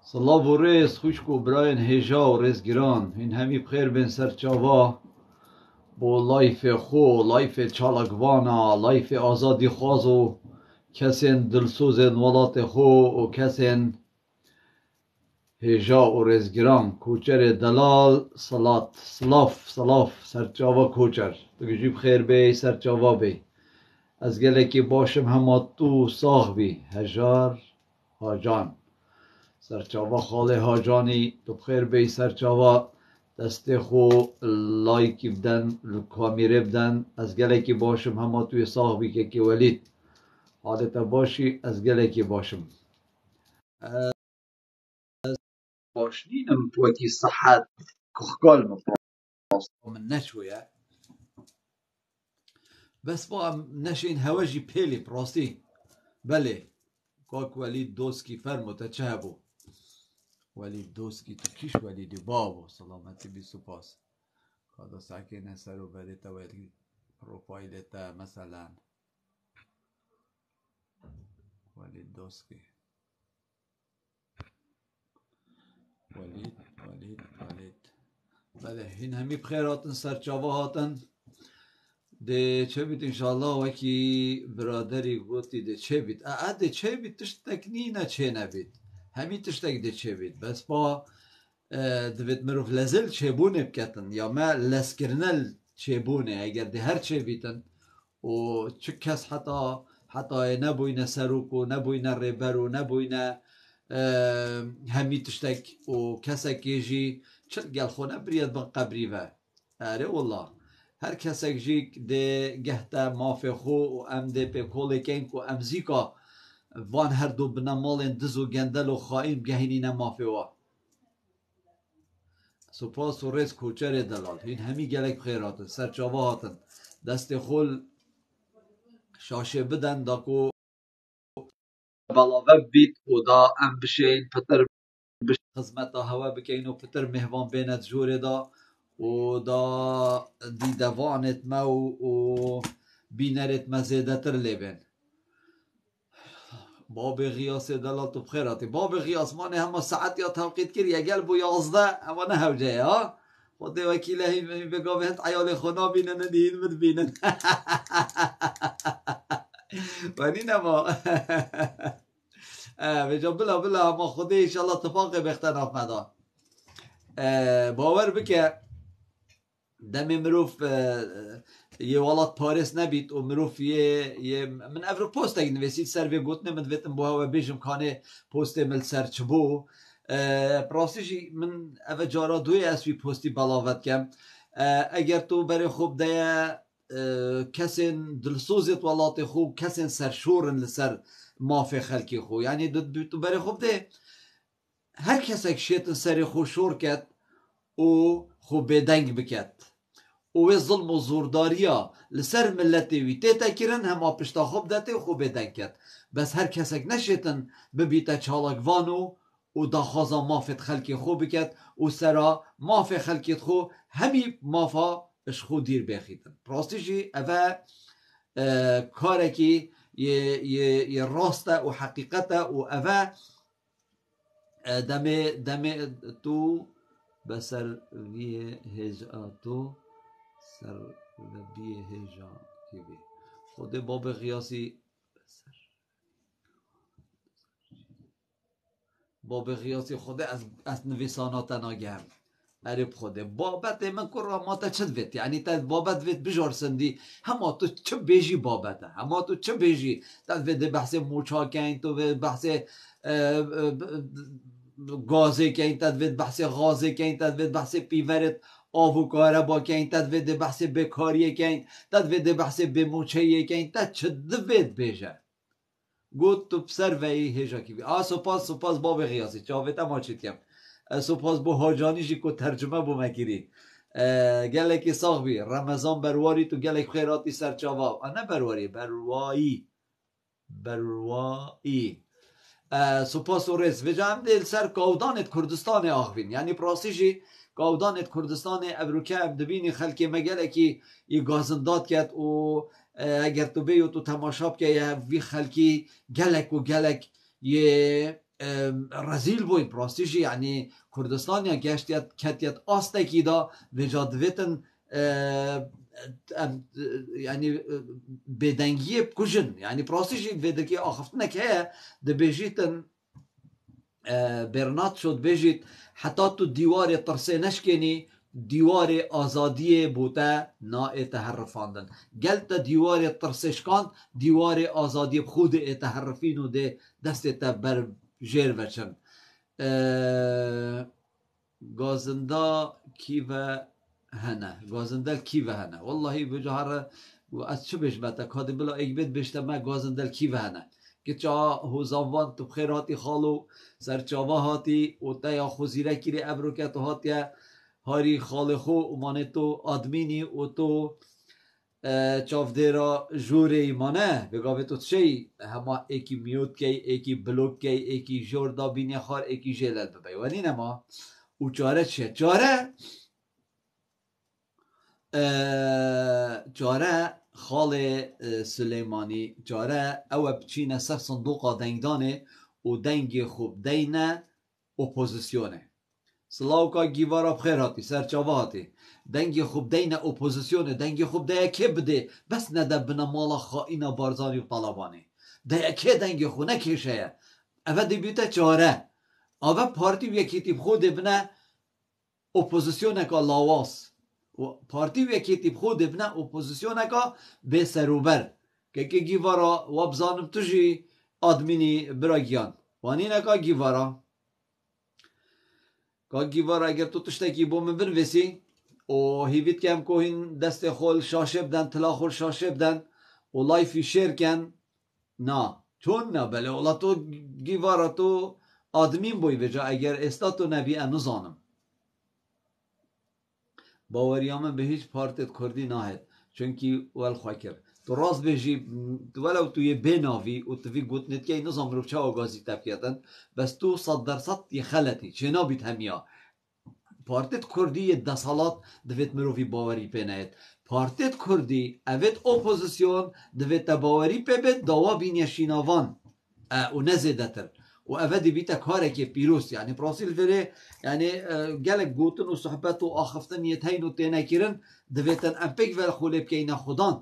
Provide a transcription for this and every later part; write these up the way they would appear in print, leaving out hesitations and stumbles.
صلاة و ریز خوشک و براین هیجا و ریزگیران این همی بخیر بین سرچاوا با لایف خو لایف چالکوانا لایف آزادی خواز و کسین دلسوز ولات خو و کسین هیجا و ریزگیران کوچر دلال سلاف سرچاوا کوچر دگجی بخیر بی سرچاوا بی از گله که باشم همه تو ساغ بی هجار هاجان سرچاوا خاله هاجانی تو بخیر بی سرچاوا دست خو لایکی بدن کامیره بدن از گله که باشم همه توی ساغ بی که ولید حالت باشی از گله که باشم باشنینم توکی صحت کخکال مفراست من نشویه بس با نشین هواجی پیلی براستی بله کاک ولید دوسکی فرموته چه هبو ولید دوسکی تو کیش ولیدی بابو سلامتی بی سپاس کادا ساکن سر و بریتا ولید پروفایلتا مثلا ولید دوسکی ولید بله این همی بخیر هاتن سرچاوا هاتن ده چه بید انشاءالله وکی برادری گوتی ده چه بید ده چه بید تشتک نینه چه نبید همی تشتک ده چه بید بس با دوید مروف لزل چه بونه بکتن یا ما لسکرنل چه بونه اگر ده هر چه بیتن و چه کس حتی نبوینه سروکو نبوینه ریبرو نبوینه همی تشتک و کسکی جی چل گل خونه برید بن قبری و اره والله هر کسک جی ده گهتا مافی خو و ام ده پی کولی کنک و ام زیکا وان هر دو بنمالین دز و گندل و خائن گهینین مافی و سپاس و ریز کوچر دلال این همی گلک خیراتن سرچاوا هاتن دست خول شاشه بدن داکو بلاوه بیت و دا ام بشین پتر خدمت هوا بکین و پتر مهوان بینت جوره دا و دا دیدوانت ما و بینرت مزیده تر لیبن باب غیاس دلالت بخیراتی باب غیاس مانه همه ساعت یا توقیت کری اگل بو 11 اما نه هوجه ها خود وکیله هی بگا بهت عیال خونا بینن دین مد بینن ونی نما بجا بلا ما خودی انشالله اتفاق بختناف مدان باور بکه دم مروف یه ولات پاریس نبید و مروف یه من افرو پوست اگه نویسید سر وی گوتنه من دویتم بوها و بیجم کانه پوست مل سر چبو پراستیشی من اوه جارا دوی اسوی پوستی بلاوت کم اگر تو برای خوب ده کسین دلسوزت ولات خوب کسین سرشورن لسر مافی خلکی خو یعنی تو برای خوب ده هر کسک شیطن سر خو شور کد و خوب بدنگ بکد و ظلم و زورداریا لسر ملتی وی تیتا کرن هم پشتا خوب داته و خوب بدنگ کد بس هر کسک نشیطن ببیتا چالکوانو و داخوازا مافت خلکی خو بکد و سرا مافی خلکیت خو همی مافا اش خو دیر بخیدن راستیشی اوه کارکی یه راسته و حقیقته و اوه دم تو بسر وی هجاتو سر وی هجان کیوی خود باب قیاسی باب قیاسی خود از نویسانات ناگم عرب خوده بابت من کرا ما تا چه دوید یعنی تا بابت وید بجار سندی همه تو چه بیجی بابته همه تو چه بیجی تا وید بحث موچا کن تو وید بحث گازه کن تا وید بحث غازه کن تا وید بحث پیورت آبو کاره با کن تا وید بحث بکاریه کن تا وید بحث بموچه کن تا چه دوید بیجه گوت تو بسر وی هجا کی بی سپاس باب قیاسی چاویتا ما چید کم سپاس بو هاجانیشی که ترجمه بو مکیری گلکی ساغ بی رمضان برواری تو گلک خیراتی سرچاوا نه برواری بروایی سپاس و رس وجا هم دل سر کودانت کردستان آخوین یعنی پراسیشی کودانت کردستان ابروکه هم دبینی خلکی مگلکی ی گازنداد کد و اگر تو بیو تو تماشاب که وی خلکی گلک و گلک یه رزیل بوین پراستیشی یعنی کردستان یا گشتیت کتیت آستکی دا وجادویتن yani bedengiyê kujin yani prostî jî vêdekê axiftinek heye dibêjîtin bernat şo dibêjît heta tu dîwarê tirsê neşkênî dîwarê azadiyê bû te naê te herrifandin gel te dîwarê tirsê şikand dîwarê azadiyê bi xwe ê te herrifîn û dê destê te ber jêr veçin gazinda kîve hene gazindel kîve hene wallahi bicare ez çi bêjme te kadî bila ekbêt bêjte me gazindel kîve hene kiça hozanvan tu xêr hatî xalo serçava hatî û te ya xwe zîrekîrê ebroket hatiye harî xalê xwe û manê tu admînî û tu çavdêra jorê mane vêgavê tu tişeyî hema êkî miyût key êkî blok key êkî jor da bînê xar êkî jêlel bibe wenî nema û çare çi ye çare çare xalê Silêmanî çare ew e biçîne ser sindoqa dengdanê û dengê xwe bideyne opozisyonê Silawka gîvara bi xêr hatî serçava hatî dengê xwe bideyne opozisyonê dengê xwe bideye kê bidê bes nede bine mala xaîna Barzanî û Talebanê deye kê dengê xwe ne kêşeye ev dibîte çare ave partî yekîtî bi xwe dê bine opozisyoneka lawas partî wekêtî bi xwe dê bine opozisyoneka bê serûber kekê gîvara we bizanim tu jî admînî bira giyan wanîneka gîvara ka gîvara eger tu tiştekî bû min binivîsî û hîvît ke em kohîn destê xwe li şaşê biden tila xwe li şaşê biden û layfî şêrken na çûn ne bele wela tu gîvara tu admîn bûyî vêca eger êsta tu nebî em nizanim baweriya min bi hîç partê Kurdî nahet çünkî wel xwe kir tu rast bêjî welew tu yê bênavî û tu vî gotnêtkeyê nizan mirov çawa gazî tevketin bes tu 100% yê xeletî çênabît hemiya partê Kurdî yê desalat divêt mirovî bawerî pê nehêt partê Kurdî evêt opozisyon divêt te bawerî pê bêt dawa bîniye şînavan û ne zêdetir û ev dibîte karekê pîroz yani pirasî li verê yani gelek gotin û sohbet û axiftin yê teyn û tênekirin divêtin em pêk ve xwe lê bikeyne xudan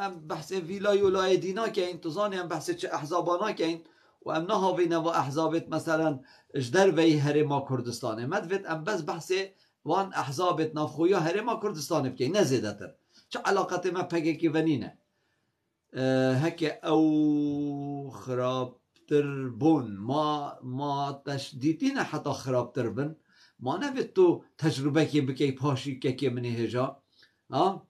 em behsê vîlayê û layedî nakeyn tu zanî em behsê çi ehzaba nakeyn û em nehawîne ve ehzabêt meselen ji derveyî Herêma Kurdistanê me divêt em bes behsê wan ehzabêt navxweya Herêma Kurdistanê bikeyn ne zêdetir çi eleqetê me pekekî venîne heke ew xirabtir bûn ma teşdîtîne heta xirabtir bin ma nevêt tu tecrübekê bikey paşî kekê minê hêja ha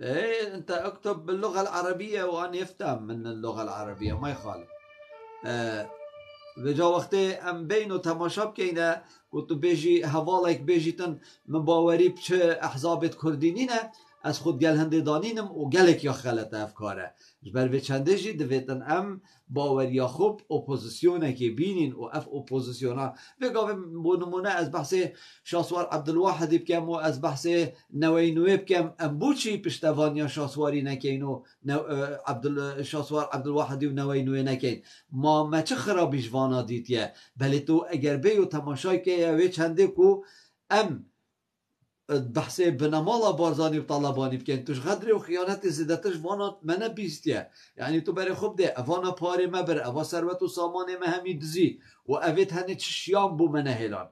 ايه انت اكتب باللغه العربيه وانا يفهم من اللغه العربيه ما يخالف وجا وقتی ام بین و تماشا بکینه و تو بیجی حوالک بیجیتن من باوری بچه احزابت کردینینه از خود گل هنده دانینم و گلک یا خلط افکاره جبر به چنده جی دویتن ام باوری خوب اپوزیسیونه که بینین و اف اپوزیسیونه بگاوه بونمونه از بحث شاسوار عبدالواحدی بکم و از بحث نوینوی بکم ام بوچی پشتوانیا شاسواری نکین و شاسوار عبدالواحدی و نوینوی نکین ما چه خرابی جوانا دیتیه بلی تو اگر بیو تماشای که یوی چنده کو ام بحثی بنمالا بارزانی و طالبانی بکن توش غدری و خیانت زیدتش وانا منه بیستیه یعنی تو بری خوب ده اوانا پاری مبر اوا ثروت و سامان مهمی دزی و اوید هنه چشیان بو منه هلان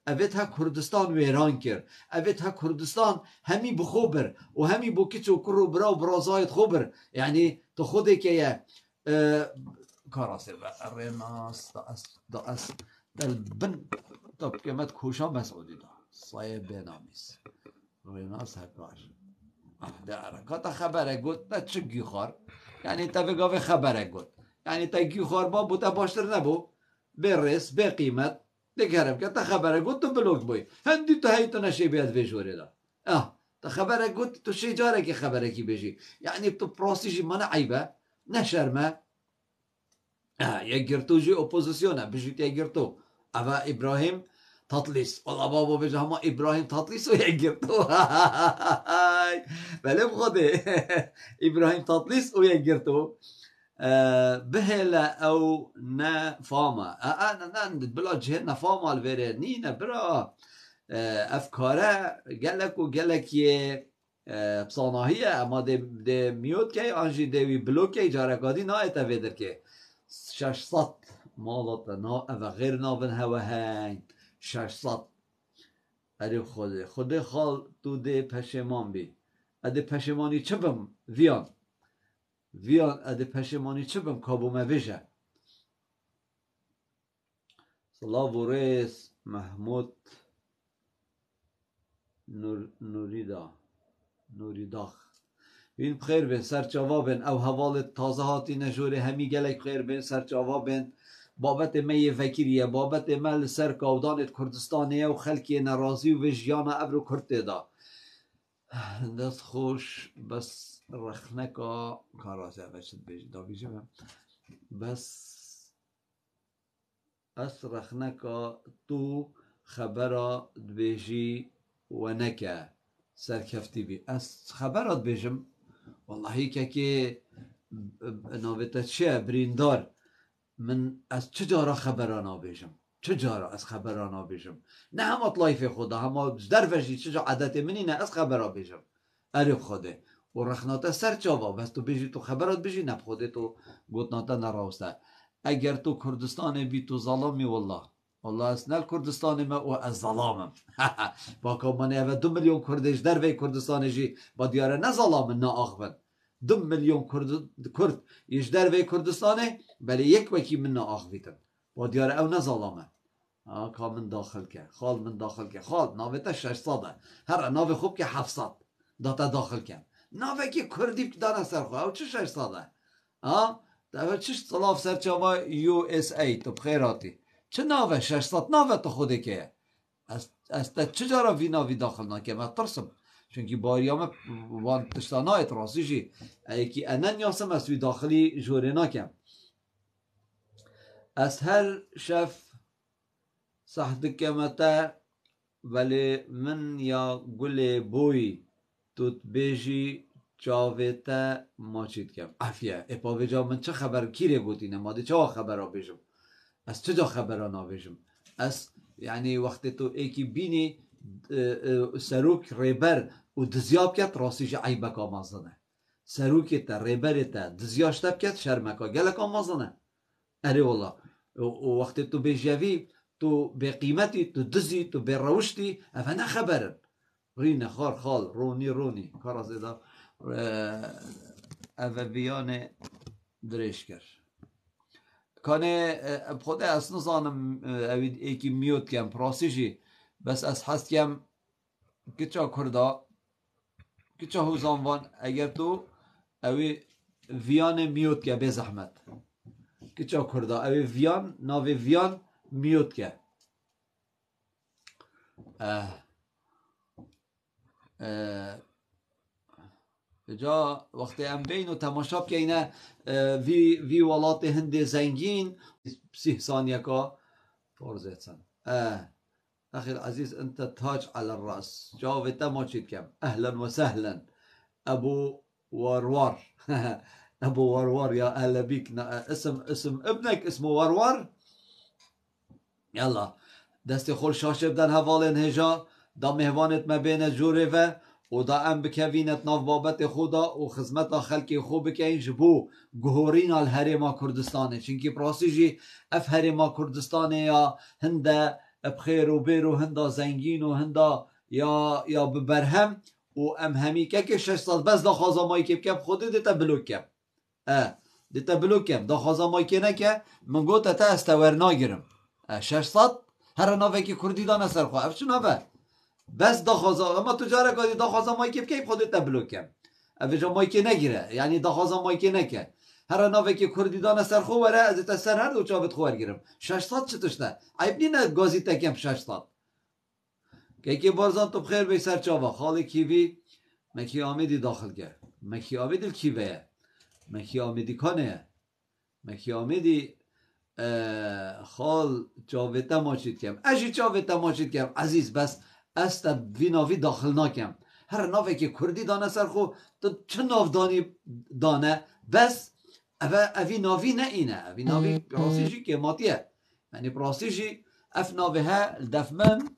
اوید ها کردستان ویران کر اوید ها کردستان همی بخوبر و همی بو کچو کرو برا و برازایت خوبر یعنی تو خوده که یه کاراسه و رناس دا اس دلبن تا بکمت کوشا مسعودی دا صایب بینامیز ریناس هکار ده حرکات خبره گوت نه چه گیخار یعنی تا بگاوه خبره گوت یعنی تا گیخار با بوتا باشتر نبو به رس به قیمت دیگرم که تا خبره گوت تو بلوک بوی هندی تا هی تو نشی بیاد ویجوری دا تا خبره گوت تو شی جاره که خبره کی بشی یعنی تو پراسیشی من عیبه نشرمه یک گرتو جی اپوزیسیونه بجید یک گرتو اما ابراهیم تطلیس والله بابا بجه همه ابراهیم تطلیس و یک گرتو بله بخوده ابراهیم تطلیس و یک گرتو بهلا او نفاما انا بلا جهه نفاما الوره نينا برا افکاره گلک و گلک یه بصاناهیه اما ده میود که آنجی دوی بلوکه جارکادی نا اتویدر که 600 مالات نا و غیر نابن هوا هنگ 600 اری خود خال تو ده پشمان بی اده پشمانی چه بم ویان اده پشمانی چه بم کابو مویجه صلاح و رئیس محمود نوریداخ این بخیر بین سرچاوا بین او حوال تازه هاتی نجوره همی گلک بخیر بین سرچاوا بین بابت می فکریه بابت مل سر کودانت کردستانیه و خلکی نرازی و وجیانا ابرو کرده دا دست خوش بس رخنکا کارازه بچت بیجی دا بیجی بس اس رخنکا تو خبره بیجی و نکه سرکفتی بی از خبرات بیجم والله که ناویتا چیه بریندار من از چجارا خبرانا بیجم چجارا از خبرانا بیجم نه هم اطلایف خدا هم در وجی چجا عادت منی نه از خبرا بیجم اری خوده و رخناتا سر چاوا بس تو بیجی تو خبرات بیجی نه خوده تو گوتناتا نراوسته اگر تو کردستان بی تو ظلامی والله اسنال کردستان ما و از ظلامم با که من اوه 2 میلیون کردش در وی کردستان جی با دیاره نه ظلام نه آخبن 2 میلیون کرد یش در وی کردستانه بله یک وکی من نه آخبیتن با دیاره او نه ظلامه که من داخل که خال من داخل که خال ناویتا 600 هر ناوی خوب که 700 داتا داخل کن ناوی که کردی بدانه سرخواه او چه 600 ده چش صلاف سرچاوا یو اس ای تو بخیراتی چه ناوه 600 ناوه تو خوده که از تا چجارا وی ناوی داخل ناکه من ترسم چونکی باریام وان تشتانایت راسی جی ایکی انن یاسم از وی داخلی جوره ناکم از هر شف صحت کمتا ولی من یا گل بوی توت بیجی چاویتا ماچید کم عفیه اپا بجا من چه خبر کیره گوتینه ماده چه خبرها بیجم از چه جا خبرها نابیجم از یعنی وقتی تو ایکی بینی سروک ریبر و دزیاب کت راسیش عیبکا مازنه سروکی تا ریبری تا دزیاشتب کت شرمکا گلکا مازنه اره والله و وقتی تو بیجوی تو به قیمتی تو دزی تو به روشتی افا نخبرن رینه خار خال رونی کارا زیده اوویان درشکر کانه بخوده از نزانم اوید ایکی میوت کم پراسیجی بس از هست کم کچا کردا کچا هوزانوان اگر تو اوی ویان میوت که به زحمت کچا کردا اوی ویان ناوی ویان میوت که جا وقتی ام بین و تماشا که اینه وی ولات هند زنگین 30 ثانیه که فرزتن اخي العزيز انت تاج على الراس جاوبت ما چید کم اهلا وسهلا ابو وروار ابو وروار يا اهلا بك اسم ابنك اسمه وروار يلا دست خور شاشه بدن حوالن هجا دا مهوانت ما بین جوره و دا ام بکوینت ناف بابت خدا و خدمت خلقی خوب بکین جبو گهورین الهرما کردستانه چونکی پراسی جی اف هرما کردستانه یا هنده بخیر و بیر و هنده زنگین و هنده یا ببرهم و ام همی که 600 بس دا خازامایی که بکم خوده دیتا بلوکم دیتا بلوکم دا خازامایی که نکه من گوتا تا استور نگیرم 600 هر ناوه که کردی دا نسر خواه اف چو ناوه بس داخازا اما تجاره کردی داخازا مایک بکی خودت تبلوکم اوجا مایک نگیره یعنی داخازا مایک نکه هر ناوه که کردی دانه سر خو وره از تا سر هر دو چابت خوار گیرم 600 چتشته عیب نی نه گازی تکم 600 که بارزان تو بخیر به سر چاوا خاله کیوی مکی آمیدی داخل کرد مکی آمیدی کیوه مکی آمیدی کنه مکی آمیدی خال چاویتا ماشید کم اجی چاویتا ماشید کم عزیز بس است وی ناوی داخل ناکم هر ناوی که کردی دانه سر خو تو چه ناو دانه بس اوی ناوی نه اینه اوی ناوی پراسیجی که ماتیه یعنی پراسیجی اف ناوی ها دفمن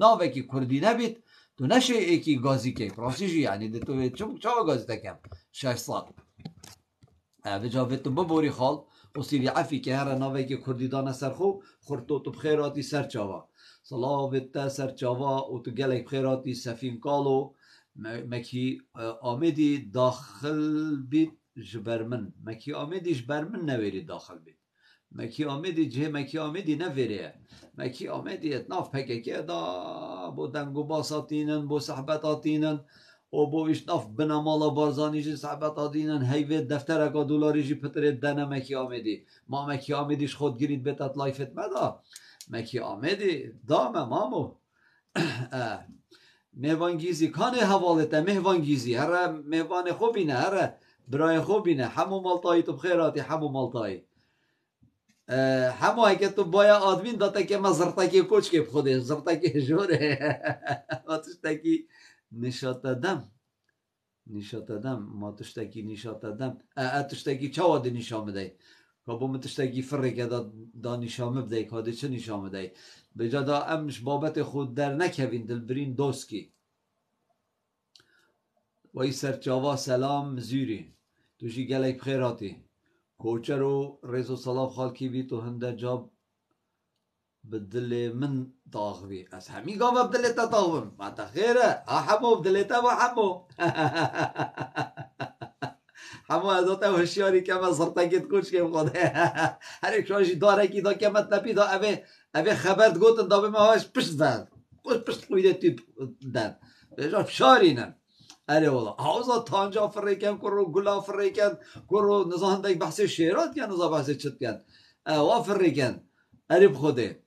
ناوی که کردی نبید تو نشه ایکی گازی که پراسیجی یعنی تو چه گازی تکم 6 سال اوی جاوید تو ببوری خال و سیری عفی که هر ناوی که کردی دانه سر خو خورتو تو بخیراتی سر چاوا صلاوت سر چاوا و تو گلک بخیراتی سفین کالو مکی آمدی داخل بید جبرمن مکی آمدی جبرمن نویری داخل بید مکی آمدی جه مکی آمدی نویره مکی آمدی اتناف پکه که دا بو دنگو باساتینن بو صحبتاتینن و بو اشناف بنامالا بارزانی جی صحبتاتینن هیوه دفتر اکا دولاری جی پتره دنه مکی آمدی ما مکی آمدیش خود گرید بتت لایفت مدا مکی آمدی دامه مامو مهوانگیزی کانه حوالته مهوانگیزی هر مهوان خوبینه هر برای خوبینه همو مالتایی تو بخیراتی همو مالتایی همو اگه تو بایا آدمین داته که ما زرتکی کوچ که بخوده زرتکی جوره آتشتکی نشاتدم ما تشتکی نشاتدم تشتکی چه واده نشام بده که بوم تشتکی فره که دا نشامه بده که چه نشام بده بجا دا امش بابت خود در نکوین دلبرین دوسکی وی سرچاوا سلام زیری توشی گلک بخیراتی کوچر و ریز و سلام خالکی بی تو هنده جاب بدل من داغوی از همی گاوا بدل تا داغویم ما تا خیره حمو بدل تا و حمو حمو ازا تا هشیاری که ما زرطگیت کوچ که بخوده هر ایک شوشی داره کی دا که مت نپی دا اوه خبرت گوتن دا به ما هاش پشت دن پشت قویده تی دن بجا شارینن اره والله هاوزا تانجا فریکن کرو گلا فریکن کرو نزاهن دایک بحث شیرات یا نزا بحث چت کن وا فریکن اره بخوده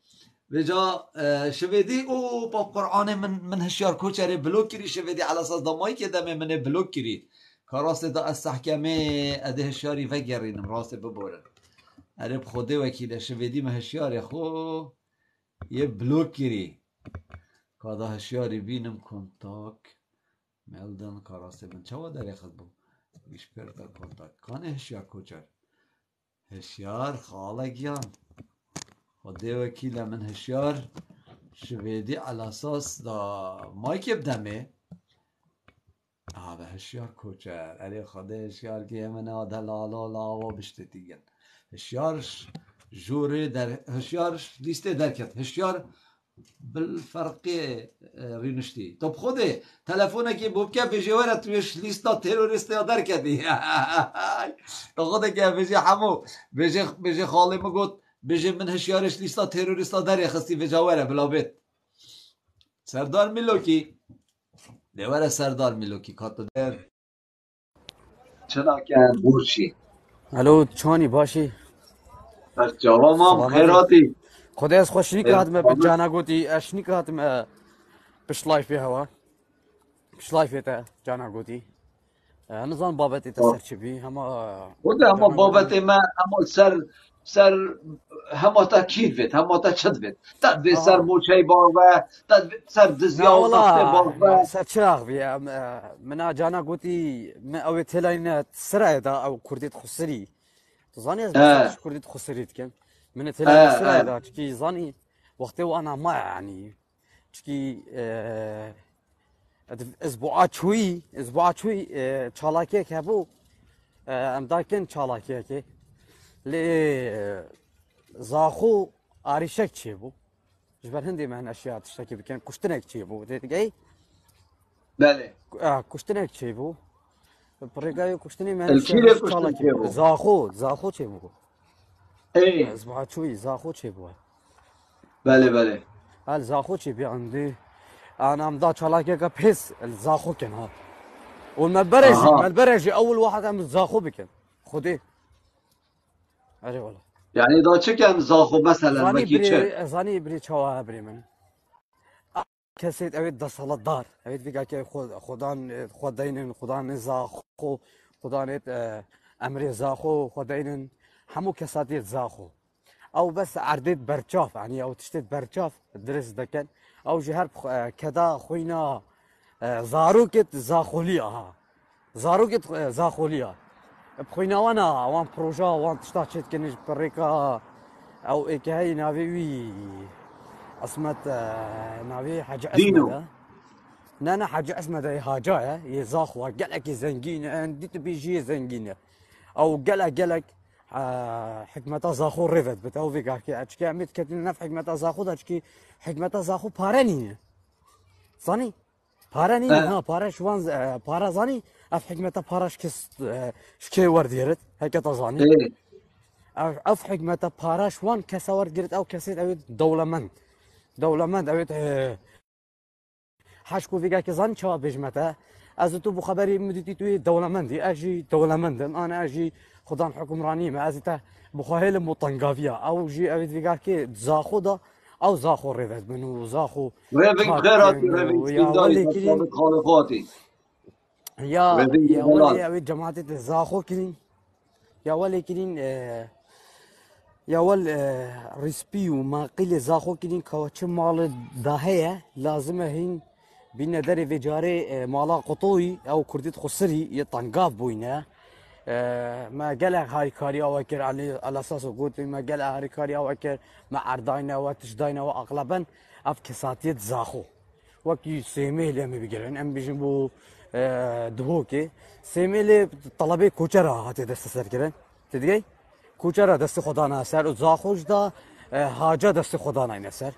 بجا شویدی او با قرآن من هشیار کوچره بلوک کری شویدی على اساس دمایی که دمه من بلوک کری کاراست دا استحکمه اده هشیاری وگرینم راست ببورن اره بخوده وکیله شویدی من هشیاری خو یه بلوک کری کادا هشیاری بینم کنتاک ملدن کاراسته من چه وادر خود بو ایش پرتا کنتاک کانه هشیار کوچر هشیار خاله گیان خوده وکیل من هشیار شویدی على اساس دا مایک بدمه به هشیار کوچر اره خوده هشیار که من آده لالا لاوا بشته دیگن هشیار جوره در هشیار لیسته درکت هشیار بالفرق رینشتی تو بخوده تلفونه که بوبکه بجواره تویش لیستا تروریستی ها در کدی تو خوده که بجی همو بجی خاله مگود بجی من هشیارش لیستا تروریستا در خستی بجواره بلا بیت سردار میلوکی دیواره سردار میلوکی کاتو در چنا که بورشی الو چانی باشی بس جواب ما خیراتی خدای از خوشی که هاتم به جانا گوتی اشنی که هاتم بش لایف هوا بش لایف تا جانا گوتی نظام بابتی تسر چی بی هما خود اما بابت ما اما سر هما تا کیفت هما تا چدوت تد به سر موچه باغ و تد سر دزیا و تخته باغ و سر چراغ بی منا جانا گوتی من اوی تلاین سرعه دا او کردیت خسری تزانی از بسرش كرديت خسريت كان من تلاقي سرعة دا تشكي زاني وقتي وانا ما يعني تشكي اسبوعات شوي چالاكي كابو ام داكن چالاكي كي لي زاخو اريشك تشيبو جبر هندي من اشياء تشتكي بكن كشتنك تشيبو ديتقي بله كشتنك تشيبو بريقايو كشتني من الكيلو اشياء كشتن چالاكي تشيبو زاخو تشيبو ايه اسبوعات شوي زاخو تشيبو بله هل زاخو چی بی عندي انا مضا چالاكي کا بس الزاخو كان ها والمبرجي اول واحد عم الزاخو بكن خدي اري والله يعني دا چه کن زاخو مثلا وکی چه زاني بري چوا بري من كسيت اويد دا صلاة دار اويد فيك كي خدان خدين خدان زاخو خدان امري زاخو خدين همو كساتيت زاخو او بس عرديت برچاف يعني او تشتت برچاف درس دكن او جهر كدا خوينا زاروكت زاخوليا زاروكت زاخوليا بخوينا وانا وان بروجا وان تشتات كنج بريكا او اكاي نافي اسمت نافي حاجه دينو اسمها نانا حاجه اسمها هاجايا يزاخوا قالك زنجين عندي بيجي زنجين او قالك حكمتا زاخو ريفت بتاو فيك اشكي عميت كتن في حكمتا زاخو اشكي حكمتا زاخو باراني صاني باراني ها باراش وان بارا زاني اف حكمتا باراش كس شكي ورديرت هيك تزاني ايه اف حكمتا باراش وان كسور جرت او كسيت او دولمند او حشكو فيك كزان شوا بجمتا از تو بخبري مدتي توي دولمندي اجي دولمندم انا اجي خدان حكمراني ما ازتا بخاهل مطنقافيا او جي ابيت فيكاكي زاخودا او زاخو ريفت منو زاخو ريفين خيراتي ريفين يا سكنداري ولي كلين ثابت خالقاتي ريفين يا جبلات ولي ابيت جماعة زاخو كلين يا ولي كلين يا ول ريسبي وما قيل زاخو كلين كواتش مال داهية لازم هين بين دري في جاري مالا قطوي او كرديت خسري يطنقاف بوينه ما قال هاي كاري او اكر على اساس قلت ما قال هاي كاري او اكر مع ارداينا وتشداينا واغلبا اف كساتيت زاخو وكي سيمي لي بيقولن ام بيجنبو دهوكي سيمي لي طلبي كوچرا هاتي دست سر كرن تدقي كوچرا دست خدانا سر زاخوش دا حاجه دست خدانا نسر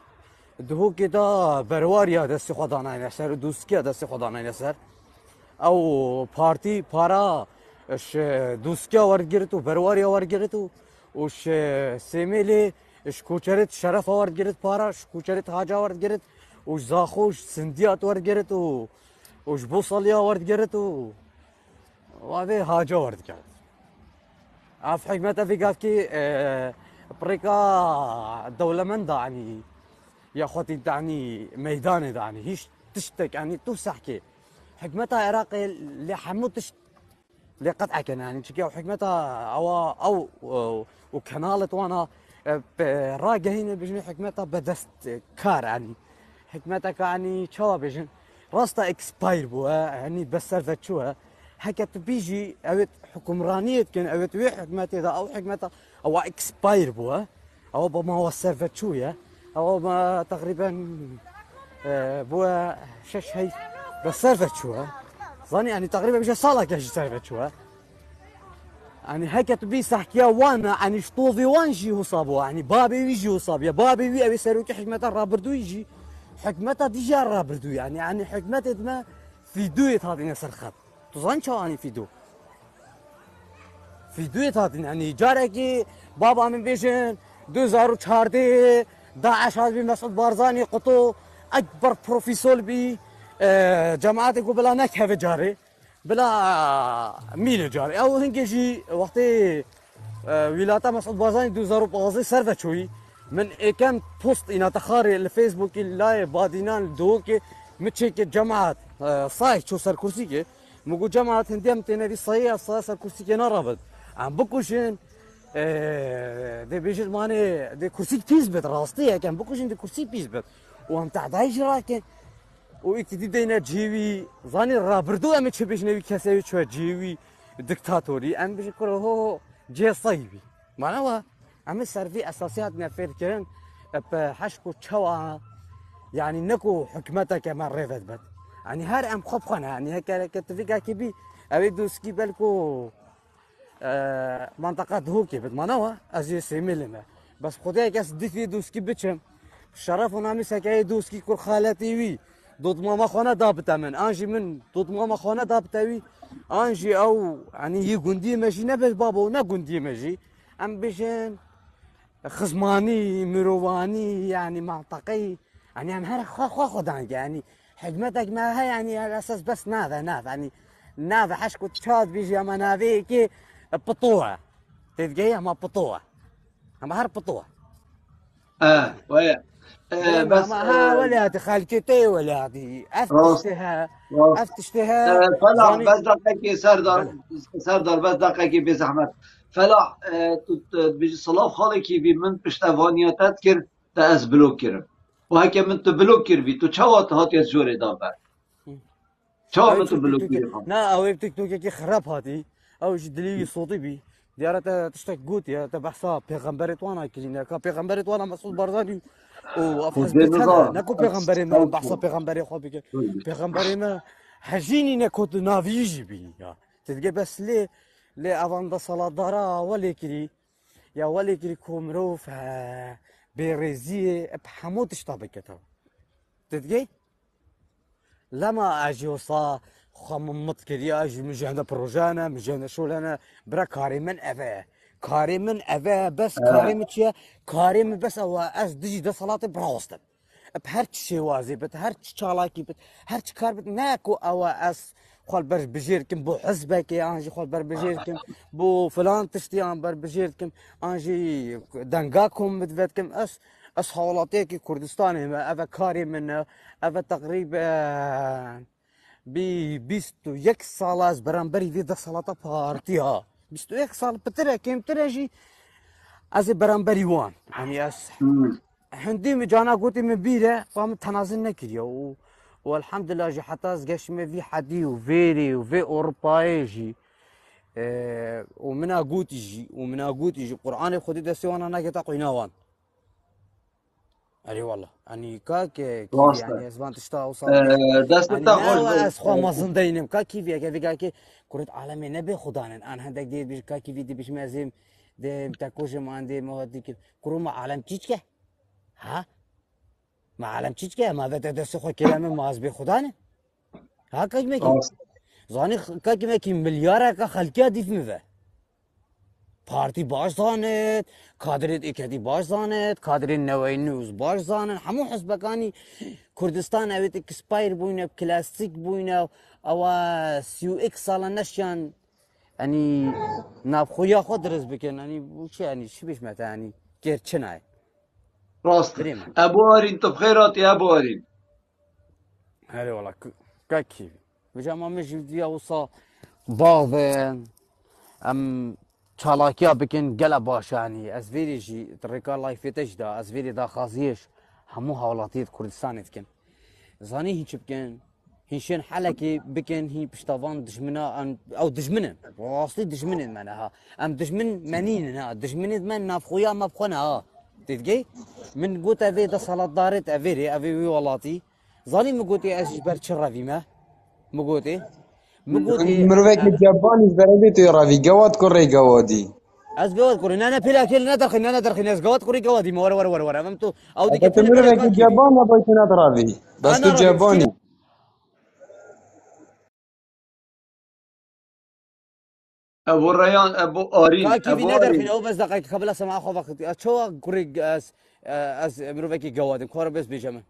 دهوكي دا برواريا دست خدانا نسر دوسكيا دست خدانا نسر او بارتي بارا اش دوسكيا ورگرتو برواريا ورگرتو وش سيميلي اش كوچرت شرف ورگرت بارا اش كوچرت حاجه ورگرت وش زاخوش سنديات ورگرتو وش بوصليا ورگرتو وهذه حاجه ورگرت اف حكمته في قافكي بريكا دولمند يعني يا اخوتي دعني ميداني دعني هيش تشتك يعني توسحكي حكمتها عراقي اللي حموتش اللي قطعك يعني تشكي حكمتها او وكنالت وانا راقه هنا بجميع حكمتها بدست كار يعني حكمتك يعني شو بيجن راستا اكسباير بوا يعني بس سالفه شو حكت بيجي اوت حكمرانيه كان اوت وي حكمتها او حكمتها او اكسباير بوا او بما هو سالفه شو او ما تقريبا بوا شش هي بس سالفه شو ظني يعني تقريبا مش صالة كاش سالفه شو يعني حكت بي سحكيا وانا يعني شطوفي وانجي وصابوا يعني بابي يجي وصاب يا بابي وي ابي سروكي حكمتها رابردو يجي حكمتها ديجا رابردو يعني حكمتها ما في دويت هذه نسر خط تظن شو يعني في دويت هذه يعني جاركي بابا من بيجن 2014 داعش هذا مسعود بارزاني قطو اكبر بروفيسور بي جامعاتك بلا نكهه جاري بلا ميل جاري او هنجي وقتي ولاية مسعود بارزاني 2015 سرفت شوي من كم بوست انا تخاري الفيسبوك لاي بادينان دوكي متشيك جامعات صايح شو سر كرسيكي مقول جامعات هندية متنادي صحيح سر كرسيكي نرابط عم بكوشين دي بيجي ماني دي كرسي بيزبط راستي كان بكوشين دي كرسي بيزبط وهم تحت هاي جراكن ويكتدي دينا جيوي ظاني رابردو ام تشبيش نبي كاسوي شو جيوي دكتاتوري ام بيجي كله هو جي صيبي معناها عم سيرفي اساسيات نفير كان بحشكو تشوا يعني نكو حكمتها كمان ريفت بد يعني هار ام خبخنا يعني هيك كتفيكا كبي اريدو سكي بالكو منطقة هوكي بد معناها ازي سيميلنا بس خدي كاس ديفي دوسكي بتشم شرف ونامي سكاي دوسكي كل خالتي وي ضد ماما خانه دابتا من انجي من ضد ماما خانه دابتاوي انجي او يعني يقندي ماشي نبل بابا ونا قندي ماشي ام بيشن خصماني مرواني يعني منطقي يعني ام هر خد يعني حكمتك ما هي يعني على اساس بس نافع يعني نافع حشكو تشاد بيجي اما نافيكي بطوع تلقاها ما بطوع اما هر بطوع ويا بس ما ولادي خالتي ولادي راست افتشتها راست افتشتها فلاح زاني بس دقيقة سردار بله سردار بس دقيقة بزحمت فلاح بيجي صلاة خالي كي بي من پشتوانیا تذكر تأس بلوكر وهكا من تبلوكر بي تو چاوات هات يزوري دابر چاوات اوی من بشو تيك توك تبلوكر خان نا اوي تيك توك كي خراب هاتي او جي دليلي صوتي بي ديارة تشتك قوتي تبحثا بيغمبرت وانا كلينا كا بيغمبرت وانا مسعود برزاني وفي حزبت هنا ودينوزار ناكو بيغمبري ما بحثا بيغمبري خو بيك بيغمبري ما حجيني ناكو نافيجي بي تلقى بس ليه افان دا صلاة دارا ولي كلي يا ولي كلي كومروف بيريزي بحموت اشتابك تلقى لما اجي وصا خممت كذي اجي مجهنا بروجانا مجهنا شغلنا برا كاري من افا كاري من افا بس كاري متشا كاري من بس او اس دجي ده صلاتي براوستن بهرش شوازي بت هرش شالاكي بت هرش كار بت ناكو او اس خال بر بجيركم بو حزبك انجي خال بر بجيركم بو فلان تشتي بر بجيركم انجي دنگاكم متفتكم اس حولاتيكي كردستاني ما افا كاري من افا تقريبا بي 21 سال از برانبری وی ده سالتا پارتی ها 21 سال بتره کم ترجی از برانبری وان يعني اس هندي مجانا قوتي من بيره قام تنازل نكريا والحمد لله جي حتى از قشمه في حدي وفيري وفي اوروبا جي ومنا قوتي جي ومنا قوتي جي قرآن خودي دستي وانا ناكي تقويناوان أري والله يعني كيف راست يعني اسبان تشتا وصابي دست يعني تا خوش نا اسخوا ما زندينم كيف كرة عالمي نبي خدانن انا هندك دي بيش كيف دي بيش مازم دي متاكوش ما عندي مواد كرو ما عالم تشيكه ها ما عالم تشيكه ما بده دس خو كلام ما از بي خدانه ها كيف مكي راست زاني كيف مكي مليار کا خلقيا دي فمه پارتی باش زانت کادرت اکدی باش زانت کادر نوی نیوز باش زانن همو حزبکانی کردستان اویت اکسپایر بوینه کلاسیک بوینه او 31 سال نشان يعني ناب خويا خود درس بكن يعني وش يعني شو بيش متى يعني كير چناي راست بريما ابو ارين تو بخيرات يا ابو ارين هذي والله كاكي بجا ما مش دي اوصا بعض ام چالاکیا بکن گله باش يعني از ویری جی ترکا لایفتش دا از ویری دا خازیش همو حالاتیت کردستان کن زانی هیچ بکن هیچن حلقی بکن هی پشتوان دشمنا او دشمنن واصلی دشمنن منها ام دشمن منین ها دشمنت من نافخویا ما بخونه ها تدقي من قلت افي دا صلاة دارت افيري افي ولاتي زاني مقوتي اش بر شرفي ما مقوتي مروفك الياباني بربي تيرافي قوات كوري قوادي از گواد کردی نه پیلا کل نه درخی از گواد کردی گوادی ما ور فهمتوا او دیگه أنت پیلا پیلا مروفك کاکی الياباني أبغى تنادرافي بس تو انا رافي مشكله جاباني ابو ريان ابو ارين كاکی وی ابو ندرخین ارين او بس دقیق قبل سماع خو وقت شو کردی از مروفکی گوادم کار بس بیجم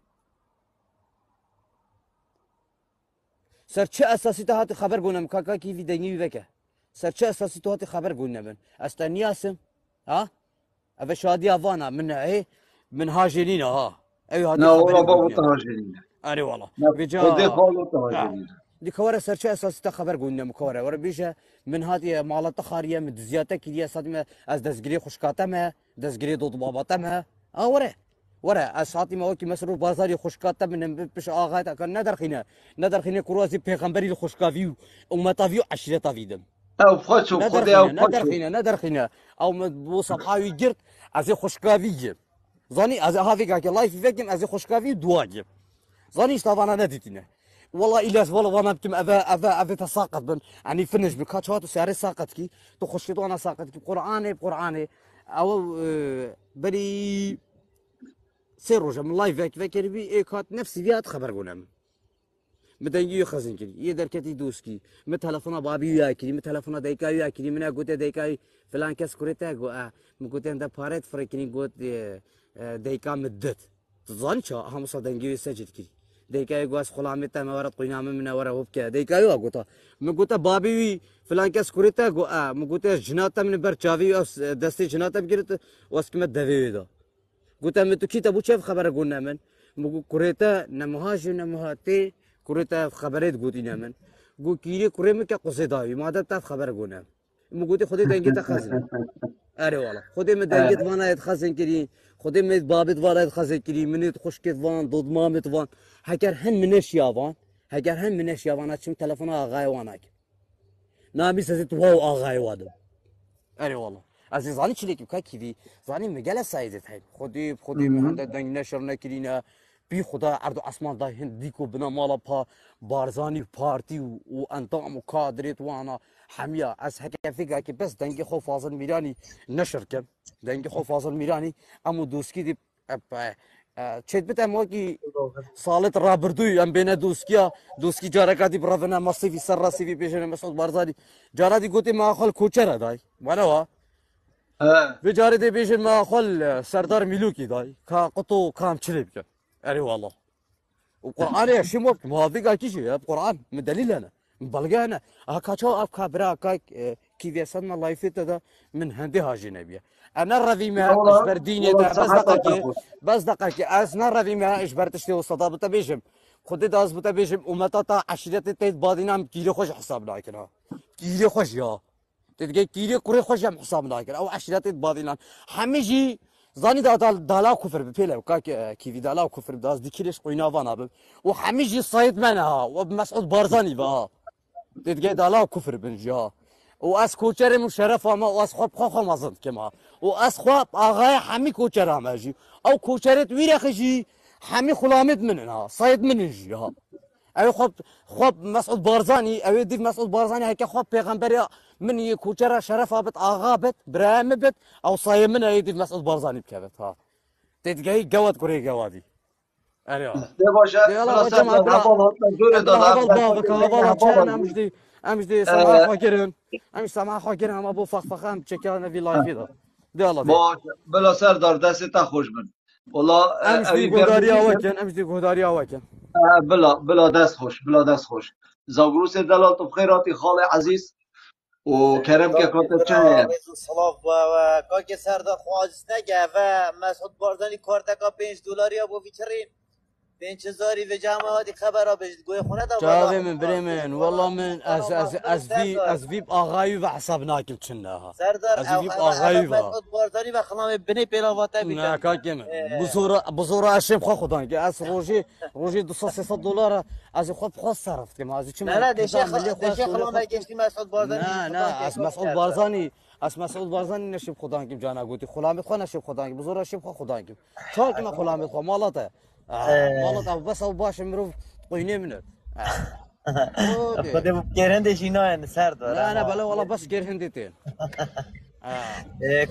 سر چه اساسی ته هات خبر گونم کاکی وی دنگی وکه سر چه اساسی ته هات خبر گونم استنیاسم ها اف شادي افانا من ايه من هاجرين ها اي هادي نا والله خبر بابو قلنا تهاجرين اري والله خذي بيجا خالو تهاجرين دي كوارا سرچه اساس تا خبر قلنا مكوارا ورا بيجا من هادي مالات خاريه من زياده كليه صدمه از دزگري خشكاتمه دزگري دود باباتمه ورا اساطي ما وكي مسرور بازاري خشكاته من بش اغا كان ندرخينه كروزي پیغمبري خشكافيو امتافيو عشرة فيدم او بخوتو خذي او بخوتو ندرخينه او بو صبحاوي جرت از خشكافي زاني از هافي كاك لايف فيكم از خشكافي دواجب زاني اشتافانا نديتنا والله إلاس والله وانا بكم أذا تساقط بن يعني فنش بكاتشات وسعر ساقط كي تخشيتو أنا ساقط كي بقرآني أو بري سيروجا من لايف فكر بي إيه كات نفسي فيها تخبر قولهم مدن يخزن كي يقدر كتي دوسكي متلفونا بابي ياكلي متلفونا دايكاي ياكلي منا قلت دايكاي فلان كاس كوريتا جو مقلت عند بارت فريكني قلت دايكا مدت تظنش هم صدقني سجد كي دايكاي جواز خلامته ما ورد قينام من ورا وبكا دايكاي وقلت مقلت بابي فلان كاس كوريتا جو مقلت جناته من برشافي دستي جناته بقرت واسكمت دفيدا قلت من تكيتا بو شاف خبر قلنا من مقول كوريتا نمهاج نمهاتي كوريتا خبرت قلتينا من قول كيري كوري مكا قصيداوي ما دبت خبر قلنا مقول خدي دنجي تخزن اره والله خدي من دنجي وانا يتخزن كري خدي من بابت وانا يتخزن كري من خوشك وان ضد مامت وان هكر هن منش يابان هكر هن منش يابان اتشم تلفون اغاي واناك نامي سزت واو اغاي وادم اره والله عزیز زانی چی لیکیم که کیوی زانی مگل سایزت هی خودی مهنده دنگ نشر نکرینه بی خدا ارد و اسمان ده هند دیکو بنا مالا پا بارزانی پارتی و انتام و کادریت وانا حمیا از هکفی که بس دنگ خو فاضل میرانی نشر کم دنگ خو فاضل میرانی امو دوسکی دی چت بت امو کی سالت رابردوی ام بین دوسکی جارکاتی برافنا مصیفی سر راسیفی پیشن مسعود بارزانی جارا دی گوتی ما خال کوچر دای وانا بجاري دي بيجي ما خل سردار ملوكي داي كا قطو كام تشرب كان اري والله وقران يا شمو ما هذيك كيشي قران من دليل انا بلقى انا هكا ابكا برا كيف يسمى الله يفيت ده من هندي هاجي نبيه انا الرذي ما اجبر ديني بس دقيقه اسنا الرذي ما اجبر تشتي وصدابه بيجم خدي داز بتا بيجم ومتى عشرة تيت بادينا كيلو خوش حساب لكن كيلو خوش يا تدقي كيري كوري خوش هم حساب ناكر او عشرات بادينان هميجي زاني دالا كفر بفيلا وكاك كيفي دالا كفر بداز ديكيلش قوينا فانا بم وحميجي صيد منها وبمسعود بارزاني بها تدقي دالا كفر بنجيها واس كوچر مشرف ما واس خوب خو مازن كما واس خوب اغاي حمي كوچر ماجي او كوچرت ويرخجي حمي خلامت منها صيد منجيها او خب مسعود بارزاني او ديف مسعود بارزاني هيك خب پیغمبر من يكوچرا شرف ابت اغا بت برام بت او صايم من يديف مسعود بارزاني بكبت ها تتجي جواد كوري جوادي ايوه ده باشه يلا جماعه بابا امجدي سماح خاكرن امش سماح خاكرن اما ابو فخفخام تشكرنا في لايف ده يلا باشه بلا سردار دست خوش من والله امجدي غداريا وكن امجدي غداريا وكن بلا دست خوش بلا دست خوش زاگروس دلال تو بخیراتی خال عزیز و کرم که کاتب چه صلاف و کاک سردار خواهد نگه و مسعود بارزانی کارتکا $5 یا بو فکرین 5000 و جماعتی خبر را بجد گوی خونه دا جاوی من بريمن والله من از فيب اغايو و حساب ناكل كناها سردار از فيب اغايو مسعود بارزانی و خلام بني پیلاواتا بیکن نه كاكيم بزورا اشم خو خدان که از روجي $200-300 از خو بخو صرفت كما از چم نه دشه خلام گشتی مسعود بارزانی نه از مسعود بارزانی نشب خدان که جانا گوتی خلام خو نشب خدان که بزورا شب خو خدان که چاك ما خلام خو مالته والله بس او باش مروف قويني منه خود گرنده شینای سردار لا بلا والله بس گرهندتين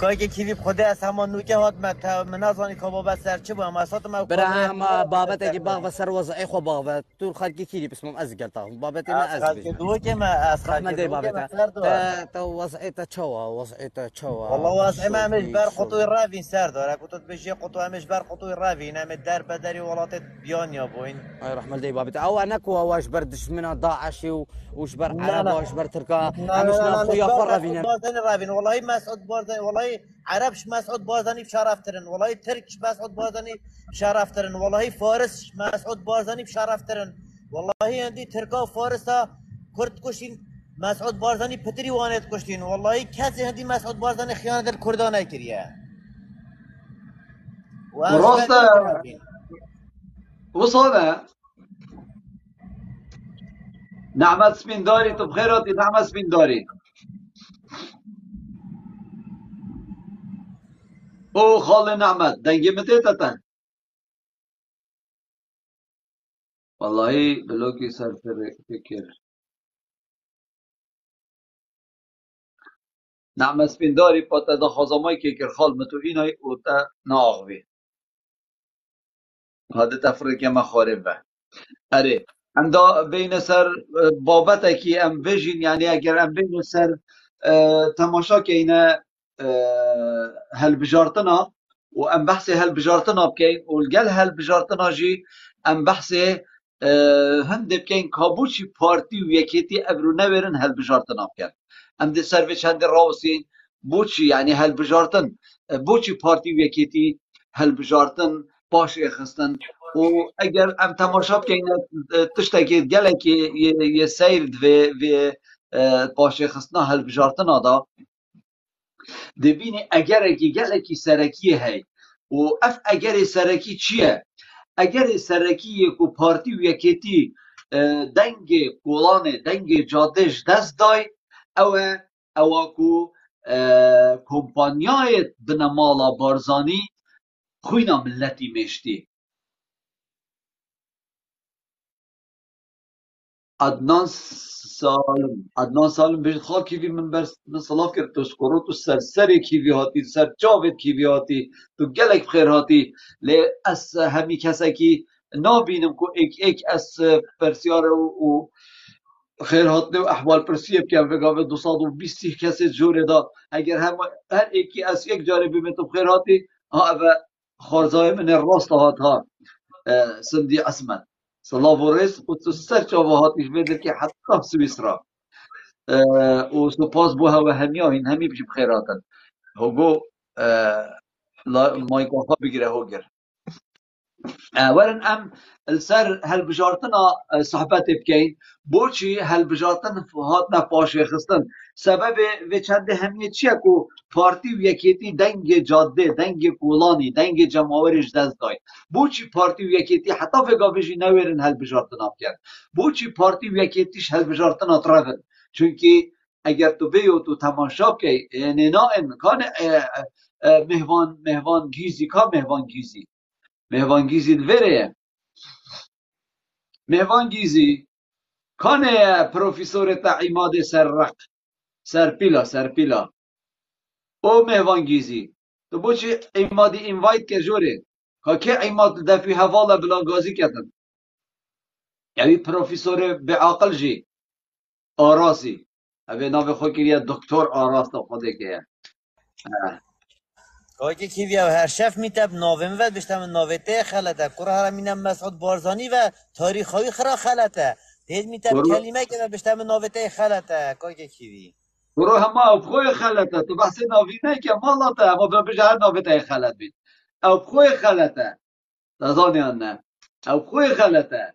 کاری که کلیپ خود از همان نوکه هات من نزانی که بابت سر چه با مسات ما برهم بابت اگه باغ و سر وضعی خو باغ و طول خلقی کلیپ اسمم از گلتا بابت ما از خلق دو که ما از خلق دو بابت تا وضعی تا چوا والله وضعی ما همش بر خطوی راوین سردار اگه تو بشی خطو همش بر خطوی راوین هم در بدری ولات بیان یا بوین ای رحمل دی بابت او انا کو واش بر دشمنا داعش وش بر عرب وش بر تركا همش نخويا فرابين راوین والله مسعود بارزانی والله عربش مسعود بارزانی بشرفترن والله ترکش مسعود بارزانی بشرفترن والله فارس مسعود بارزانی بشرفترن والله عندي ترکا و فارسا کرد کشین مسعود بارزانی پتری وانت کشتین والله کسی عندي مسعود بارزانی خیانت کردان نکریه راست وصانه نعمت سپینداری تو بخیراتی نعمت سپینداری او خال نعمت دنگی متیتتن والله بلوکی سر فکر نعمت سپینداری پاتا دا خازامای که کر خال متو اینای او تا ناغوی هاده تفریق ما خارب به اره ام دا بین سر بابت کی ام ویژین یعنی اگر ام بین سر تماشا که اینه هل بجارتنا و ام بحث هل بجارتنا بکین و الگل هل بجارتنا جی ام بحث هند بکین کابوچی پارتی و یکیتی ابرو نورن هل بجارتنا بکن ام دی سرویچ هند راوسین بوچی یعنی هل بجارتن بوچی پارتی و یکیتی هەلبژارتن پاشێ خستن و ئەگەر ئەم تەماشا بکەینە تشتێکی gelekî yê seyr divê paşê xistina هەلبژارtina da dibînî egerekî gelekî serekiyê hey û ev egerê serekî çi ye egerê serekî yê ku partî û yekêtî dengê kolanê dengê cadê ji dest day ewa ku kompanyayê bine mala Barzanî xwîna milletî mêştî Adnan Salim bêjit xal kîvî min silav kir tu skoro tu serserê kîvî hatî ser çavê kîvî hatî tu gelek bixêr hatî lê ez hemî kesekî nabînim ku êk ez persyare û xêrhatî û ehwalpirsiyê bikim vegavê 220 kesê jorê da eger her êkî ez yek carê bime tu bixêr hatî ha ev e xwarzayê min ê rast hat ha Sindî Esmed Silav û rêz û tu ser çava hatî ji vê dirkê heta Swîsra û spas bû hewe hemiya hîn hemî jî bixêr hatin Hogo mayka xwe bigire Hogir werin em li ser helbijartina sohbetê bikeyn boçî helbijartin hatine paşêxistin sebebê vê çendê hemiyê çi ye ku partî û yekêtî dengê cadê dengê kolanî dengê cemawerê ji dest day boçî partî û yekêtî heta vegavê jî newêrin helbijartina bikin boçî partî û yekêtî ji helbijartina trevin çunkî eger tu bêyo tu temaşa bikey ênê nain kane mehvan gîzî ka mehvan gîzî Mehvangîzî divêre ye Mehvangîzî kanê ye profîsorê te îmadê serreq serpîla o Mehvangîzî tu boçî îmadî invite ke jorê ka kê îmad defî hevala bila gazî ketin yewî profîsorê biaqil jî Arasî evê navê xwe kiriye doktor Aras da xwedêke ye که کیوی هر شف میتب ناویم و بشتم ناوته خلطه کره هرمینم مسعود بارزانی و تاریخی خرا خلطه دید میتب کلمه که بشتم ناوته خلطه که کیوی برو همه او بخوی خلطه تو بحث ناوی نه که مالاته اما بجه هر ناوته خلط بید او بخوی خلطه تزانی نه او بخوی خلطه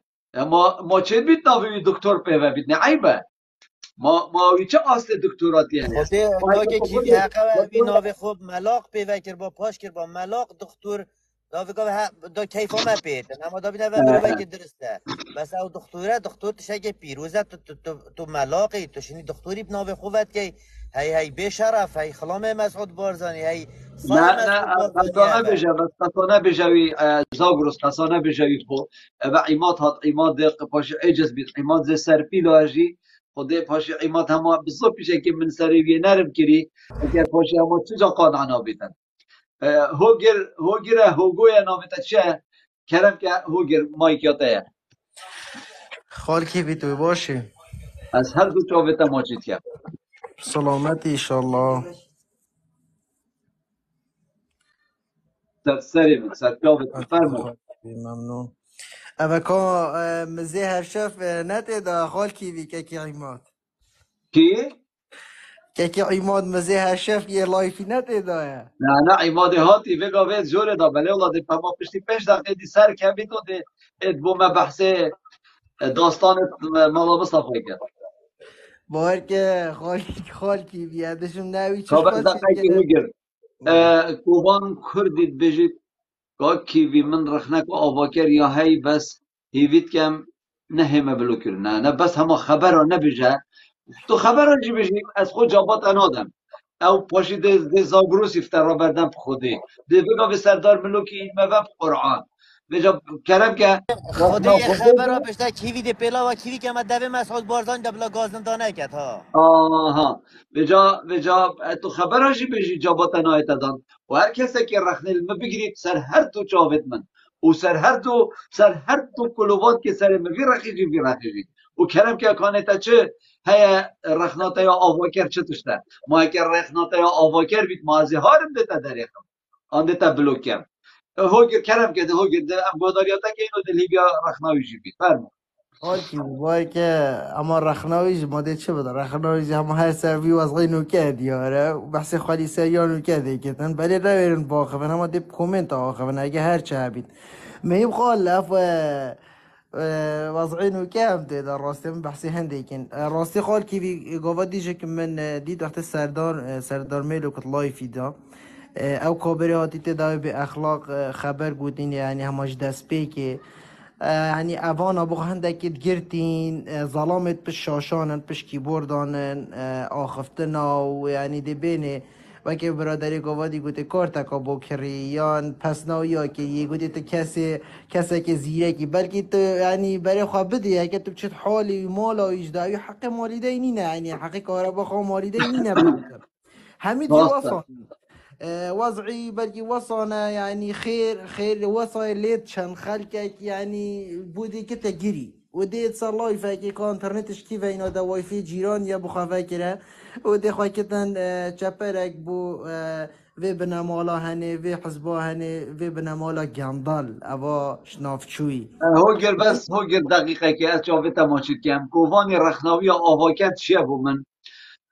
ما چه بید ناوی دکتر پیوه بید نه عیبه ما چه اصل دکتراتی هست که کیوی حقا بی ناوی خوب ملاق پیوه کر با پاش کر با ملاق دکتر دا کیفا ما پیتن اما دا بینه و که درسته بس او دکتر تشه که پیروزه تو ملاقی تو شنی دکتری بناوی خوبت که هی بشرف هی خلام مسعود بارزانی هی نه قصانه بجوی زاگروس قصانه بجوی خو و عیماد هات عیماد پاش عجز بید عیماد زی سرپیل آجی خودی پاش عیماد همه بزرگ پیشه که من سریوی نرم کری اگر پاش همه چجا قانعنا بیدن هوگوی نامتا چه کرم که هوگر مایکیاته خالکی بی توی باشی از هر دو چاوتا ماجید کرد سلامتی ایشالله سری من سر چاوتا فرمون ممنون اما که مزه هر شف نتیده خالکی بی که عیماد کی؟ که عیماد مزه هر شف یه لایفی نتیده نه عیماد هاتی وگا وید جوره دا بله اولا دی پما پشتی 5 دقیقه دی سر کمی تو دی ادبوم بحث داستان مالا مصطفی کرد باور که خالکی بیادشون نوی چش خب دقیقه که بگیر کوبان کردید بجید که کیوی من رخنک و آواکر یا هی بس هیوید کم نه همه بلو کرد نه بس همه خبر رو نبیجه تو خبر رو جی بجید از خود جابات انادم او پاشی دی زاگروس افتر را بردم خودی دی بگا به سردار ملوکی این مبب قرآن بجا کرم که خودی خبر را بشته کیوی دی پیلا و کیوی که ما دوی مسعود بارزان دبلا گازن دانه کد ها آها بجا تو خبر هاشی بجی جابات انایت دان و هر کسی که رخنه علمه بگیرید سر هر دو چاوت من و سر هر دو کلووات که سر مگی رخیجی و کرم که کانتا چه هی رخناتا یا آواکر چه توشته ما اگر رخناتا یا آواکر بید مازی هارم دیتا دریخم آن دیتا بلوکم هوگر کرم که هوگر ام گوداریاتا که اینو دلی بیا رخناوی جی بید فرمو خالکی وای که اما رخناویج ماده چه بده رخناویج هم هر سروی وضعی نوکه دیاره بحث خالی سریان نوکه دیگه بله رویرن باخه من هم دیپ کومنت آخه من اگه هر چه هبید مهم خالف وضعي نوكا ده راستي من بحثي هنديكن راستي خال كيفي قوة ديجك من ديد وقت سردار ميلو كت لايفي دا او كابري هاتي تداوي بأخلاق خبر قوتين يعني هماش دست بيكي يعني اوان ابو هندك تجرتين ظلامت بالشاشانن بش كيبوردانن آخفتنا ويعني دي بيني وكي برادری گوادی گوته کارتکا بکری یان پسناویا که یه گوته تو کسی که زیره کی بلکه تو یعنی برای خواب بدی اگه تو بچت حالی مالا ایجدایی حق مالی دینی نه یعنی حق کارا بخوا مالی دینی نه همین دی راسته وصل وضعي بلكي وصانا يعني خير وصاي ليت شان خلقك يعني بودي كتا جري ودي تصار لاي فاكي كان انترنتش كيف اينا دا واي فاي جيران يا بو خفاكره ودي خواهي كتن چپرك بو في بنامالا هنه في حزبا هنه في بنامالا گندال اوا شنافچوي هوگر بس هوگر دقیقه که از جاوه تماشید کم گوانی رخناوی آواکت چیه بو من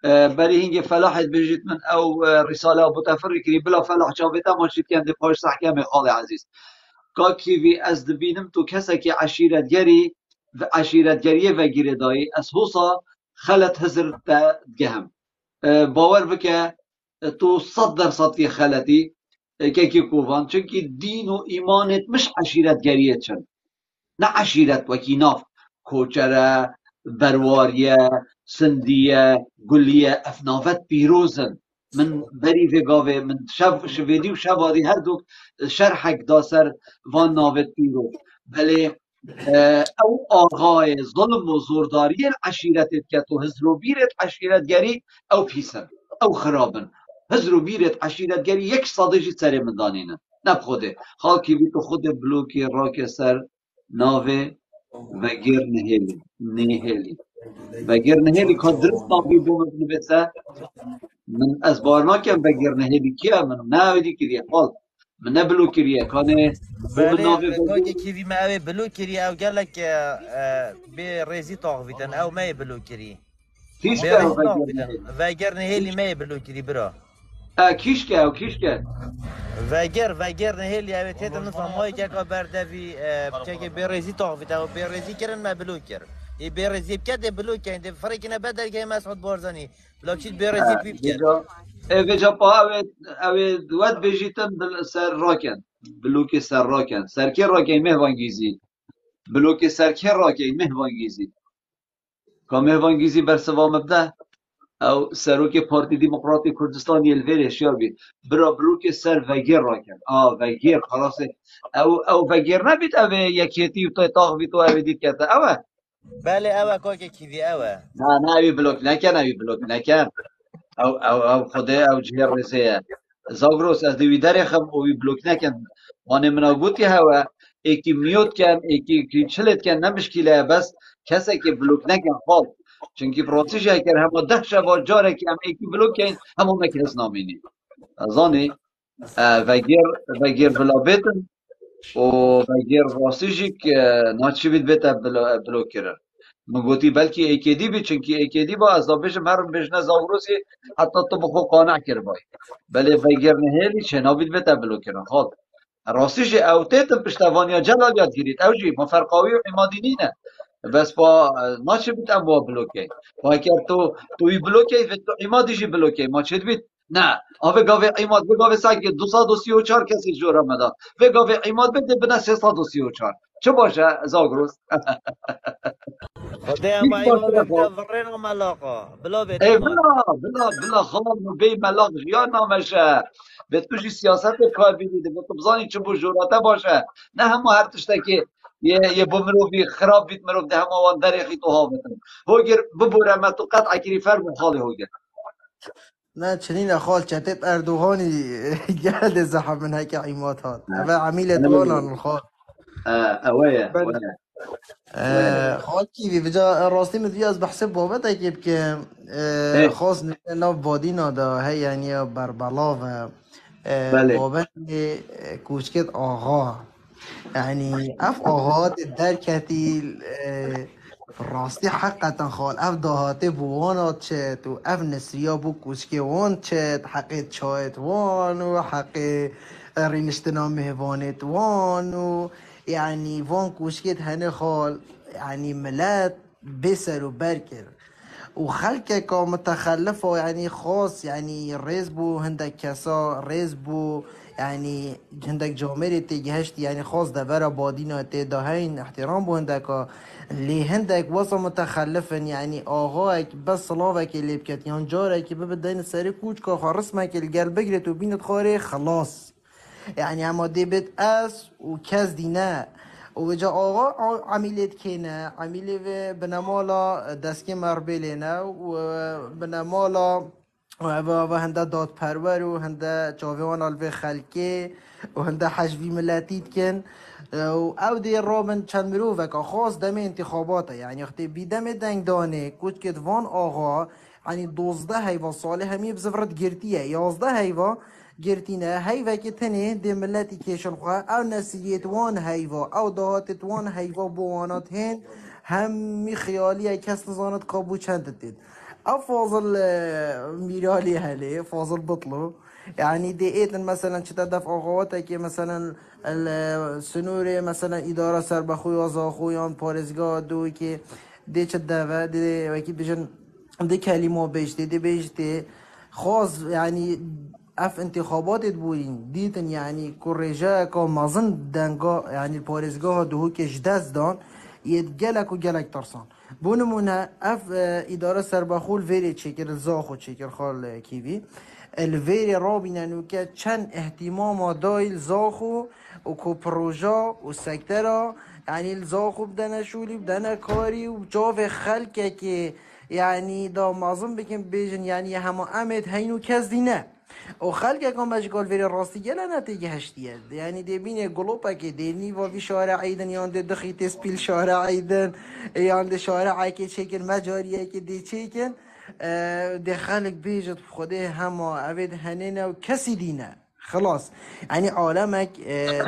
برای هنگی فلاحت بجید من او رساله ابو تفرقی بلا فلاح جاوه تماشید کم دی پاش سحکم خال عزیز کا کیوی از دبینم تو کسی که عشیرتگری و عشیرتگریه و گیره دایی از حوصا خلط هزر گهم باور بکه تو 100% یه خلطی که کی کوفان چونکی دین و ایمانت مش عشیرتگریه چن نه عشیرت وکی ناف کوچره برواریه سندیه گلیه افنافت پیروزن من بری في قاوه من شفيدي وشبادي هردوك شرحك داسر وان ناوت پیروز بله او آغای ظلم و زورداری عشیرتت که تو هزرو بیرت عشیرتگری او پیسن او خرابن هزرو بیرت عشیرتگری یک صادجی سر من دانینن نب خوده خاکی بی تو خود بلوکی راک سر ناوه و گیر نهیلی و گیر نهیلی که درست ناوی بومد نبسه من از بارنا کم و گیر نهیلی که من ناویدی کریه خال من نبلو کریه کانه بومد بله ناوی و كوكي كيفي ما اوي بلو كري او قال لك بريزي طاغفيتن او ما يبلو كري کیش که بريزي و گیر طاغفيتن نهیلی فاجر نهيلي ما يبلو كري برا کیش که و کیش که فاجر نهيلي او تيتا نظام ماي جاكا بردافي بتاكي بريزي طاغفيتن او بريزي كرن ما بلو كر اي بريزي بكاد بلو كر انت فريقنا بدل كي مسعود بارزاني لكن بريزي بي بكاد بجا بجا پا اوه دوت بجیتن سر راکن بلوک سر راکن سرکه راکن مهوانگیزی بلوک سرکه راکن مهوانگیزی که مهوانگیزی بر سوام بده او سروک پارتی دموکراتی کردستان یلویرش یا بید برا بلوک سر وگیر راکن وگیر خلاص او وگیر نبید اوه یکیتی و تاق بید و اوه دید کتا اوه بله او كوكي كيفي او نه اوی بلوک نکن اوی بلوک نکن او خدا او جهر رزه زاگروس از دوی در خم اوی بلوک نکن وانه مناگوتی هوا ایکی میوت کن ایکی چلت کن نمشکیله بس کسی که بلوک نکن خال چونکی پراتیش اگر همه 10 شبا جاره که هم ایکی بلوک کن همه مکرس نامینی ازانی وگیر بلا بیتن و وگیر راستیجی که ناچی بید بیتا بلوک کرد مگوتی بلکه ایکیدی بی چونکی ایکیدی با از دابش مرم بجنه زاوروسی حتی تو بخو قانع کر بای بله وگر نهیلی چه نابید بتا بلو کرن خود راستیش او تیتم پشتوانیا جلال یاد گیرید او جی مفرقاوی و عمادینی نه بس با ناچه بیت ام با بلوکی با اگر توی بلوکی و تو عمادی جی بلوکی ما چید بید نه آوه گاوه عماد به گاوه ساکی 234 کسی جور مداد و گاوه عماد بده بنا 334 چه باشه زاگروس خدي هیچ ما اي ما باشه نخواه بفرين ملاقه بلا بيت ای عماد بلا خلاص بی ملاق جیان نامشه به توشی سیاست کار بیدیده به تو بزانی چه بجوراته باشه نه همه هر تشتکی یه بمروفی خراب بیت مروف ده همه وان دریخی تو ها بتن هوگر ببوره ما تو قطع کری فرم خالی هوگر نه چنین خال چتت اردوغانی گرد زحف من هيك عيمات هاد اما عميلة وانا الخال اوه خال كيفي بجا راستی مدوی از بحث بابت اگه که ای خاص ناف بادی نادا هی یعنی بربلا و بله بابت کوچکت آقا يعني اف آغات دركتي راستی حقا خال اف دهاته بوانات شد و اف نسریا بو کوشکی وان شد حق چایت وان و حق رینشتنا مهوانت وان و يعني وان کوشکت هنه خال يعني ملات بسر و برکر وخلقك متخلفة يعني خاص يعني ريز بو هندك كسا ريز بو يعني هندك جامرة تجهشت يعني خاص دفرة بادينا تدا هين احترام بو هندك اللي هندك وصل متخلفا يعني آغاك بس صلافك اللي بكت يعني جارك ببدين سري كوچكا خارسمك القلب بقرت وبينت خاري خلاص يعني اما دي بيت اس وكاز دينا وجا آقا عميلت كينا عميلي بنمالا دسكي مربلينا وبنمالا و هنده داد پرور و هنده چاویان الوی خلکه و هنده حجوی ملتید کن و او دی رابن چند مروفه که خاص دم انتخاباته يعني اختی بیدم دنگ دانه کود کد وان آقا يعني 12 هيفا صالح همي بزفرت جرتيه 11 هيفا جرتينا هيفا كتنه دي ملتي كيشن خواه او نسيت وان هيفا او دهات وان هيفا بوانات هن همي خياليه كس نزانت قابو چند تد او فاضل ميرالي هلي فاضل بطلو يعني دي ايتن مثلا چتا آقاواتك مثلا السنوري مثلا اداره سربخوی آزاخویان پارزگاه دو که دي چه دفع دي وكي بجن دي كلمة بيجتي دي بيجتي خاص يعني اف انتخابات بورين ديتن يعني كوريجا كو مازن دنگا يعني البارزگاه دهو که جدز دان يتجلك و جلك ترسان بونمونه اف اداره سربخول فيري تشيكر الزاخو تشيكر خال كيفي الفيري رابينا نوكا چن اهتمام دايل زاخو وكو بروجا والسكترا يعني الزاخو بدنا شولي بدنا كاري وجاف خلقه كي يعني دا معظم بكن بيجن يعني هما امد هينو كزدينه و خلقه كان بجقال فيري راسي جلا نتيجه هشتيه يعني دي بين جلوبا كي دي نيفا في شارع عيدن يان دي دخي تسبيل شارع عيدن يان دي شارع كي شكل مجاريه كي دي شكل دي خلق بيجت خده هما عبد هنينه وكسي دينه خلاص يعني عالمك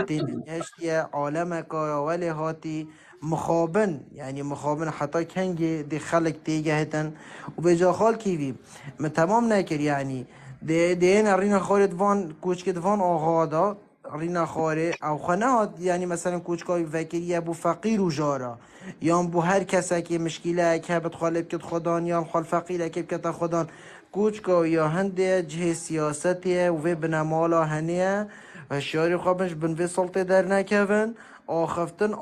تنهشتيه عالمك ولي هاتي مخابن يعني مخابن حتى كنجي دي خلق تيجهتن وبجا خال كيفي من تمام نكر يعني دي هنا رينا خارد فان كوچكت فان آغادا رينا خاره او خناه يعني مثلا كوچكاي فكريه بو فقير و جارا یا بو هر کسی که مشکله که بتخالب کت خدان یا خال فقیره که بکت خدان کوچکا یا هنده جه سیاسته و بنمالا هنیه و شاری خوابش بنوی سلطه در نکون آخفتن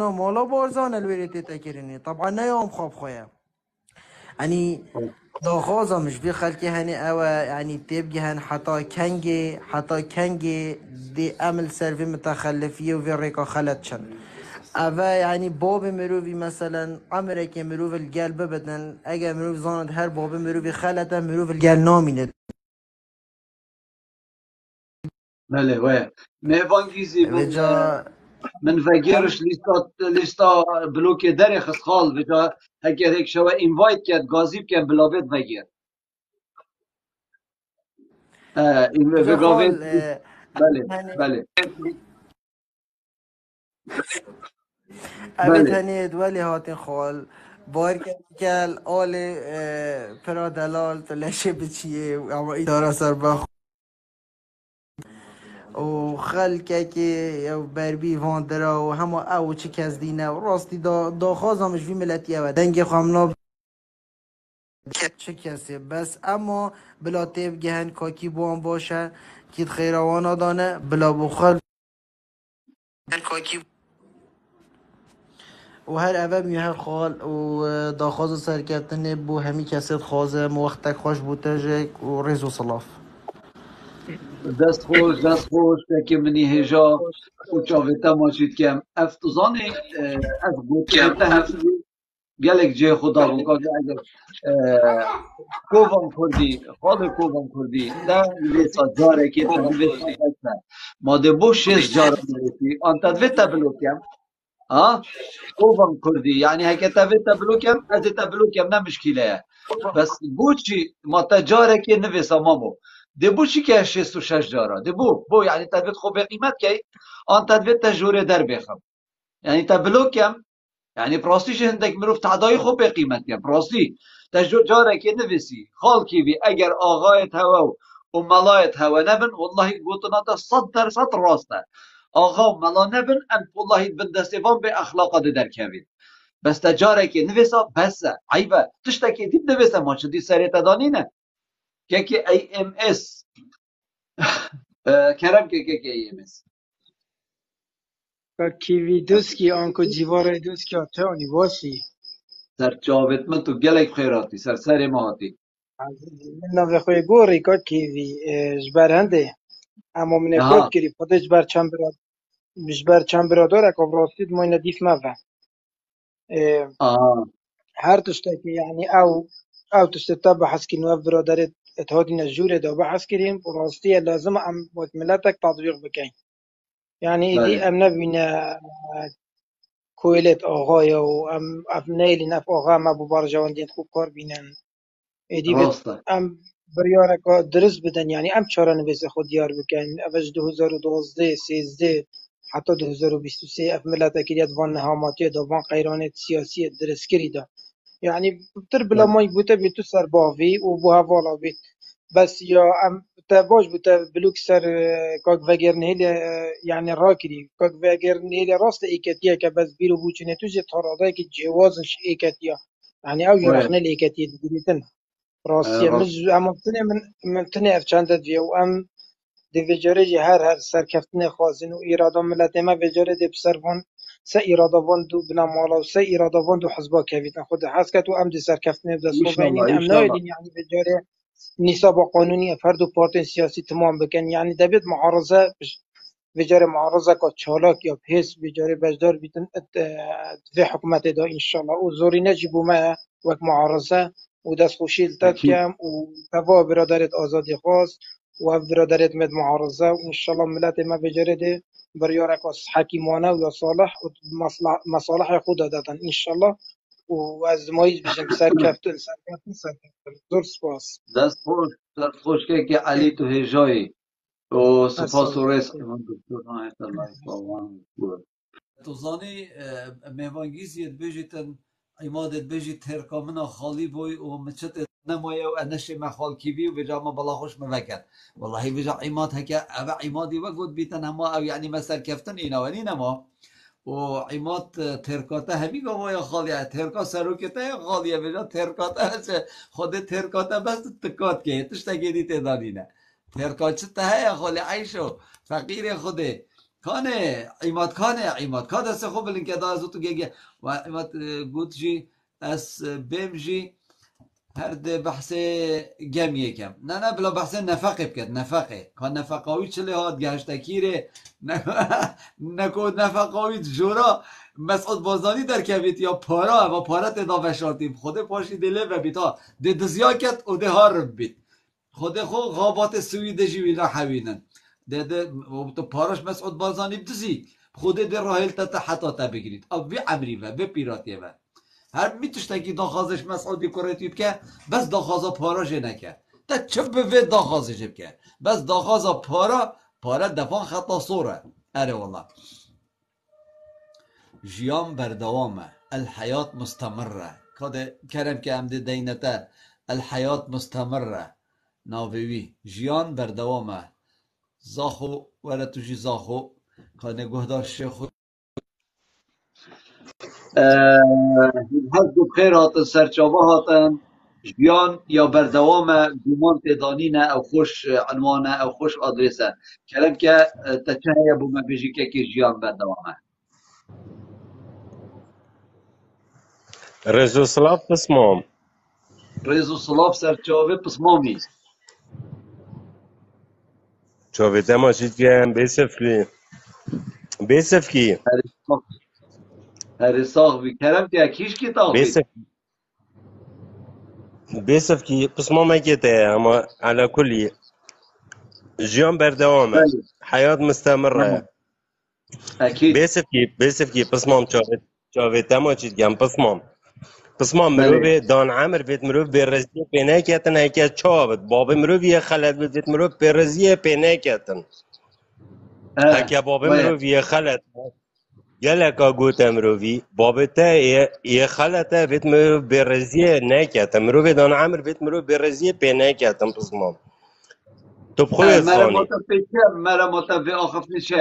مالا بارزان الویرتی تکرینی طبعا نیام خواب خواه يعني داخازة مش في خلقي هني أو يعني تبقي هن حتى كنجي دي أمل سيرفي متخلفية وفي ريكا خلتشن أفا يعني باب مروفي مثلا أمريكا مروف القلب بدن أجا مروف زاند هر باب مروفي خلتا مروف القلب نامينت بله وای میوانگیزی من بجا من فکرش لیستا بلوک در خسخال بجا هکر هک شوا اینوایت کرد گازیب که بلاوید وگیر این بجا وگاوید خال بله هني بله أبيت بله هني دولي هاتين خال بارك كال آل پرا دلال تلاشي بچيه أما إدارة سر و خلکه که بربی واندرا و همه او چی کس دینه و راستی دا خوازمش وی ملتی او دنگ خامنا چه کسی بس اما بلا تیب گهن کاکی بوان باشه کید خیروانا دانه بلا بخل کاکی و هر اوه می هر خال و دا خواز سرکتنه بو همی کسید خوازه موقتک خوش بوتجک و ریز و صلاف دست خوش که منی هجا و چاویتا ماشید کم افتزانی از گوتویتا همی گلک جه خدا بکا اگر کووان کردی خود کووان کردی ده نویسا جاره که تا نویسا بسته ما ده بو شیز جاره نویسی آن تدویتا بلوکیم کووان کردی یعنی هکه تدویتا بلوکیم از تا بلوکیم نه مشکله بس بو چی ما تا جاره که نویسا ما بو دبو چی که 66 جارا دبو یعنی تدوید خوب قیمت که آن تدوید تجوره در بخم یعنی تا بلوکم یعنی پراستیش هندک مروف تعدای خوب قیمت کم پراستی جاره که نویسی خال کی بی اگر آقایت هوا و ملایت هوا نبن والله گوتنا تا 100% راسته آقا و ملا نبن ام والله بندستوان به اخلاق ده در کوید بس تجاره که نویسا بس عیبه تشتکی دید نویسا ما چه دی سریت دانینه که ای ام اس کرم که ای ام اس کیوی دوسکی آنکو جیوار دوسکی آتانی باشی سر جاوت من تو گلک خیراتی سر ما هاتی من نوی خوی گوری که کیوی جبرنده اما من کود ها کری پده جبر چند برادر اکا براستید ما این دیف مفه آه هر تشتکی یعنی او تشتتا بحث کنو او برادرت اتحادی نجوره دا بحث کریم براستی لازم ام بود ملتك تطبیق بکن یعنی ایدی بله ام نبینه کویلت آقای و ام افنیلی نف آقا ما بو بارجوان دین خوب کار بینن ایدی بید راسته ام بریاره که درست بدن یعنی ام چاره نویس خود دیار بکن اوش 2012 13 حتی 2023 اف ملت اکریت وان نهاماتی دا وان قیرانت سیاسی درست کری دا یعنی تر بلا بله مای بوده بی تو سر باوی و بو هوالا بید بس یا ام تا باش بوده بلوک سر کاک وگر نهیل یعنی را کری کاک وگر نهیل راست ایکتیه که بس بیرو بوچنه تو جه تاراده که جوازش ایکتیه یعنی او وای یرخنه ایکتیه دیگریتن راستیه راست مج اما تنه من تنه افچنده دیو ام دی وجاره جه هر سرکفتن خوازن و ایرادا ملت ما وجاره دی بسروان سه ایرادا وان دو بنا مالا و سه ایرادا وان دو حزبا کویتن خود حس کت و ام دی سرکفتن بدست خو ایشالله بینین ام ایشالله نایدین یعنی وجاره نصاب قانونی فرد و پارتین سیاسی تمام بکن یعنی دبید معارضه وجاره معارضه که چالاک یا پیس وجاره بجدار بیتن في حکومت دا انشالله و زوری نجیبو ما وک معارضه و دست خوشیل تد اکید کم و توا برادرت آزادی خواست و برادرت مد معارضه و انشالله ملت ما بجاره ده بریارک از حکیمانه و یا صالح و مصالح خود دادن انشالله و از مایز بشم سرکفتن زور سپاس دست خوش که علی تو هجایی و سپاس و السلام رزق من دکتر نایت الله واقعا بود تو زانی مهمانگیزیت بجیتن عمادت بجی ترکامنا خالی بوی و مچت نمایه و انش مخال کیوی و بجا ما بلا خوش موکد والله بجا عماد هکا او عمادی و گود بیتن هما او یعنی مسر کفتن اینا و نما و عماد ترکاته همی گواه یا خالیه ترکا سروکته خالیه بجا ترکاته خود ترکاته بس تکات که تشتگی دیت دانینه ترکا چه ته خالی عیشو فقیر خوده کانه عماد کان دست خوب بلین که دا از تو گه و عماد گوت جی از بیم جی هر ده بحث گم یکم نه بلا بحث نفقه بکد نفقه کان نفقاوی چلی هاد گهشتکیره نکو نفقاوی جورا مسعود بازانی در کویت یا پارا و پارا تدا وشارتیم خود پاشی دله و بیتا ده دزیا کت و ده هار بیت خود خو غابات سویده جیوی را حوینن ده تو پاراش مسعود بازانی بدزی خود ده راهل تا حتا تا بگیرید او بی عمری و بی پیراتیه و هر میتوشتکی داخازش مسعودی کرتیب که بس داخازا پاراش نکه تا چه به داخازش بکه بس داخازا پارا دفان خطا صوره اره والله جیان بردوامه الحیات مستمره کده کرم که امده دینته الحیات مستمره ناویوی جیان بردوامه زاخو ولا توجي زاخو كان يقهدر الشيخ هز بخير هاتن سرچاوه هاتن جيان یا بردوام گومان تدانینه او خوش عنوانه او خوش آدرسه کلم که تچه بو ما بيجي که جيان بردوامه رجل سلاف بسمام ريزو صلاف سرچاوه پسمامی شوفي تما شيت كان بيسفكي هرساخ بي کلم که کیش کی تاخید بيسف بيسفكي بسمام كيتا اما على كل جيان بردوامة حياة مستمرة اكيد بيسفكي بسمام شوفي تما شيت كان بسمام پسما بله مروف دان عمر فيت مروف برزية بيناكتن هكا تشابت بابا مروف يخلت فيت مروف برزية بيناكتن هكا بابا باید مروف يخلت يلكا قوتا مروفي بابا تا يخلت فيت مروف برزية ناكتن مروف دان عمر فيت مروف برزية بيناكتن پسما تو بخوي مرا الصاني متفکر مرا متفق آخف نشه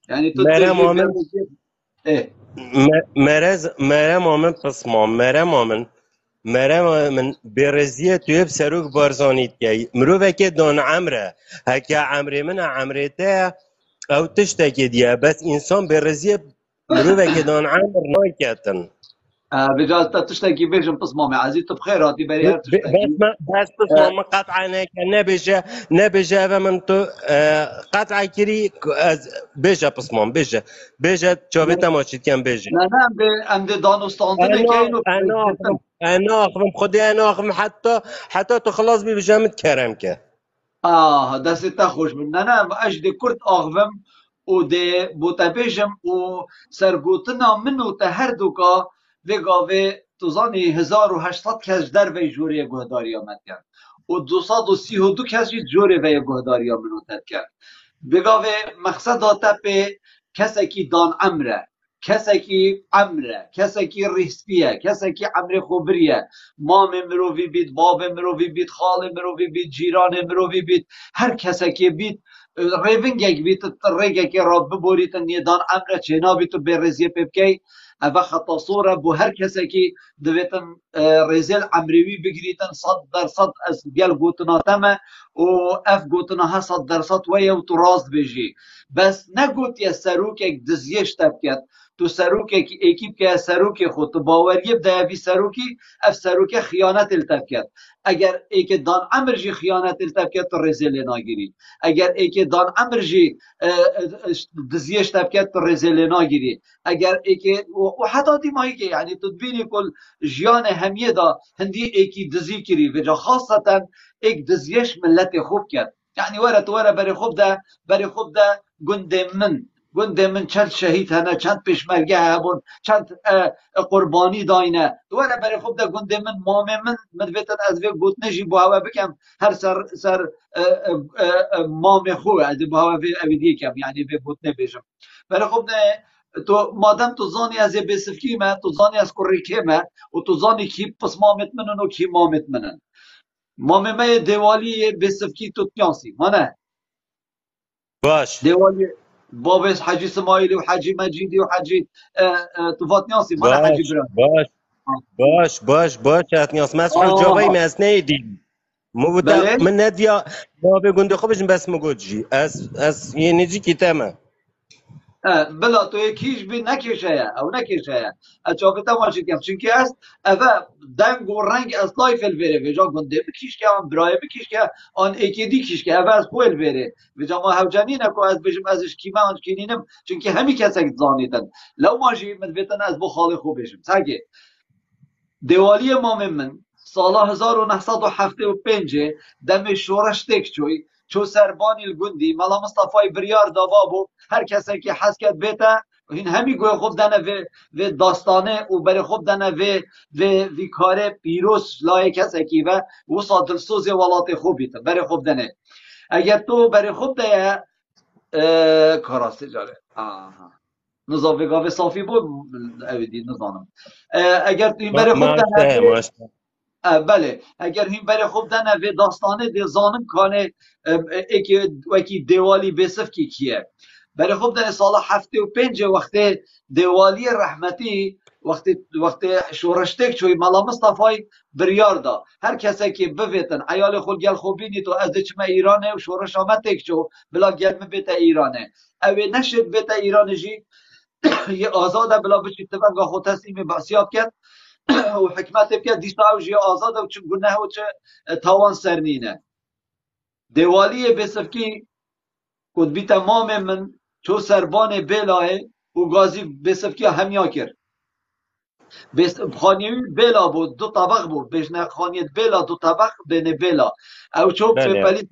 یعنی تو مرا تجی مؤمن برزی اه مرا مؤمن پسما مرا من برزية تويب سروك بارزانيت كي مروفا كي دون عمره هكا عمري من عمري تا او تشتكي ديا بس انسان برزية مروفا كي دون عمر نايكاتن بجاز تا تشتكي بيجم بصمامي عزيز تو بخير هاتي بري هر بس تشتكي ما بس بسمع ما قطع هيك نبجا من تو قطع كري بيجا بسمع بيجا شوفيتا ماشي كان بيجا نه نه ام ده دانستاندنه که اینو انا اخذم خدي انا اخذم حتى تخلص بي بجامة كرمكه دست تا خوش من نه نه اش ده کرد آغوم و ده بوتا بیجم و سرگوتنا منو تا هر دوکا وگاوه توزانی 1800 کس در وی جوری گهداری آمد کرد و 232 کس جوری وی گهداری منو تد کرد بگاوه مقصد داتا به کسی که دان عمره کسی که عمره کسی که ریسپیه کسی که عمر خوبریه مام مروی بید باب مروی بید خال مروی بید جیران مروی بید هر کسی که بید ریونگ یک بید ریگه که را ببورید نیدان عمره چینا بید تو برزیه پبکی اوه خطا صوره بو هر کسی که دویتن ریزل عمروی بگریتن 100% از گل گوتناتمه و اف گوتنا ها 100% ویا و تو راست بجی بس نگوت یا سروک یک دزیش تب کرد تو سروک یک اکیب که سروک خود تو باوریه بده بی سروکی اف سروک خیانت التب کرد اگر ایک دان عمر جی خیانت التب کرد تو رزل ناگیری اگر ایک دان عمر جی دزیش تب کرد تو رزل ناگیری اگر ایک و حتی دیمایی که یعنی تو بینی کل جیان همیه دا هندی ایکی دزی کری و جا خاصتا ایک دزیش ملت خوب کرد يعني ورا بري خوب ده گنده من چند شهید هنه چند پشمرگه هبون چند قربانی داینه ورا بري خوب ده گنده من مامه من مدویتن از وی گوت نجی بو هوا بکم هر سر مامه خوه از بو هوا اویدیه کم يعني وی گوت نبیجم بري خوب ده تو مادم تو زانی از بسفکی ما تو زانی از کریکه ما و تو زانی کی پس مامت منن و کی مامت منن مامه دیوالی بسفکی تو تیانسی مانه باش دیوالی بابس حاجی اسماعیلی و حاجی مجیدی و حاجی تو فاتنیانسی مانه حاجی باش بران باش اتنياس مسحول جافاي آها ماس نيدي مو بله من ناديا ما بيقول خبز بس مجوجي اس ينجي كتامه بلا تو یکیش بی نکشه او نکشه اچافتا ماشید کم چونکه است اوه دنگ و رنگ از لایفل بره و جا گنده بکیش که آن برای بکیش که آن ایکیدی کیش که اوه از خویل بره و جا ما هوجانی نکو از بجم ازش کیمه آن کنینم چونکه همی کسک زانیدن لو ماشی مدویتن از بو خالی خوب بشم سگه دیوالی من سال 1975 دم شورش تک چوی چو سربانی الگندی ملا مصطفی بریار داوا هر کسی که حس کرد بیتا این همی گوی خوب دنه و داستانه و بر خوب دنه و کار پیروز لای کسی که و صادل سوز ولات خوب بیتا بر خوب دنه اگر تو بر خوب ده کاراسته جاره نظافه گاوه صافی بود اویدی نظانم اگر تو این بر خوب دنه ماشته بله اگر هین بره خوب دنه و داستانه ده زانم کانه وکی دیوالی بسف کی کیه بره خوب دنه سال 75 وقتی دیوالی رحمتی وقتی شورشتک چوی ملا مصطفی بریار دا هر کسی که بویتن ایال خود گل خوبینی تو از چمه ایرانه و شورش آمد تک چو بلا گل بیت ایرانه اوی نشد بیت ایران جی یه آزاده بلا بچی تفنگا خود تصمیم بسیاب کرد و حکمت بکرد دیستا او جی آزاد و چون گناه و چه تاوان سرنینه دیوالی بسفکی کد بی تمام من چو سربان بلاه و گازی بسفکی همیا کرد خانیوی بلا بود دو طبق بود بجنه خانیت بلا دو طبق بین بلا او چو بله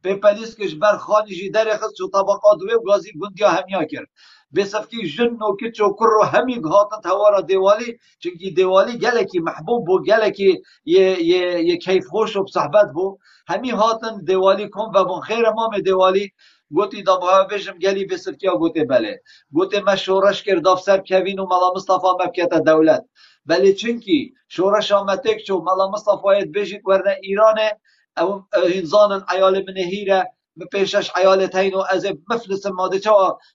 پیپلیس کش بر خانی جی در خست چو طبقات و گازی گندیا همیا کرد بسفکی جن و کچ و کر و همی هاتن توارا دیوالی چونکی دیوالی گلکی محبوب بو گلکی یه کیف خوش و صحبت بو همی هاتن دیوالی کن و بون خیر مام دیوالی گوتی دا با بجم گلی بسفکیا گوتی بله گوتی ما شورش کرداف سر کوین و ملا مصطفى مبکت دولت بله چونکی شورش آمتک چو ملا مصطفى بجید ورنه ایرانه او هنزان عیال منهیره پیشش عیال تین و از مفلس ماده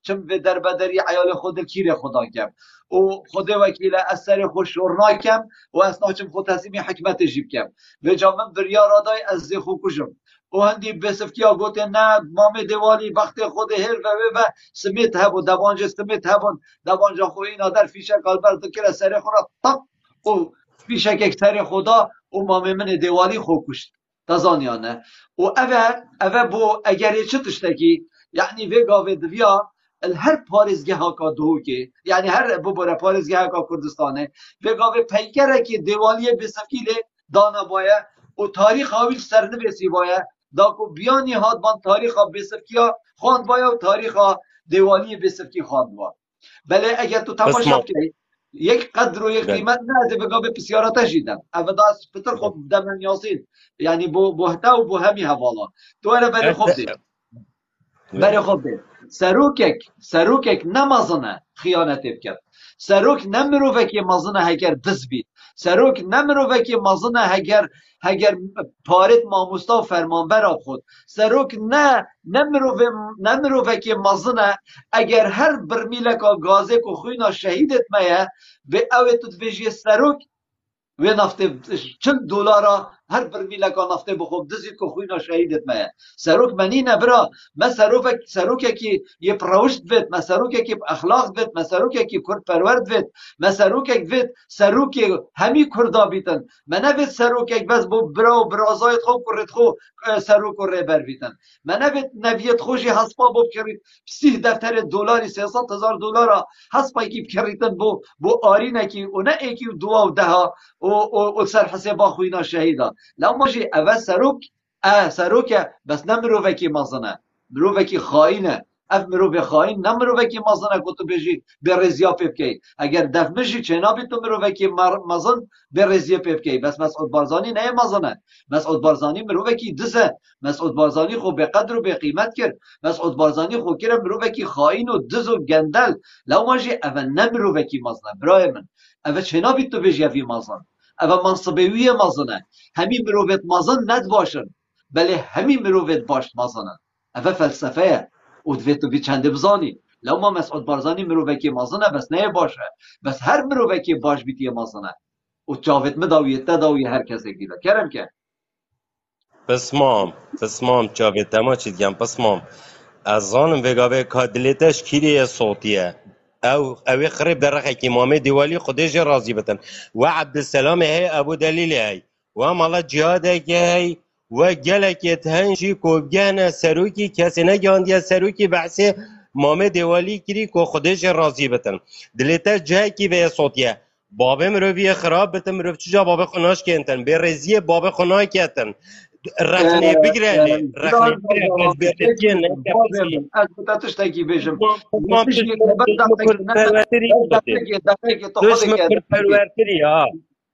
چم به در بدری عیال خود کیر خدا کم و خود وکیل از سر خود شورنا کم و از ناچم خود تصمیم حکمت جیب کم و جا من بریا رادای از زیخو کشم و هندی بسف کیا گوته نه مام دیوالی بخت خود هر و سمیت هبو دوانج سمیت هبون دوانجا خو اینا در فیشک البر دکر سر خورا تق و فیشک یک سر خدا و مام من دیوالی خو کشت تزانیانه و اوه بو اگر چه تشتکی یعنی ویگا و دویا هر پارزگه ها کا دو که یعنی هر ببره پارزگه ها کا کردستانه ویگا و پیکره که دیوالی بسفکیل دانا باید و تاریخ هاویل سرنه بسی باید دا کو بیانی هاد بان تاریخ ها بسفکیا خواند باید و تاریخ ها دیوالی بسفکی خواند باید بله اگر تو تماشا کنی یک قدر و یک قیمت نه از بگا به پسیارات جیدن او دا از پتر خوب دمن یاسین یعنی بو هتا و بو همی حوالا تو اره بری خوب دی بری خوب دی سروکک نمازنه خیانت بکرد سروک نمروه که مازنه هگر دز بید سروک نمروه که مازنه هگر پارت ماموستا و فرمانبر آب خود سروک نمروه که مازنه اگر هر برمیلکا گازه که خوینا شهیدت میه به اوه تو دویجی سروک و نفته $40 هر برمیلکا نفته بخوب دزید که خوینا شهیدت میه سروک منی نبرا ما سروک که یه پروشت بید ما سروک که اخلاق بید ما سروک که کرد پرورد بید ما سروک بید سروک همی کردا بیتن ما نبید سروک بس بو برا و برازایت خو کرد خو سروک رو ری بر بیتن ما نبید نویت خوشی حسبا بو بکرید $30 $300,000 حسبا کی بکریدن بو آرینه کی و نه ایکی و دوا و دها و سر حسابا خوینا شهیدا لو ماجي اول سروك بس نمرو کی مازنه مرو کی خاینه اف مرو خاین نمرو کی مازنه کتو بجی به رزیا پپکی اگر دف مشی چنابی تو مرو کی مازن به رزیا پپکی بس مسعود بارزانی نه مازنه مسعود بارزانی مرو کی دزه مسعود بارزانی خو به قدر و به قیمت کرد مسعود بارزانی خو کرد مرو کی خاین و دز و گندل لو ماجي اول نمرو کی مازنه برای من اول چنابی تو بجی وی مازن اول منصبوی مازنه همی مروت مازن ند باشن بله همی مروت باش مازنن اول فلسفه و دویتو بی چنده بزانی لو ما مسعود بارزانی مروت که مازنه بس نه باشه بس هر مروت که باش بیتی مازنه و جاوت مداویت داوی هر کسی گیره کرم که پسمام جاوت ما چی دیگم پسمام از آنم وگاوه کادلیتش کیریه صوتیه او خرب در رخی امام دیوالی خودش راضی بتن و عبدالسلام هی ابو دلیل هی و مالا جهاده که هی و گلک تهنشی کوبگان سروکی کسی نگاندی سروکی بحثی امام دیوالی کری که خودش راضی بتن دلیتا جه کی به صوتیه بابه مروی خراب بتن مروی چجا بابه خوناش کنتن به رزی بابه خونای کتن رخنه بگره رخنه بگره از بودتش تاکی بشم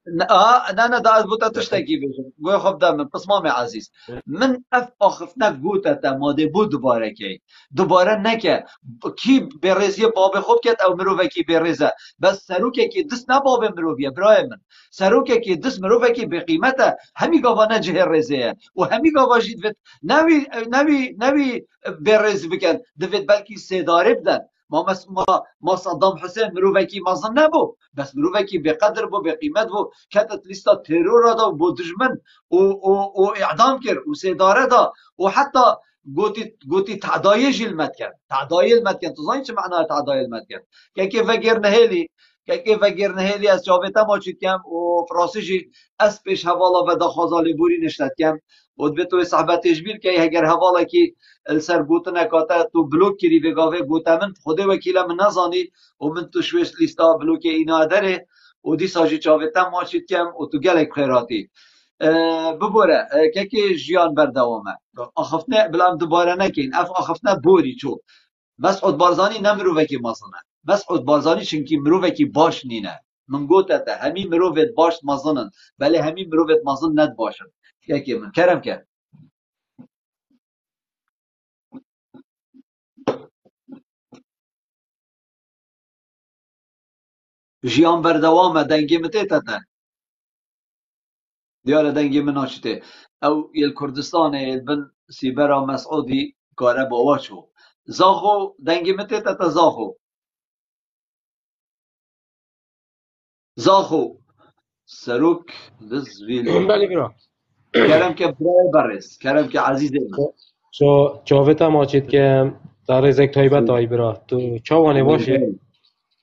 نه دا از بوتا تشتكي بيجم گوی خب دم پسمام عزیز من اف آخفنا گوتا تا ماده بود دوباره نکه کی برزی باب خوب کت او مروفه کی برزه بس سروکه کی دست نباب مروفیه برای من سروکه کی دست مروفه کی به قیمته همی گاوانه جه رزه و همی گاوا جید وید نوی برز بکن دوید بلکی سیداره بدن ما صدام حسین مروفکی مازن نبو بس مروفکی به قدر بو به قیمت بو کتت لیستا ترور دا بو دجمن و اعدام کرد و سیداره دا و حتی گوتی تعدای جلمت کرد تعدای المت کرد تو زنی چه معنی تعدای المت کرد که وگر نهیلی از جاویتا ما چید کم و فراسیجی از پیش حوالا و دا خوازالی بوری نشتد کم و به توی صحبت تجبیر که اگر حوالا کی السر گوت نکاته تو بلوک کری بگاوه گوته من خود وکیل من نزانی و من تو شویش لیستا بلوک اینا داره و دی ساجی چاویتا ما چید کم و تو گلک خیراتی ببوره که جیان بردوامه آخفتنه بلام دوباره نکین اف آخفتنه بوری چو مسعود بارزانی نه مروفکی مزنه. مسعود بارزانی چونکی مروفکی باش نینه. من گوته همین مروفت باش مزنن ولی همین مروفت مزن ند باشن. یکی من کرم که جیان بردوام دنگی متیته دیار دنگی من آشته او یل کردستان یل بن سیبرا مسعودی کاره باوچو زاخو دنگی متیته زاخو سروک دز ویلو بله برا کرم که برای برس کرم که عزیز من چاوتا ماچید که در رزک تایبت تایی برا تو چاوانه باشه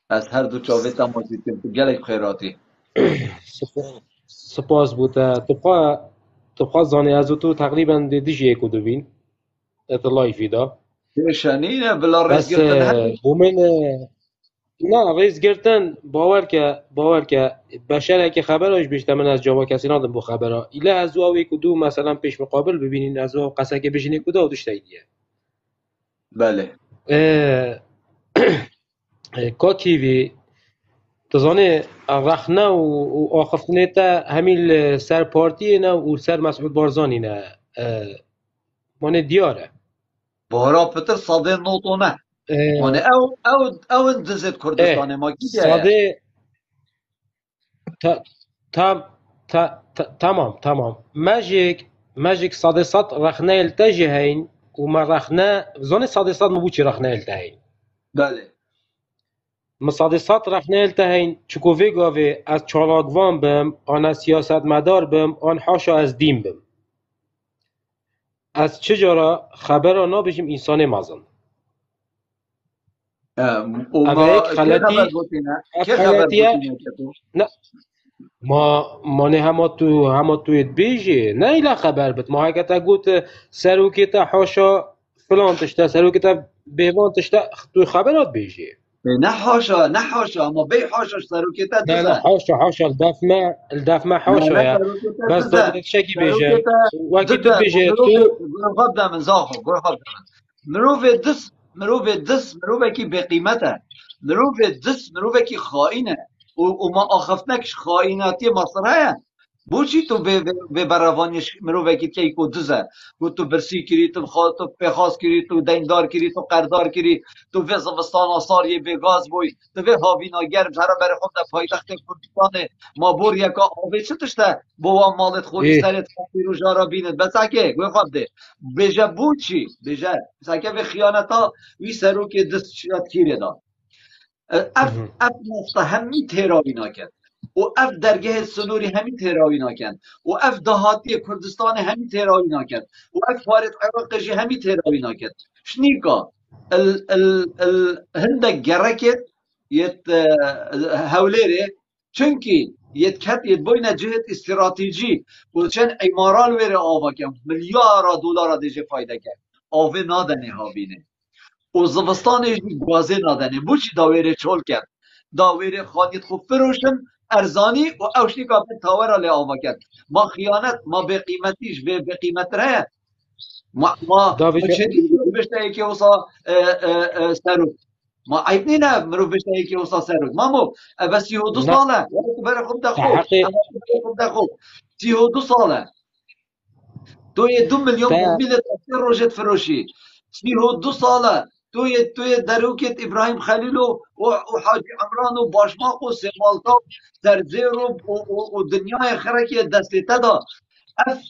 از هر دو چاویتا ماجید کم تو گلک خیراتی سپاس بوده تبقى زاني ازو تو تقريبا ديجي ايكو دوبين لایفی دا شنینه بلا رئیس بس گرتن هم بومن نه رئیس گرتن باور که بشر که خبرش بیشتر من از جوا کسی نادم بو خبرها ایله از او ايكو دو مثلا پیش مقابل ببینین از او قصه که بشین ايكو دا و دوش تایدیه بله کا کیوی تزانه رخنه و آخفتنه تا همیل سر پارتی نه و سر مسعود بارزانی نه مانه دیاره بارا پتر صاده نوتونه مانه او اندزت کردستان ما کی ساده تمام ماجيك صاده صاد رخنه التجهين وما رخنه زوني صاده صاد مبوچي رخنه التهين بله مصادصات رخنه التهين چکووی گاوه از چالاکوان بم آن از سیاست مدار بم آن حاشا از دین بم از چجارا خبر آنا بشیم انسان مازن ما یک خلطی که خبر نه ما نه همه تویت بیجی نه ایلا خبر بد ما هکتا گوت سروکی تا حاشا فلان تشتا سروکی تا بیوان تشتا توی خبرات بیجی نه حاشا اما بی حاشاش سروکی تا نه حاشا الدفمه حاشا یا بس دادت شکی بیجه وکی تو بیجه تو گروه دمن زاخو گروه دمن مروف دس کی به قیمته مروف کی خائنه و ما آخفتنکش خائناتی مصره بوچی تو به براوانیش مروف کی که کو دزه و تو برسی کری تو پخاس کری تو دیندار کری تو قردار کری تو و زمستان آثار یه بگاز بوی تو و هاوینا گرم سر بر خود در پایتخت کردستان ما بور یکا آوه چه تشته بوا مالت خودی سرت خواهی رو جارا بیند بسکه گوی خواب ده بجه بوچی بجه بسکه به خیانتا وی سرو که دست شد کیره دا اف نفتا همی تیراوی ناکن و اف درگه سنوری همی تیراوی ناکن و اف دهاتی کردستان همی تیراوی ناکن و اف فارت عراقشی همی تیراوی ناکن شنیکا هندک گرکت یت هولیره چونکی یت بوین جهت استراتیجی و چند ایمارال وره آوا کم ملیارا دلار دیجه فایده کرد آوه نادنه ها بینه و زمستانش گوازه نادنه بوچی داویره چول کرد داویره خانیت خوب فروشن ارزانی و اوشنی که به تاوره لی آوا کرد ما خیانت ما به قیمتیش به قیمت ره ما چه بشته ای که اوسا سروک ما عیب نینه مرو بشته ای که اوسا سروک مامو بس 32 ساله برای خوب دخوب 32 ساله توی 2 میلیون ملت روشت فروشی 32 ساله توی دروکت ابراهیم خلیل و حاجی عمران و باشماق و سیمالتا در زیر و دنیای خرکی دستی دا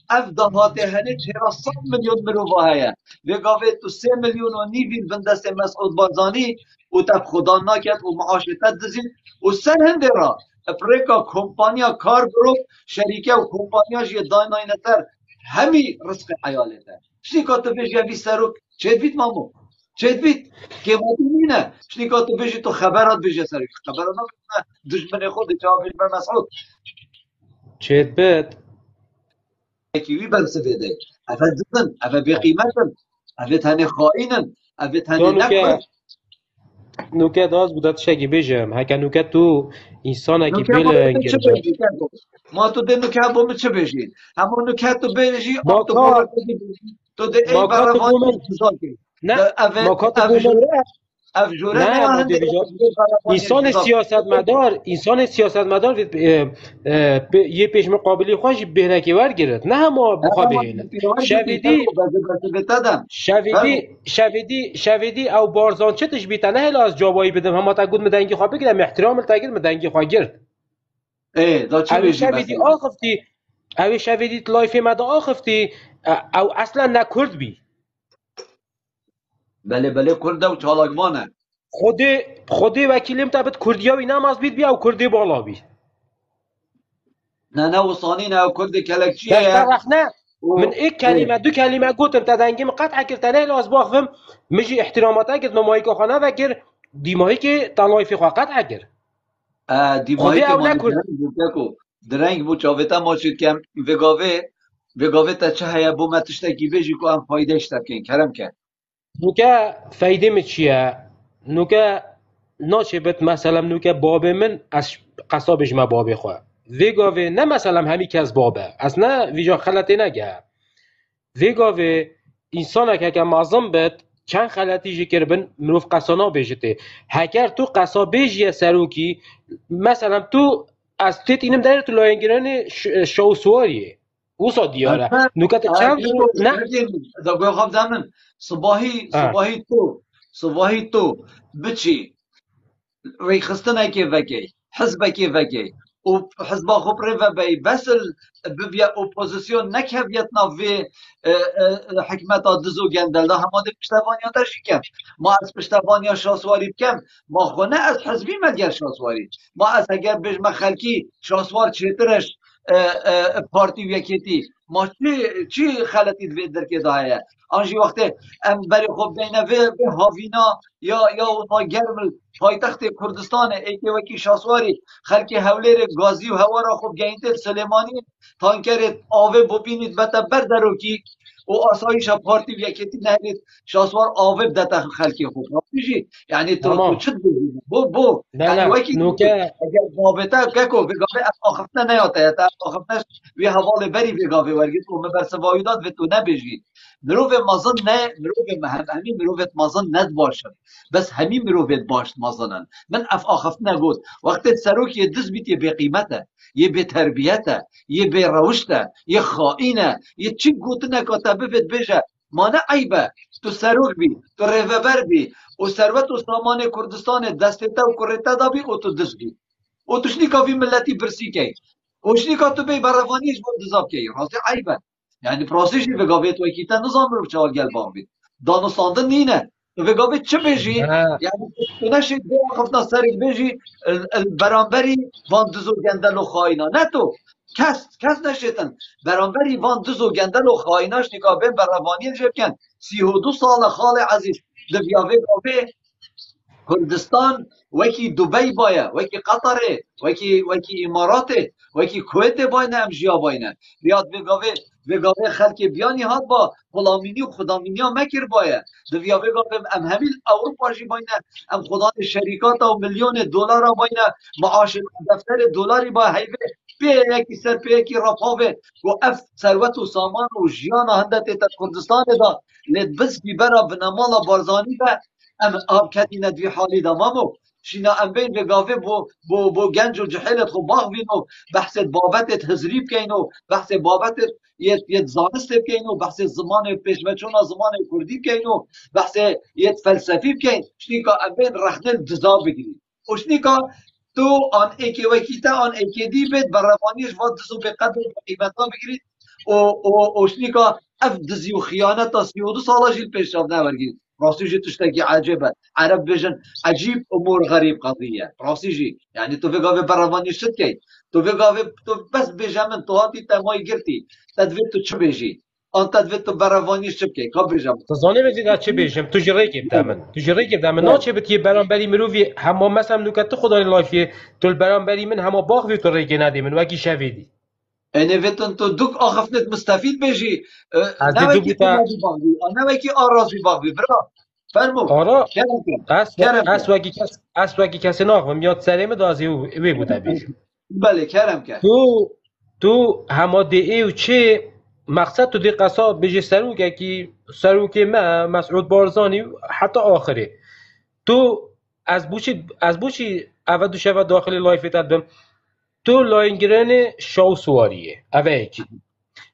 اف دهاته هنه 400 میلیون مروفا هیا وگاوه تو 3 میلیون و نیوین بندست مسعود بارزانی و تب خدا ناکت و معاشتت دزین و سر هنده را افریقا کمپانیا کار گروپ شریکه و کمپانیاش یه دایناینه تر همی رزق حیالته شنیکاتو بیش یوی سروک چید بیت مامو چید بیت که ما نینه شنیکاتو بیشی تو خبرات بیشه سروک خبرات نکنه دشمن خود جوابش بر مسعود چید بیت کیوی برسه بده افا دزن افا بقیمتن افا تنه خائنن افا تنه نکن نوکت آز بودت شکی بیشم هکا نوکت تو انسانه که بیل ما تو ده نوکت بوم چه بیشید همون نوکت تو بیشی آب تو برا تو ده ای برا وانی نه اف ما کات اف بومن جوره اف جوره نه نه ما هنده دیویجا برافانیش انسان سیاستمدار یه پیش مقابلی خوش بهنکی ورگرد نه ما بخوا اما بهینن پیوار گرتی شویدی فرمو بس بتدم فرمو شویدی او بارزان چتش بیتا نه هلا از جوابایی بدم هم تا گود مدنگی خواه بگیرم احترام تاگیر مدنگی خواه گرد ايه دا چی اوی بیجی شویدی مثلا آخفتی اوی شویدی لایف مدا آخفتی او اصلا نکرد بی بله بله کرده و چالاکمانه خودی وکیلیم تابت کردیاوی نماز بید بیا او کردی بالا بی نه نه وصانی نه کرد داشته کلکچیه وقت نه من و ایک کلمه ايه دو کلمه گوتم تا دنگیم قطع کردن از باخم مجی احتراماتا کرد نمایی که خانه وکر دیمایی که تلایفی خواه قطع کرد دیمایی خودی که او مانی نکرد درنگ بود کو درنگ بود چاوتا ماشید کم وگاوه تا چه هیا بو ما تشتکی بیجی کو ام فایده اشتکین کرم که نوکه فایده می چیه نوکه ناچه بت مثلا نوکه باب من از قصابش ما بابی خواه ویگاوه نه مثلا همی که از بابه از نه ویجا خلطی نگه ویگاوه انسان که معظم بد چند خلطی جی کربن مروف قصانا بیجته هکر تو قصا بیجی سروکی مثلا تو از تیت اینم داره تو لاینگران شوسواریه اوسا دیاره البته نوکت چند دیگو نه دا گوی خواب دامن صباحی تو بچی وی خستنه که وکی حزب که وکی و حزب خوب ری و بی بس ببیا اپوزیسیون نکویت ناوی حکمت دزو گندل ده همه ده پشتوانیا ترشی کم ما از پشتوانیا شاسواری بکم ما خونه از حزبی مگر شاسواری ما از اگر بجم خلکی شاسوار چیترش پارتی ویکیتی ما چی خلطی دوید در که دایه آنجی وقتی ام بری خوب بینه و هاوینا یا اونها گرم پایتخت کردستان ایکی وکی شاسواری خلکی حولیر گازی و هوا را خوب گینتید سلیمانی تانکرت آوه ببینید بتا بردارو کی و آسایش پارتی یکیتی نهید شاسوار آوه بدتا خلکی خوب راستیجی یعنی تو تمام چت بگید بو نه یعنی نه وکی نوکه اگر بابتا ککو بگاوه از آخفتن نیاتا یا تا آخفتنش وی حوال بری بگاوه ورگید و مبرس وایداد و تو نبیجید مروف مازن نه مروف همین مروفت مازن ند باشد بس همین مروفت باش مازنن من اف آخفت نگود وقت سروک یه دز بیت یه بی قیمته یه بی تربیته یه بی روشته یه خائنه یه چی گوتنه که بفت بجه ما نه عیبه تو سروک بی تو ریوبر بی و ثروت و سامان کردستان دستتا و کرتا دا بی و تو دز بی و توشنی کافی ملتی برسی کی وشنی که تو بی بروانیش بود دزاب کی راستی عیبه yani prosesi vegavê wekî te nizanir bi çawa gel bavê danûstandin nîne vegavê çi bêjî نه yani tu neşê dê xifna serê bêjî beramberî van diz û gendel û xayîna ne tu kes neşêtin beramberî van diz û gendel û xayîna ştîka bên berhevaniyê jê bikin sî û du sala xalê ezîz di viya vê gavê Kurdistan wekî Dubey baye, wekî Qatarê, wekî Îmaratê, wekî Kuwêtê bayne em jiya bayne. Riyad vê gavê xelkê biyanî hat ba xulamînî û xudamîniya mekir baye. Di viya vê gavê em hemî Ewropa jî bayne, em xudanê şerîkata û milyonê dolara bayne, maaşê defterê dolarî baye heyvê pêyekî ser pêyekî rapavê û ev servet û saman û jiyana hindetê te Kurdistanê da lê biz bîbera binamala Barzanî de ام آب کتی ندوی حالی دامامو شینا ام بین وگاوه بو گنج و جحیلت خو باغ بینو بحث بابتت هزریب کینو بحث بابتت یت زانست کینو بحث زمان پیشمچونا زمان کردی کینو بحث یت فلسفی کین شنیکا ام بین رخنل دزا بگیری و شنیکا تو آن ایکی وکیتا آن ایکی دی بید بروانیش واد دزو به قدر قیمتا بگیرید و شنیکا اف دزی و خیانتا 32 سالا جیل پیشاف نورگید راستی جي تشتكي عجيبة عرب بيجن عجيب امور غريب قضية راستی جي يعني تو فيقا في برافاني شتكي تو فيقا في تو بس بيجا من تو هاتي تماي قرتي تدفيت تو چه بيجي ان تدفيت تو برافاني شتكي كا بيجا تزانه بزید چه بیشم تو جری گفته من تو جری گفته من نه چه بتی برانبری مروی همه مثلا نکات خدای لایفی تو برانبری من همه باغ وی تو ریگه ندی من وکی شویدی انا فيتن تو دوك اخفنت مستفيد بيجي از دی دو نوكي بوتا تنادي باغي نوكي اراضي باغي برا فرمو آرا كرم اس وکی کسی ناخ میاد سریم دازی وی بوده بیشم بله کرم که تو همه دی ای و چه مقصد تو دی قصاب بيجي سروكي ما مسعود بارزاني حتى آخره تو از بوشی اول دو شود داخل لایفت دم تو لاینگرن شاو سواریه اوه ایکی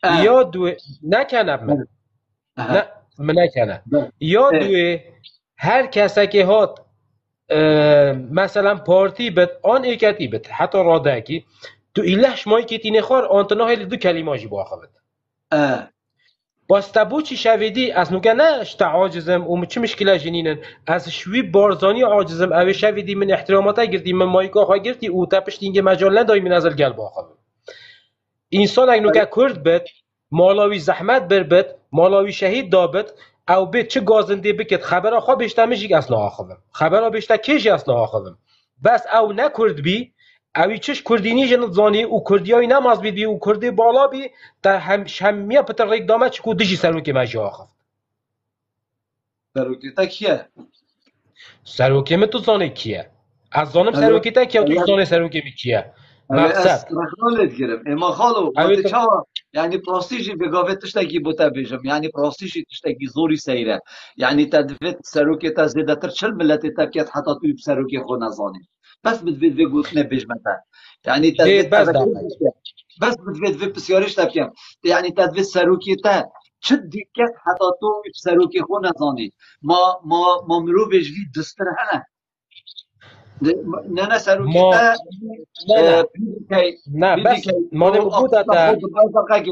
یا دو نکنه من نه من نکنه یا دوی هر کسی که هات مثلا پارتی بد آن ایکتی بد حتی راده کی تو ایلهش مایی که تینه خار آنتنا هیل دو کلمه جی باخواد باز تبو چی شویدی از نوگه نه اشتا عاجزم و چه مشکله جنینن از شوی بارزانی عاجزم اوه شویدی من احتراماتا گردی من مایکا خواه گردی او تپش دینگه مجال ندای من ازل گل باخواد انسان اگه نوگه کرد بد مالاوی زحمت بر بد مالاوی شهید دابد او بید چه گازنده بکد خبر خواه بیشتر میشی اصلا آخوام خبر بیشتر کیجی اصلا آخوام بس او نکرد بی اوی چش کردینی جنت زانی او کردیای نماز بی او کردی بالا بی تا همیه پتر ریک دامه چکو دیجی سروکی مجی آخوام سروکی تا کیه؟ سروکی می تو زانی کیه از زانم سروکی تا کیه و تو زانی سروکی می کیه مقصد رخنالت گرم اما خالو وقتی چاوا یعنی پراستیجی بگاوه تشتکی بوتا بیجم یعنی پراستیجی تشتکی زوری سیره یعنی تدویت سروکی تا زیده تر چل ملتی تا کیت حتی توی سروکی خو نزانی بس بدوید وی گوتنه بیجمه تا یعنی تدویت بس بدوید وی پسیارش تا بکم یعنی تدویت سروکی تا چه دیکت حتی توی سروکی خو نزانی ما مرو بیجوی دستر هنه نه سروکی تا نه بس مادم بوده تا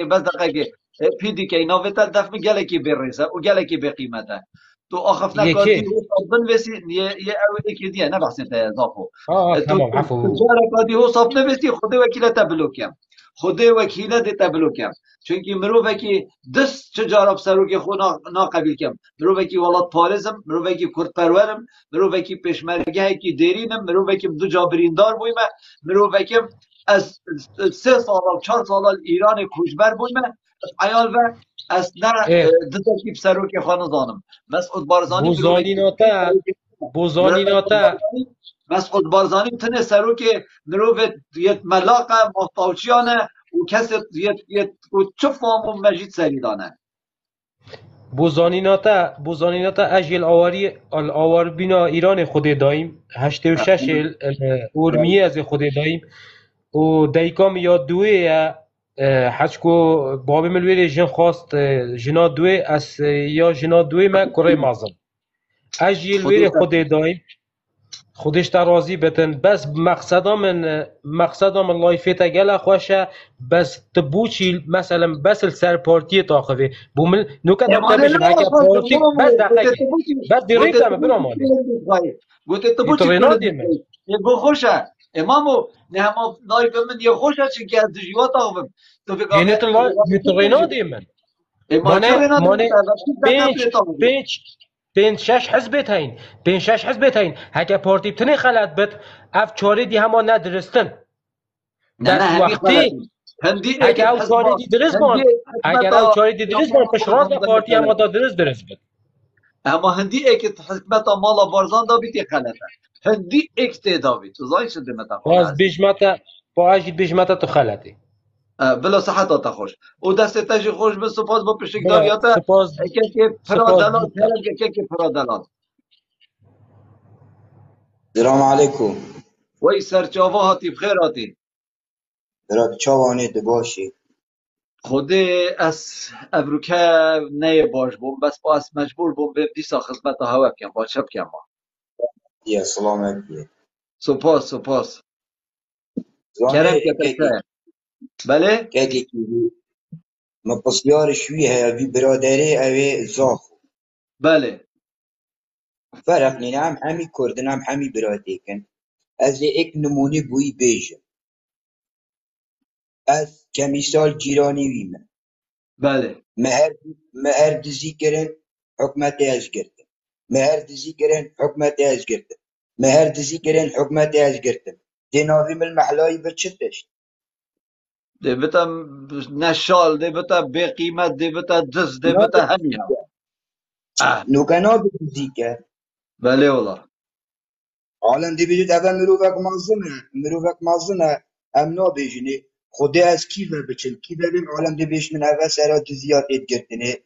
بس دقیقه پیدی که ناویتا دفع گلکی بریزه و گلکی بقیمته تو آخف نکاتی و صابن ویسی یه اولی که دیه نه بحثی تا اضافه تمام عفو جاره کادی و صابن ویسی خود وکیلتا بلوکیم خود وکیلت تا بلوکیم چونکی مروفه که دست چجارب سروکی خو ناقبیل کم مروفه که ولاد پارزم مروفه که کرد پرورم مروفه که پشمرگه که دیرینم مروفه که دو جا بریندار بویمه مروفه که از 3 سال و 4 سال ایران کوچبر بویمه عیال و از نه دو سروکی خو نزانم مسعود بارزانی بوزانیناتا مسعود بارزانی تنه سروکی مروفه یه ملاقه مستوچیانه و کسی یه چه فامو مجید سریدانه بوزانیناتا اجیل آوار بینا ایران خود دایم 86 ارمیه از خود دایم و دیکام یا دوی حچکو بابی ملوی جن خواست جنا دوی از یا جنا دوی ما کره مازم اجیل ویر خود دایم خودش تا راضی بتن بس مقصدام لایفیتا گله خوشه بس تبوچی مثلا بس السر پارتی تاخذه بومل نوكا تبتبش هكا بارتي بس دقيقه بس ديريكتا براماني قلت تبوچی بخوشه امامو نه هم لایف من یه خوشه چی که از جیوات آوم تو بگم میترینا دیمن مانه بين شش حزبت هين بين شش حزبت هين هكا بارتي بتني خلات بت اف چاري دي هما ندرستن نه وقتی هكا او چاري دي درست بان اگر او چاري دي درست بان پشراز پارتي هما دا درست بد اما هندی اك حکمت مالا بارزان دا بیتی خلطه هندی اك تداوی تو زای شده متا باز بجمتا با اجید بجمتا تو خلطه بلا صحت آتا خوش او دست تجی خوش به سپاس با پشکداریاتا که پرادلال که پرادلال سلام علیکم وی سرچاوا هاتی بخیر هاتی برات چاوانه باشی خود از ابروکه نه باش بوم بس با از مجبور بوم به دیسا خدمت هوا کم با چپ کم ما یا سلامت سپاس کرم که تکه بله که ما پسیار شوی هی برادری اوی زاخو بله فرق نیم همی کردنم همی برادری کن از یک نمونه بوی بیجم از کمیسال جیرانی ویمه بله مهر دزی کرن حکمت از گردن مهر دزی کرن حکمت از گردن مهر دزی کرن حکمت از گردن جنابیم المحلای بچتش دیوتا نشال دیوتا بی قیمت دیوتا دز دیوتا همین نوکنا بدزی کرد بله والله حالا دی بجید اول مروفک مازنه ام نابیجنی خودی از کی بچن کی ببین عالم دی بیش من اول سرا دزیات اتگرتنه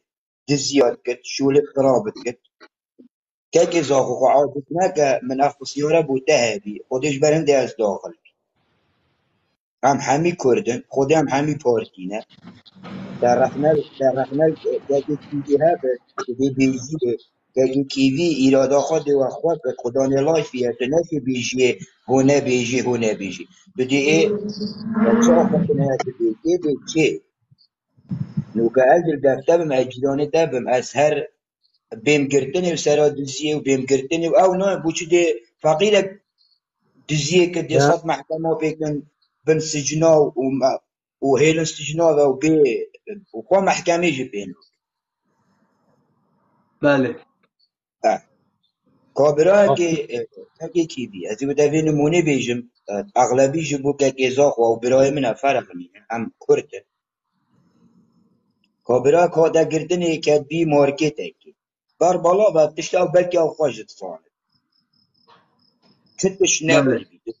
دزیات کرد شول خرابت کرد که زاخو خو عادت نکه من اخو سیاره بوده هبی خودش برنده از داخل هم همی کردن خودی هم همی پارتینه در رخنه که کیوی هبه دی بیجیه که کیوی ایرادا خود و خود به خدا نلای فیت نفی بیجیه هونه بیجی بدی ای چه آخواه کنه هست بیجی به چه نو که از دفتر بم اجرانه دبم از هر بهم گرتنی و سرا دزیه و بهم گرتنی و او نه بوچه دی فقیره دزیه که دی صد محکمه بکن بن سجنا و هیلن سجنا و بی و خوا محکمه جی بینو بله کابرا که کی بی از این دوی نمونه بیجم اغلبی جی بو که گزاق و برای من فرق نیم هم کرده کابرا که دا گرتنی که بی مارکت اکی بار بالا و تشتاو بلکه او خواجت فانه چتش نبر بله بی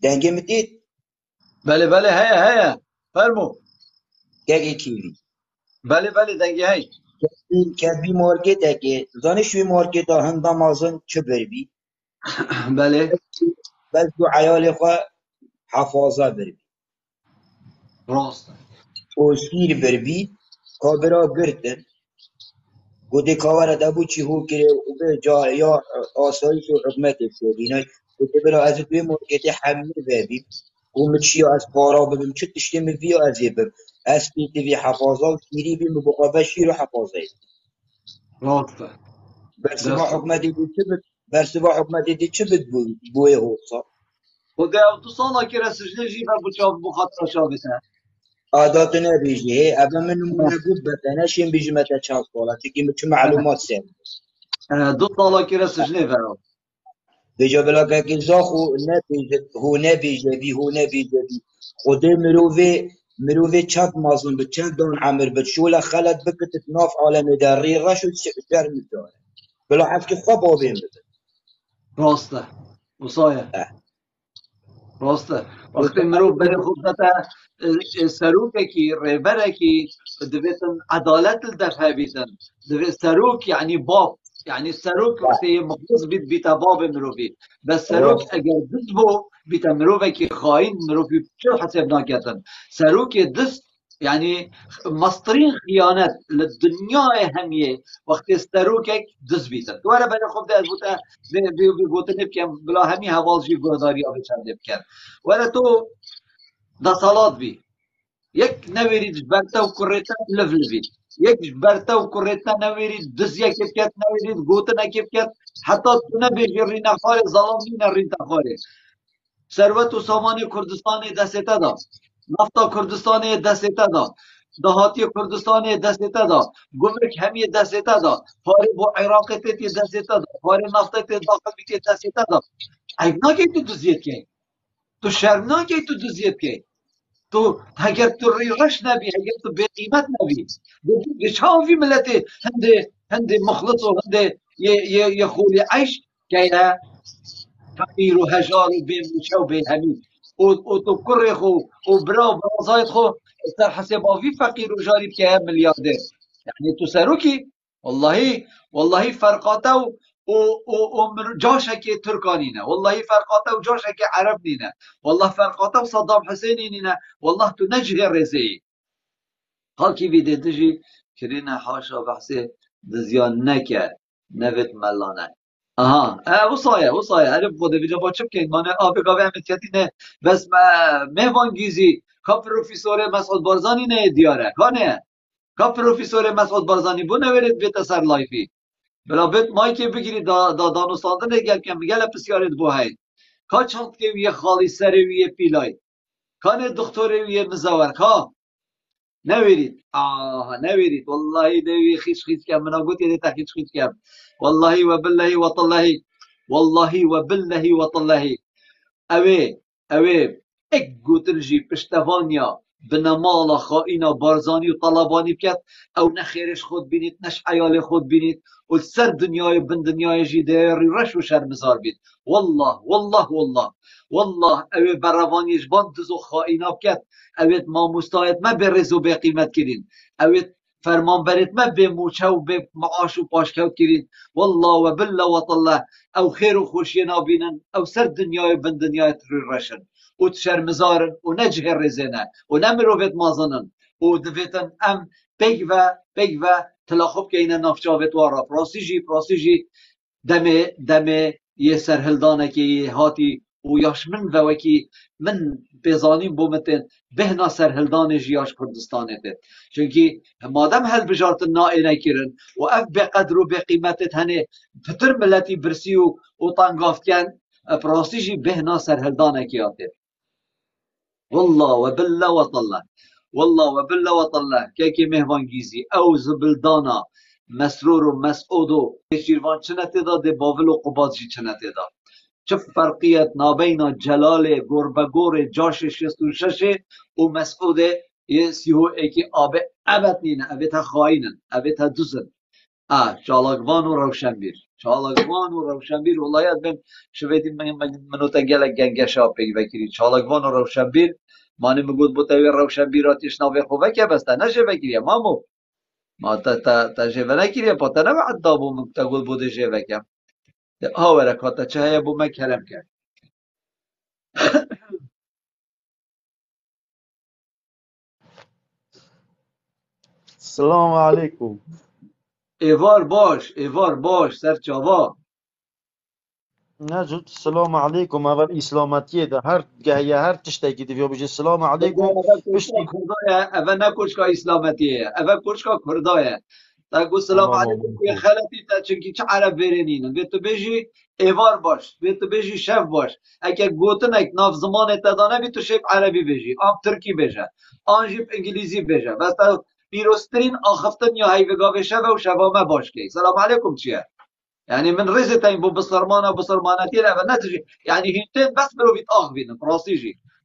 دنگه مدید بله بله هيا فرمو که کی بله بله دنگی هی که بی مارکت اکی زانشوی مارکت ها هنگام آزن چه بر بی بله بس دو عیال خواه حفاظه بر بی راست اوسپیر بر بی کابرا گرتن گوده کاور دبو چی هو کره و به جا یا آسایش و حکمت سیدینای گوده برا از دوی مارکت حمیر ببیم گومت چیا از پارا ببیم چه تشتیم ویا از بیم از پیتی وی حفاظه و شیری بیم و بقابه شیر و حفاظه راست برسوا درست حکمت دی چه بد برسوا حکمت دی چه بد بوی هوسا خدا او تو سالا که رسجنه جیبه بچه بخاطر شابته عادات نبیجی هی ابا من نمونه بود بتنشیم بیجمت چند ساله چکی چه معلومات سیم دو سالا که رسجنه فرام بجا بلا که زاخو نبیجه هو نبیجه بی هو نبیجه بی خود مروه چند مازن به چند دون عمر به شوله خلد بکتت ناف عالم در ری رشد در میداره بلا حد که خواب آبیم بده راسته وصايا راسته وقتی گفته مرو بری خودتا سروککی ریبرکی دویتن عدالت الدفع بیتن دویت سروک یعنی باب يعني السروك وقت مخلص بيت باب مروفي بس سروك راست اگر دست بو بيت مروفي خاين مروفي شو حسب ناكتن سروك دست يعني مصدرين خيانات للدنيا همية وقت السروكك دست بيتن وانا بنا خب ده بوتا بوتا نبكي بلا همي هوالجي بوداري او بچنده بكر وانا تو ده صلاة بي یک نویرید برتا و کرتا لفلفید یک برتا و کرتا نویرید دز یک بکت نویرید گوت نکب کت حتی تو نبیجی رین خاره ظلام نین رین خاره ثروت و سامان کردستان دسته دا نفتا کردستان دسته دا دهاتی کردستان دسته دا گمرک همی دسته دا پاره با عراق تی دسته دا پاره نفتا تی داخل بیتی دسته دا ایب ناکی تو دزیت که تو شرم ناکی تو دزیت که تو اگر تو ریغش نبی اگر تو به قیمت نبی بچاو فی ملت هند مخلص و هند یه خولی عیش که فقیر و هجار و بین و بین همین و تو کر خو و برا و برازایت خو سر حساب آفی فقیر و جاری که هم ملیاردر یعنی تو سروکی والله فرقاته و جاشك تركاني والله فرقاته وجاشك عربني والله فرقاته وصدام حسيني والله تنجه الرزي هاكي في تجي كرينا حاشا بحسي دزيان نكر نفت ملانه وصايا الف بوده بيجا با چپ کن مانه آب گاوه امتیاتی نه بس مهوان گیزی کا پروفیسور مسعود بارزانی نه دیاره کانه کا پروفیسور مسعود بارزانی بو نویرد بیت سر لایفی بلا بيت مايكي بگیری دانستاندن گل کم گل پسیارت بو هاي کا چند که ویه خالی سری ویه پیلای کانه دکتوری ویه مزور کا نویرید نویرید والله دوی خیش کم منا گوتی دیتا خیش کم والله و بالله و طالله والله و بالله و طالله اوه اک گوتنجی پشتوانیا بنمالا خائنا بارزانی و طلبانی بکد او نخیرش خود بینید نش عیال خود بینید و سر دنیای بن دنیای جی دیری رش و شرمزار بید والله والله والله والله او بروانیش بان دزو خائنا بکد اوید ما مستعد ما به رزو به قیمت کرین اوید فرمان برید ما به موچه و به معاش و پاشکوت کرین والله و بالله و طالله او خیر و خوشی نابینن او سر دنیای بن دنیای تری رشن و شرمزارن و نجه رزنه و نمروفت مازنن و دویتن ام بگ و تلاخب که اینه نافچاوت وارا پراسی جی دم یه سرهلدانه که هاتی و یاش من و وکی من بزانیم بومتن بهنا سرهلدان جیاش کردستانه ده چونکی مادم هل بجارت نائنه کرن و اف بقدر و بقیمتت هنه پتر ملتی برسی و طنگافتین پراسی جی بهنا سرهلدانه که آته والله وبالله وطلع والله وبالله وطلع كيكي مهوانجيزي او زبلدانا مسرور ومسعود شيروان چنته دا دي باول وقباضي چنته دا چه فرقيت نابين جلال گربگور جاش 66 و مسعود يسيهو ايكي آبه ابت نينه ابتا خاينن ابتا دوزن چالاگوان و روشنبیر چالاگوان و روشنبیر والله یاد بهم شویدی منو تا گلک گنگشا پیگ وکری چالاگوان و روشنبیر مانی مگود بوتاوی روشنبیراتیش ناوی خوبه که بسته نشه وکریه مامو ما تا جوه نکریه پا تا نبعد دابو مگتا گود بوده جوه کم ها ورکاتا چه هیا بو مکرم کرد السلام عليكم. ایوار باش سر چاوا نجد السلام عليكم. اول اسلامتیه ده هر گهیه هر تشتکی دیو بجه السلام عليكم بشتی اول نکوچکا اسلامتیه اول کوچکا کردایه تا گو سلام تمام علیکم که خلطی تا چونکی چه عرب برینین به تو بجی ایوار باش به تو بجی شف باش اگه گوتن اک ناف زمان تدانه بی تو شف عربی بجی آم ترکی بجه آن جیب انگلیزی بجه بس تا پیروسترین آخفتن یا هیوگا بشه و شبامه باش که سلام علیکم چیه يعني من رزتين بو بصرمانه بصرمانتين اما نتجي يعني هيتين بس برو بيت اخ بينن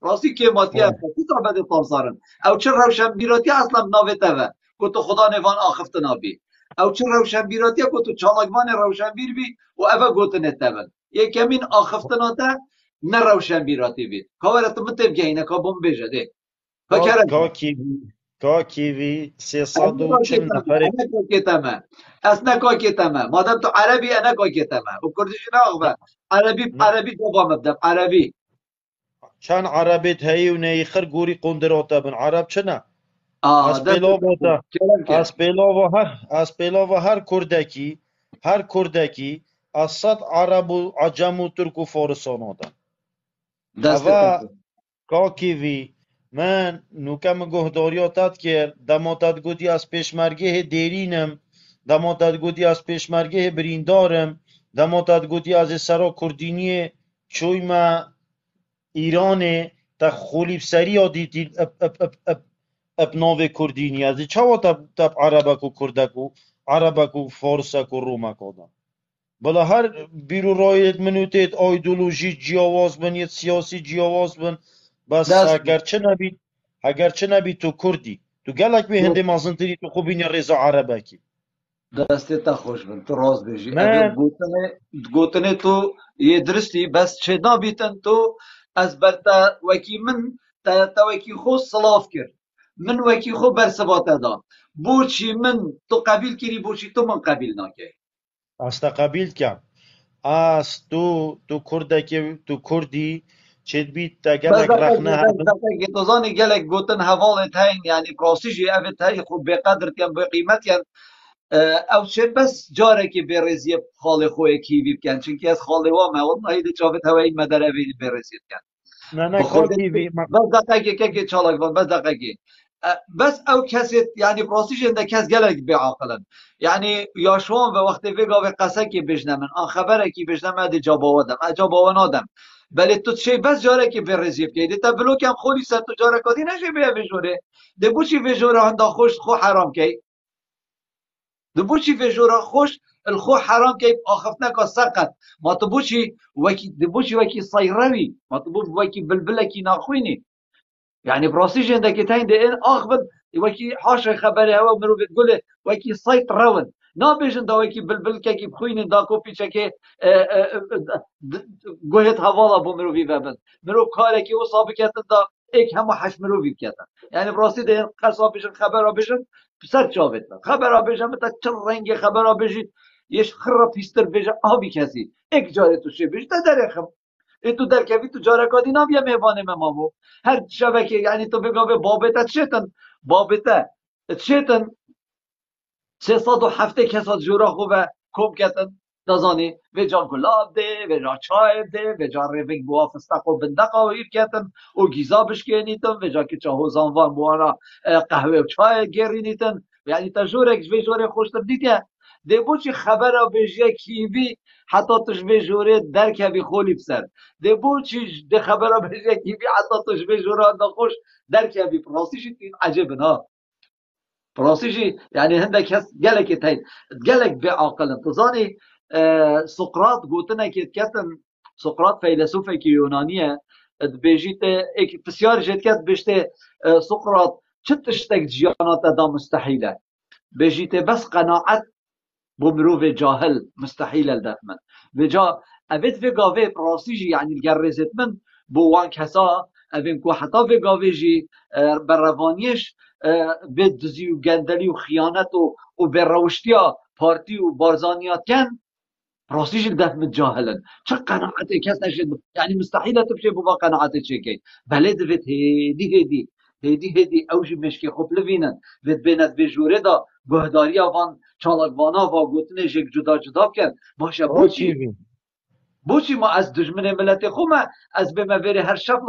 راسي كي ماتيا في تعبد الطمصارن او چر روشن بيراتي اصلا ناوتها كنت خدا نوان اخفتنا بي او چر روشن بيراتي كنت چالگمان روشن بير بي و اوا گوتن تبن يكمين اخفتنا تا نه روشن بيراتي بي كاورت متبگينه كابون بجده فكرت کاکیوی 340 نفر اصلا کاکتمه مادام تو عربی انا کاکتمه و کردشی نه عربی دوباره مبدأ عربی چند عربیت هایی و نیخر گوری قندراتا بن عرب چنه از پیلا و هر کردکی از صد عرب و عجم و ترک و فارسان آدم اوه کاکیوی من نوکم گهداریاتت کرد دماتت گودی از پیشمرگه دیرینم دماتت گودی از پیشمرگه بریندارم دماتت گودی از سرا کردینی چوی ما ایران تا خولیب سری آدیدی اب ناو کردینی از چاوا تب عربک و کردک و عربک و فارسک و رومک آدم بلا هر بیرو رایت منوتیت ایدولوژی جیاواز بن یه سیاسی جیاواز بن بس اگرچه نبی تو کردی تو گلک به هنده مازنتری تو خوبین رضا عربکی دستت خوش بن تو راز بجی اگر گوتنه تو یه درستی بس چه نابیتن تو از برتا وکی من تا وکی خود صلاف کرد من وکی خود برثبات داد بوچی من تو قبیل کری بوچی تو من قبیل ناکی از تا قبیل کم از تو کردی چید بیت تا گلک رخنه هستن تو زانی گلک گوتن حوالت هین یعنی پراسیجی اوت هی خوب به قدر کن به قیمت کن او چه بس جاره که برزی خاله خوی کیوی بکن چونکه از خاله وامه والله ده چاوت هوایی مدر اوی برزید کن نه کیوی بس دقیقه که چالک بان بس دقیقه بس او کسی یعنی پراسیج انده کس گلک بعاقلن یعنی یاشوان و وقتی ویگا و قصه که بجنمن آن خبره که بجنمه ده جاباوان آدم بله تو چه بس جاره که برزیب که ده تا بلوک هم خولی سر تو جاره کدی نشه بیا ویجوره ده بوچی ویجوره هنده خوش خو حرام که ده بوچی ویجوره خوش الخو حرام که آخفتنا که سقط ما تو بوچی وکی ده بوچی وکی صیروی ما تو بوچی وکی بلبله کی ناخوینی يعني براسي جندك تاين دي ان اخبن وكي حاشا خبري هوا مرو بتقول وكي سايت راون نا بيجن دا وكي بلبل كي بخوين دا كوبي شكي قهت هوالا بو مرو في بابن مرو كاركي وصابكت دا ایک همه حش مروی بکتن یعنی براستی ده قصا بشن خبر بشن سر چاوت خبر بشن متا چل رنگ خبر بشید یش خرا پیستر بشن آبی کسی ایک جاره تو شه بشت در خم تو در کوی تو جاره کادی نام یه میوانه مامو هر شبکه یعنی تو بگا به بابت چتن بابت چتن 307 کسات جورا خوبه کم کتن دازانی و جا گلاب ده و جا چای ده و جا روینگ بوا فستق و بندق و ایر کتن و گیزا بشکنیتن و جا که چا هوزانوان بوانا قهوه و چای گرینیتن یعنی تا جورک جوی جوره خوشتر دیگه ده بو چی خبر بجیه کیوی حتی تجوی جوره در که بی خولی بسر ده بو چی ده خبر بجیه کیوی حتی تجوی جوره نخوش در که بی پراسیش این عجب نا براسيجي يعني هندك هس جالك تاين جالك بعقل تظاني سقراط قوتنا كتن سقراط فيلسوف يونانية بيجيت بسيار جيت كت بيجت سقراط شتشتك جيانات دا مستحيلة بيجيت بس قناعت بمروف جاهل مستحيلة الدفمن بجا أبيت في قاوي براسيجي يعني الجرزت من بوان كسا أبين كو حتى في قاوي جي بروانيش به دزی و گندلی و خیانت و به روشتیا پارتی و بارزانیات کن راستیش دفم جاهلن چه قناعت کس نشد یعنی مستحیل تبشه بابا قناعت چه که بله دوید هیدی اوجی مشکی خوب لبینن وید بیند به جوره دا گهداری آوان چالکوانا و گوتنه جگ جدا کن باشه بوچی ما از دشمن ملت خوما از به موری هر شب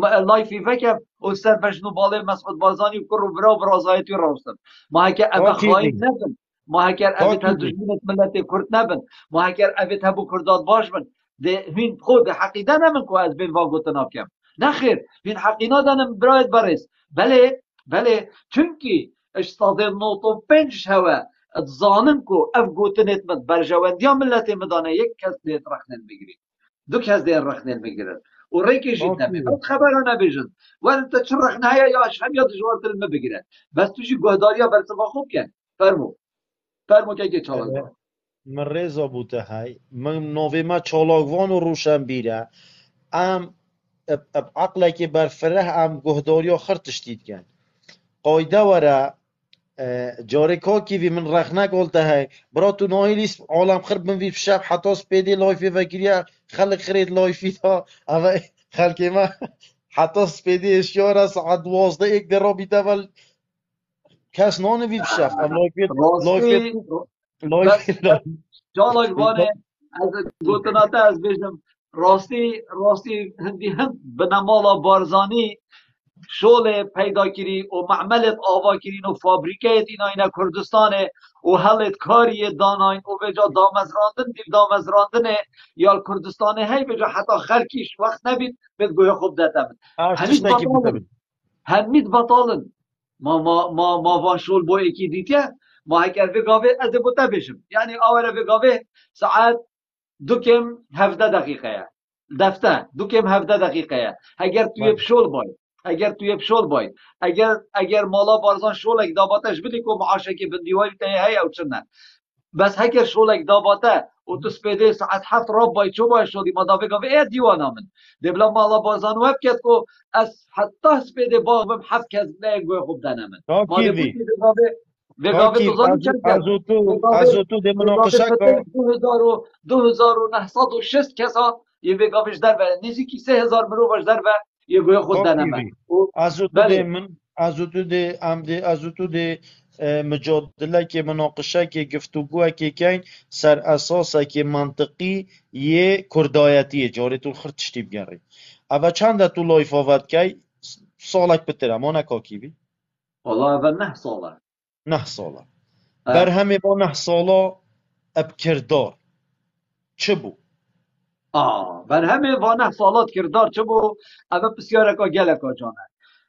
لایفی وکم و سر بجنو باله مسعود بازانی و کرو برا برازایتی راستم ما هکر اوه خواهیم نبن ما هکر اوه تا دشمن ملت کرد نبن ما هکر اوه تا بو کرداد باش بن ده هین خود حقیده نمن که از بین واگوتناب کم نخیر هین حقینا دانم برایت برس بله چونکی اشتاده نوتو پنج هوا اتزانم کو اف گوتنت مد برجواندیا ملت مدانه یک کس دیت رخنن بگیرید دو کس دیت رخنن بگیرد و ریکی جید نمی بس خبرها نبیجن و انت چه رخنه یا هم یا دجوار تلم بگیرد بس توشی گهداریا برسوا خوب کن فرمو که چالاک من رضا بوده های من نوی ما چالاکوان و روشن بیره ام عقله که بر فره ام گهداریا خرطش دید کن قایده وره جاركا كيفي من رخنا قلت هاي براتو نايليس عالم خرب من في بشاب حتى سبيدي لايفي فكريا خلق خريد لايفي تا اما خلق ما حتى سبيدي اشيارة ساعة 12 ايك در رابطة ول كاس نانه في بشاب ام لايفي جالك بانه از گوتناته از بجنم راستی هندی هند بنمالا بارزانی شغل پیدا کری و معملت آوا کرین و فابریکیت اینا کردستانه و حلت کاری داناین و بجا دامزراندن دیو دامزراندنه یا کردستانه هی بجا حتی خلکیش وقت نبید بید گوی خوب دتمن همید بطالن ما وان شغل بو اکی دیتیه ما هکر بگاوه از بوتا بشم یعنی آوره بگاوه ساعت دو کم 17 دقیقه دفته دو کم 17 دقیقه اگر توی بشول باید اگر مالا بارزان شولک داباتش بدی که معاشه که بندیواری تایی هی او چنه بس هکر شولک داباته و تو سپیده ساعت 7 راب باید چو باید شدی ما دا بگاوه ای دیوانا من دبلا مالا بارزان وب کد که از حتی سپیده باغم 7 کس نگوی خوب دنه من ما دبوتی بگاوه تو زانی چند کد از تو ده مناقشه که 2906 کسا یه بگاوش در به نزیکی 3000 مروفش در به یه گوی خود دنمه از تو ده مجادله که مناقشه که گفتگوه که کن سر اساسه که منطقی یه کردایتیه جاری تو خرد تشتی بگره اوه چند تو لایف آورد که سالک بتره ما نکاکی بی؟ والله اوه 9 ساله بر همه با 9 ساله اب کردار چه بو؟ بر همه و 9 سالات کردار چه بو؟ اوه بسیارکا گلکا جانه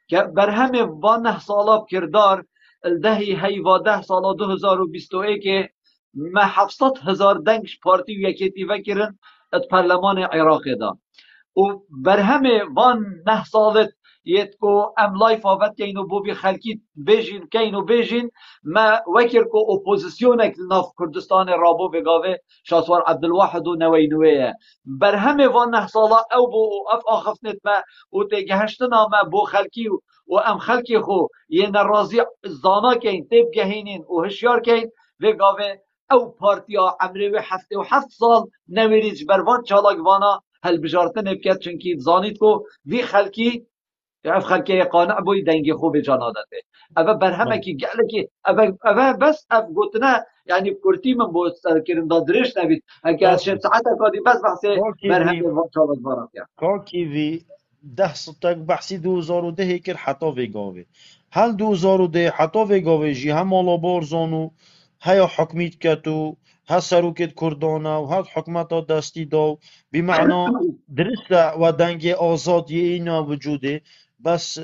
که بر همه و 9 سالات کردار الدهی هی و 10 سالا 2021 ما 700,000 دنگش پارتی و یکیتی وکرن ات پرلمان عراق دا و بر همه و 9 سالت يتكو ام لايف افت كينو بوبي خلقي بيجين كينو بيجين ما وكركو اوبوزيسيونك ناف كردستان رابو بقاوه شاسوار عبد الواحد ونوينويه برهم وان نحصالا او بو اف اخفنت ما وتجهشتنا ما بو خلقي وام خلقي خو ين الرازي زانا كين تيب جهينين وهشيار كين بقاوه او بارتيا عمري و 7 سال نویریج بروان چالاک وانا هل بجارتن بکت چنکی زانید کو وی خلکی اف خلکی قانع بوی دنگی خوب جانادته اما برهمه کی گله کی اما بس اف گوتنا يعني كورتي من بو سركرن دادرش نبيت هكا شت ساعات قادي بس بحث برهم وقت شابت بارك يعني كاكي في 10 ستك بحثي 2010 كر حتى في قاوي هل 2010 حتى في قاوي جي هم على بارزانو هيا حكميت كتو ها سروكت كردانا و ها حكمت دستي داو بمعنى درسته و دنگ آزادی اینا وجوده بس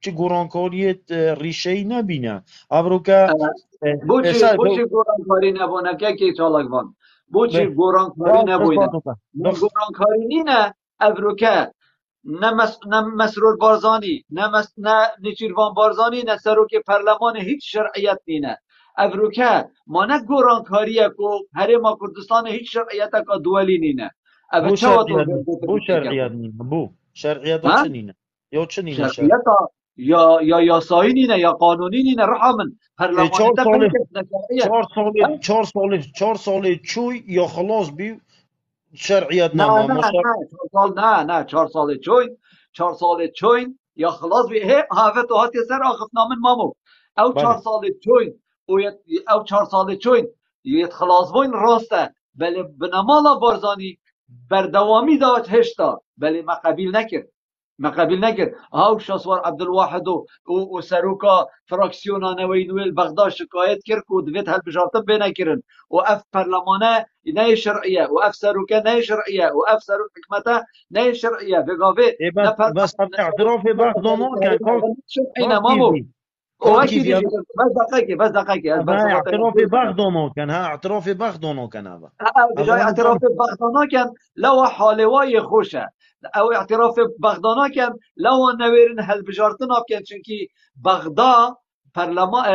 چه گرانکاریت ریشه نبینه ابروکه بوچی گورانکاری نبونه که چالاک وان بوچی گورانکاری نبونه گورانکاری نینه ابروکه نه مسرور بارزانی نه نیچیروان بارزانی نه سروک پرلمان هیچ شرعیت نینه ابروکه ما نه گورانکاریه کو هر ما کردستان هیچ شرعیت کا دولی نینه بو شرعیت نینه بو شرعیت چه نینه یا چه نینه شرعیت یا یاسایی نینه یا قانونی نینه روحا من پرلمان تا 4 سال چوی یا خلاص بی شرعیت نه 4 سال چوی 4 سال چوی یا خلاص بی هفت تو هاتی سر آخف نامن مامو او 4 سال چوی او 4 سال چوی یت خلاص بوین راسته بله بنمالا بارزانی بردوامی داد هشتا بله ما قبیل نکرد او شاسوار عبدالواحد و سروکا فراکسیونا نوینویل بغداد شکایت کرد که دوید هل بجارتن بینه کرن و اف پرلمانه نه شرعیه و اف سروکه نه شرعیه و اف سروک حکمته نه شرعیه بگاوه بس اعتراف بغدانا کن بس دقیقه اعتراف بغدانا کن اعتراف بغدانا کن بجای اعتراف بغدانا کن لو حالوای خوشه او اعتراف بغدانا کن لو نویرن هل بجارتن کن چونکی بغداد پرلمان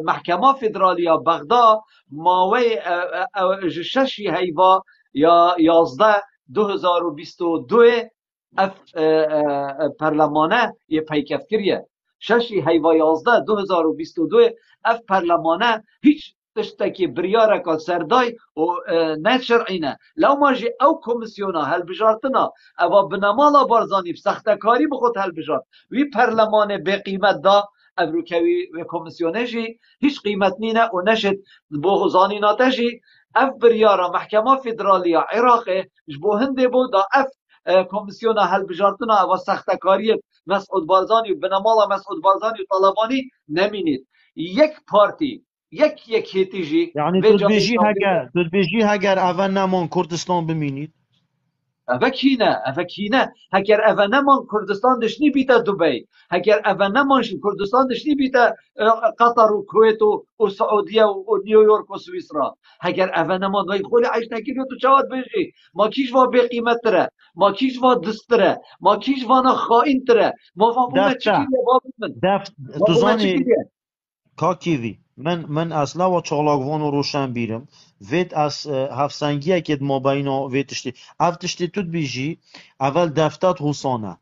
محکمه فدرالیا بغداد ماوی ششی هیوا یا 11 2022 اف پرلمانه یه پیکف کریه ششی هیوا 11 2022 اف پرلمانه هیچ تشتكي بريارك سرداي و نشرعينا لو ما جي او كوميسيونا هل بجارتنا او بنمالا بارزاني بسختكاري بخوت هل بجارت وي برلمان بقيمت دا ابروكوي وكوميسيونه جي هيش قيمت نينا ونشد بو زانيناتا جي اف بريارا محكمة فدرالية عراقي جبو هندي بو دا اف كوميسيونا هل بجارتنا او سختكاري مسعود بارزاني وبنمالا مسعود بارزاني وطلباني نمينيد يك بارتي یک هیتیجی یعنی تو بیجی هگر اول نمان کردستان بمینید اوه کینه هگر اوه نمان کردستان دشنی بیتا دبی هگر اوه نمان کردستان دشنی بیتا قطر و کویت و سعودیه و نیویورک و سویسرا هگر اوه نمان وی خولی عیش نکیلی تو چواد بیجی ما کیش وا بی قیمت تره ما کیش وا دست تره ما کیش وانا خائن تره ما فاهمه چکیلیه تو زانی کاکیوی من اصلا و چالاکوان و روشن بیرم وید از هفسنگیه که ما بینا وید تشتی افتشتی تود بیجی اول دفتت حسانه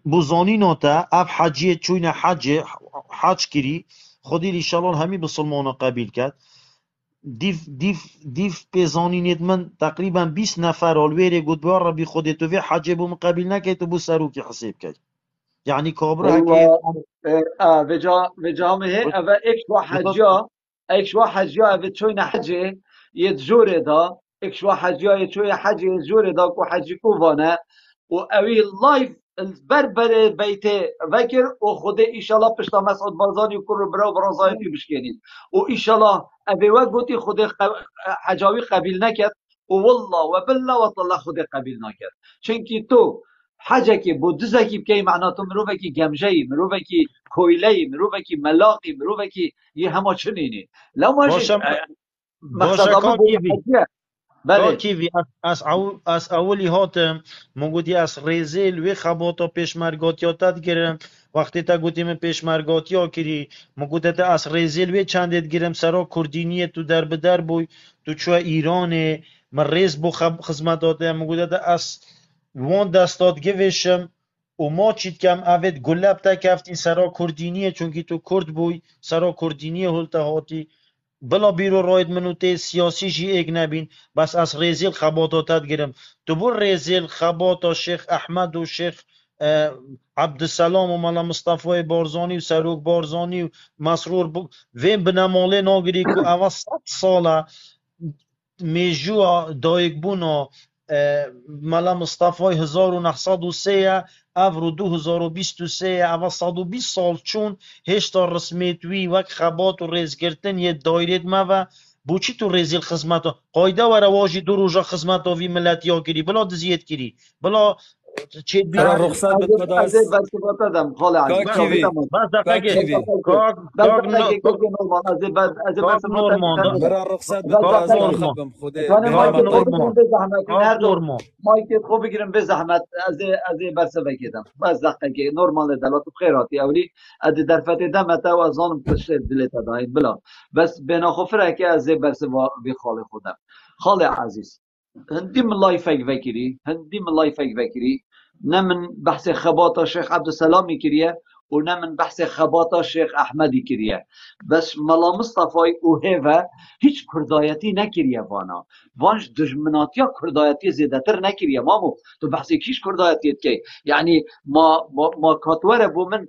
بوزانی ناتا اف حجیه چوین حج کری خودی لیشالان همی بسلمان قبیل کرد دیف پیزانینید من تقریبا 20 نفر آلویره گود بیار ربی خودتو وی حجه بو مقابل نکه تو بو سروکی حسیب کرد يعني كابرا هكي وجا مه اوا اكشوا حجيا بتشوينا حجي يتجوري دا اكشوا حجيا يتشوي حجي يتجوري دا كو حجي كوفانا واوي لايف البربر بيتي فكر وخدي ان شاء الله بشتا مسعود بارزاني وكل برا برازايتي بشكينين وان شاء الله ابي وقتي خدي حجاوي قبيل نكت والله وبالله والله خدي قبيل نكت چونكي تو حاجه بو دزکی بکی معناتو مروفکی گمجهی مروفکی کویلهی مروفکی ملاقی مروفکی یه همه چنینی لو ماشي باشا كاكيفي بله كيفي اس اولي هاتم من قوتي اس ريزيل وي خباطا پیشمرگاتیاتت گرم وقتی تا گوتی من پیشمرگاتیا کری من گوتی تا اس ريزيل وي چندت گرم سرا کردینیه تو در بدر بوی تو چو ایرانه من ریز بو خدمتاته من گوتی تا اس وان دستات گوشم و ما چیت کم اوید گلب تا کفتین سرا کردینیه چونکی تو کرد بوی سرا کردینیه هلتا هاتی بلا بیرو راید منو تی سیاسی جی ایک نبین بس از ریزیل خباتاتت گرم تو بر ریزیل خباتا شیخ احمد و شیخ عبدالسلام و ملا مصطفی بارزانی و سروک بارزانی و مسرور وین بنماله ناگری که اول 100 ساله میجوا دایک بونا ملا مصطفی 1903 افرو 2023 اول 120 سال چون هشتا رسمیتوی وک خبات و ریزگرتن یه دایرید ما و بوچی تو ریزیل خدمتا قایده و رواجی دو روژا خدمتا وی ملت یا کری بلا دزیت کری بلا چه بی برا رخصت بد از کداس برسبات دادم خاله عزیز کاکیوی بس دقیقه کاکیوی نورمان از کاک برسبات نورمان داده برا رخصت بد کاک کداس من نورمان خبم خوده کان بما کاک مایک خوب مقرب بگیرم نورمان به زحمت این کاک هر دو نورمان مایک خوب بگیرم به زحمت از برسه بگیرم بس دقیقه نورمال دلات بخیراتی اولی از در فتح دمت و از آنم کشت دلت داین بلا بس بنا خفره که از برسه بی خال خودم خاله عزیز هندی من لایفک وکری هندی من لایفک وکری نه من بحث خباتا شیخ عبدالسلامی کریه و نه من بحث خباتا شیخ احمدی کریه بس ملا مصطفی او هیوه هیچ کردایتی نکریه وانا وانش دجمناتیا کردایتی زیادتر نکریه مامو تو بحث کیش کردایتیت که یعنی ما کاتوره بو من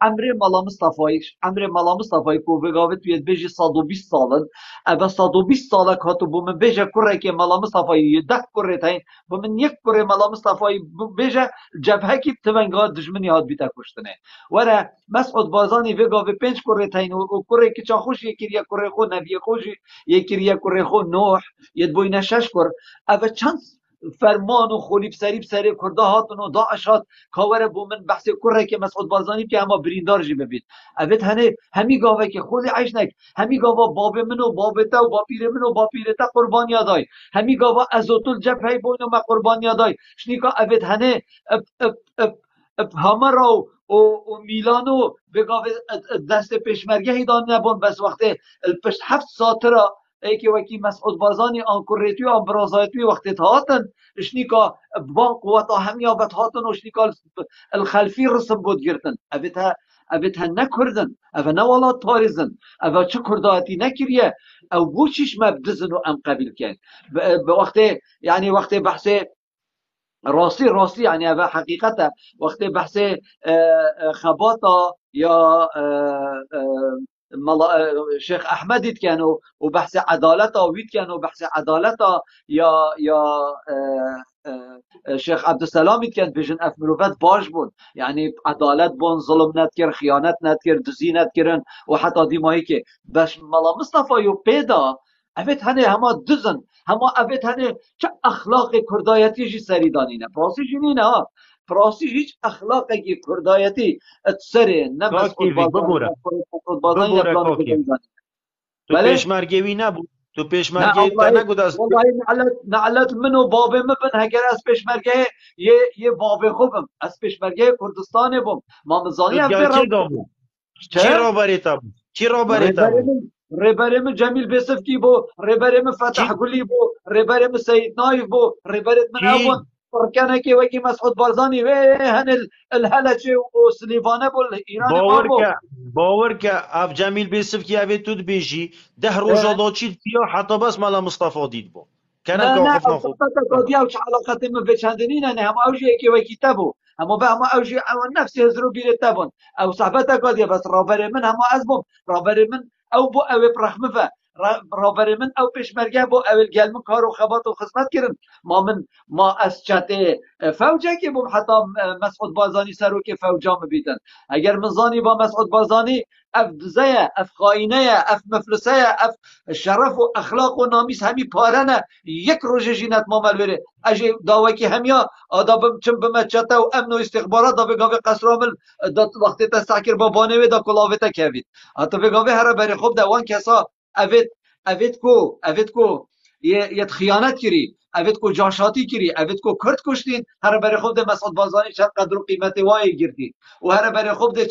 امر ملا مصطفی کو بگاوت بیت بیجی 120 سالن ابا 120 ساله کاتو بو من بیجه کره که ملا مصطفی ده کره تاین بو من یک کره ملا مصطفی بیجه جبهه کی تونگا دشمنی هات بیتا کشتنه وره مسعود بازانی وگا و 5 کره تاین و کره کی چا خوش یکی کره خو نبی خوش یکی کره خو نوح ید بوینه 6 کر اوا چند فرمان و خولیب سریب سری کرده هاتن و داعش هات کاور بو من بحث کره که مسعود بازانی که اما بریندار جی ببید اوید همی گاوه که خود عیش نک همی گاوا باب من و باب تا و با پیر من و با پیر تا قربان یادای همی گاوا ازوتل جبهه بوین و ما قربان یادای شنیکا اوید همرا و میلانو بگاوه دست پیشمرگه هیدان نبون بس وقتی پشت 7 ساعت ای که وکی مسعود بازانی آنکوریتی و آنبرازایتی وقتی هاتن شنیکا بان قوتا همیابت هاتن و شنیکا الخلفی رسم بود گرتن اویتها نکردن او نوالات پارزن او چه کرداتی نکریه او بوچیش مبدزن و ام قبیل کن به وقتی بحث راستی یعنی او حقیقتا وقتی بحث خباتا یا شیخ احمدیت کنو و بحث عدالتا وید کنو بحث عدالتا یا شیخ عبدالسلامیت کن بیشن اف مروفت باش بود یعنی عدالت بون ظلم ندکر خیانت ندکر دزی ندکرن و حتی دیمایی که بش ملا مصطفی و پیدا اوید هنه هما دزن هما اوید هنه چه اخلاق کردایتی جی سری دانینه پراسی جی نینه ها پراسی هیچ اخلاقی که کردایتی اتسره نه مسعود بازانی ببوره کاکی تو پیشمرگوی نبود تو پیشمرگه تا نگود از والله نعلت منو بابه مبن هگر از پیشمرگه یه بابه خوبم از پیشمرگه کردستان بم ما مزانی هم چی را بریتا بود چی را بریتا بود ربرم جمیل بسفتی بو ربرم فتح گلی بو ربرم سید نایف بو ربرم من ابون فرکانه که وکی مسعود بارزانی و هن الهلچه و سلیفانه بول ایران باور که اف جمیل بیسف کی اوی تود بیجی 10 روزا داچید بیا حتی بس مالا مصطفی دید با کنم که آخف نخوب نه او چه علاقت من بچندنین هم اوجی که وکی تبو اما به اما اوجی نفسی هزرو بیره تبون او صحبت قادیه بس رابر من هم از بوم رابر من او بو او برحمه رابر من او پیشمرگه بو اول گلم کار و خبات و خدمت کردن ما از چته فوجه که بوم حتی مسعود بازانی سرو که فوجا بیدن اگر مزانی با مسعود بازانی اف دزه اف خاینه اف مفلسه اف شرف و اخلاق و نامیس همی پارنه یک روز جینت مامل بره اجی داوکی همیا آداب چم بمچته و امن و استخبارات دا بگاوه قصرامل دا وقتی تا ساکر با بانوی دا کلاوه تا کوید حتی بگاوه هر بری خوب دوان کسا اوید کو یه خیانت کری اوید کو جاشاتی کری اوید کو کرد کشتین هر برای خود ده مسعود بازانی چند قدر و قیمت وای گرتی و هر برای خود ده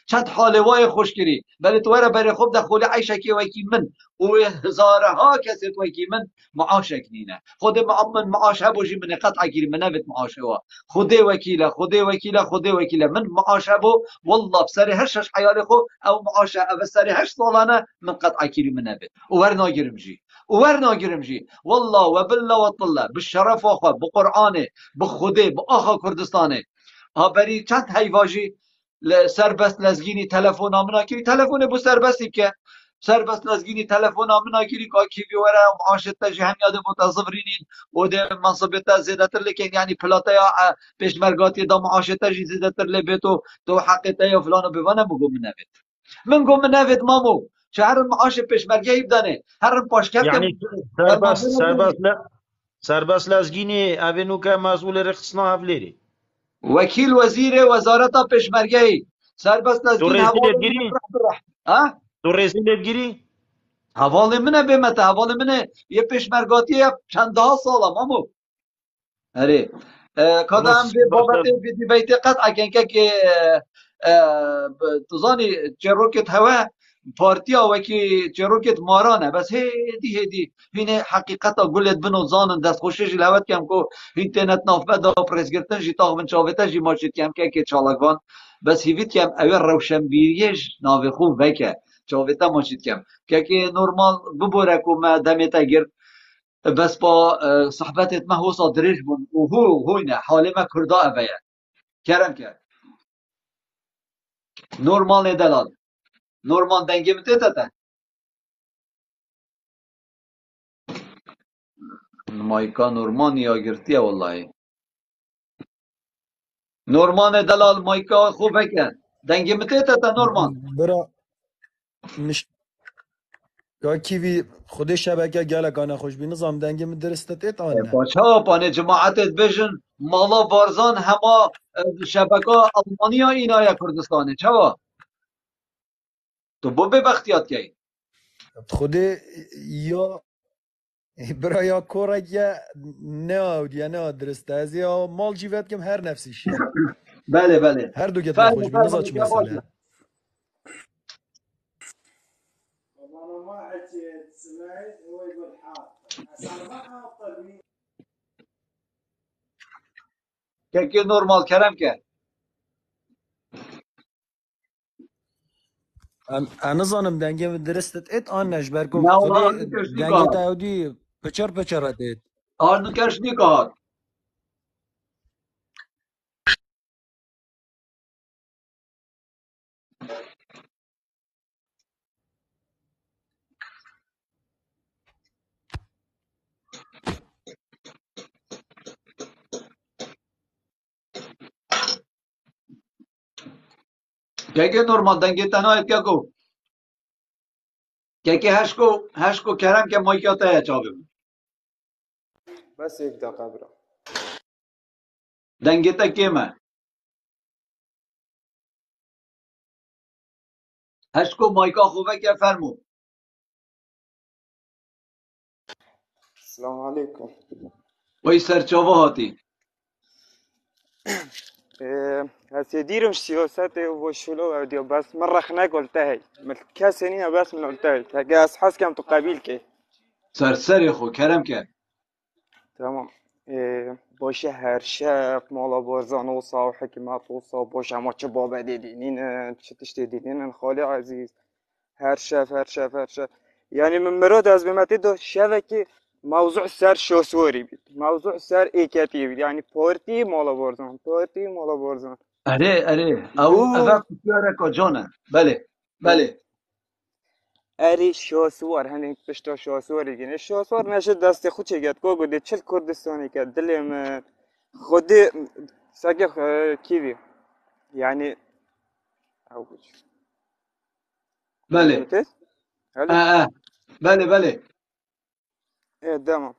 چند حال وای خوش کری ولی تو هر برای خود ده خوله عیشه کی وای کی من و هزارها کسی وای کی من معاش کنینه خود من معاش بوجی من قطع کری من نبت معاش وا خود وکیله خود وکیله من معاش بو والله بسر هشش حیال خو او معاش او سر هش سالانه من قطع کری من نبت و ور ناگرمجی والله وبالله وطله بالشرف واخا بقرآنه بخوده بآخا کردستانه ها بری چند هیواجی سربست لزگینی تلفن آمنا کری تلفن بو سربستی که سربست لزگینی تلفن آمنا کری که کیوی وره معاشت تجی هم یاده بوتا زفرینین و ده منصبت زیدتر لیکن یعنی پلاتا یا پیشمرگاتی دا معاشت تجی زیدتر لیبیتو تو حقیقتا یا فلانو بیوانه بگو من گم نوید مامو شهر معاش پیشمرگی بدانه هر پاش کفتم يعني سرباس لازقيني افينو كمسؤول رخصنا هفليري وکیل وزیر وزارت پیشمرگی سربست تو لازگین رئيسي حوالی تجري ها تو رئيسي تجري حوالی منه بیمته حوالی منه یه پیشمرگاتی چند ده ساله مامو اره کدام خلاص به بابت بدی بیت قطع کن که تزانی چروکت هوا پارتیا وکی چروکت مارانه بس هدی هینه حقیقتا گلت بنو زانن دست خوشش لوت کم کو اینترنت ناف بدا پرس گرتن جی تاغ من چاوتا جی ماشید کم که چالکوان بس هیویت کم اوه روشنبیریش ناوی خوب وکه چاوتا ماشید کم که نورمال ببوره که ما دمیتا گرد بس با صحبتت ما هو صادرش بون و هو نه حال ما کردا اوه کرم کرد نورمال ندلال نورمال دنگی متیتا مایکا نورمان یا گرتیه والله نورمان دلال مایکا خوبه که دنگی متیتا نورمان برا مش كيفي خودي شبكة قالك أنا خوش بنظام دنجي من درستت أنا پاچا پانه جماعتت بجن مالا بارزان هما شبکه المانیا اینا کردستانه چوا تو بو به بختیات کی خودي يا برا يا كورك يا ناود يا ناد درست از يا مال جيفات كم هر نفس الشيء بله هر دو قد خوش فرمو بنظام که باشه مثلا که نورمال کرم که أنا ظنم دنجي من درستت أنا جبركم نه والله خودي آرنو کشنی دنجي کار تاودي بچر بچرات آرنو کشنی کار که نورمال دنگی تنها که کو که هشکو کرم که مایکاتا ہے چاویم بس یک دقیقه برا دنگی تا کیمه هشکو مایکا خوبه که فرمو السلام عليكم وی سرچاوه هاتی هسه ديرم سياسات وشلو وديو بس مرة خناق قلتها مثل كاسنين بس من قلتها هكا أصحاس كم تقابل كي سرسری خو کرم که تمام باشه هر شب مالا بارزان وصا وحكمات وصا باشه ما چه بابا ديدينين چه تشتي ديدينين خالي عزيز هر شب يعني من مراد از بمتي دو شبكي موضوع سر شوسوري بيت موضوع سر ايكاتي بيت يعني بارتي مالا بارزان اره او بو اول کسیاره که جانه بله اری شاسوار هنگ پشتا شاسواری گینه شاسوار نشه دست خود چه گد کو گده چل کردستانی که دلم خودی سگه کیوی يعني او بله نمرتت هلا اه بله ايه تمام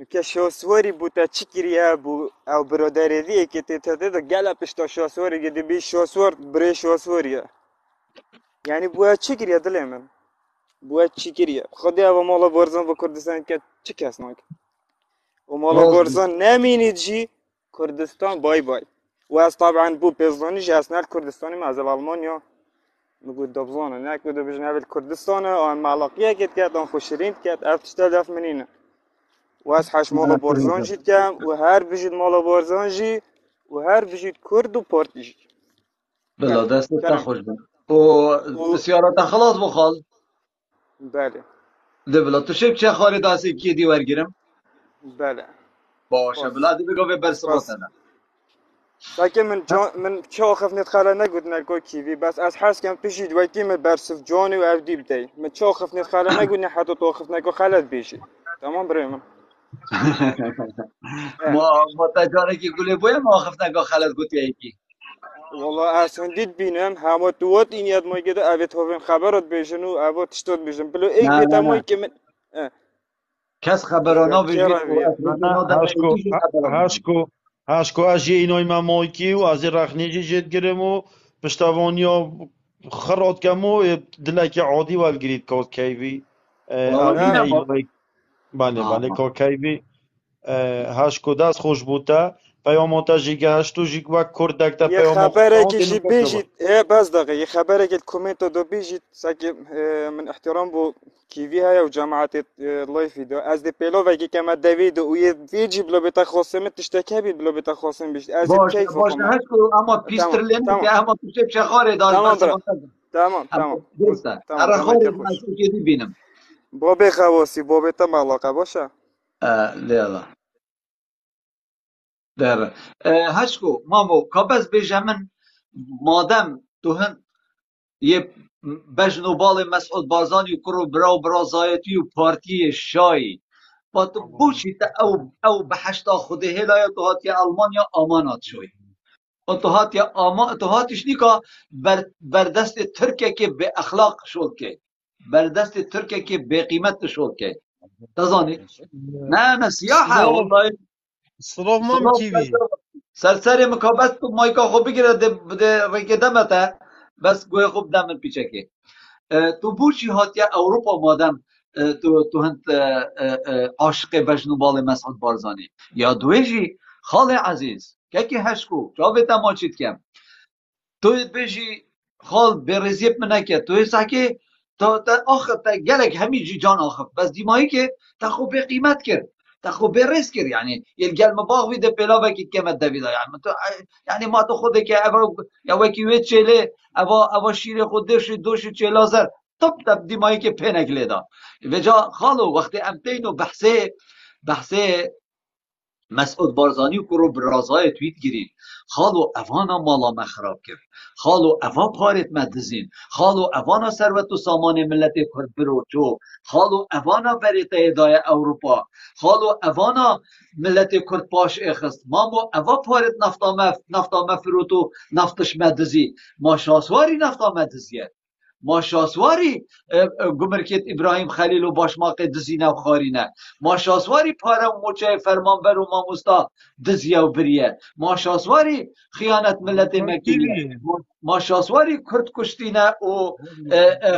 که شاسواری بوده چی کریه بو او برادری دیگه که تیتده ده گله پشتا شاسواری گده بی شاسوار بری شاسوریه يعني بو چی کریه دلم بوه چی کریه خودی او مالا بارزان و کردستان که چی کس ناک و مالا راست بارزان نمینید جی کردستان بای بای و از طبعا بو پیزدانی جی اسنال کردستانی مازال آلمانیا نقول دبزانه ناكل بجنا بالكردستان آن معلقية كت آن خوشرين كت أفتشتلاف منينه واس حش مالا بارزان جيت كم وهر بجيت مالا بارزان جي وهر بجيت كرد و بارتي جي بلا دست تا كلام خوش بن و سیارت خلاص بخال بله ده بلا تو شب چه خاری دستی کی دی ورگیرم بله باشه باش بلا دی بگو به برسبات سپاس ده ساكن من شو خف نتخلى نقول نلقو كيفي بس از حاس كان بيجي دويتي من برسف جوني وأبدي بدي من شو خف نتخلى نقول نحطو تو خف نقول خلت بيجي تمام بريمن ما تجاره کی گله بویا ما خفت نگاه خلط گوتی ایکی والله اصلا دید بینم همه دوات این یاد مایی که ده اوید هاوین خبرات بیشن و اوید تشتاد بیشن بلو ایک نه بیتا نه مایی نه که من کس ایوه خبرانا که بجید و روید افریقی نه نادر نگوتی جو خبرانا هشکو از یه اینای ممایکی و از رخنیجی جد گرم و پشتوانیا خراد کم و دلک عادی والگرید که کیوی و اوین نه اینم ایلای بله آه. که کیوی هشکو دست خوش بوده پیاماتا جیگه هشتو جیگ و کردک تا یه پیاما خبره که خواهان جی دینو بکربه بیجید بس دقیقه یه خبره که الكومنت دو بیجید ساکی من احترام بو کیوی های و جماعت لایفی دو از دی پیلو وگی که ما دوید و یه ویجی بلو بیتا خواستم تشتکه بید بلو بیتا خواستم بیشت از باشه کیف باشه خما هشکو اما تمام پیسترلینی تمام که اما تو شب چه خاری داشت تمام برس برا باتن تمام اما تمام درسته تمام اره دمت خاری گرم خوش مسئول که دی بینم بابي خواصي بابي تم علاقة باشا لیلا در هشکو مامو کابز بیجه من مادم تو هن یه بجن و بال مسعود بازانی و کرو برا زایتی و پارتی شایی با تو بوشی تا او به هشتا خوده هلای تو هاتی المانیا آمانات شوی و تو هاتیش نیکا بر دست ترکه که به اخلاق شد که بر دست ترکه که به قیمت شد که تزانی نه سیاحه سلاف والله سلاف مام صلاح کیوی سرسر مکابست تو مایکا خوب بگیره ده ریکه دمته بس گوی خوب دمن پیچه که تو بوچی هاتیه اروپا مادم تو هند عاشق بجنوبال مسعود بارزانی یا دویجی خال عزیز که هشکو جا به تماچید کم تو بجی خال برزیب منه که تو ساکی تا آخر تا گلک همی جی جان آخر بس دیمایی که تا خوب به قیمت کرد تا خوب به رس کرد یعنی یه گل مباغ ویده پیلاوه که کمت دویده یعنی تو یعنی ما تو خوده که اوا یا وکی وید چله اوا شیر خود دوش چلا زر تب دیمایی که پنک لیدا و جا خالو وقتی امتینو بحثه مسعود بارزانی و کرو برازای تویت گیرین خالو اوانا مالا مخراب کرد خالو اوا پارت مدزین خالو اوانا ثروت و سامان ملت کرد برو تو خالو اوانا بریت هدای اروپا خالو اوانا ملت کرد پاش اخست مامو اوا پارت نفتامه فروتو نفتش مدزی ما شاسواری نفتامه دزیه ما شاسواری گمرکت ابراهیم خلیل و باشماق دزینه و خارینه ما شاسواری پاره و موچه فرمانبر و ماموستا دزیه و بریه ما شاسواری خیانت ملت مکیه کیوی ما شاسواری کرد کشتینه و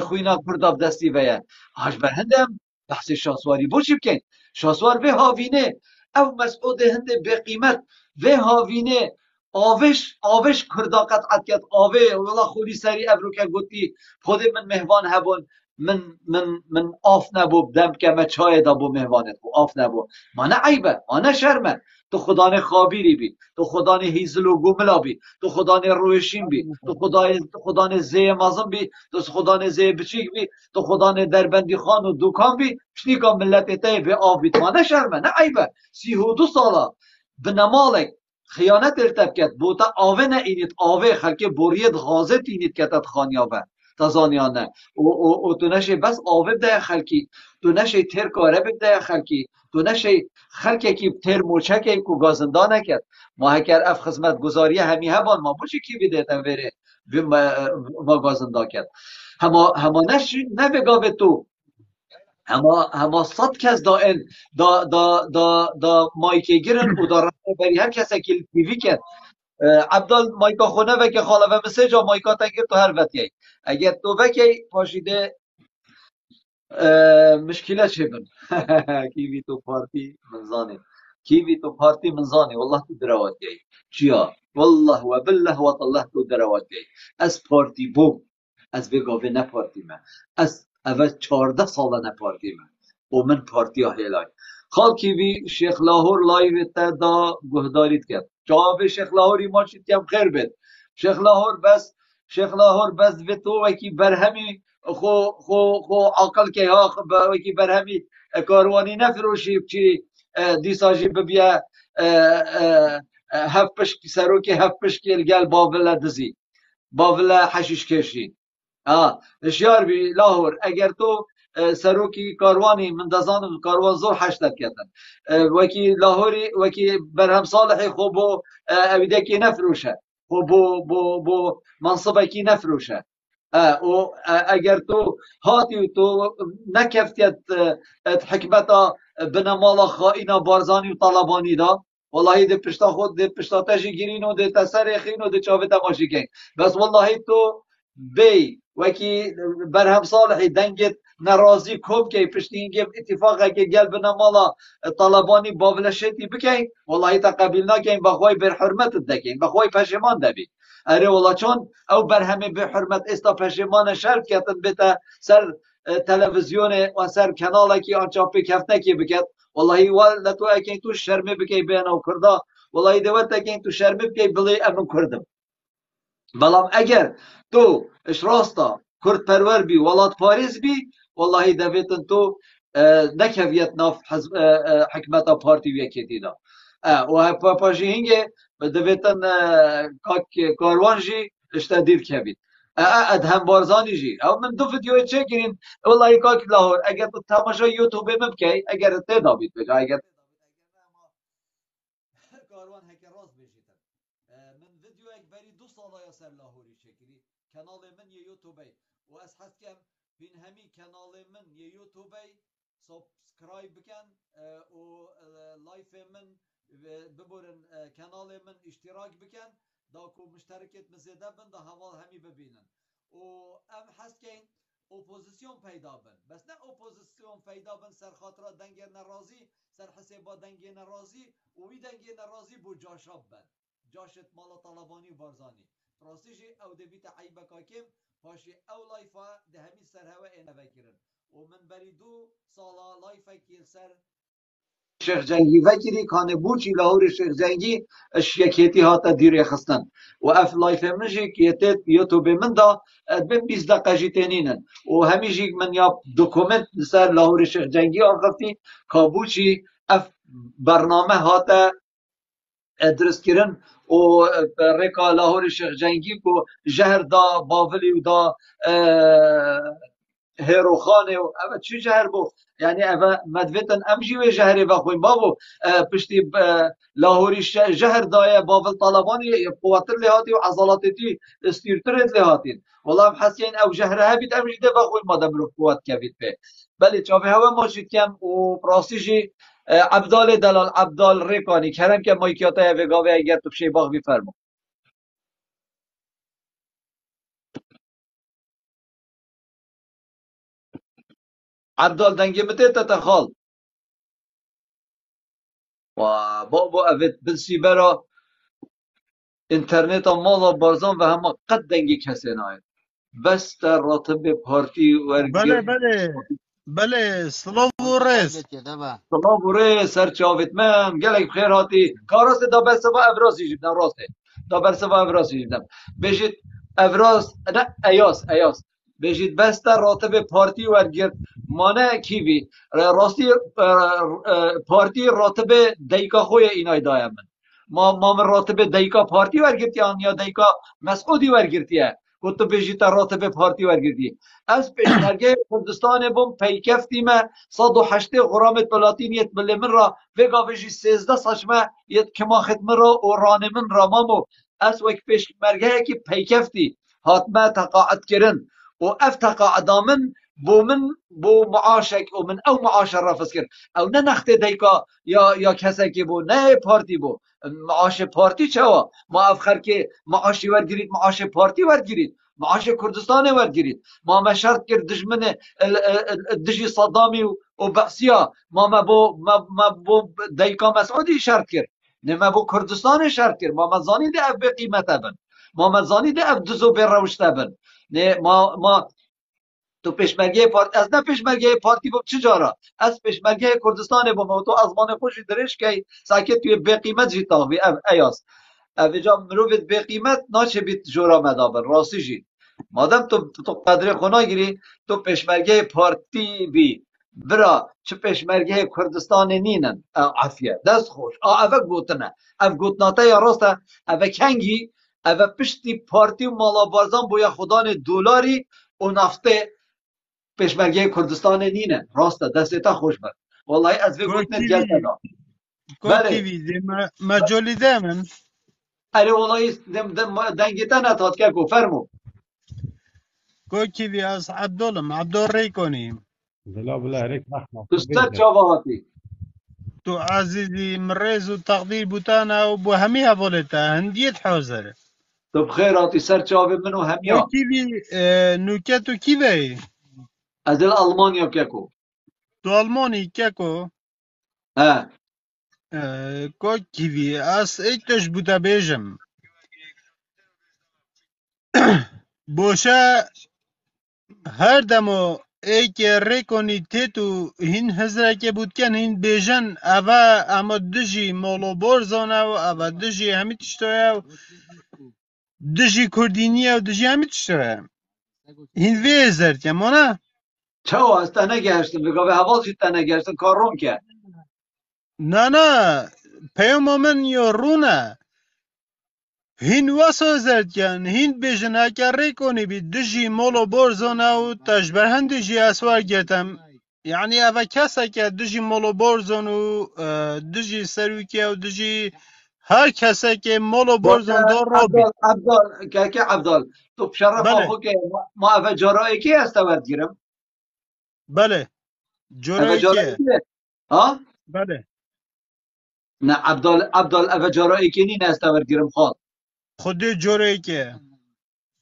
خوینا کرداب دستی ویه هاش بر هندم بحث شاسواری بو چی بکن شاسوار به هاوینه او مسعود هنده به قیمت به هاوینه آوش کردا قطعت کرد آوه والله خوری سری ابرو که گوتی خود من مهوان هبون من آف نبو دم که ما چای دا بو مهوانت بو آف نبو ما نه عیبه ما نه شرمه تو خدان خابیری بی تو خدان هیزل و گملا بی تو خدان روشین بی تو خدان زی مازم بی تو خدان زی بچیک بی تو خدان دربندی خان و دوکان بی شنیکا ملت تای به آف بیت ما نه شرمه نه عیبه 32 ساله بنمالک خیانت ارتب بوتا آوه نه اینید آوه خلکه بورید غازه تینید کتت خانیابه تزانیانه و تو نشه بس آوه بده خلکی تو نشه تر کاره بده خلکی تو نشه خلکه کی تر موچکه کو گازنده نکد ما هکر اف خدمت گزاری همی هبان ما بوچه کی بده تا بره ما گازنده کرد هما نشی نبگاوه تو هما صد کس دا مایکی گیرن و دا رفته بری هر کسی که تیوی کرد عبدال مایکا خونه و که خاله و مسیجا مایکا تگیر تو هر وقتی اگر تو وکی پاشیده مشكلة شبن كيفي تو بارتي من زاني كيفي تو بارتي من زاني والله تو دروات جاي چيا والله وبالله وطلع تو دروات جاي از بارتي بوم از بگاوه نه پارتی من از اول 14 ساله نه پارتی من و من پارتی ها هیلای خال کیوی شیخ لاهور لایو تا دا گهداریت کرد جواب شیخ لاهوری ما چید کم خیر بید شیخ لاهور بس و تو وکی برهمی خو عقل که ها وکی برهمی کاروانی نفروشی چی دیساجی ببیا هف پشک سروکی هف پشکی گل بابل دزی بابل حشیش کشی هشیار بی لاهور اگر تو سروکی کاروانی من دزانم کاروان زور حشتت کردن وکی لاهوری وکی برهم صالحی خو بو اویده کی نفروشه خو بو منصبه کی نفروشه و اگر تو هاتی تو نکفتیت حکمتا بنمالا خائنا بارزانی و طالبانی دا والله ده پشتا خود ده پشتا تشی گیرین و ده تسر خین و ده چاوه تماشی کن بس والله تو بی وکی برهم صالحی دنگت نرازی کم که پشتی اینگه اتفاقه که گل بنمالا طالبانی باولشتی بکن والله تا قبیل نکن بخوای بر حرمت دکن بخوای پشمان دبی اره والله چون او بر همه به حرمت استا پشمان شرف کتن بتا سر تلویزیون و سر کانالا کی آنچا پیکفته کی بکت والله ولا تو اكين تو شرمي بكي بين او كردا والله دوت اكين تو شرمي بكي بلي ام كردم بلام اگر تو اش راستا كرد پرور بي ولات باريس بي والله دوتن تو نكفيت ناف حكمتا بارتي ويكيتي دا و پاپاجي هنگه دوتن كاروانجي اشتدير كبيت ادهم بارزانی جی او من دو ویدیو چه گیرین والله کاک لاهور اگر تو تماشا یوتیوب مبکی اگر ته دابید بجا اگر کاروان هک راست بجیتن من ویدیو یک بری 2 ساله یا سر لاهوری چکری کانال من یه یوتیوبی و از حس کم بین همی کانال من یه یوتیوبی سابسکرایب بکن و لایف من ببرن کانال من اشتراک بکن دا کو مشترکت مزیده بن دا هوا همی ببینن و ام حس کن اپوزیسیون پیدا بن بس نه اپوزیسیون پیدا بن سر خاطر دنگ نرازی سر حسابا دنگ نرازی و وی دنگ نرازی بو جاشاب بن جاشت مالا طالبانی و بارزانی راستیجی او دویت عیبه کاکم پاشی او لایفا ده همی سر هوا اینه بکرن و من بری 2 سالا لایفا که سر شیخ جنگی وکری کانه بوچی لاهور شیخ جنگی اشیکیتی هاتا دیری خستن و اف لایف منجی کیتت یوتیوب من دا بین 20 دقیقه جیتنینن و همیجی من یا دوکومنت سر لاهور شیخ جنگی آقافتی کابوچی اف برنامه هاتا درست کردن و رکا لاهور شیخ جنگی کو جهر دا باولی و دا هیروخانه و اما چی جهر بو یعنی اما مدویتن امجی و جهری و خوین بابو پشتی لاهوری جهر دایه باول طالبانی قواتر لحاتی و عضلاتیتی استیرترت لحاتین والله حسین او جهره هبید امجی ده بخوین مادم رو قوات کبید به بله چاوه هوا ماشید کم و پراسیجی عبدال دلال عبدال ریکانی کرم که مایکیاتا وگاوه اگر تو بشه باغ بیفرمو عبدال دنگی مته تتخال و بابا اوید بلسی برا اینترنت مالا بارزان و همه قد دنگی کسی ناید بس در راتب پارتی بله ورگر بله بله سلام و رس سلام بوره سر چاوت من گلک بخیر هاتی کاراست دا برسه با افراسی جیدن راسته دا برسه با افراسی جیدن بشید افراس نه ایاس بشید بس در راتب پارتی ورگر مانه کیوی راستی پارتی راتب دیکا خوی اینای دایم من ما من راتب دیکا پارتی ورگرتیان یا دیکا مسعودی ورگرتیه گفت تو بشید در راتب پارتی ورگرتی از پیشنرگه کردستان بوم پیکفتی ما 108 غرام پلاتین یت بله من را وگا بشی 13 ساشمه یت کما ختم را و ران من را مامو از وک پیشنرگه که پیکفتی حتما تقاعد کرن و اف تقاعد من بو معاشك ومن او معاش رافس كر او نه نخت دیکا یا کسی که بو نه پارتی بو معاش پارتی چوا ما افخر که معاشی ورگیرید معاش پارتی ورگیرید معاش كردستان وردگرید ما شرط کرد دجمن دجی صدامی و بأسیا ما بو دیکا مسعودی شرط کرد نه ما بو کردستان شرط کرد ما زانی ده اف بقیمت بن ما زانی ده اف دزو به روشت بن نه ما تو پیشمرگی پارتی از نه پیشمرگی پارتی بوم چجارا از پیشمرگی کردستان بوم تو از مان خوشی درش کی ساکت توی به قیمت جیتا بی ایاس اوجا مروت به قیمت ناچه بیت جورا مدابر راستی جی مادام تو قدر خنا گیری تو پیشمرگی پارتی بی برا چه پیشمرگی کردستان نینن عافیه دست خوش اوه گوتنه اف گوتناتا یا راسته اوه کنگی اوه پشتی پارتی و مالا بارزان بویا خدان دلاری و نفته پیشمرگی کردستان نینه راسته دسته خوش بر والله از وی گوتنه جلسه دا بله كيفي مجولي دائما اره والله دنگیتا نتاد که گو فرمو كيفي از عبد الريكوني بلا بلا هيك رحمة تستر بيدك چاواتی تو عزيزي مريز وتقدير بوتانا وبوهميها بولتا هندية حوزر تو بخیراتی سر چاوه منو همیا كيفي نوكاتو كيفي از الالمانیا که تو ألماني كاكو ها كيفي اس ايتش بوتا بيجم بوشا هر دمو ایک ریکونی تیتو هین هزرکه بود کن هین بیجن اوه اما دجی مولو برزانه و اوه دجی همی تشتوه و دجی کردینیه و دجی همی تشتوه هین وی هزر که مانا چاو از تنه گشتم بگاه به حواظی تنه گشتم کار روم که نه نه پیام من یا رونه هین واسو هزر کن هین بیجن اکه ریکونی بی دجی مولو برزانه و تجبر هندجی اسوار گتم يعني أفا كاسك دجي مولو بورزون و دجي سروكي و دجي هر كاسك مولو باشه بورزون دور روبي عبدال که عبدال تو بشرف بله آخو که ما اوه جارایی که استورد گیرم بله اوه جورایی جارایی که که ها بله نه عبدال اوه جارایی که نی استورد گیرم خواد خودی جورایی که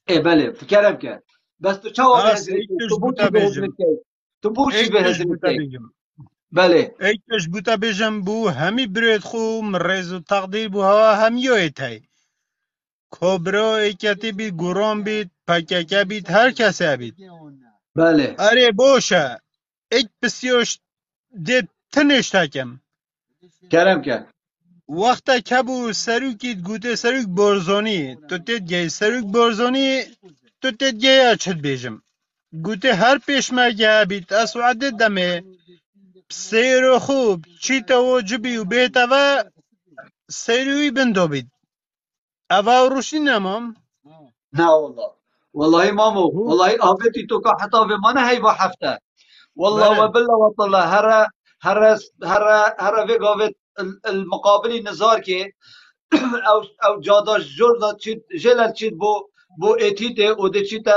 ای بله فکرم که بس تو چاوا به اس هزری ایکتش تو بوچی بوتا به هزری بیجم تو بوچی به ایکتش هزری بوتا بیجم بله ایکتش بوتا بیجم بو همی برید خو مرز و تقدیر بو هوا همیویت هی کبرا ایکتی بید گرام بید پککه بید هر کسی بید بله اره باشه ایک بسیارش ده تنش تکم کرم که وقتا کبو سروکیت گوته سروک برزانی تو تید گی سروک برزانی تو تید گی اچت بیجم گوته هر پیشمرگه بیت اسوعده دمه سیر و خوب چیتا و جبی و بیتا و سیروی بندو بید اوه روشی نمام نه والله مامو هو والله آفتی تو که حتی به من هی با هفته والله بله وبالله والله هر في قافت المقابلي نزار كي او جاداش جوردا تشيت جلال تشيت بو اتيته او دي تشيتا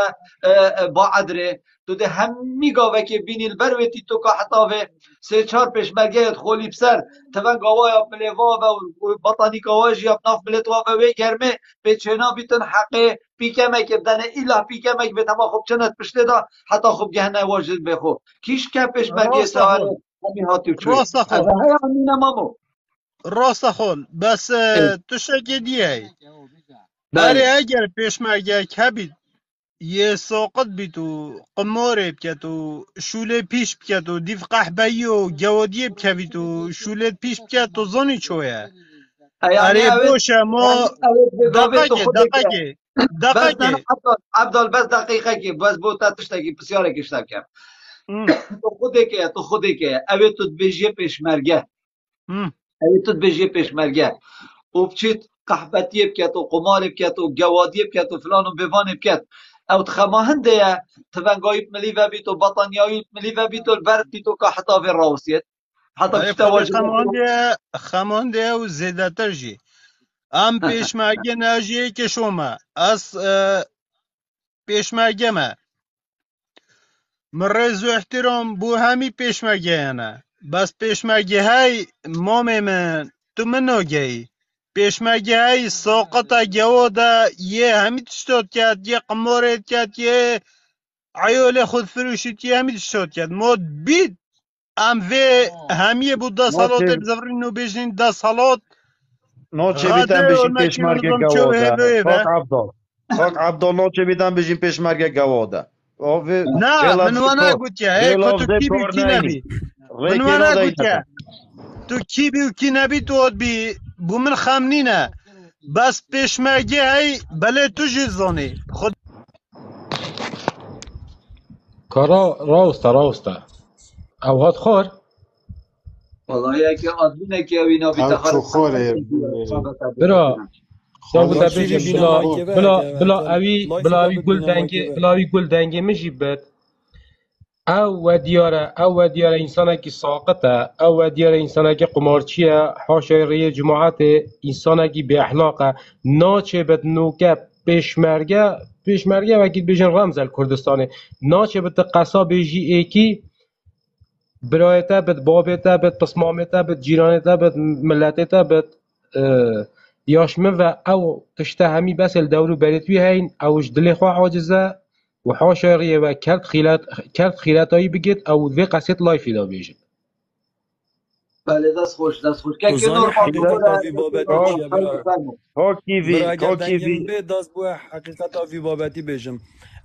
با عدره تو ده همي قاوه كي بيني البروتي تو که حتی في سه چهار پیشمرگه خولي بسر تفن قاوه یا مليفا و بطاني قواجي یا بناف ملتوا و وي گرمه بيچنا بيتن حقه پیکمک بدن ایلا پیکمک به تما خوب چنت پشته دا حتی خوب گهنه واجد بخو کیش که پیشمرگه راست سوال خول همین هاتی چوی راست از خول های همین مامو راست خول بس اه، تو شکی دیه اره بله اگر پیشمرگه کبید یه ساقط بیت و قماره بکت و شوله پیش بکت و دیف قحبایی و گوادیه بکوید و شوله پیش بکت و زنی چویه یعنی اره اوید باشه یعنی ما اوید بگاوه تو دقیقه خودی که دقیقه بس نه دقیقه عبدال بس دقیقه که بس بو تا تشتگی بسیاره کشتر کم ام تو خودی که اوید تو بیجی پیشمرگه ام اوید تو بیجی پیشمرگه و بچیت قحبتیه بکت و قمار بکت و گوادیه بکت و فلان و بوان بکت او تخما هنده تفنگایت ملی و بیت و بطانیایت ملی و بیت و البرد تو که حتی في الروسيت حتی اره بشتا خودی واجبه خمانده و زیده تر جی ام پیشمرگه ناجیه که شما از پیشمرگه ما من رز و احترام بو همی پیشمرگه نه بس پیشمرگه های مام من تو منو گی پیشمگه های ساقط گواده یه همی تشتاد کرد یه قمارت کرد یه عیال خود فروشید یه همی تشتاد کرد ما بید ام وی همیه بود ده سالات ناچه بزفرین و بیشین ده سالات ناچه بیتن غده و بشین نکیون پیشمرگه دم چو گواده هلوه کاک عبدال ناچه بیتن بشین پیشمرگه گواده نه من وانا گوت که هی که تو لفظه کی بی کار کی نینی نبی من ریکی وانا ناده گوت که اینکن تو کی بی و کی نبی تو اد بی بو من خمنینه بس پیشمرگه هی بله تو جزانی خود کارا راوسته او هات خور والله یکی آدمینه که اینا او بیتخار چخوره برا خب داوود شیری بيجن بینم بلا های که به بلا که بلا هکل اوی لایفی بلا دا اوی بد بینم های که به بلا اوی گل دنگی مجيبت او دیاره انسانه که ساقطه او دیاره انسانه که قمارچیه حاشا ری جماعت انسانه که به اخلاقه ناچه بد نوکه پیشمرگه وکیل بیجن رمز کردستانه ناچه بد قصا بیجی ایکی برایته بد بابته بد پسمامته بد جیرانته بد ملتته بد یاشمه و او تشته همی بس الدورو بريتوی هین اوش دلی خواه عاجزه و حاشا ریه و کرد خیلاتایی بگید او ذی قصیت لایفی دا بیجید بله دست خوش که تو که زانی نورمال حقیقت بخوره آوی که که بابتی نورمال چیه خیلی برا بفرمو برا اگر ها دنگیم کیوی به دست بو حقیقت آوی بابتی بیجم او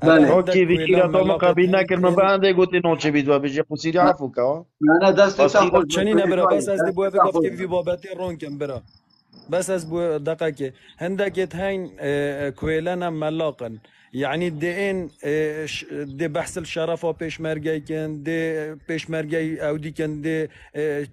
بله ها هندک کیوی کویلا کیرا تو ملاقت مقابل نکر من هند بنده گوتی نوچه بید و بجی خسیری عفو که نه دست بس تا خیلی خوش چنین بخوره برا بس از دی بو دست اوی تا گفت خوش که وی بابتی رون کم برا بس از بو دقیقه هندك هين كويلنا ملاقن يعني دي ان دي بحث الشرف و پیشمرگی کن دي پیشمرگی او دي کن دي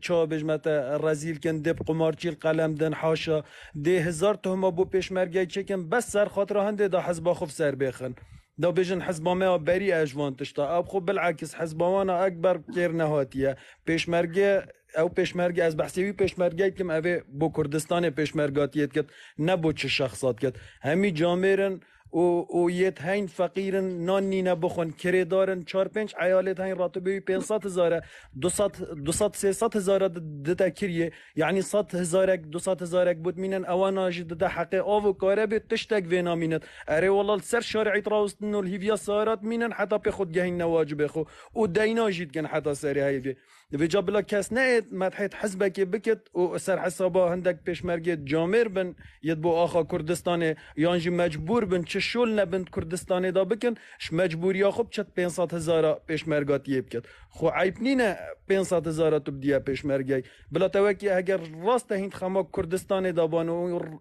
چا بجمتا رزیل کن دي قمارچی القلم دن حاشا دي هزار تهم بو پیشمرگی چکن بس سر خاطر هنده دا حزب خوف سر بخن دا بيجن حزب ما بري اجوان تشتا اب خب بالعكس حزب وانا اكبر كير نهاتيه پیشمرگی او پیشمرگی از بحثی پیشمرگی کم اوه بو کردستان پیشمرگاتیت کد نه بو چه شخصات کد همی جامرن و یت هین فقیرن نان نینه بخون کری دارن 4-5 عیالت هین راتبه 500,000 200 300,000 دتا کریه یعنی 100,000 200,000 بود مینن اوانا جد ده حق آو کاره به تشتک وینا مینت اره والله سر شارعی تراوستن و الهیویا سارات مینن حتی پی خود گهین نواجب خو و دینا جید کن حتی سری هیوی ویجا بلا کس نه مدحت حزبك بكت وسر حسابا هندك پیشمرگی جامر بن يد بو آخا کردستان یانجی مجبور بن چشول نبند کردستان دا بکن ش مجبور یا خب چت 500,000 پیشمرگاتی بکت خو عیب نینه 500,000 تو بدیا پیشمرگی بلا توکی اگر راست هند خما کردستان دابان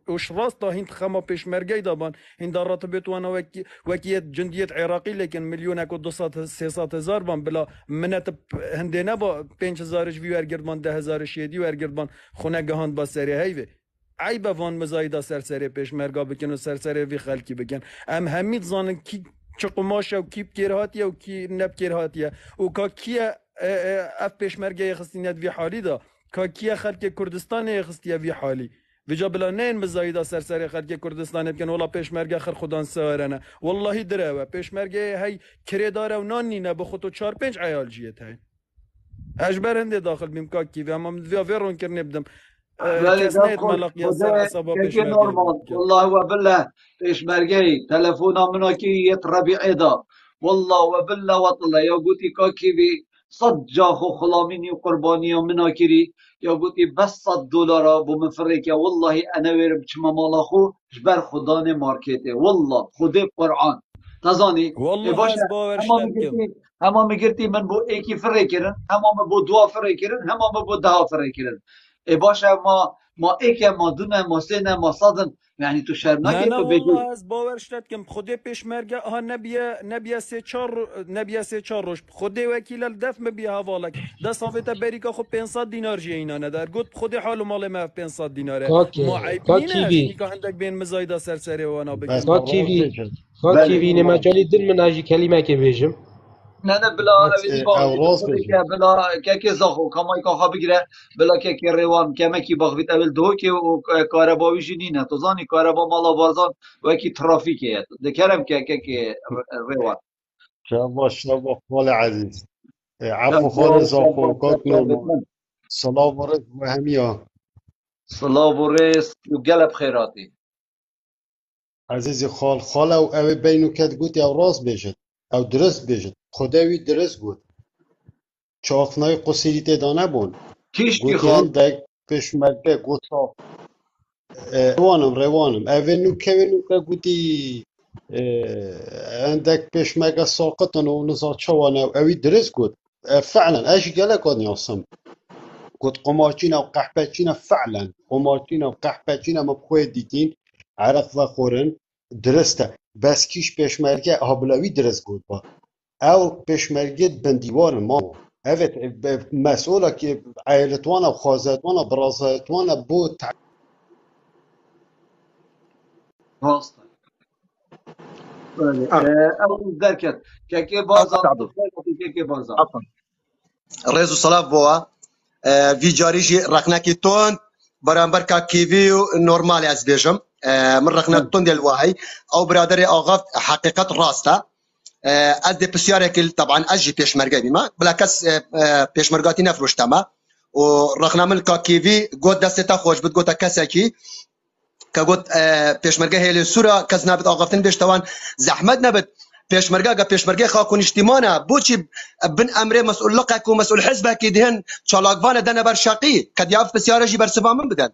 وش راست هند خما پیشمرگی دابان هند راتبت وانا وکی جندیت عراقی لیکن میلیون اکو 200-300,000 بان بلا منت هنده نبا 5,000 وی ورگردمان 10,000 شیدی ورگردمان خونه گهاند با سری هیوه عیب وان مزایدا سرسری پیشمرگا بکن و سرسری وی خلکی بکن ام همید زانن کی چه قماشه و کی بکیر هاتیه و کی نبکیر هاتیه و که کیه اف پیشمرگه خستینیت وی حالی دا که کیه خلک کردستان خستیه وی حالی ویجا بلا نین مزایدا سرسری خلک کردستان بکن ولا پیشمرگه خر خودان سوارنه والله دره پیشمرگه هی کری داره و نان نینه بخوت و 4-5 عیال جیت هی اجبر هنده داخل بیم کاکی و اما ویرون کرنه بدم ولی کس دست نیت خوش ملاقی از سر خوده حسابا که که پیشمرگی نورمال بود کرد والله و بالله پیشمرگی تلفونا منو کی یت ربیع دا والله و بالله و طلا یا گوتی که بی صد جاخو خلامینی و قربانی و منا کری یا گوتی بس $100 بو مفرک یا والله انا ویرم چما مالا خو جبر خدان مارکته والله خود قرآن تزانی ای والله باشه از باورش نبکم همه میگرتی من بو ایکی فره کرن همه بو دوا فره کرن همه بو ده فره کرن ای باشه ما ایک ما دونه ما سه نه ما صدن یعنی تو نه شرمناک نه تو والله بگی از باورش نبکم خود پیشمرگه ها نبیه 3-4 روش خود وکیل الدف مبیه حوالک ده صافت بریکا خود 500 دینار جی اینا ندار گفت خود حال مال ما 500 دیناره ما عیب نینه کاکی شنی که هندک بین مزایده سرسری وانا بس بکن براز کاکی بکن بله وی نمجالی دل من اجی کلمه که بیجم نه نه بلا اویدی باغ بیت اوراز خودی بکن که بلا که زاخو کمای که خواه بگیره بلا که روان که مکی باغ بیت اول دو که و کارباویشی نینه تو زانی کاربا مالا بارزان و کی ترافیکه دکرم که روان شاباش خال عزیز عفو شب خال باش شب زاخو باش کاک شب نورمان بتمن سلام ورد و همیا صلاة وريس وقلب خيراتي. عزیزی خال او بینو کد گوتی او راست بیجد او درست بیجد خداوی درست گوت چاقنای قصیری تیدا نبون كيشتي گوتی خال. هندک پشمرگه گوتا روانم اوه نو که نو که گوتی هندک پشمرگه ساقطن و نزا چوانه اوی درست گوت فعلا اش گلک آدیاسم قد قماشينا وقحباتشينا فعلا قماشينا وقحباتشينا مبخوي ديتين عرق ذا درسته بس كيش بيشمركة هبلاوي درس قود با او بيشمركة بنديوان ما evet مسؤولة كي عائلتوانا وخوازاتوانا برازاتوانا بو هاست. أول ذكر كي بازان كي بازان. ريزو صلاف بوا في جاريجي رقناكي تون برامبر كا كيفيو نورمال از بيجم من رقنا تون ديال الواهي او برادري اغاف حقيقة راستا از دي بسيارك طبعا اجي بيشمرقه بما بلاكس بيشمرقاتي نفروش تما ورقنا من كا كيفي قد دستا خوش بد قوتا كساكي كقول بيشمرقه هي الصورة كزنا بت اغافتن بيش طبعا زحمت نبت پێشمەرگە پێشمەرگەی خاکو نیشتیمانە بۆچی بن ئەمرێ مەسئول لقێک و مەسئول حزبێکی دهێن چالاکوانە دەنە بەر شەقی کە دیاف پرسیارەژی بەرسەوا من بدەن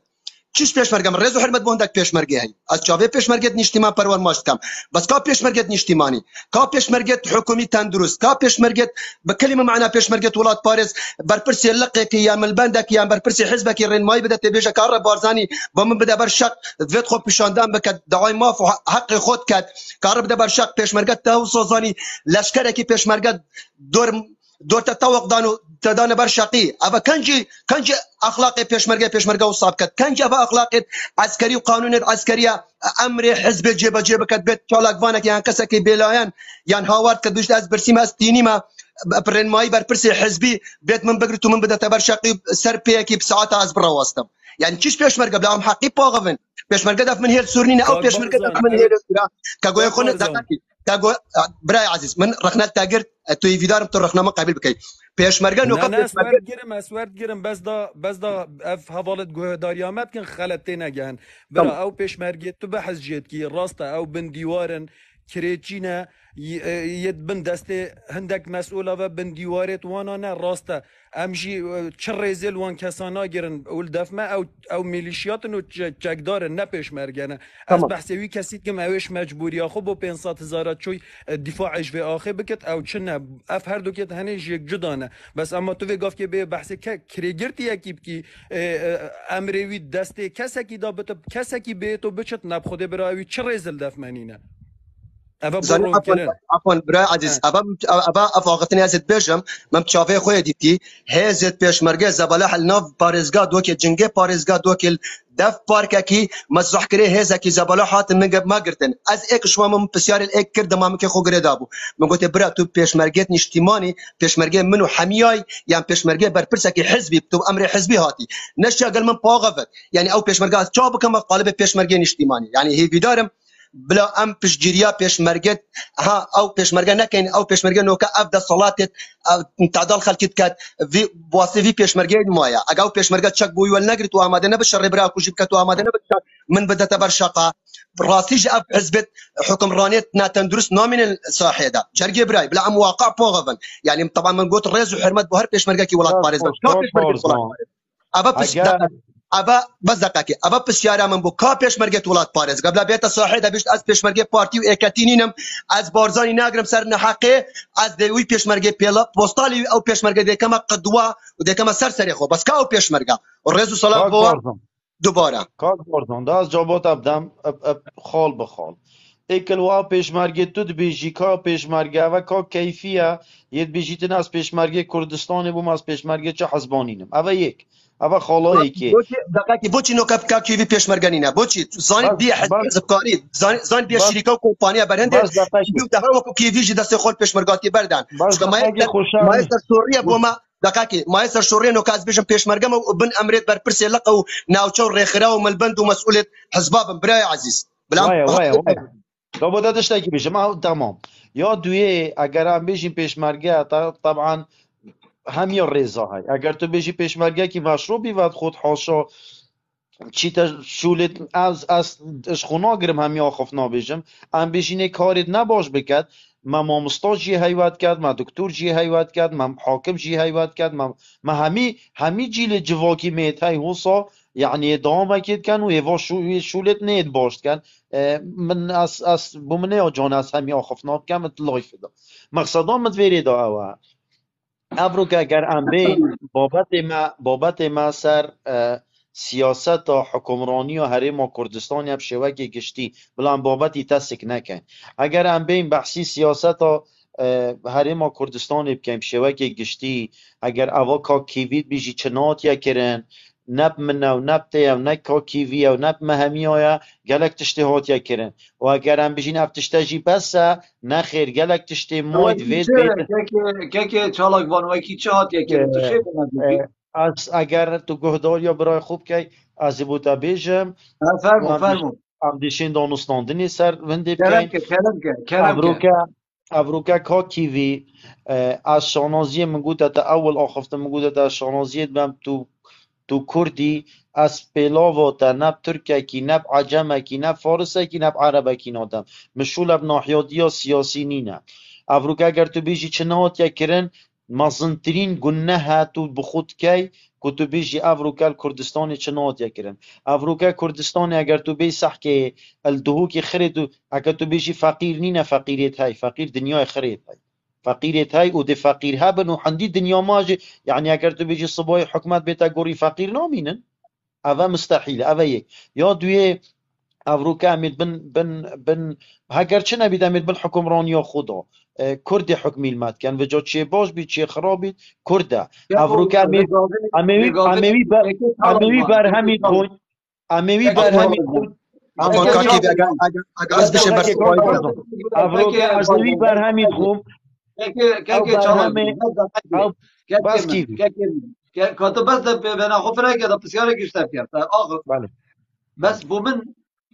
چیش پێشمەرگەم ڕێز و حرمەت بۆ هەندێک پێشمەرگەی هەی ئەس چاوێ پێشمەرگێت نیشتیمان پەروەر ماش بکەم بەس کا پێشمەرگێت نیشتیمانی کا پێشمەرگێت حکومی تەندروست کا پێشمەرگێت بکلمە معنا پێشمەرگێت وڵات پارێز بەرپرسی لقێکی یا ملبەندێک یان بەرپرسی حزبێکی ڕێنمایی بدە تێبێژە کارە بارزانی بۆ من بدە بەر شەق دوێت خۆ پیشاندان بکات داوای ماف و حقی خۆت کات کارە بدە بەر شەق پێشمەرگەت تا و سۆزانی لەشکرێکی پێشمەرگەت دور تتوق دانو تدان بر شقي ابا كنجي اخلاق پێشمەرگە و صابكت كنجي ابا اخلاق عسكري وقانون عسكريه امر حزب جيبه كت بيت چالاك وانك يعني كسكي بلايان يعني هاوارد كدوش از برسيم از تينيما برن ماي بر برسي حزبي بيت من بقرتو من بدا تبر شقي سر بيكي بساعات از براوستم يعني چيش پێشمەرگە بلاهم حقي باغفن پێشمەرگە داف من هيل سورنينا او پێشمەرگە داف من هيل كاغوي خون دقيقه كاغو براي عزيز من رخنا تاجر تو يفيدارم تو رخنا ما قابل بكي پێشمەرگە نو نه اسورد گرم بس دا اف حوالت گهداریامت کن خلط نگهن برا او پێشمەرگە تو بحث جيت كي راستا او بن ديوارن كريتشينا يد بن دستي هندك مسؤولة و بن ديوارت وانا نه راستا امجي چرزل وان كسانا گرن اول دفمه او ميليشياتن و چکدارن نه پێشمەرگەنه از بحثوي كسيت كم اوش مجبوري اخو بو 500,000 چوي دفاعش في اخي بكت او چنه اف هر دو كت هنيش يك جدانه بس اما تو في گاف كي به بحث كريگرتي يكيب كي امروي دستي كسكي دا بت كسكي بيتو بچت نب خود براوي چرزل دفمنينه عفوا برا عزيز ابا افاقتني ازت بيجم مم تشافي خويا ديتي هزت پێشمەرگە زبالح الناف بارزگا دوكي جنگه بارزگا دوكي دف بارككي مزح كري هزكي زبالح هات من ما قرتن از اك شوا من بسيار الاك كرد ما مكي خو غريدابو من قلت برا تو پێشمەرگەت نشتيماني پێشمەرگە منو حمياي يعني پێشمەرگە برپرسكي حزبي تو امر حزبي هاتي نشا قال من باغفت يعني او پێشمەرگە چاب كما قالب پێشمەرگە نشتيماني يعني هي بيدارم بلا ام پشگیریا پێشمەرگەت ها او پێشمەرگە نکەین او پێشمەرگە نوکە افدا صلاتت تعدال خلکت کات في بواسطه پێشمەرگە مایا اگه پێشمەرگە چک بو ول نگرت و آماده نه بشر برا کوجب کات و آماده نه من بده تبرشقه راسيج اف حزبت حكم رانيت ناتندرس نومين صاحيدا جرجي براي بلا ام واقع بوغفن يعني طبعا من قلت الرئيس وحرمت بهر پێشمەرگە كي ولات باريس ابا بس دقيقه ابا بسيارة من بو کا پێشمەرگە ولات باريس قبل بيت صاحيدا بيشت از پێشمەرگە بارتي و اكاتينينم از بارزاني ناگرم سر نحقه از دوي پێشمەرگە بيلا بوستالي او پێشمەرگە دكما قدوه ودكما سرسري خو بس کا او پێشمەرگە والرئيس صلاح بو دوباره کاک بارزان دا از جابات ابدم خال بخال اکل وا پێشمەرگە تو دبیجی کا پێشمەرگە و کا کیفیه ید بیجیتن از پێشمەرگە کردستان بوم از پێشمەرگە چه حزبانینم اوه یک اوه خالایی که دقیقی بوچی نو کپ کیوی پێشمەرگەنینە بۆچی زانیت دی حزبکاری زانیت دی شریکە و کۆمپانیا بەرهەندێ دەها وەکو کیویژی دەستی خۆل پێشمەرگاتی بەردان مایەسەر سۆڕیە بۆمە دقیقی مایەسەر شۆڕیە نو کاز بێژم پێشمەرگەمە و بن ئەمرێت بەرپرسێ لەقە و ناوچە و ڕێکخرا و مەلبەند و مەسئولێت حزبابم برای عزیز لابد تشتكي بيجي تمام يا دويه اگر هم بيجي پێشمەرگە طبعا همین رضا های اگر تو بيجي پێشمەرگە کی مشروع بيود خود حاشا چیتا شولت از اشخونا گرم هم یا خفنا بیجم ام بیشینه کارت نباش بکد ما مامستا جی حیوات کرد ما دکتر جی حیوات کرد ما حاکم جی حیوات کرد ما همی جیل جواکی میت های حوصا يعني دوام اكيد كان ويفا شولت نيد باشت كان من اس بومنه او جان اس هم خفنا كم لايف ده مقصدا متويري دا او ابرو که اگر ام بین بابت ما سر سیاست و حکمرانی و حریم کردستان یب شوکی گشتی بلان بابتی تسک نکن اگر ام بین بحثی سیاست و حریم کردستان بکن شوکی گشتی اگر اوا کا کیوید بیجی چنات یا کرن نب منه و نب تیه و نب کا کیوی و نب مهمی آیا گلک تشتی هات یا کرن و اگر ام بیجین افتشتجی بسه نخیر گلک تشتی موید وید بیت که چالاک وانوکی چه هات یکی تو چه بنده از اگر تو گهدار یا برای خوب که از بوتا بیجم فرمو ام دیشین دانستاندنی سر ونده بکن ابروکا کا کیوی از شانازی مگوده تا اول آخفته مگوده تا شانازیت بم تو کردی از پیلاو تا نب ترکه کی نب عجمه کی نب فارسه کی نب عربه کی نادم مشغول اب ناحیاتی یا سیاسی نینه ابروکا اگر تو بیجی چنهات یا کرن مزنترین گنه تو بخود کی که تو بیجی افروکا کردستان چنهات یا کرن افروکا کردستان اگر تو بی صح که الدهو که خرید اگر تو بیجی فقیر نینه فقیریت های فقیر دنیای خرید های فقیریت های و ده فقیر ها بنو حندی دنیا ماجه يعني اگر تو بیجی صبای حکمت بیتا گوری فقیر نامینن اوه مستحیل اوه یک یا دوی افروکا امید بن هگر چه نبید امید بن حکمرانی یا خدا کرد حکمی المد کن و جا چه باش بید چه خراب بید کرده افروکا امیوی بر همید خون امیوی بر همید خون افروکا امیوی بر همید خون بس كيف كنت بس انا خفنا كده بسيارة كشتاب كده اخر بس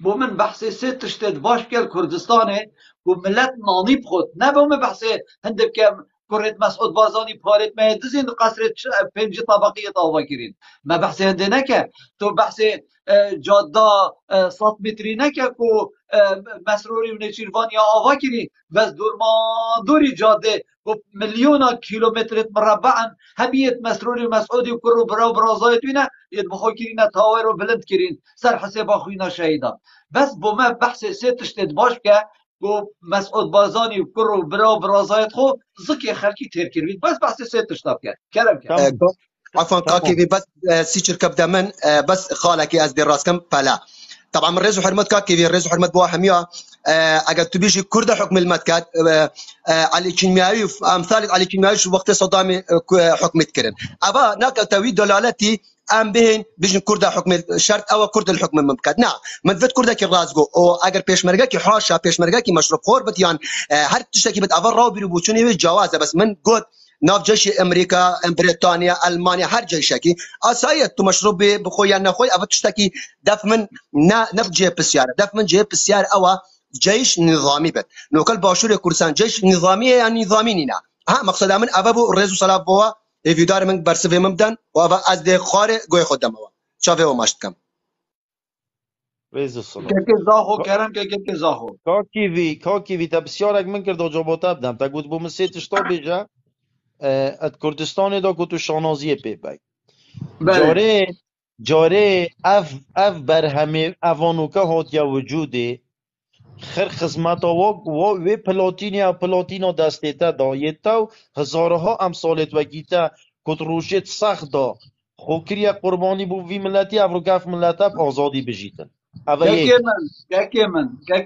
بومن بحثي ست شتت باش كل كردستاني وملت ناني بخوت نه بومن بحثي هندب كم كرت مسعود بازاني بارت ما يدزين قصرت پنج طبقية طاوة كرين ما بحثي هندي نكا تو بحثي جاده 100 متری نکه کو مسروری و نچیروان یا آوا کری بس دوری جاده و میلیون کیلومتر مربعا همیت مسروری و مسعودی و کرو برا برازایت وینه ید بخوا کرینه تاویر و بلند کرین سر حساب خوینا شهیدان بس بو ما بحث سه تشتید باش که و مسعود بازانی و کرو برا برازایت خو زکی خلکی تیر کروید بس بحث سه تشتاب کرد کرم عفوا كاكي بس سيتشر كبدا من بس خالك از دي راسكم فلا طبعا من رزو حرمت كاكي رزو حرمت بوا حميا اگر تو بيجي كرد حكم المتكات علي كيميائي امثال علي كيميائي وقت صدام حكمت كرن ابا ناك توي دلالتي ام بين بيجي كرد حكم شرط او كرد الحكم ممكن نعم من فت كرد كي رازغو او اگر پیشمرگه کی حاشا پیشمرگه کی مشروب خور بت يعني هر تشتكي بت اول راو بيربوچوني جوازه بس من قد ناف جيش امريكا بريطانيا المانيا هر جيشكي اسايت تو مشروب بخويا نخوي اف تشتكي دف من نف جيب السياره دف من جيب السياره او جيش نظامي بت نو كل باشور كردستان جيش نظامي يعني نظامي نينا ها مقصد من ابو رزو صلاح بوا ايفيدار من برسفه ممدن و از ده خار گوي خودم و چاوه و ماشتكم رزو صلاح که زاخو کرم که زاخو كاكي في تبسيارك من كرد جوابات بدم تا قلت بو مسيت شتا بيجا ات کردستان دا کتو شانازی پیپای جاره اف بر همه اوانوکا هات یا وجوده خر خزمت و پلاتینیا دستیتا دا یتا هزارها امثالت وگیتا کت روشت سخت دا خوکری قربانی بو وی ملتی افروکاف ملتا آزادی بجیتن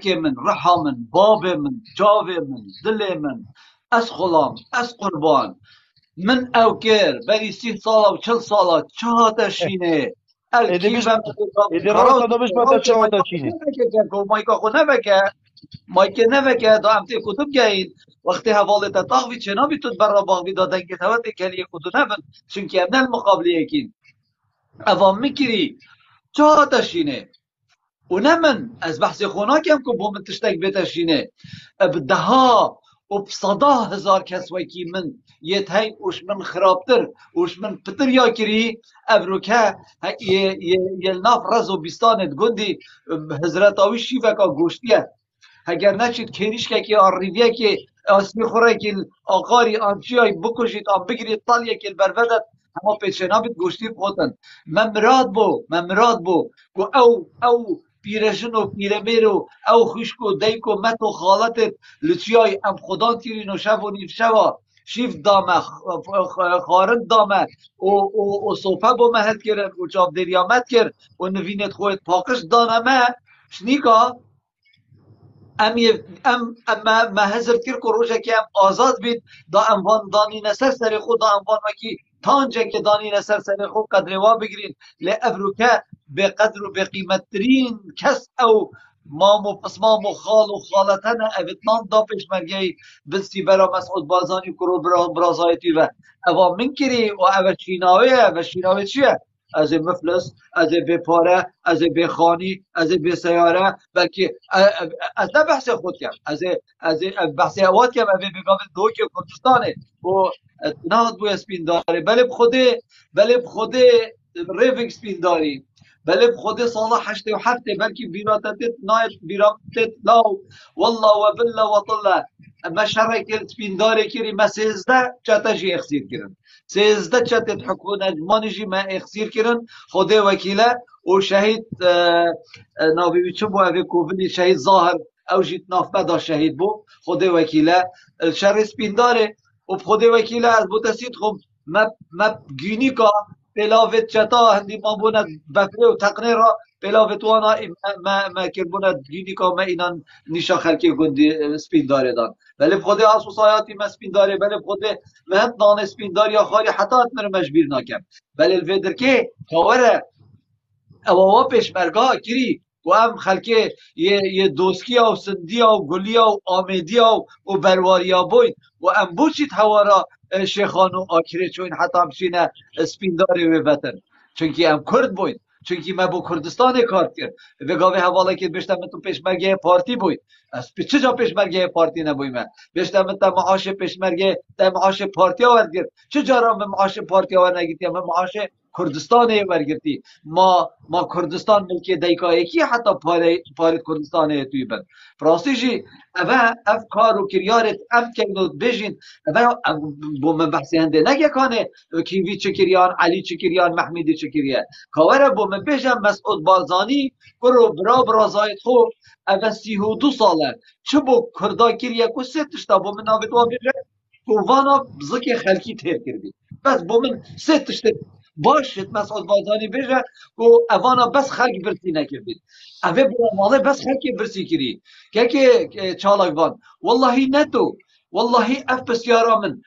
که من رحا من باب من جاوه من دل من از خلام از قربان من اوكر بری 30 ساله و 40 ساله چهات شینه الکیفم ادراک دادمش با چهات شینه مایکا خو نبکه مایک نبکه دا امتی کتب گین وقتی حواله تاغوی چنا بیتود برا باغوی دادن که توت کلیه کتو نبن چونکه ابن المقابله یکین اوام میکری چهات شینه و نمن از بحث خوناکم که بو من تشتک بتشینه بدها و بصدا هزار کس وکی من یه تای اوش من خرابتر اوش من پتر یا کری ابروکه یه ناف رزو بیستانت گندی حضرت آوی شیفکا گوشتیه اگر نچید کریش که آریویه که اسمی خوره که آقاری آنچیای بکشید آن بگیرید طالیه که برودت اما پیچنا بید گوشتی بخوتن من مراد بو که او پیرشن و پیرمیر و او خشک و دیک و مت و خالتت لچیای ام خدا تیرین و شب و نیف شبا شیف دامه خارند دامه و صوفه با مهد کرن و چاب دریامت کرد و نوینت خواهد پاکش دانمه شنیکا ما هزر کر کو روزه که آزاد بید دا انوان دانی نسر سر خود دا انوان وکی تانجه که دانی نسر سر خود قدر وا بگیرین لی ابروکه به قدر و به قیمت ترین کس او مام و پسمام و خال و خالتن اویتنان دا پیش مرگی بستی برا مسعود بازانی کرو برازایتی و اوا من کری و او شیناوه چیه؟ از مفلس، از بپاره، از بخانی، از بسیاره بلکه از نه بحث خود کرد از بحث اواد که به بگم دو که کردستانه و نهاد بوی سپین داره بله بخوده ریفک سپین داری بله بخوده سالا 87 بلکه بیراتت نایت بیراتت لاو والله و بالله و طله اما شرک سپین داره کری ما 13 چتشی اخسیر کرن 13 چتت حکومت مانجی ما اخسیر کرن خود وکیله و شهید ناوی چه بو اوی کوفنی شهید ظاهر او جیت نافبه دا شهید بو خود وکیله شر سپین داره و خود وکیله از بوتسید خب ما گینی که پلاوت چتا هندی ما بوند بفره و تقنه را پلاوت وانا ما کربوند گینی که ما اینان نیشا خلکی گندی سپین داره دان بله خود اسوسایاتی ما سپین داره بله خود مهد نان سپین داره یا خاری حتی اتمر مجبیر ناکم بله الویدر که کاوره اواوا پیشمرگاه کری و هم خلکه یه دوسکی و سندی و گلی و آمیدی و برواریا بوین و هم بوچید هوارا شیخان و آکره چون حتی همچینه سپینداری و وطن چونکه هم کرد بوین چونکه ما با کردستان کار کرد بگاوه حواله که بیشتر من تو پیشمرگه پارتی بوین از چه جا پیشمرگه پارتی نبویم بیشتر من تا معاش پیشمرگه تا معاش پارتی آورد گرد چه جا را من معاش پارتی آورد نگیتی من معاش کردستان ورگرتی ما کردستان ملکی دیکایی کی حتی پارت کردستان توی بند فراستی اوه افکار و کریارت ام کنو بجین اوه با من بحثی هنده نگه کانه کیوی چکریان علی چکریان محمیدی چکریان کاوره با من بجم مسعود بازانی برو برازایت خو اوه 32 ساله چه با کردا کریه که سه تشتا با من نابد و بجه وانا بزرگ خلکی تیر کردی بس با من سه تشتا باشد مسعود بازانی بجه و اوانا بس خلق برسی نکردید اوه براماله بس خلق برسی کری که چالک بان والله نتو والله اف بسیارا من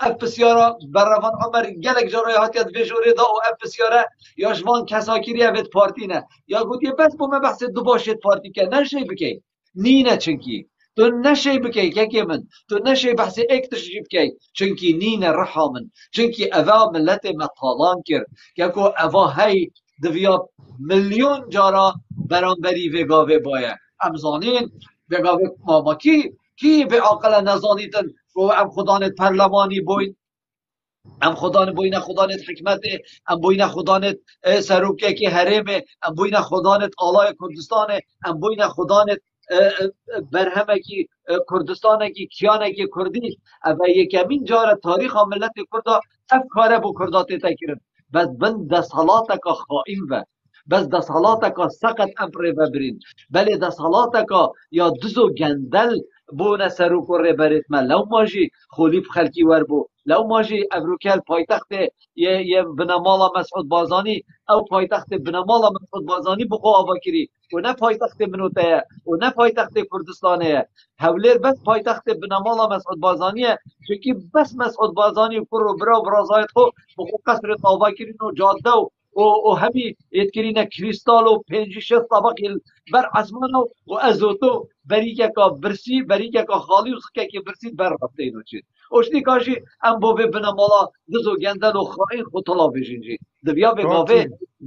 اف بسیارا بروان عمر گلک جارای هاتیت ویجوری دا و اف بسیارا یا جوان کسا کری اوید پارتی نه یا گوتی بس با من بحث دو باشد پارتی که نشه بکی نینه چنکی تو نشی بکی که من تو نشی بحث اکتشی بکی چونکی نین رحا من چونکی اوا ملت مطالان کرد که اوا هی دویا میلیون جارا برانبری وگاوه باید امزانین وگاوه ماما کی به عقل نزانیتن و ام خدانت پرلمانی بوین ام خدانت حکمت ام بوین خدانت سروکه که حرمه ام بوین خدانت آلای کردستان ام بوین خدانت برهمه کی کردستانه کی کیانه کی کردی و یکمین جار تاریخ ملت کردا افکاره بو کردات تکرن بس بند دست حالات کا خائن و بس دست حالات کا سقط امر و برین بله دست حالات کا یا دزو گندل بو نسرو کره برت من لو ماجی خلیب خلکی ور بو لو ماجی ابروکل پایتخت یه بنمالا مسعود بازانی او پایتخت بنمالا مسعود بازانی بقو آوا کری و نه پایتخت منوته و نه پایتخت کردستانه هولیر بس پایتخت بنمالا مسعود بازانیه چونکی بس مسعود بازانی کرو برازایت خو بقو قصر آوا کرین و جاده و همی اتکرین کریستال و 5-6 طبق بر عزمانو و ازوتو بریکه که برسی بریکه که خالی و سکه که برسی بر رفته اینو چید اوشتی کاشی ام بوبه بنمالا دزو گندل و خائن خطلا بجینجی دویا بگاوه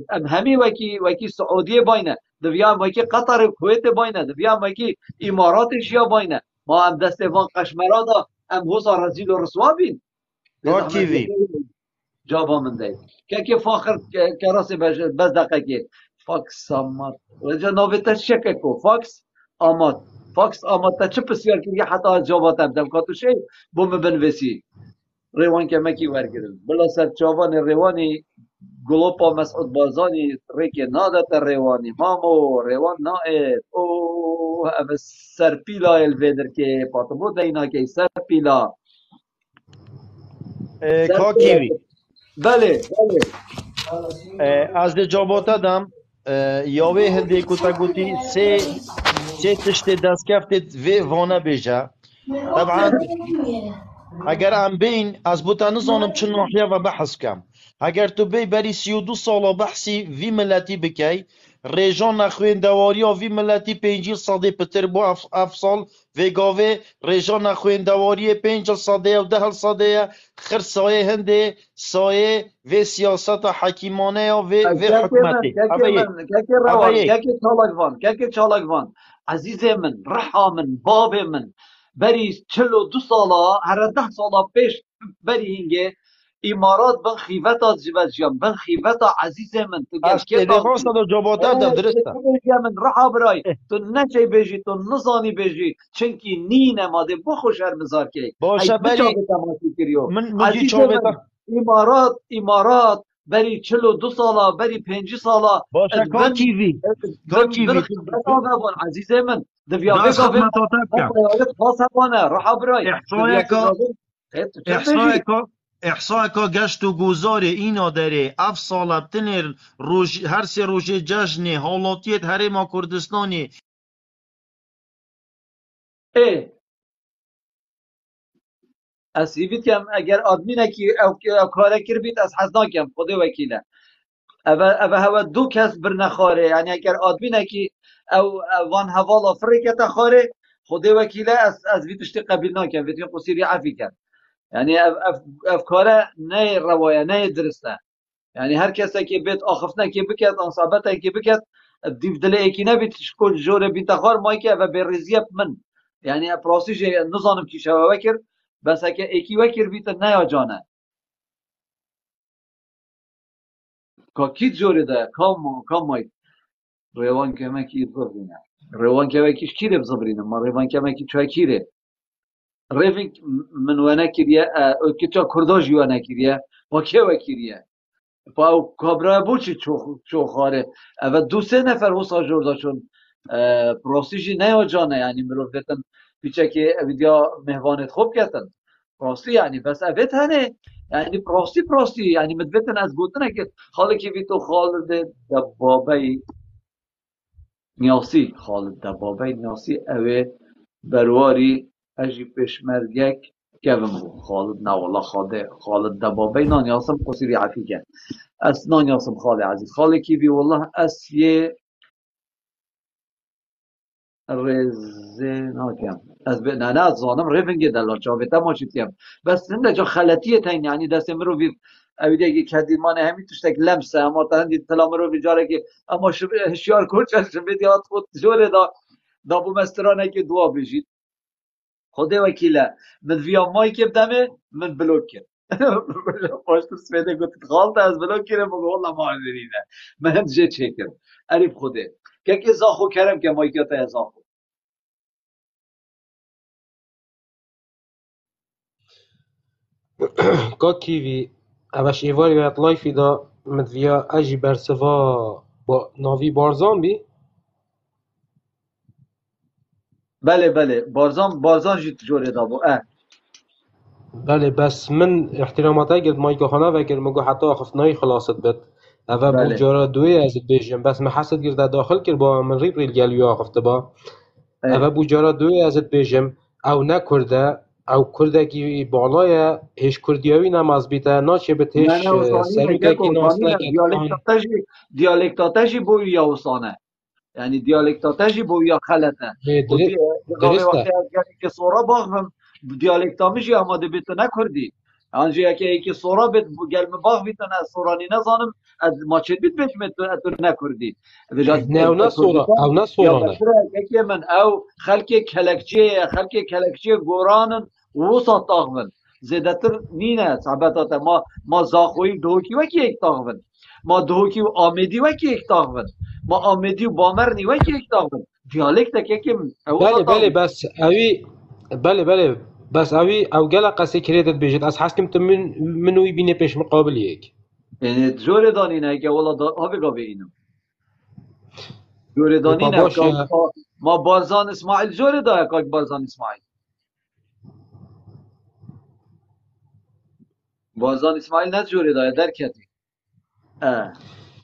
ام همی وکی سعودیه باینه دویا وکی قطر و کویت باینه دویا وکی امارات اشیا باینه ما ام دست وان قشمرادا ام بوزا رزیل و رسوا بین كاكيفي جابا من داي كاكي فاخر كراسي بس دقيقة فاكس امات رجع نوفيتا شككو فاكس امات فاكس امات تشب سيار كي حتى جابا تبدل كاتو شيء بوم بنفسي ريوان كمكي ورقرن بلا سر جابان الريواني گلوپا مسعود بازانی ریک نادت روانی مامو روان نائد او او سرپیلا الویدر که پاتبو دینا که سرپیلا كاكيفي بله بله از جاباتا دم یاوه هندی کوتا گوتی سه تشت دست کفتت و وانه بیجا طبعا اگر ام بین از بوتا نزانم چون ناحیه و بحث کم اگر تو بی بری 32 سالا بحثی وی ملتی بکی ریجان نخوین دواریا وی ملتی 5 ساده پتر بو اف سال و گاوه ریجان نخوین دواری 5 ساده و 10 ساده خر سایه هنده سایه و سیاست حکیمانه و حکمتی که چالک وان عزیز من رحا من باب من بری 42 سالا هر 10 سالا پیش بری هنگه امارات بن خیفتا جبجیان بن خیفتا عزیز من تو گل که تا صدا جاباتا دم درسته من رحا برای تو نچه بیجی تو نزانی بیجی چنکی نینه ماده بخوش هر مزار که باشه بری من جی چاوتا امارات بری 42 سالا بری 5 سالا باشه کاکیوی عزیز من دویاوه گاوه خاص هوانه رحا برای احصاء کا گشت و گذار اینا داره اف سال بتنر روز هر سه روز جشن حالاتیت حرم کردستانی اسیبیت کم اگر آدمی نکی او کاره کر بیت از حزنا کم خدا وکیله او هوا دو کس برنخاره یعنی اگر آدمی نکی او وان حوال افریقا خاره خدا وکیله از ویتشتی قبیل نکن ویتشتی قصیری عفی کن یعنی افکاره نه روایه نه درسته یعنی هر کسی که بیت آخفتنه که بکد انصابته که بکد دیو دل ایکی نبیت شکل جور بیتخار مایی که و بریزیب من یعنی پراسیش نظانم که شوه وکر بس اگه ایکی وکر بیت نه جانه که کی جوری ده کام مایی روان که مکی بزبرینه روان که مکیش کیره بزبرینه ما روان که مکی چای کیره ریفینگ من وانا کریه کتا کرداج وانا کریه با که وکریه با کابرا بوچی چو خاره و دو سه نفر وسا جوردا چون پروسیجی نه جانه یعنی مروفتن پیچه که ویدیا مهوانت خوب کردن پروسی یعنی بس اوت هنه یعنی پروسی یعنی مدوتن از گوتنه که حالا که وی تو خالد دبابه نیاسی خالد دبابه نیاسی اوه برواری اجی پشمرگک کم بو خالد نه والله خالد دبابه نان یاسم قصیری عفیکه اس نان یاسم خاله عزیز خاله کی بی والله اس یه رزه ناکم از به نه از زانم رفنگ دلال چاوتا ماشیتیم بس نه جا خلطیه تین یعنی دست مرو وی اویده که کدیمان همین توشتک لمسه اما تا هندی تلا مرو بیجاره که اما هشیار کوچش بدیات خود جوره دا بو مسترانه که دعا بجید خدا وکیله من ویا مای که بدمه من بلوک کرد پاشت سفیده گفت غلط از بلوک کرد مگه والله ما عزیزه من جه چکر عریف خوده که زاخو کرم که مای که تا زاخو كاكيفي أباش إيفاري ويات لايفي دا مدفيا أجي برسفا با ناوي بارزان بي بله بارزان جیت جوره دا بو بله بس من احتراماتا قلت مايكا خانا وكر مگو حتى خفتناي خلاصت بد أفا بو جارا دوي أزد بيجم بس ما حسد قرد داخل كر با من ريب ريل قاليو خفت با أفا بو جارا دوي أزد بيجم أو نكرده او کردگی بالای هیچ کردیاوی نماز بیته ناچه بت هیچ سروککی ناسنه دیالکتاتشی بوی یا وسانه یعنی دیالکتاتشی بوی یا خلطه درسته که سورا باغم دیالکتامشی آماده بیت نکردی انجا که سورا بیت گلم باغ بیت نه سورانی نزانم از ماچت بیت تو نکردی نه او نه سورا او نه سورانه یکی من او خلک کلکچه گورانن وسط طاغمن زیادتر نینه صحبتات ما زاخوی دهوکی وکی یک تاغون ما دهوکی و آمدی وکی یک تاغون ما آمدی و بامرنی وکی یک تاغون دیالکت که بله بله بس اوی بله بس اوی او گلا قصه کریدت بیجت از حسکم تو منوی بینه پیش مقابل یک یعنی جور دانینه که والا ها بگا بینم جور دانینه باشه ما بارزان اسماعیل جور داره که بارزان اسماعیل بارزان اسماعیل نه جوری داره در کتی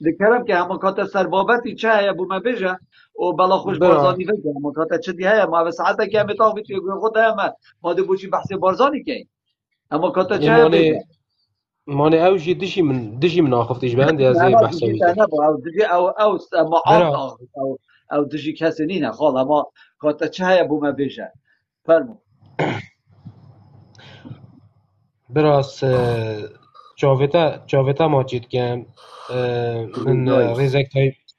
دکرم که همون کات سر بابتی چه هیا بو ما بجه و بلا خوش بارزانی بجه همون کات چه دی هیا ما به ساعته که همی تاقی توی گوی خود همه ما دی بوچی بحثی بارزانی که همون کات چه هیا بجه مانه او جی دشی من آخفتش بنده از بحثایی که او دجی او معاف او دجی کسی نینه خال اما کات چه هیا بو ما بجه فرمو براس جاوتا ماجید کم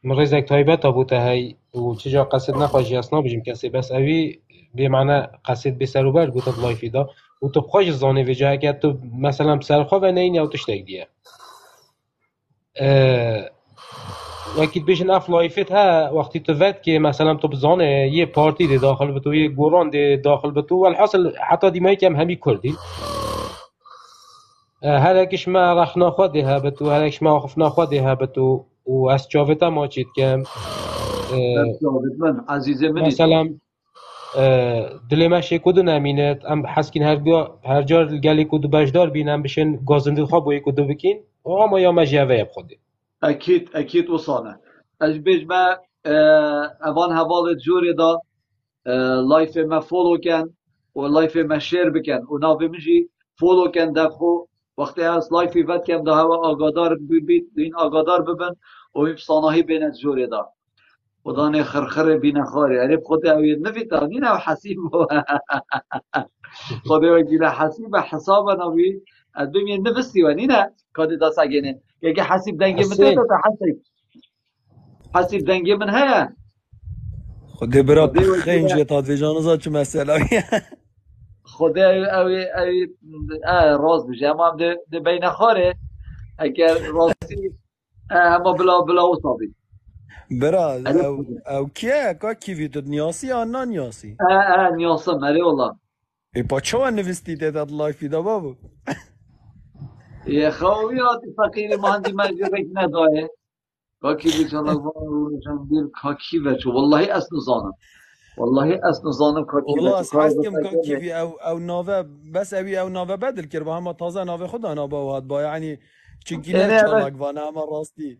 من رزق تایبت بوده هی و چجا قصد نخواهی اصنا بجیم کسی بس اوی بمعنى قصد بسروبر بوده بلایفی دا و تو بخواهش زانه و جا که تو مثلا بسرخوا و نینی او تشتک دیه وقتی بیشن اف لایفت ها وقتی تو ود که مثلا تو بزانه یه پارتی دی داخل بتو یه گوران دی داخل بتو والحاصل حتی دیمایی که همی کردی هرکش ما رخ نخواده هبتو هرکش ما خف نخواده هبتو و از جاوتا ما چید کم مثلا دل ما شکودو نمینت ام حسکین هر جار گلی کدو بجدار بینم بشن گازنده خواب بوی کدو بکین و ما یا مجیوه یب خودی اكيد وصلنا اجبج ما اوان حوال جوری دا لایف ما فولو کن و لایف ما شیر بکن و ناوی مجی فولو کن دخو وقتی از لایفی ود کم دا هوا آگادار ببید این آگادار ببن و این صاناهی بین جوری دا و دانه خرخر بین خاری عرب خود اوی نفیتا نین او حسیب خود اوی گیله حسیب حساب نوی الدنيا نفسي ونينا كادي دا ساجينه يجي حسيب دنجي من تيتا حسيب دنجي من هيا خدي برا خنجة تاد جانزات شو مسألة خدي اوي راز بجي اما دي بين خاره اگر راسي اما بلا وصابي برا او كيا كي فيتو نياسي یا نياسي نياسم مري والله اي با چو نوستی تاد لایفی دا بابو يا خويات فقير ما عندي مجرد نداره كاكي بيش الله جنبير كاكي بيش والله اسنزانم والله اسنزانم كاكي والله اسحسكم كاكي في او نوفا بس او نوفا بدل كر هم تازه نوفا خود انا با هاد با يعني چنكينه چالاك وانا هم راستي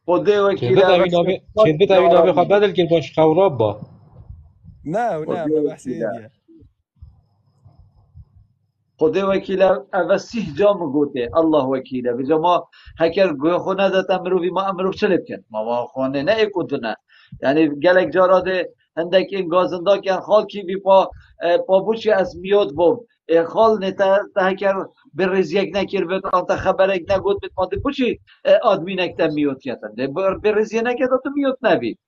خدي وكيل چه بت اوي نوفا خود بدل كر باش خوراب با نه ما بحثي دي خدای وکیل اوسیه جام گوته الله وکیله بجا ما هکر گوه خونه داتا مروی ما امروف چلب کن ما خونه نه اکودونه یعنی گلک جاراده هندک این گازنده کن خال کی بی پا بوچی از میاد بوم خال نتا هکر برز یک نکر بید آنتا خبرک نگود بید ماده بوچی آدمی نکتا میاد کتن برز یک نکتا تو میاد نبید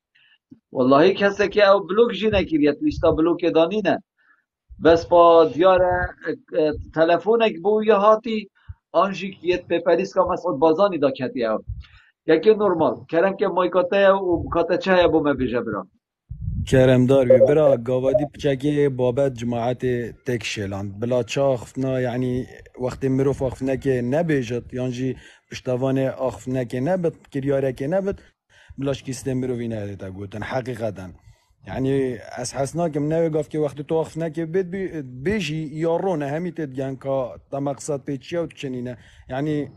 والله کسی که او بلوک جی نکریت لیستا بلوک دانی نه بس با دیار تلفونک بو یه هاتی آنجی که یه پیپریس که مسعود بازانی دا کتی او یکی نورمال کرم که مایکاته و بکاته چه بو مبیجه برام کرم دار بی برا گاوادی پچکی بابت جماعت تک شیلاند بلا چا خفنا یعنی وقتی مروف آخفنا که نبیجد یعنی پشتوان آخفنا که نبید کریاره که نبید بلاش کسته مروفی نهده گوتن حقیقتا يعني اسحسنا كم ناوي قف كي وقت توقفنا كي بيجي يورون هميت ديان كا تمقصد بيتشيا وتشنينا يعني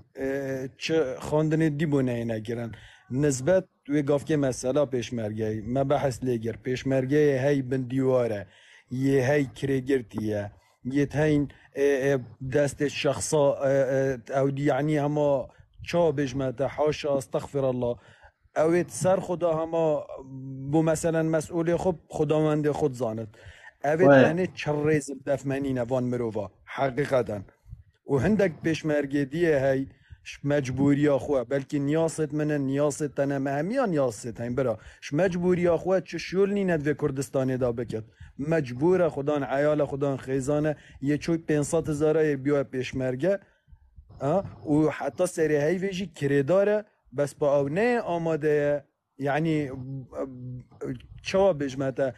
خواندن ديبونه هنا كيران نسبت وقف كي مسألة بيشمرجي ما بحث ليجر بيشمرجي هاي بنديواره هاي كريجرتيه يتهين دست الشخصا او دي يعني هما شو بجمته حاشا استغفر الله اوید سر خدا هما بو مثلا مسئول خوب خداوند خود زاند اوید یعنی چریز دفمنین وان مروفا حقیقتا و هندک پیشمرگی دیه هی مجبوری خو بلکه نیاست من نیاست تنه مهمیان نیاست هین برا مجبوری خو چه شول نیند و کردستان دا بکد مجبور خدان عیال خدان خیزانه یه چوی 500,000 بیا پیشمرگه و حتی سری هی ویجی کرداره بس با او نه آماده يعني شو بجمته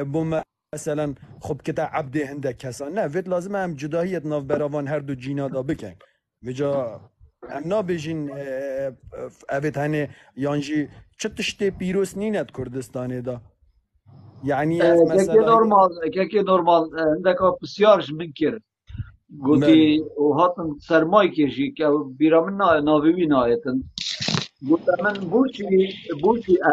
بوم مثلا خب كتا عبدي هندك كسان نه فيت لازم هم جداهية ناف براوان هر دو جينا دا بكن وجا هم نابجين اوید هنه یانجی چه تشتی پیروس نیند کردستانه دا يعني اف مثلا که نورمال عندك بسیارش منکر گوتی و هاتن سرمای کشی که بیرا من ناویوی نایتن گوتا من بوشی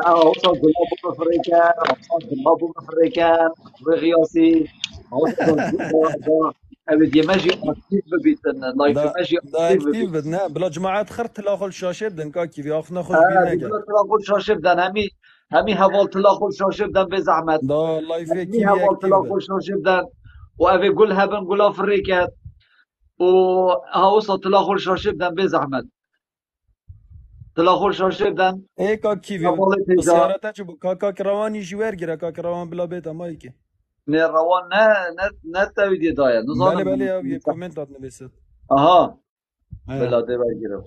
اوصا گلابو مفريكان اوصا گلابو مفريكان بغياسي اوصا اوید يمجي اكتيف ببيتن لايف يمجي دا اكتيف اكتيف ببيتن بدنا بلا جماعات خر تلاخل شاشه بدن كاكي في اخنا خوش بير نگه بلا تلاقل شاشه بدن همي هوال تلاقل شاشه بدن بزحمت دا لايف همي كي في هوال اكتيف بد تلاقل شاشه بدن وأبي قول هبن قول أفريقيا وهاوصل تلاقل شاشه بدن بزحمت تلاقل شاشه بدن ايه كاكي في هوال تجا بسيارتا چه كاكا كرواني جوار گيرا كاكا كروان بلا بيت اما يكي نروان نه تاویدی دایا بله نزانم بله يا يا كومنت داد نويست آها ايه بلاده بگیرم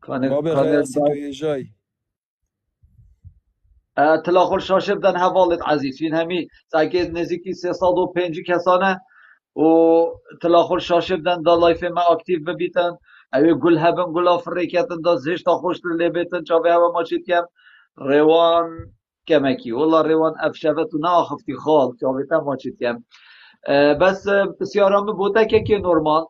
بابي کانر غياسي تو جاي تلاقل شاشه بدن هوالت عزیز فین همی ساکه نزدیکی 305 کسانه و تلاقل شاشه بدن دا لایف ما اکتیو ببیتن اوی گل هبن گل افریکتن دا زشت خوش لبیتن چاوی هوا ماچید کم روان کمکی والله روان افشفت و ناخفتی خال چاوی تا ماچید کم بس بسیاران بوده که نورمال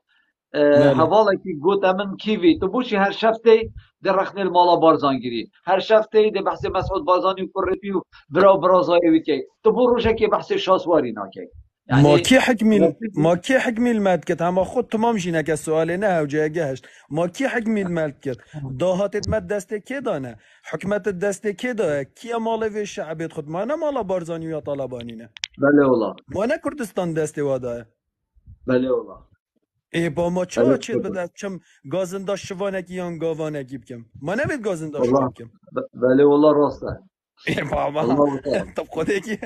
بله حوالا که گوت من کیوی تو بوشی هر شفته در رخنه المالا بارزانگیری هر شفته در بحث مسعود بارزانی و کرپی و برا زایوی که تو بو روشه که بحث شاسواری ناکی ما يعني كي حكمي رفيق ما كي حكمي المادكت هم خود تمام جينا السؤال نه وجا جهش ما كي حكمي المادكت ضاهت مد دسته كي دانه حكمت الدسته كي دا كي مال في الشعب خود ما انا مال بارزاني ويا طالبانينه بله والله ما انا كردستان دسته وادا بله والله ای با ما بله چا چیت والله بده چم گازنده شوانکی یا گاوانکی بکم ما نبید گازنده شو والله بکم بله والله راسته ای بابا والله بطال طب خودی کی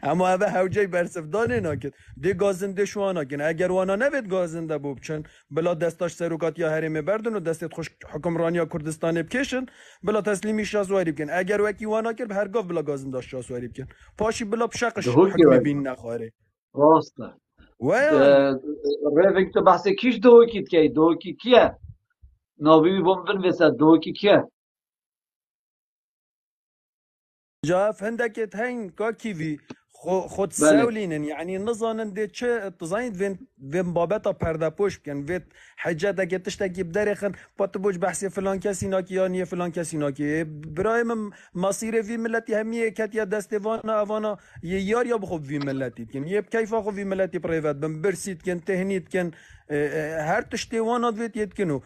اما اوه هوجای برسفدانه ناکد دی گازنده شو ناکن اگر وانا نبید گازنده بوب چن بلا دستاش سروکات یا حریم بردن و دستت خوش حکمرانی یا کردستان بکشن بلا تسلیمی شاسواری بکن اگر وکی وانا کر به هر گاف بلا گازنده شاسواری بکن پاشی بلا بشقش دهو که حکم ولی بین نخواره راسته ویان رفیق تو بحث کیش دهو کیت که دهو کی کیه ناوی بوم بن وسط دهو کی کیه جا فهندك هين كاكيفي خود بله ساولينن يعني نظانن دي تشي تزاين فين بابتا پرده پوش بكن فيت حجاتا که تشتكي بدرخن باتبوش بحثي فلان كسي ناكي ياني فلان كسي ناكي برايم مصير في ملتي همية كاتيا دستيفانا افانا يار يا بخوب في ملتي كن يب كيف اخو في ملتي برايفات بن برسيت كن تهنيت كن هر تشتي وانا دويت يتكنو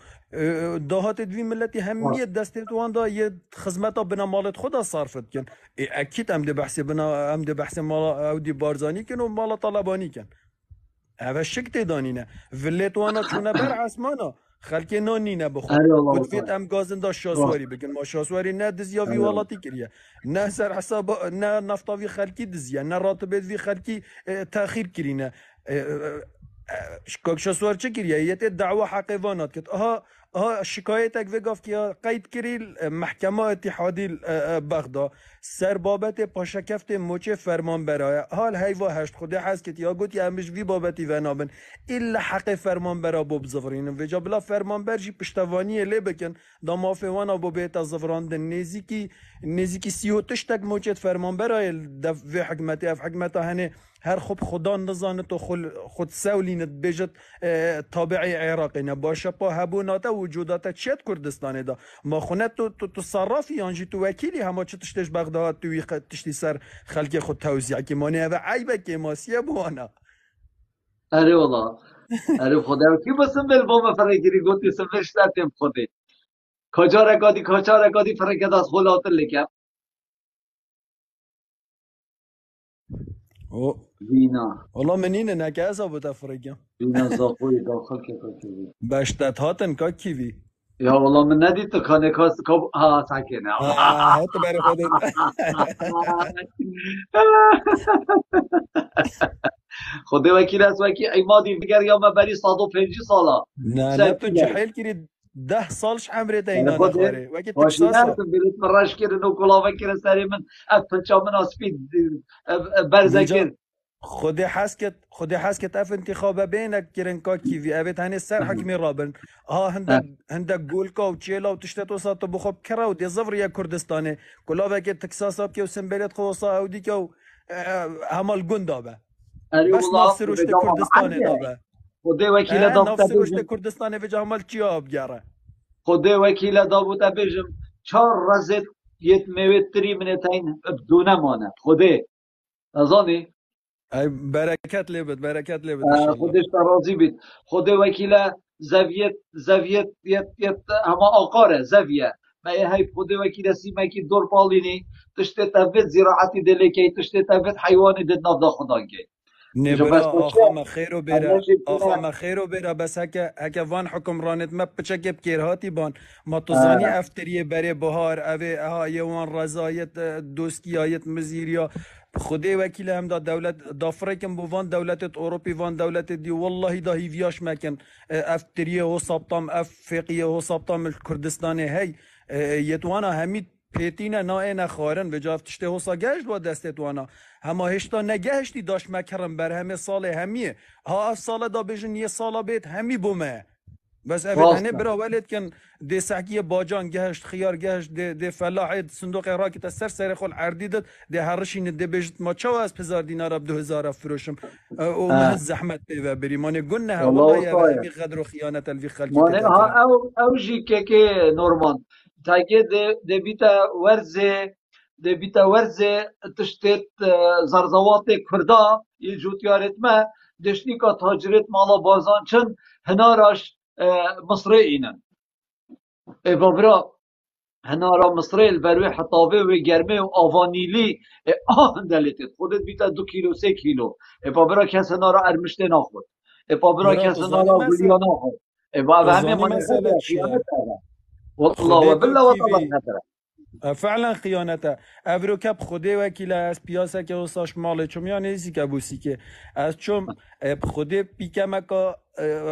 دهات دوی ملتی همیه دستت وان دا یه خدمتا بنا مالت خدا صرفت کن اكيد ام ده بحث بنا ام ده بحث مال او دي بارزاني كن و مال طلباني كن هذا الشك تدانينا فليت وانا چونه بر عسمانا خلک نانی نبخو اره والله گفت فيت بطال ام گازن دا شاسواری بگن ما شاسواری نه دزیا وی اره والله والاتی کریه نه سر حساب نه نفتا وی خلکی دزیا نه راتبت وی خلکی تاخیر کرینه شكاك شاسوار چه کریه یت دعوه حقیقانات کت ها شکایتک وگاف که قید کریل محکمه اتحادی بغدا سر بابت پاشکفت موچه فرمان برای حال هیوا هشت خوده هست که یا گوت یا همش وی بابتی و نابن الا حق فرمان برا بوب زفرین و جا بلا فرمان برجی پشتوانی لی بکن دا مافوانا بوبیت زفراندن نزیکی سیو تشتک موچه فرمان برای دفع حکمتی اف حکمتا هنه هر خوب خدا نزانه تو خود سولینت بجت تابعی عراقی نباشه پا هبوناتا وجوداتا چت کردستانه دا ما خونه تو صرافی آنجی تو وکیلی همه چه تشتش بغداد توی تشتی سر خلق خود توزیع که مانه و عیبه که ماسیه بوانا اره والله اره خدا کی بسم بل بوم فرگیری گوتی سمش تاتم خودی کجا رکادی فرگد از خلات لکم وینا والله منين انك ابو افريقيا وینا زاخوی داخل که کاکی باشتات هاتن كيفي یا والله من ندید تو کانه کاس کب ها ساکنه هات بري خودت خدا وکیل است وکی ای ما دیگر یا ما بری 105 سالا لا تو جحيل كري 10 سالش عمري انا تينا خود نخوري وقت باشی تكساسا نرسم بلیت مراش کردن و کلا وکیل سری من افنچا من اسپید برزکر ویجا خودي حسكت اف انتخابه بينك كيرنكا كيفي ابيت هاني السر حكمي رابن هندك جولكا وتشيلا وتشتت وسط بخوب كرا ودي زفر يا كردستاني كلها بك تكساسا بكي وسنبلت خوصا او ديكو همال جندابه اری بس والله نفس روشت كردستاني دابه خدا وکیل داوت نفس روشت بیجم كردستاني في همال چيا بجاره خدا وکیل داوت بیجم چهار رزت یت میوتری من تاین بدون مانه خدا ازانی اي بركات لبت ان شاء الله خودش راضی بید خدا وکیل زویت یت اما آقاره زویه ما هی خدا وکیل سیما کی دور بالینی تشت تفت زراعتی دلکی تشت تفت حیوانی دد نفدا خدا کی جو بس نبرا باشه آخا ما خير وبرا ارنشی آخا کنه ما خير وبرا بس هكا وان حكم رانت ما بتشكي بكيرهاتي بان ما تزاني افتريه بري بهار اوي ها يوان رزايت دوسكيايت مزيريا خدي وكيل هم دا دولت دا فريكن بو وان دولت اوروبي وان دولت دي والله دا هيفياش مكن افتريه هو سبطام افقيه هو سبطام الكردستاني هي يتوانا همي پیتینا نا اینا خارن و جاف تشته حسا گشت با دستت وانا هما هشتا نگهشتی داشت مکرم بر همه سال همیه ها اف سال دا بجن یه سالا بیت همی بومه بس اوید هنه برا ولید کن دی سحکی باجان گهشت خیار گهشت دی فلاحی صندوق راکی تا سر خول عردیدت دی هرشین دی بجت ما چاو از پزار دینار اب 2000 فروشم و من زحمت پیوه بری مانه گنه ها والله یا همی غدر و خیانت الوی خلقی مانه تدا ها کرن او جی که نورمان تاگه ده بیتا ورزه تشتت زرزوات کردا یه جوتیارت ما دشتی که تاجرت مالا بازان چن هناراش مصری اینن بابرا هنارا مصری البروی حطابه و گرمه و آوانیلی دلیتت خودت بیتا 2 کیلو 3 کیلو بابرا کس هنارا ارمشته ناخود بابرا برا کس تزانی هنارا گلیا مثلا ناخود بابا همه تزانی من مسئله خیانت چیه کرده والله خودتو وبالله وطلع کیوی خطره فعلا خیانته اورو کپ خوده وکیل از پیاسه که وساش ماله چوم یا نیزی که بوسی که از چوم خوده پیکمه که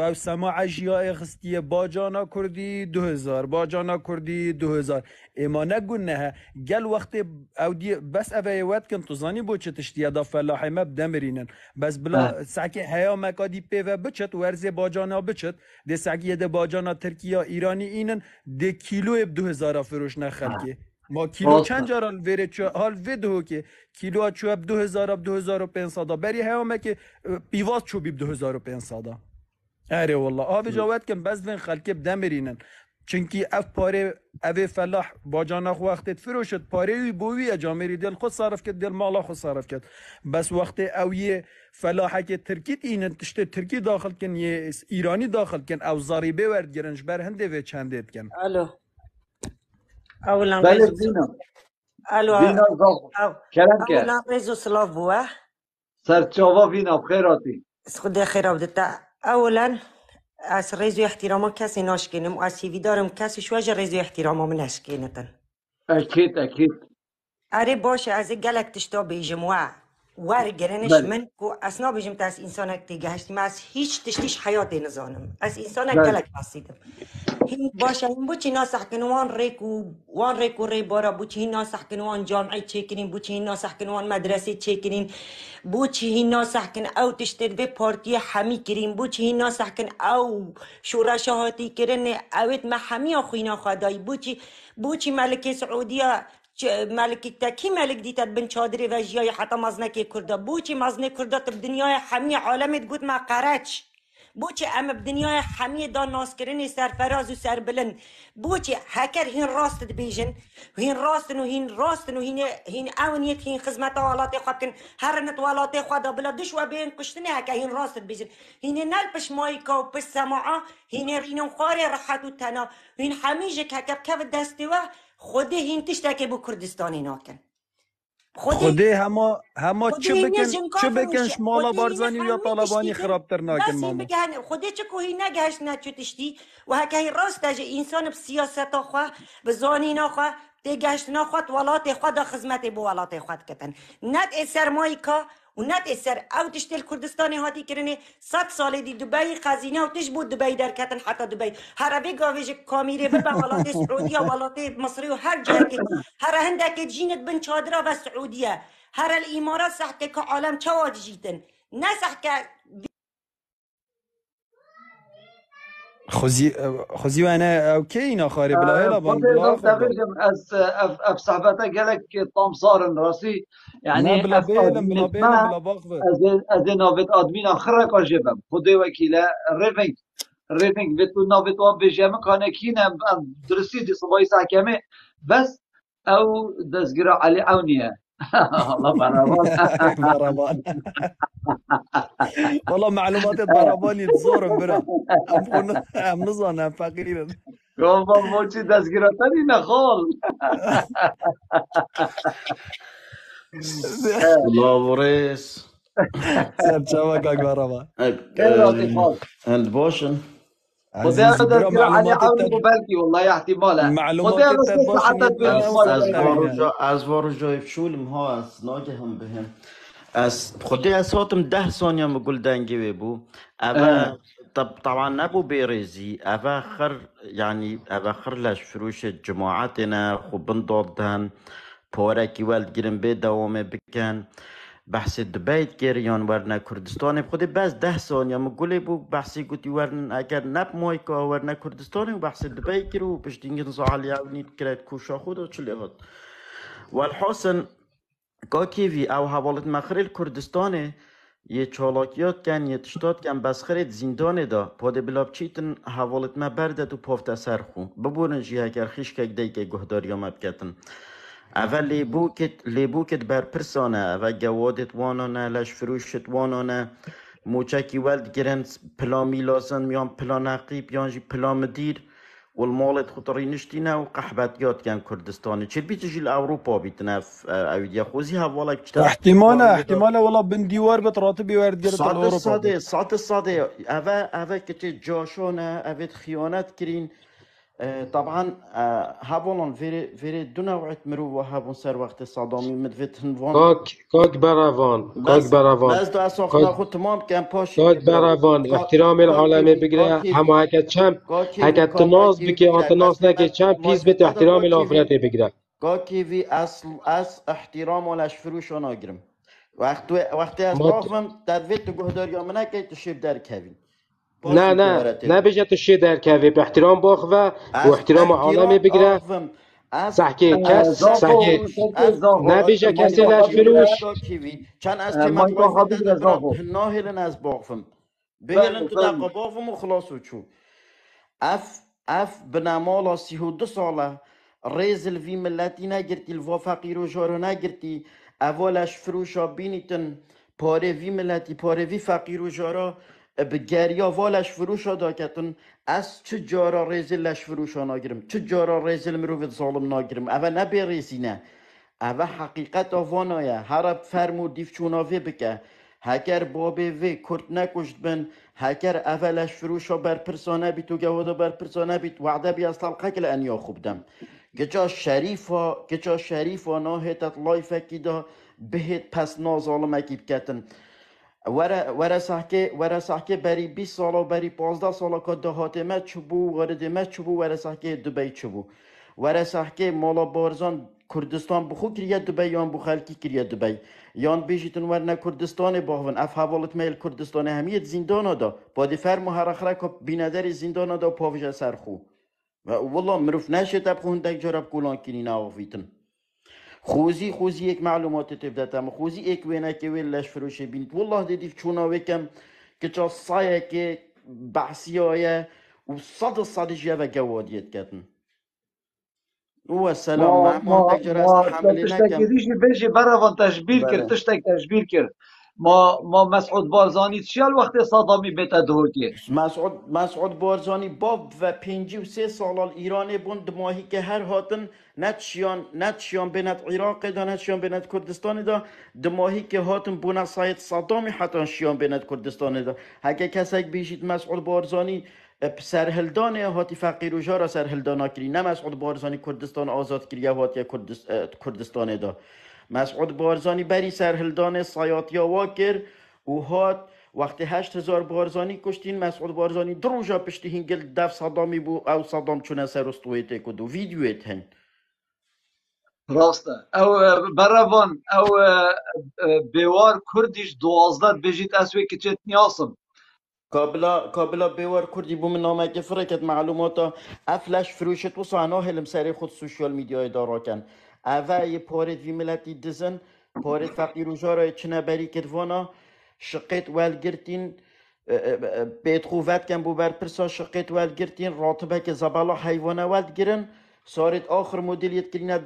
او سماع جیا اخستی باجانا کردی 2000 باجانا کردی 2000 اما نگون نه گل وقت او دی بس اوه وقت کن تزانی بو چه تشتی دا فلاحی ما بدمرینن بس بلا سعی هیا مکادی پیوه بچت ورزه باجانا بچت دی سعی ده باجانا ترکیه ایرانی اینن دی کیلو 2000 فروش نخلکی ما کیلو چند جاران وره چو حال ویدو که کیلو چو اب 2000 اب 2500 بری همه که پیواز چو بیب 2500 اره والله آب جواد کن بس وین خلک بدمرینن چونکی اف پاره اوه فلاح باجانا خو وقت فروشت پاره بوی جامری دل خود صرف کرد دل مالا خود صرف کرد بس وقت اویه فلاحه که ترکیت اینن تشته ترکی داخل کن یه ایرانی داخل کن او ضریبه ورد گرنج بر هنده و چندت کن الو اولا بله ريزو دینا الو دینا کلم که اولا ريزو سلاف بوه سرچاوا وینا بخیراتی خدا خير بدتا اولا از ريزو احترام کسی ناشکنم و از سیوی دارم کسی شواج ريزو احترام من اشکنتن اکید اره باشه از گلک تشتا بیجم وار گرنش بله من کو اسنا بیجم تاس انسانک دیگه هشت ما از هیچ تشتیش حیاتی نزانم از انسانک بله گلک بسیدم هین باشه هین بوچی ناسح کن وان ریکو ری بارا بوچی هین ناسح کن وان جامعی چیکنین بوچی هین ناسح کن وان مدرسه چیکنین بوچی هین ناسح کن او تشتر به پارتی حمی کرین بوچی هین ناسح کن او شورا شهاتی کرن اوید ما حمی خوینا خدای بوچی ملک سعودیه ملك تاكي ملك ديتا بن شادري وجياي حتى مزنكي كردا بوچي مزني كردا بدنيا حمي عالم تقول ما قراتش بوچي اما بدنيا حمي دا ناس كرني سرفراز و سربلند بوچي هكر هين راست بيجن وهين راستن وهين اونيت هين خدمت والاتي خاطن هرنت والاتي خدا بلا دش وبين كشتني هكا هين راست بيجن هين نلبش مايكا و سماعه هين رينو خاري راحت و تنا هين حميجك هكا بكف دستوا خوده هین تشتاكي بو كردستاني ناكن خودی هما خودی چه هینه بکن جنگافم میشه مالا خودی هینه بارزانی و یا همه طالبانی تشتی کن خرابتر ناکن بس این ماما بگه خودی چه که هینه گهشت نچو تشتی و هکه راست اجه انسان بسیاست خواه بزانی نخواه دی گهشت نخواد ولات خود دا خدمت بو ولات خود کتن ند اثر مایکا و ند اثر او تشتل کردستانی هاتی کرنه 100 سال دی دبی خزینه و تش بود دبی در کتن حتی دبی هر بی گاویج کامیره بر ولات سعودیه ولات مصری و هر جای که هر هندک جینت بن چادره و سعودیه هر الامارات سحكي كعالم شواد جيتن ناس حكى خوزی و انا او کی اینا خاری بلا هلا بان خود بلا گفته خود بان بشم از اف صحبته گلک تام سارن راستی نه یعنی بلا اف بیلم بلا آدمینت بیلم ما بلا باخفه از ناوید آدمین آخر کا جبم خدای وکیله ریفینگ و تو ناوید آب بجیم کانه کینه درستی دی صبای ساکمه بس او دزگیرا علی اونیه الله برابر برابان والله معلومات برابانی تزورم برا ام نزانم فقیرم گفت موچی دزگیرا تری نخال لابوريس سرچاوه کاک برابان خیر آتفال هند باشن خدای عزیزی برا دزگیرا علی معلومات عونی و بلکی والله احتماله خدای معلومات بس باشن ساعتت یت بین بنا و شما از سرقینه وارو جای فشولم ها از ناگه هم بهم از خودی از هاتم 10 ثانیه مقول دنگی بو اوه طبعا نبو بيريزي أواخر يعني أواخر لاش فروش جماعتنا خبن ضدهن پارکی ولد گیرن به دوام بکن بحث دبیت کریان ورنه کردستان خودی بس 10 ثانیه مقوله بو بحثی گوتی ورن اگر نب مایکا ورنه کردستان و بحث دبیت کرو بش دینگن زعالی او نید کرد کوشا خود چلی هات والحسن كاكيفي او حوالت مخر الكردستان یه چالاکیات کن یه تشتات کن بس خرید زندانه دا پاده بلاب چیتن حوالت ما برده تو پافت سر خو ببورن جی هکر خیش که دی که گهداری ما بکتن اول لیبوکت بر پرسانه اول گوادت وانانه لش فروشت وانانه موچکی ولد گرند پلامی لازن میان پلان عقیب یانجی پلان مدیر والمالت خطري نشتينا وقحباتيات كان كردستاني تشيل بيتجي لاوروبا بيتنا في اويديا خوزي هوالا بتشتا احتماله والله بن ديوار بتراتبي ورد ديرت الاوروبا صاد الصادي اوا كتي جاشونا افيت خيانات كرين طبعا هابولون فيري دو نوعت مرو وهابون سر وقت صدامي مدفت هنوان كاك برافان بس دو اساخنا خود تمام كان باش كاك برافان احترام العالمي بقرا هم هكا تشام هكا تناز بكي انتناس نكي تشام بيز بت احترام الافراتي بقرا كاكي في اصل احترام ولاش فروش وناجرم وقتی از باخم تدویت گهداری آمنه که تشیب در کوین نه بيجي تشي در كافي باحترام باخفه واحترام عالمي بقرا صحكي كاس صحكي نه بيجي كاسي لاش فلوش چند از تیمت وایفت داده برا ناهلن از باخفم بهلن تو دقا باخفم و خلاصو چو اف بنامالا 32 ساله ريزل في ملاتي ناگرتي الفا فقير و جارو ناگرتي اولاش فروشا بینیتن پاره وی ملتی پاره وی فقیر و جارا بگریا والش فروشا داکتن از چه جارا ریزل لش فروشا ناگرم چه جارا ریزل مروفت ظالم ناگرم اوه نبی ریزینه اوه حقیقت آوانایه هر فرمو دیفچوناوی بکه هکر بابه وی کرد نکشت بن هکر اولش فروشا بر پرسانه بیت و گوادا بر پرسانه بیت وعده بی از طلقه کل انیا خوب دم گچا شریفا ناهتت لایفه کی دا بهت پس نازالمه کی بکتن ورا سحکه بری 20 سالا بری 15 سالا که دهات ما چبو وارد ما چبو ورا سحکه دبی چبو ورا سحکه مالا بارزان کردستان بخو کریه دبی یان بو خلکی کریه دبی یان بیجیتن ورنه کردستان باهون اف حوالت میل کردستان همیت زندان دا با دی فرمو هر اخره که بیندر زندان دا پاوجه سرخو والله مروف نشه تبخو هندک جرب کولان کنی ناوفیتن خوزی یک معلومات تبدأ تام خوزی یک وینا که ویلش فروشه بینید والله دیدی چونا وکم که چا سایه که بحثیایه و صد جیوه گوادیت کتن و سلام ما تجربه است حمله نکم تشتکی دیشی بیشی براوان تشبیر کرد ما مسعود بارزانی چیال وقت صدامی بیتا دهوکی مسعود بارزانی باب و 53 سال ایران بوند ماهی که هر هاتن نتشیان بینت عراق دا نتشیان بینت کردستان دا دماهی که هاتن بونا سایت صدامی حتی شیان بینت کردستان دا هکه کسی بیشید مسعود بارزانی سرهلدان هاتی فقیر و جارا سرهلدانا کری نه مسعود بارزانی کردستان آزاد کری هاتی کردستان دا مسعود بارزانی بری سرهلدان سایاتیا واکر و هات وقتی 8000 بارزانی کشتین مسعود بارزانی دروجا پشتی هنگل دف صدامی بو او صدام چونه سرستویت کدو ویدیویت هن راسته او بروان او بیوار کردیش 12 بجید اسوی که چت نیاسم کابلا بیوار کردی بو من نامه که فرکت معلوماتا افلش فروشت و صحنه هلم سری خود سوشیال میدیای دارا کن اوه یه پارد وی ملتی دزن پارد فقیر و جارای چنه بری کدوانا شقیت والگرتین بیت خوفت کن بو برپرسا شقیت والگرتین راتبه که زبالا حیوانه والگرن صارت آخر مدلیت کرینت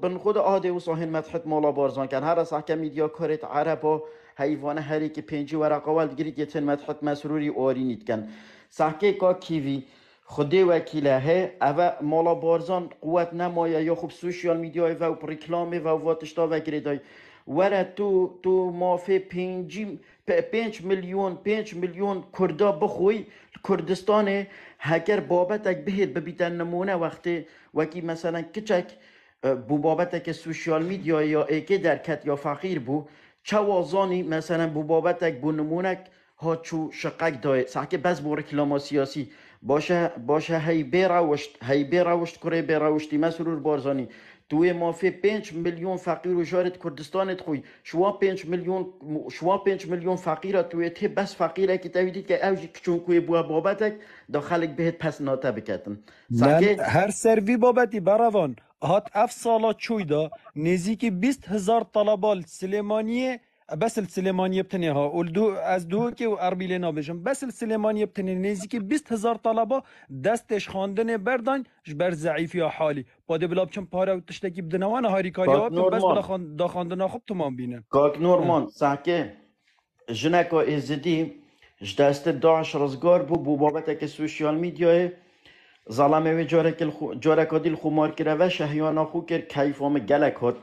بن خود آده و صاحن مدحت مولا بارزان کن هر از حکم میدیا کارت عربا حیوانه هری که 5 ورقه والگرید یتن مدحت مسروری آرینید کن سحکه کا کیوی خودی وکیله ها اوه مولا بارزان قوت نمایه یا خوب سوشیال میدیای و ریکلامه و واتشتا وگریدای وره تو مافی 5 میلیون کردا بخوی کردستان هگر بابتک بهید ببیتن نمونه وقتی وکی مثلا کچک بو بابتک سوشیال میدیا یا ایکی درکت یا فقیر بو چه وازانی مثلا بو بابتک بو نمونک ها چو شقک دای سحکه بس بو رکلاما سیاسی باشه هی بیراوشت کره بیراوشتی مسرور بارزانی توی مافی 5 میلیون فقیر و جارت کردستانت خوی شما 5 میلیون فقیره توی تی بس فقیره که تاویدید که اوجی چون کوی بوا بابتک داخلک بهت پس ناتا بکتن لن هر سروی بابتی براوان هات اف سالا چوی دا نزیکی 20,000 طلبال سلیمانیه بس السليمانية بتنيها ولدو از دو که و اربیل نابشم بس السليمانية بتني نزیکی 20,000 طلبه دستش خواندن بردن جبر ضعیفی حالی باده بلا بچم پاره و تشتکی بدنوان هاری کاری بس بلا دا خواندن خوب تمام بینن کاک نورمان ساکه جنکا ازدی جدست داعش رزگار بو بابت که سوشیال میدیای ظلمه و جارکا دیل خمار کرده و شهیانا خو کرد کیفام گلک هات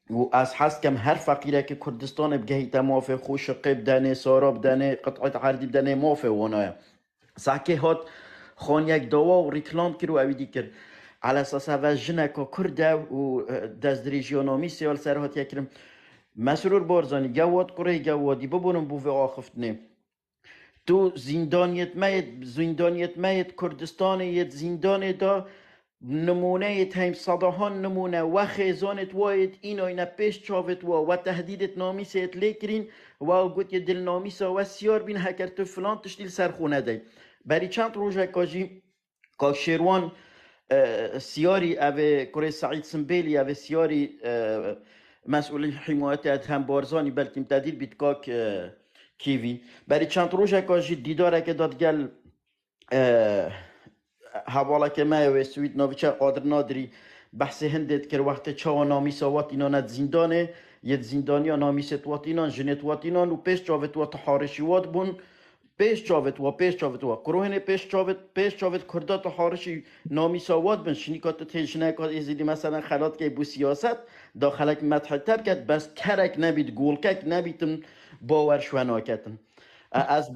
و از حس کم هر فقیره که کردستان بگهیت موافق خوش قیب دانه ساراب دانه قطعت عردی دانه موافق وانای ساکه هات خان یک دوا و ریکلام کرد و اویدی کرد على اساس و جنکا کرده و دست ریژیونامی سیال سر هات یکرم مسرور بارزانی گواد قره گوادی ببونم بو آخفتنه تو زندانیت مایت کردستان یت زندان دا نمونه تایم صداهان نمونه و خیزانت واید این آینه پیش چاوت و تهدیدت نامیسیت لیکرین و گوت یه دل نامیسا و سیار بین هکر تو فلان تشتیل سرخونه دی بری چند روژه کاجی که شیروان سیاری اوه کره سعید سنبیلی اوه سیاری مسئول حمایت هم بارزانی بلکه تدیر بیت کاک کیوی بری چند روژه کاجی دیداره که داد گل حوالا که ما و سوید نویچه قادر نادری بحث هندت کر وقت چاوا نامیسا وات اینانت زندانه یه زندانی ها نامیست وات اینان جنت وات اینان و پیش چاوت وات حارشی وات بون پیش چاوت و کروهن پیش چاوت کردات حارشی نامیسا وات بن شنیکات تیجنه کات ازیدی مثلا خلات که بو سیاست داخلک مدحتر کد بس کرک نبید گولکک نبیتن باور شواناکتن از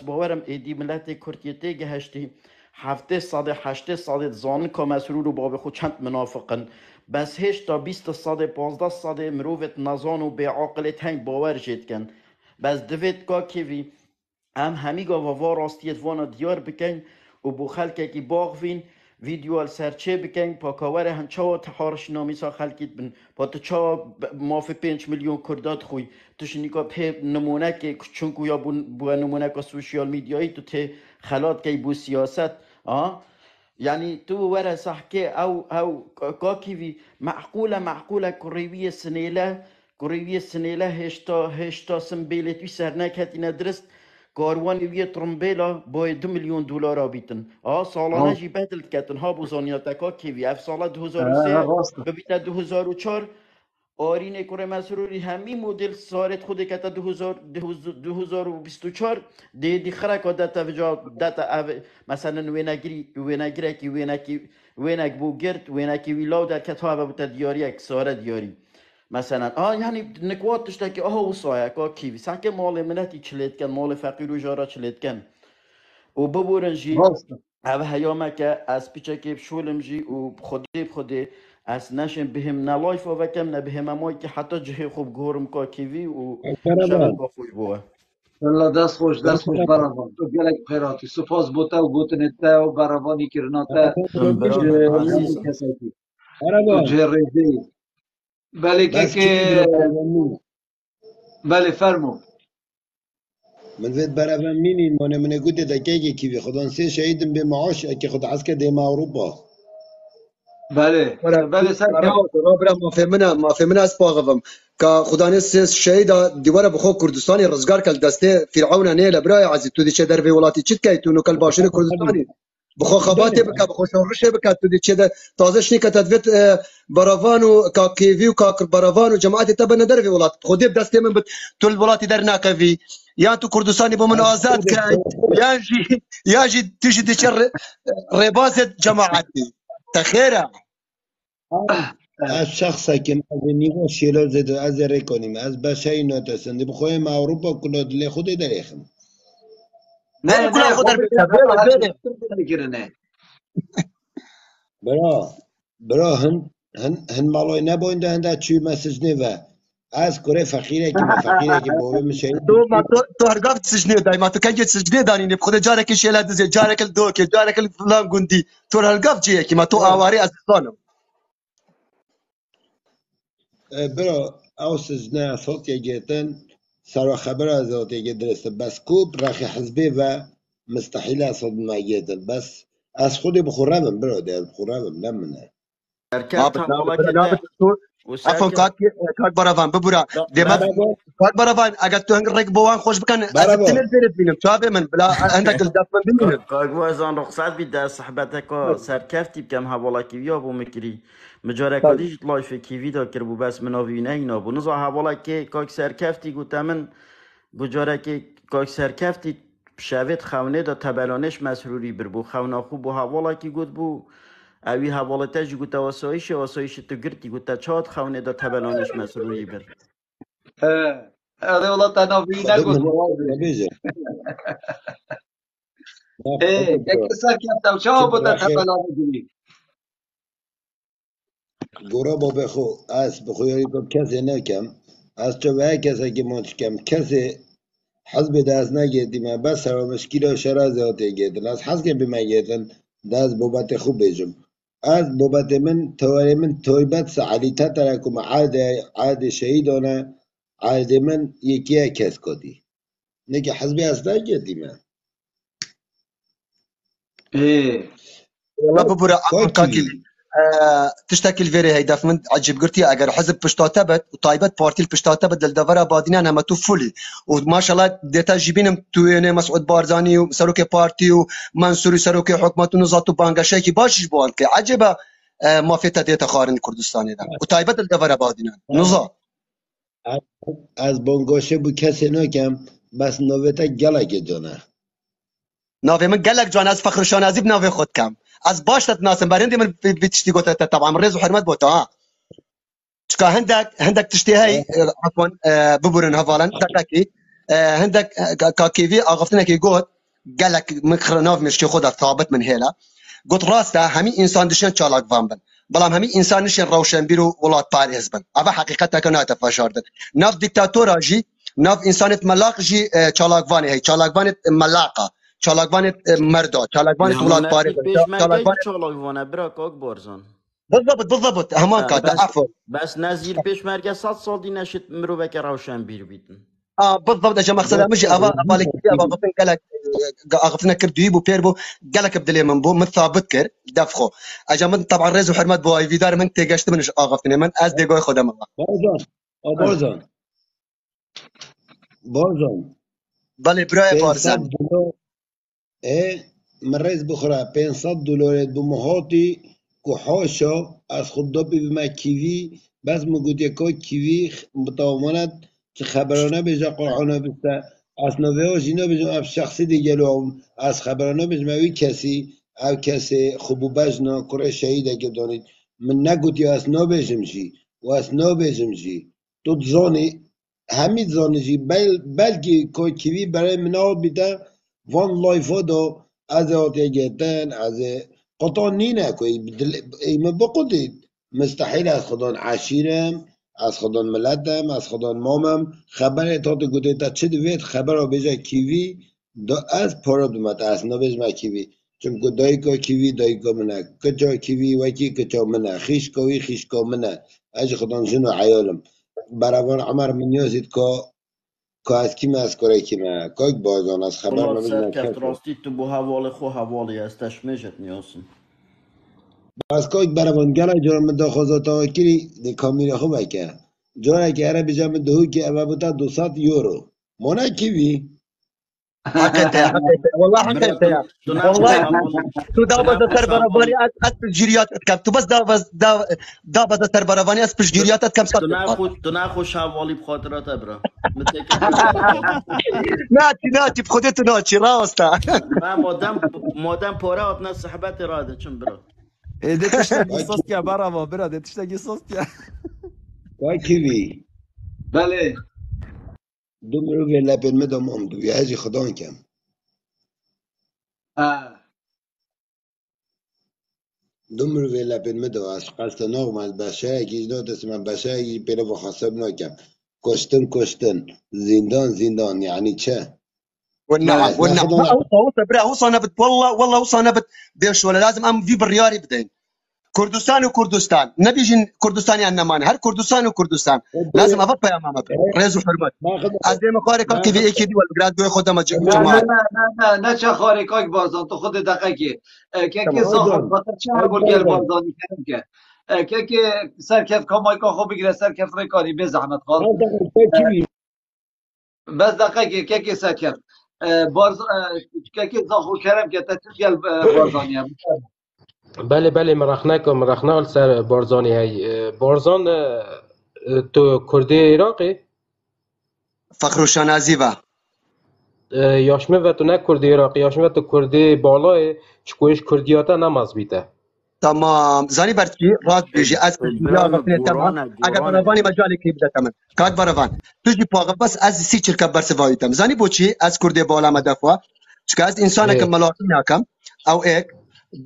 باورم ایدی ملت کردیته گهشتی 700 زان که مسرور و باب خود چند منافقن بس 8 تا 20 15 مروفت نزان و به عاقلت هنگ باور جید کن بس دوید که کیوی همیگا و راستیت وانا دیار بکن و بو خلکه کی باغ وین ویدیو سرچه بکن پا کاوره هم چا تحارش نامیسا خلکیت بن پا تو چا مافی 5 میلیون کردات خوی توش نیکا پی نمونه که چونکو یا بو نمونه که سوشیال میدیایی تو تی خلات که بو سیاست يعني تو ورا صحكي او كاكيفي معقولة كوريوية سنيلة هشتا سنبيلت ويسرناك هاتينا درست كاروان ويا ترمبيلا باي 2 مليون دولار بيتن سالانه جي بدل كاتن ها بوزانياتا كاكيفي اف سالة 2003 ببيتا 2004 آرین کره مسروری همی مدل سارت خود که تا 2024 دی خرک داتا وجا داتا مثلا وینک بو گرد وینکی ویلاو در کتاب بوده دیاری یک ساره دیاری مثلا یعنی نکوات تشتا که وصایا که کیوی سانکه مال مناتی چلید کن مال فقیر و جارا چلید کن و ببورن جی راست او هیامه که از پیچه که بشولم جی و خودی از نشم بهم نلایف و کم نه بهم امایی که حتی جه خوب گورم که کیوی و شبت با خوش بوه والله دست خوش براvan تو گلک خیراتی سپاس بوتا و گوتنتا و براوانی کرناتا برام جه عزیزم کسایی تو برابر جه ریزی بله بس که كيف برابر بله فرمو من فيت برابر ميني من قلت دقيقة كيف خدان سي شهيد بمعاش اكي خد عسكر ديما اوروبا بله بله سر برا ما في منا اسباغفم كا خداني سيس شهيدا ديوارا بخو كردستاني رزقار كال دستي فرعون نيلا براي عزي تو دي چدر في ولاتي چت كاي تو نو كال باشين كردستاني بخو خباتي بك بخو شورشه بك تو دي چد تازه شني كتدفت برافانو كا كيفي وكا برافانو جماعتي تبع ندر في ولات خدي بدستي من بت تو الولاتي درنا كفي يا تو كردستاني بمن ازاد كاي ياجي تيجي تشر رباسه جماعتي تخيره از شخصا که ما نیو شیلر زده از کنیم از بشری ناتسنده بخوایم اوروپا کلا دل خودی دریخم نه كل نه خضر خب بيتا برا هن مالای نباینده هنده چوی مسج و از کره فقیره که باوی میشه تو هرگاه سجنه دای ما تو کنگه سجنه دانی نه خود جارك شيله دزي جارك الدوك جارك الفلان گوندي تو هرگاه جيه کی ما تو اواري از خانم برا او سجنه صوت یگیتن سر خبر از آت یگی درسته بس کوب رخی حزبی و مستحیل از خود مگیتن بس از خودی بخورم برا ده بخورم نمونه سرکفت هم والا که نابت ده تو و عفوا سرکفت كاك برافان ببرا ديما برابر كاك برافان اگر تو هنگ رك بوان خوش بكن از برابر التنين بيرد بينم شابه من بلا عندك الدف من بينم کاغوازان رخصت بید در صحبت که سرکفتی بکم حوالا کیوی ها بو مکری مجاره کدیش لایف کیوی دا کر بو بس مناوی نه اینا بو نزا حوالا که کاک سرکفتی گوتا من بجاره که کاک سرکفتی شوید خونه دا تبلانش مسروری بر بو خونه خوب بو حوالا کی گوت بو اوی حوالا تاج گوتا واسایش تو گرتی گوتا چاد خونه دا تبلانش مسروری بر هذا والله تنافي خدا نقول من والله نبیجه ايه كسر كتا که وشو بوتا برخی تبلا نجري گورا با بخو از بخویاری که کسی نکم از چه به کسی که ما کم کسی حزب دست نگیدیم بس سر مشکل و شرا زیاده گیدن از حزب که بما گیدن دست بابت خوب بیجم از بابت من تواری من تویبت سعالی تراکم عاد شهیدانه عاد من یکی کس کدی نگه حزبی از نگیدیم ايه والله ببرا كاكي کاکی تشتكي الفيري هيدا من عجب قلتي اگر حزب پشتاتبت وطايبت بارتي الپشتاتبت للدفرا بادينا انا تو فولي وما شاء الله ديتا جيبينم تو مسعود بارزاني وسروكي بارتي ومنصوري سروكي حكومه نزاتو بانگاشي باش جبوان كي عجبه ما في ديتا خارن كردستاني ده وطايبت الدفرا بادينا نزا از بانگاشه بو کسی نکم بس نویتا گله دانه ناوي من قال لك جوان از فخر شانازي بناوي خود كم از باشت ناسم برندي من بتشتي قلت طبعا من ريز وحرمت بوتا ها شكا هندك تشتي هاي عفوا ببرن هفالن دقاكي هندك كاكيفي اغفتنا كي قال لك مخرناف مش خدها ثابت من هيلا قلت راستا همي انسان دشن چالاك فامبن بلام همي انسان نشن روشن بيرو ولات باريز بن ابا حقيقتها كانت فشاردن ناف ديكتاتورا جي ناف انسانة ملاق جي چالاك فاني هي چالاك فاني ملاقه چالاکوان مردا چالاکوان ولات باريز همونتی پیشمرگه چالاکوانه برا کاک بارزان بالضبط همان كاتا عفوا بس نزیر پیشمرگه 100 سال دی نشد مرو که روشن بیر بیتن بالضبط اجا مقصد مش ابا بالك ابا غفن قالك اغفنا كرديب وبيربو قالك بدلي من بو مثابت كر دفخو اجا من طبعا ريز وحرمت بو اي فيدار من تيجاشت من اغفنا من از ديغوي خدم الله بارزان بالي براي 500 بارزان دلار ايه من رئيس بخرا 500 دلار بمهاتي كحاشا از خدا بما كيفي بس مگوتی که کیوی متوانت که خبرانه بیجا قرآنه بسته اسنوه ها جینا بیجا اف شخصی دیگه لو از خبرانه بیجا اوی کسی او کسی خوبو بجنا کره شهیده که دانید من نگوتی اسنا بیجم جی و اسنا بیجم جی تو زانی همین زانی جی بلکه که کیوی برای منال بیده وان لایفا دا از آتیه گتن از قطعا نینه که ایمه بقودید مستحیل از خودان عشیرم از خودان ملتم از خودان مامم خبر اتات گوته تا چه دوید خبر رو بیجا کیوی دا از پارا دومت از نبیج ما کیوی چون که دایکا کیوی دایکا منه کچا کیوی وکی کچا منه خیش کوی خیش کا منه اج خودان جنو عیالم برابر عمر منیازید که از کیم از کره کیمه که بازان از خبر والله نبیج ما سركفت کسا راستي تبو هوالي خو هوالي استشمجت نيوسن بس که برابر گله جرم داخوزات آکری دی کامیره خوب که جاره که اره بیجام دهو که اوه بوده 200 یورو مانه کیوی حقيقة والله حقيقة برا تناخو والله هوالي تو دابا تناخو تر برافاني هوالي از پشگیریات کم تو بس دابا تر برافاني از پشگیریات کم صد تناخو هوالي بخاطرات برا متكت برا ناتي بخودت ناتي راستا ما مادام پورات نه صحبت اراده چون برا ده تشتگی سوست که برا برا ده تشتگی سوست که که کیوی بله دو مروی لپن مدام هم دوی هجی خدان کم دو مروی لپن مدام از قصد ناغم از بشه اگیز داد اسم بشه اگی پیدا و خاصب ناکم کشتن زندان یعنی چه والنعم از والنعم نخدان اوصى برا اوصى نبت والله اوصى نبت بيش ولا لازم ام في بالرياري بدين كردستان وكردستان نبيجي كردستاني عنا مان هر كردستان وكردستان لازم افضل يا ماما ريز وحرمات از دي مقارك كي في اي كي دي والجراد دو خدمه جماعه نه چه خاری که بازان تو خود دقیقه که تمام زاخم آجان خاطر چه بول گل بازانی کردم که سرکف کامای که خوب بگیره سرکف ریکاری به زحمت خال کیوی بس دقیقه که سرکف بارز که زاخو کردم که تا گل بازانی هم بله مرخنال سر بارزانی هی بارزان تو کردی عراقی فخر الشنازي با یاشمه و تو نه کردی عراقی یاشمه و تو کردی بالای چکویش کردیاتا نماز بیته تمام زاني برتي راس بيجي از يا برام غفله تمام اگر قرانه برافاني مجالي كي بدا تمام كاد برافان تجي باغ بس از سي شركه برس فايتم زاني بوچي از كردي بالا مدفوا چكاز انسان كم ملاقين كم او اك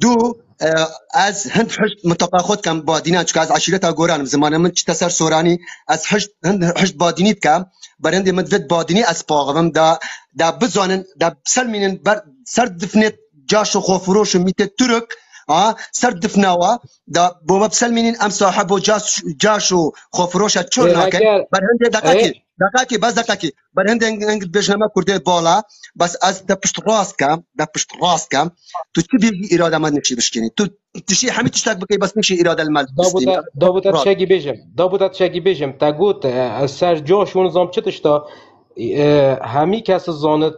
دو از هند حشت منطقه خود کم بادینه چون از عشیرت گوران زمان من چه تسر سورانی از حشت هند حشت بادینیت کم برند مدت بادینی از پاغم دا بزانن دا سلمین بر سر دفنت جاش و خوفروش میت ترک سر دفناوا دا بوم بسلمین ام صاحب و جاش و خوفروش چور نکن برند دقیقی بس دقیقی برند انگ بجنما کرده بالا بس از دا پشت راست کم تو چی بیگی اراده من نکشی بشکنی تو تشی همه تشتاق بکی بس نکشی اراده المال دابوتا تشاگی بیجم تا گوت از سر جاش و نظام چه تشتا همی کس زانت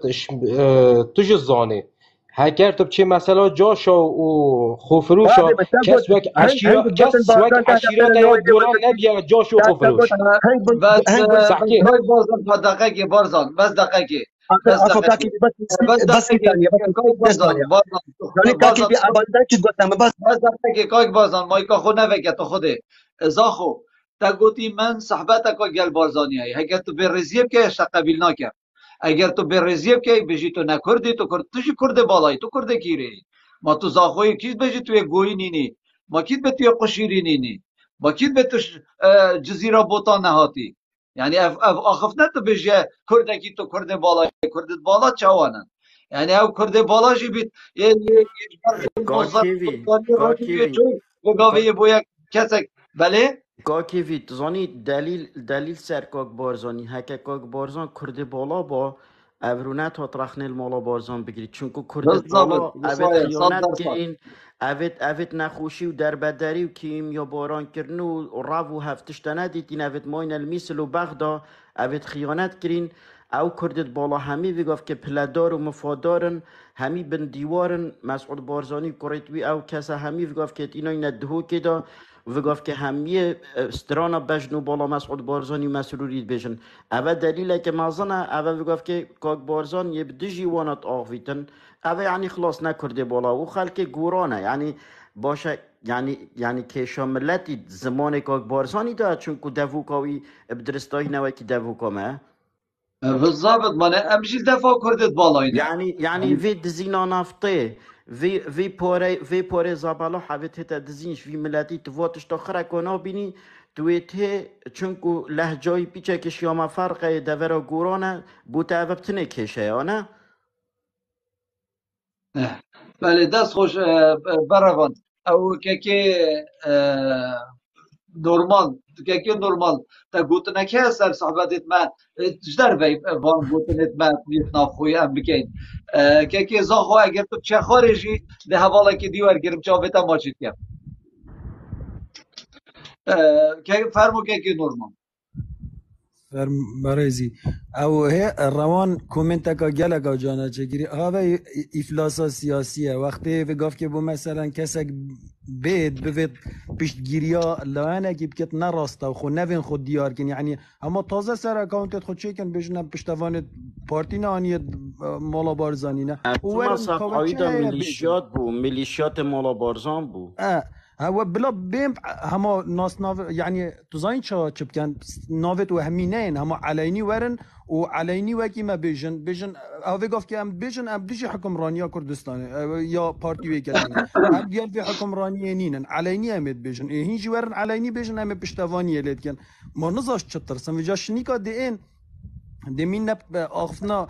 توش زانه هگر تو چه مثلا جاشا و خوفروشا کس وک عشیرات یا گوران نبیا جاش و خوفروش بس بازان با دقیقه بارزان بس دقیقه بس دقیقه بازان مایکا خود نوکه تو خوده ازاخو تا گوتی من صحبت که گل بارزانی هایی اگر تو به رزیب که اشتا قبیل ناکم اگر تو به رزیب که بجی تو نکردی تو شی کرده بالایی تو کرده گیری ما تو زاخوی کیز بجی توی گوی نینی ما کید به توی قشیری نینی ما کید به تو جزیره بوتا نهاتی یعنی آخف نه تو بجی کرده کی تو کرده بالایی کرده بالا چوانن یعنی او کرده بالا جی بیت یه گاوی بویا کسک بله کاکی ویت زانی دلیل سر کاک بارزانی هک کاک بارزان کرده بالا با اورونت ها ترخنل مالا بارزان بگیرید چون که کرده بالا اوید خیانت کرین اوید نخوشی و دربدری و کیم یا باران کرن و رو و هفتشت ندیدین اوید ماین المیسل و بغدا اوید خیانت کرین او کردت بالا همی ویگاف که پلدار و مفادارن همی بن دیوارن مسعود بارزانی کریتوی او کسا همی ویگاف که اینا این دهو که دا وقف که همیه سترانا بجنو بالا مسعود بارزانی مسروری بجن اوه دلیله که مازنه اوه وقف که کاک بارزان یه بدجی وانت آخویتن اوه یعنی خلاص نکرده بالا و خلق گورانه یعنی باشه یعنی که شاملتی زمان کاک بارزانی داد چون که دفوکاوی بدرستایی نوی که دفوکامه بالضبط مانه امشي دفع كردت بالاينه يعني في دزينا نفطي في بوري زابالو حبيت هتا دزينش في ملاتي تفوتش تخرا كونا بيني تويت هي چونكو لهجاي بيچه كشياما فرق دورا گورانا بوتا وبتنه كشه انا بله دست خوش براغان او که نورمال تا گوتنه که سر صحبتت ما جدر بی وان گوتنت ما نیت نافخوی ام بکن که زاخو اگر تو چه خارجی ده حوالا که دیوار گرم چاوتا ماچید کم که فرمو که نورمال برایزی او هی روان کومنتا گله کا جانا چگیری هاوی افلاس سیاسیه وقتی وگاف که بو مثلا کسک بید پشتگیریا لوانه که بکت نراسته و خو نوین خود دیار کن یعنی اما تازه سر اکاونتت خود چه کن بجنم پشتوانت پارتی نه آنیت مالا بارزانی نه تو صفحایی دا ملیشیات مالا بارزان بو هو بلا بیم هما ناس ناف يعني تزاين شا چبكن نافت و همينين هما عليني ورن و عليني وكي ما بيجن او وقف كي ام بيجن ام ديجي حكمرانيا كردستان يا بارتي ويكلاني ام ديال في حكمرانيا نينن عليني امد بيجن هيجي ورن عليني بيجن ام بشتواني ليتكن ما نزاش چتر سن وجاش نيكا دي ان دمين آخفنا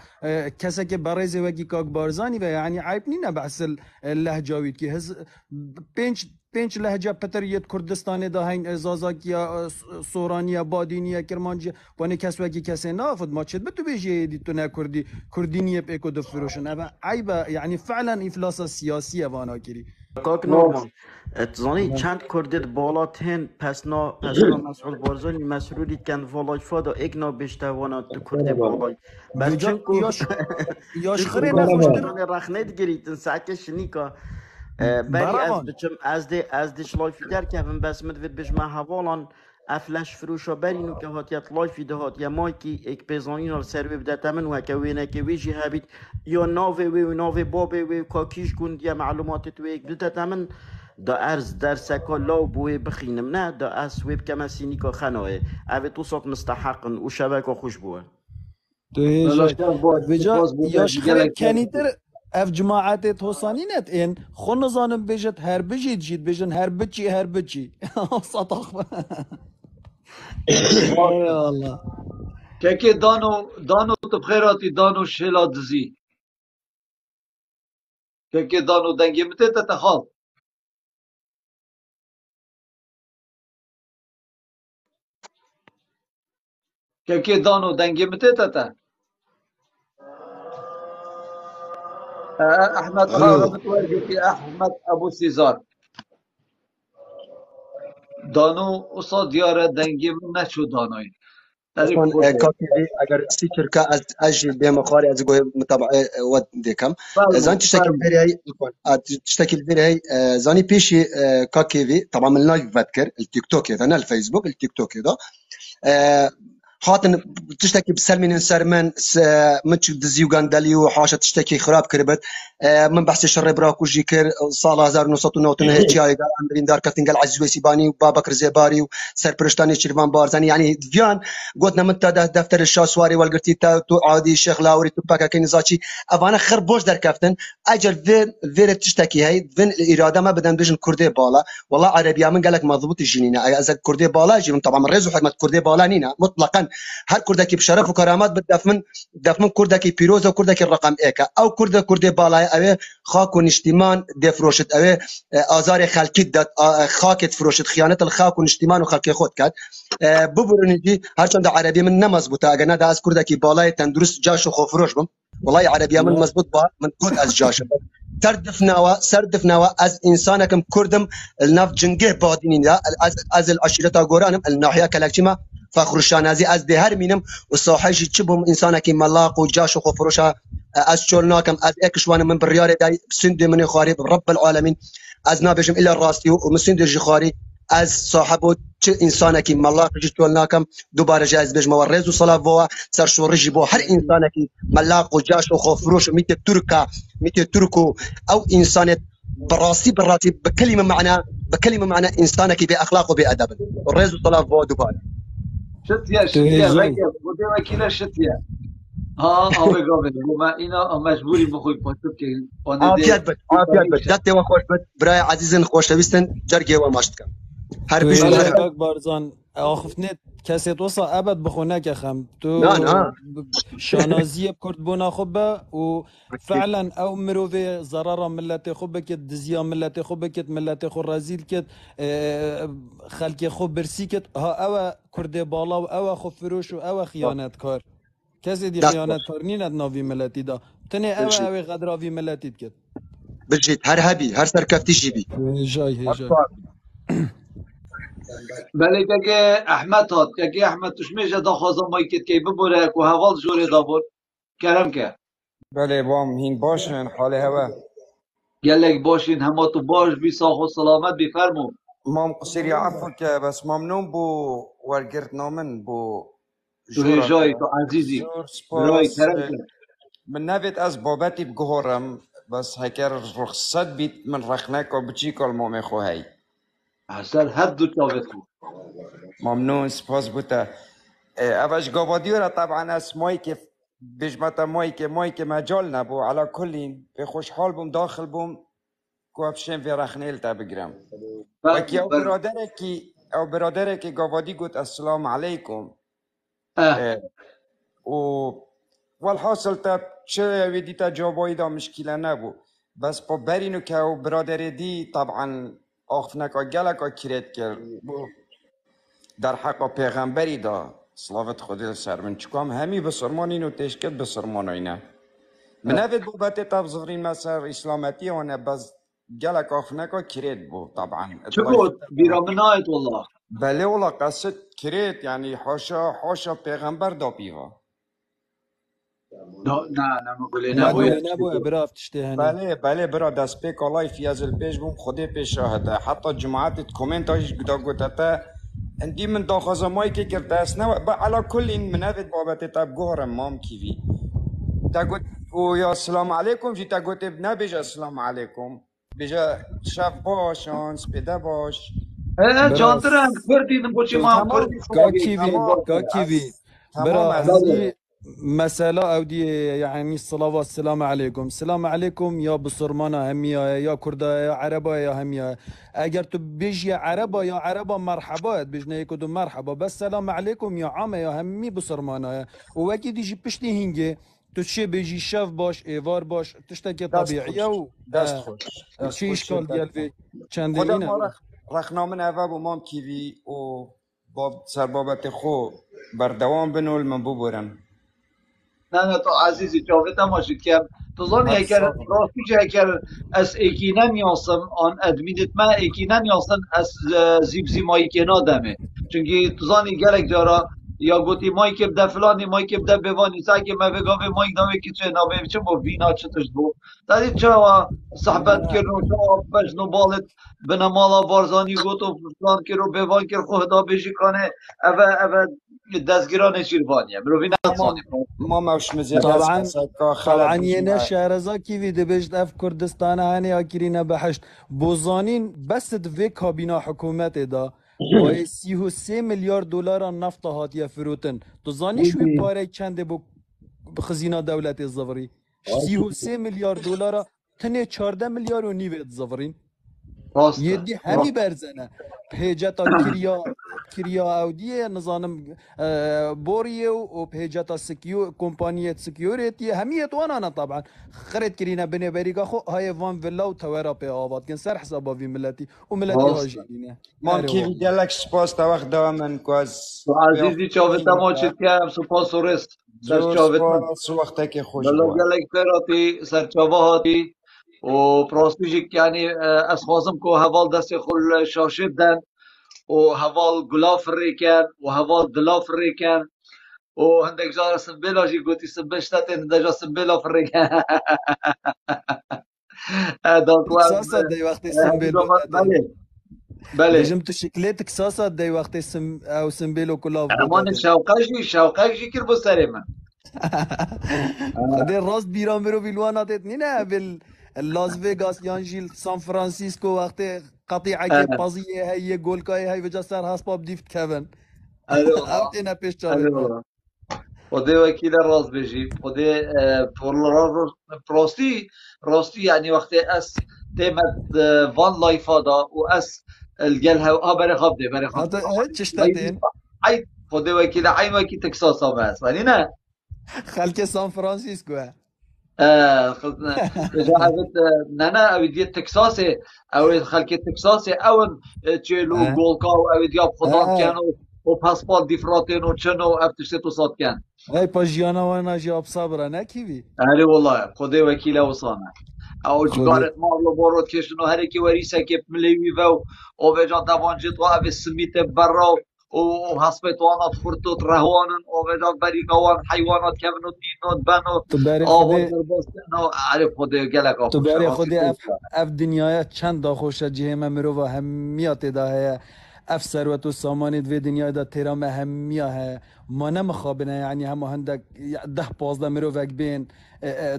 کسی که برای زوجی کاک بارزانی و یعنی عیب نینه بحث اللهجاوید که هز پنج لهجه پتریت کردستان دا هین زازاکیا سورانیا بادینیا کرمانجی وانی کس وکی کسی نافد ما چد بتو بیجی دی تو نکردی کردینیه پیکو دفروشن اما عیب یعنی فعلا افلاس سیاسی وانا کری کاک نورمان تزانی چند کردت بالات هن پسنا مسعود بارزانی مسئولی کن والای فادا اگنا بشتوانا تو کرده بالای بس چنکو یاش خری نفوشتر رخنید گریتن سعکش نیکا بری از دیش لایفی در کفن بس مدوید بجمع حوالان افلش فروشا برینو که هاتیت لایفی ده هات یا مایکی اک پیزانین ال سروی بده تمن و که وینه که ویجی هبید یا ناوه و ناوه بابه و کاکیش گوند یا معلومات تو اک بده تمن دا ارز در سکا لاو بوی بخینم نه دا از ویب کمسینی که خناه اوه تو صد مستحقن و شبکه خوش بوه تو هیجا یاش خری کنیتر اف جماعت توسانینت این خون زانم بجت هر بجید جید بجن هر بچی سطاخ یا الله که دانو تو بخیراتی دانو شلا دزی که دانو دنگی مته تتخال که دانو دنگی مته تتا احمد خالد ورقتي احمد ابو سيزار دانو قصاد دیاره دنگی من نشو دانایی اگر سی ترکا از اجل بهم خاري از گوه متابعه ود ديكم زان تشتكي الفيري هي تشتكي الفيري هي زاني بيشي كاكيفي طبعا من لايف بذكر التيك توك هذا الفيسبوك التيك توك هذا هاتن تشتكي بسلمين سرمن متش دزيو غاندالي وحاشة تشتكي خراب كربت من بحث شر براكو جيكر صالة 1990 هيك هاي قال عمرين دار كتنقل عزيز وسيباني وبابكر زيباري وسر برشتاني شرفان بارزاني يعني ديان قلنا من دفتر الشاسواري والقرتي تو عادي الشيخ لاوري تو باكا كينزاتشي افانا خربوش در كفتن اجل فين تشتكي هاي فين الاراده ما بدن بيجن كردي بالا والله عربيه من قال لك مضبوط الجنينه اذا كردي بالا جيهم طبعا من رئيس حكمه كردي بالا نينا مطلقا هر كردكي بشرف وكرامات بدفمن كردكي بيروز وكردكي الرقم ايكا او كردي بالاي اوي خاك ونشتمان دفروشت اوي ازار خلقي دات خاكت فروشت خيانه الخاك ونشتمان وخلقي خود كات ببرنجي هرچند عربي من نمزبوطه اگر ندا از كردكي بالاي تندرست جاش وخفروش بم والله عربيه من مزبوط با من كود از جاش سردفناوا از انسانكم كردم الناف جنگه بادينين از العشيره غورانم الناحيه كلاكشما فخر الشانازي از دهر مينم وصاحيش تشبهم انسانك ملاق وجاش وخفروشا از شولناكم از اكشوان من بريار داي سند من خاري رب العالمين از نابجم الى الراسي ومسند جخاري از صاحب چه انسانکی ملاق جتول ناکم دوباره جایز بجم و رز و صلاة بوا سر شورجی بو هر انسانکی ملاق و جاش و خوفروش میت ترکا میت ترکو او انسانت براسي بكلمه معنى انسانك باخلاق وبادب الرز والصلاه بوا دوباره شتیه وکی بوده وکیل شتیه ها آبه گابه ما اینا مجبوری بخوی پاسب که عافیت بد دت و خوش بد برای عزیزن خوش دوستن جرگه و ماشت کم هر تو بیش هجای کاک بارزان آخفنت کسی توصا ابد بخونه که خم تو نه شانازی کرد بونا خوبه و فعلا او مروفي ضرر ملت خوبه كت دزيا ملت خوبه كت ملت خو رازيل كت خلق خو برسي كت ها او کرد بالا و او خو فروش و او خیانت کار کسی دی خیانت کار نینت ناوی ملتی دا تنه او غدراوی ملتی کت بجيت هر هبي هر سركفتي جيبي هجای بله که احمد هات که احمد تشمیج دا خوازم مایی کت که ببوره که حوال جوره دا بور کرم که بله بام هین باشن حال هوا گلک باشین همه تو باش بی ساخ و سلامت بفرمو مام قصير عفو که بس ممنون بو ورگرت نامن بو تو جورا هجای تو عزیزی زور برای سپاس کرم که من نوید از بابتی بگهارم بس هکر رخصت بیت من رخنک و بچی کل مام خوهی اصلا حد دو چاوت خو ممنون سپاس بوده اوش گوادیورا طبعا از مایی که بجمتا مایی که مجال نبو على کلین به خوشحال بوم داخل بوم که افشین وی رخنیل تا بگرم وکی او برادره که گوادی گوت السلام علیکم و والحاصل تا چه ویدی تا جوابایی دا مشکله نبو بس پا برینو که او برادره دی طبعا آخفنکا گلکا کرد کرد در حق پیغمبری دا صلوات خودی سر من چکام همی بسرمانی نو تشکت بسرمانای نه من اوید بابت تفضغرین مسر اسلامتی وانه بس گلک آخفنکا کرد بو طبعا چه بود بیرا منایت والله بله والله قصد کرد یعنی حاشا پیغمبر دا بیوا نه مقوله نبوید براف تشتی هنی بله برا دست پیک الله فی از الپیش بوم خودی پیش شاهده حتی جماعت کامنت هایش گدا گوتتا اندی من داخوازه مایی که کرده است نه با علا کل این منوید بابت تب گوهرم مام کیوی تا گوت و یا السلام علیکم جی تا گوت نه بیجا السلام علیکم بیجا شف باش آنس پیده باش چانترم کردیم بچی ما هم کردیم كاكيفي برا هندي مسألة أو دي يعني الصلاة والسلام عليكم السلام عليكم يا بصرمانا همية يا كردا يا عربا يا همية أجر تبيجي عربا يا عربا مرحبا بيجنا يكودو مرحبا بس السلام عليكم يا عامة يا همي بصرمانا وأكيد يجي بشتي هنجي تشي بيجي شاف باش ايوار باش تشتكي طبيعية و شي اشكال ديال في چندينه رخنامن اوه بو مام کیوی و باب سربابت خو بردوام بنول من ببورن نه تو عزیزی جاوید ماشید که تو زانی اگر راستی که اگر از ایکینن یاسم آن ادمینت ما ایکینن یاسن از زیمایی که نادمه چونکه تو زانی گلک جارا یا گوتی مایی که بده فلانی مایی که بده بوانی ساگه ما بگاوه مایی دامه که چه نامه چه با وینا چه تشت بو دارید چه صحبت کرنو چه بجنو بالت بنا مالا بارزانی گوتو فلان کرو بوان کر خدا بجی کنه اوه دستگیران شیروانیه مروی نقصانی ما موش مزید طبعا یه شهرزا کیوی دبشت اف کردستان هنی آکرینه بحشت بوزانین بس دوی کابینا حکومت دا با 33 میلیارد دلار نفت هاتیه فروتن تو زانی شوی پاره چنده بو خزینه دولت زوری 33 میلیارد دلار تنه 14 میلیارد و نیوه زورین یدی همی برزنه پیجتا کریا اودیه نظام بوریه و پیجتا کمپانیت سکیوریتی همیت وانا طبعا خرید کرینه بنه بریگا خو های وان ولا و توارا پی آباد کن سر حسابا وی ملتی و ملتی هاجینه مام کیوی دلک سپاس تا وقت دامن کواز عزیزی چاوتا ما چید که سپاس و رست سر چاوتا وقتا که خوش بلا گلک پیراتی سر چاوا هاتی و پراستیجی یعنی از خوازم که حوال دست خل شاشد دن و حوال گلاف ریکن و حوال دلاف ریکن و هندک جار سنبیلا جی گوتی سنبشتت هندک جار سنبیلا ریکن احساسات دی وقتی سنبیلا بله بيجم تو شكلتك ساسا داي وقت او سمبيلو كلاف امان قوتاتن شوقه كر بو سر من خدي الراس بيران برو بالوانات نينا لاس فيغاس يانجيل سان فرانسيسكو وقت قطيعة كي بازية هي جول كاي هاي وجا سر هاس باب ديفت كيفن الو او والله تينا پیش الو چاوید من والله خدي وكيل الراس بيجي خدي راستی يعني وقت اس تيمت فان لايف هذا واس الجلها بري خبدي بري هذا خبدي چشتاتين عيد خدي وكيل عين وكيل تكساس ما اسمعني نه خلك سان فرانسيسكو خلصنا جاءت نانا او دي تكساس او خلك تكساس او تشيلو جولكا او دياب خدام كانوا وباسبورت ديفراتين وشنو افتشتو صوت كان هاي باجيانا وانا جاب صبرا نكيبي هاري والله خدي وكيله وصانا او خدي جارت مارلو بورود كشنو هركي وريسا كيف مليوي او بجا دافانجيت او سميت برا وحسبت وانا خرطوت رهوانن او بجا بريقوان حيوانات كمنو تينوت بنو تباري آواز خدي دربستنو عارف خدي قلق آخوش تباري راسي خدي خوش اف دنیای چند داخوش جهه مرو و همیات دا هي اف ثروت و سامانت و دنیای دا تیرام همیه هي ما نمخابنه يعني هم هندك 10-15 مرو وک بین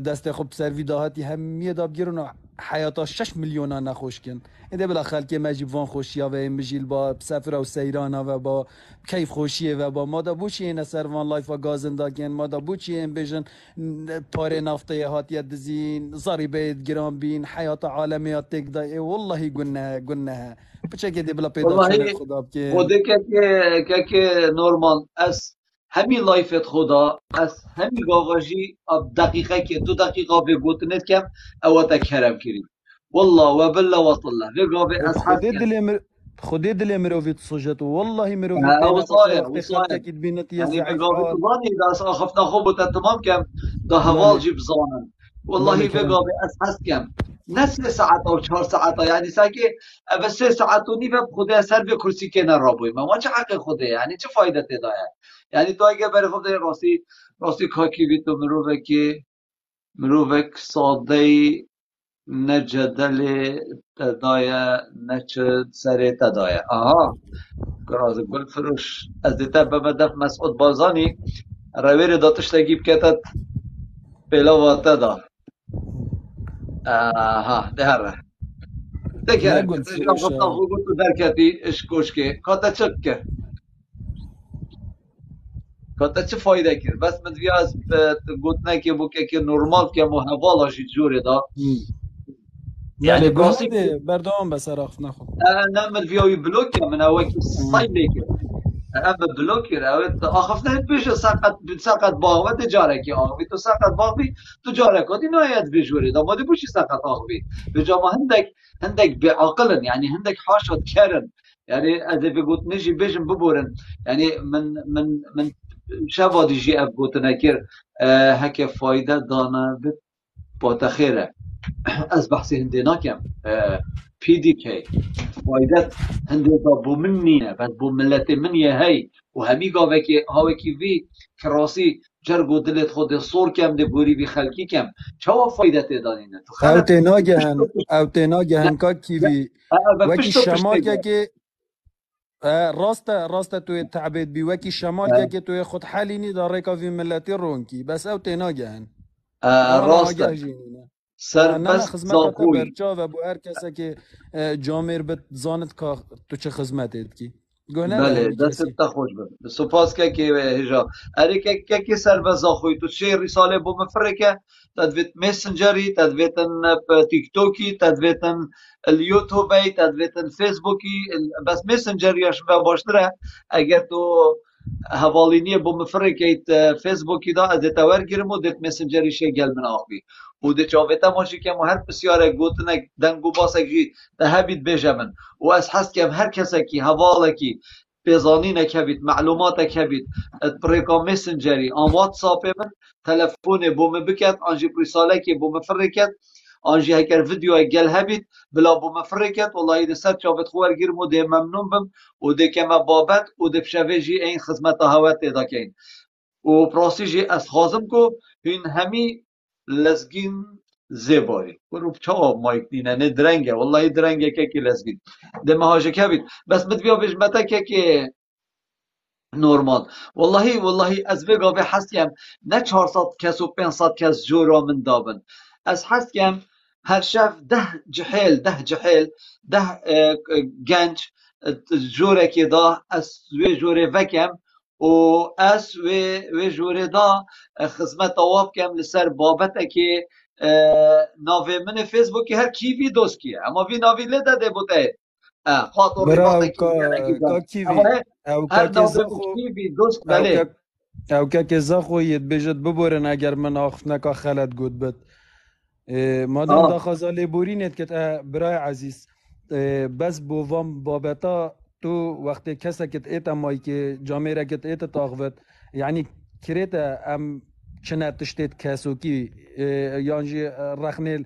دست خوب سروی داهاتی همیه دا بگیرون حیاتا 6 میلیون نخوش کن ایده بلا خلکی مجیب وان خوشیا و این بجیل با سفر و سیرانا و با کیف خوشیه و با مادا بوچی این سر وان لایف و گازن داکن مادا بوچی این بجن پاره نفته هاتیت دزین زاری بید گرام بین حیات عالمیات تک دا والله گنه بچه که دی بلا پیدا چونه والله خدا بکن خدي كاكي نورمال اس همي لايفت خدا اس همي غاغاجي اب دقيقة كي 2 دقيقة في قوتنت كم او تكرم كريم والله وبالله وطلع في قابي اس حس كم خودی دل مروفيت صجت والله مروفيت تينا قصة وصاير وقت خلتك وصاير تبينت يا يعني في زعيف قابي حال تظني اذا اخفنا خبطة تمام كم ده هوال بله جيب زانن والله بله في كرم قابي اس حس كم نص ساعة او 4 ساعات يعني ساكي بس 3 ساعات ونيفه بخدي سر به كرسي كنا رابوي ما چه حق خدي يعني چه فايدة تدا يعني تو اگه بره خب راستی کاکی بی تو مروفک ساده نه جدل تدایه نه چه سر تدایه آها گراز گل فروش از دیتا به مدف مسعود بازانی رویر داتش تگیب کتت پیلا واتا دا آها ده هره دکرم نقول کتش آخفتا فروشا خوگو تو درکتی اشکوش که کاتا چک که کاتا چه فایده کرد بس مدوی از گوتنه که بو که نورمال که مو هوالا جی جوری دا بله يعني گوه براسي نده بردوام بسر اخف نخو انا من فيوي بلوكر من هواك الصيديك اما بلوكر اوت اخفنا بيش سقط باغ و تجارك اغبي تو سقط باغ بي تجارك دي نهاية بيجوري ده ما دي بوشي سقط اغبي بجامع هندك بعقل يعني هندك حاشا كرن يعني اذا بيقول نجي بيجن ببورن يعني من شبا دي جي اف قلت نكر هكا فايدة دانا بتخيره از بحثي هندي ناكم بي دي كي فايدة هندي بو مني بس بو ملتي مني هاي وهمي قاوكي هاوكي في كراسي جرقو دلت خود صور كم دي بوري بي خلقي كم شو فايدة تدانينا تو او خلق تناگهن کا کیوی وکی پشتو شمال پشتو که راسته توی تعبید بی وکی شمال که توی خود حالینی داره که وی ملتی رونکی بس او تناگهن وانا راستا آگه جینینه سر نه بس خدمت تا زاخوي برچا و بو هر کسی که جامر بت زانت که تو چه خدمتت کی گوه نده بله همی دست کسی تا خوش بد سپاس که هجا اری که سر بس زاخوي تو چه رساله بو مفرکه تدویت ماسنجری تدویتن تیک توکی تدویتن اليوتيوبي تدویتن فیسبوکی بس ماسنجریش به باشتره اگر تو هوالینی بو مفرکیت فیسبوکی دا از تاور گیرم و دیت مسنجری شه گل من آخبی و دی چاویتا ماشی که هر بسیاره گوتنک دنگو باسک جی ده هبید بیجمن و از حس که هر کسی که حواله بيزانينا كبيت معلومات كبيت بريكا ميسنجري ان واتساب من تلفوني بوم بكت انجي برسالة كي بوم فركت انجي هكر فيديو قال هبيت بلا بوم فركت والله اذا سر شافت خوار غير مودي ممنون بم ودي كما بابت ودي بشافيجي اين خدمت هوات داكين و براسيجي اس خازم كو هين همي لزگين زیباری برو چا مایک دینه نه درنگه والله درنگه که لزگید ده مهاجه که بید بس مت بیا بجمتا که نورمال والله از وگا به هستیم نه 400 کس و 500 کس جورا من دابن از هستیم هر شف 10 گنج جوره که دا از وی جوره وکم و از وی جوره دا خدمت آواب کم لسر بابت که ناوی من فیسبوکی هر کیوی دوست کیه اما وی ناوی لده ده بوده خاطر برا رباطه او کی کیوی اما او هر که ناوی زخو کیوی دوست او بله که زخو ید بجد ببرن اگر من آخف نکا خلط گود بد مادام دا آه خازاله بورینت که برای عزیز بس بوام بابتا تو وقتی کسا کت ایتا مای که جامعه را کت ایتا تاغوت یعنی کریتا ام چنه تشتید کسو کی یانجی رخنه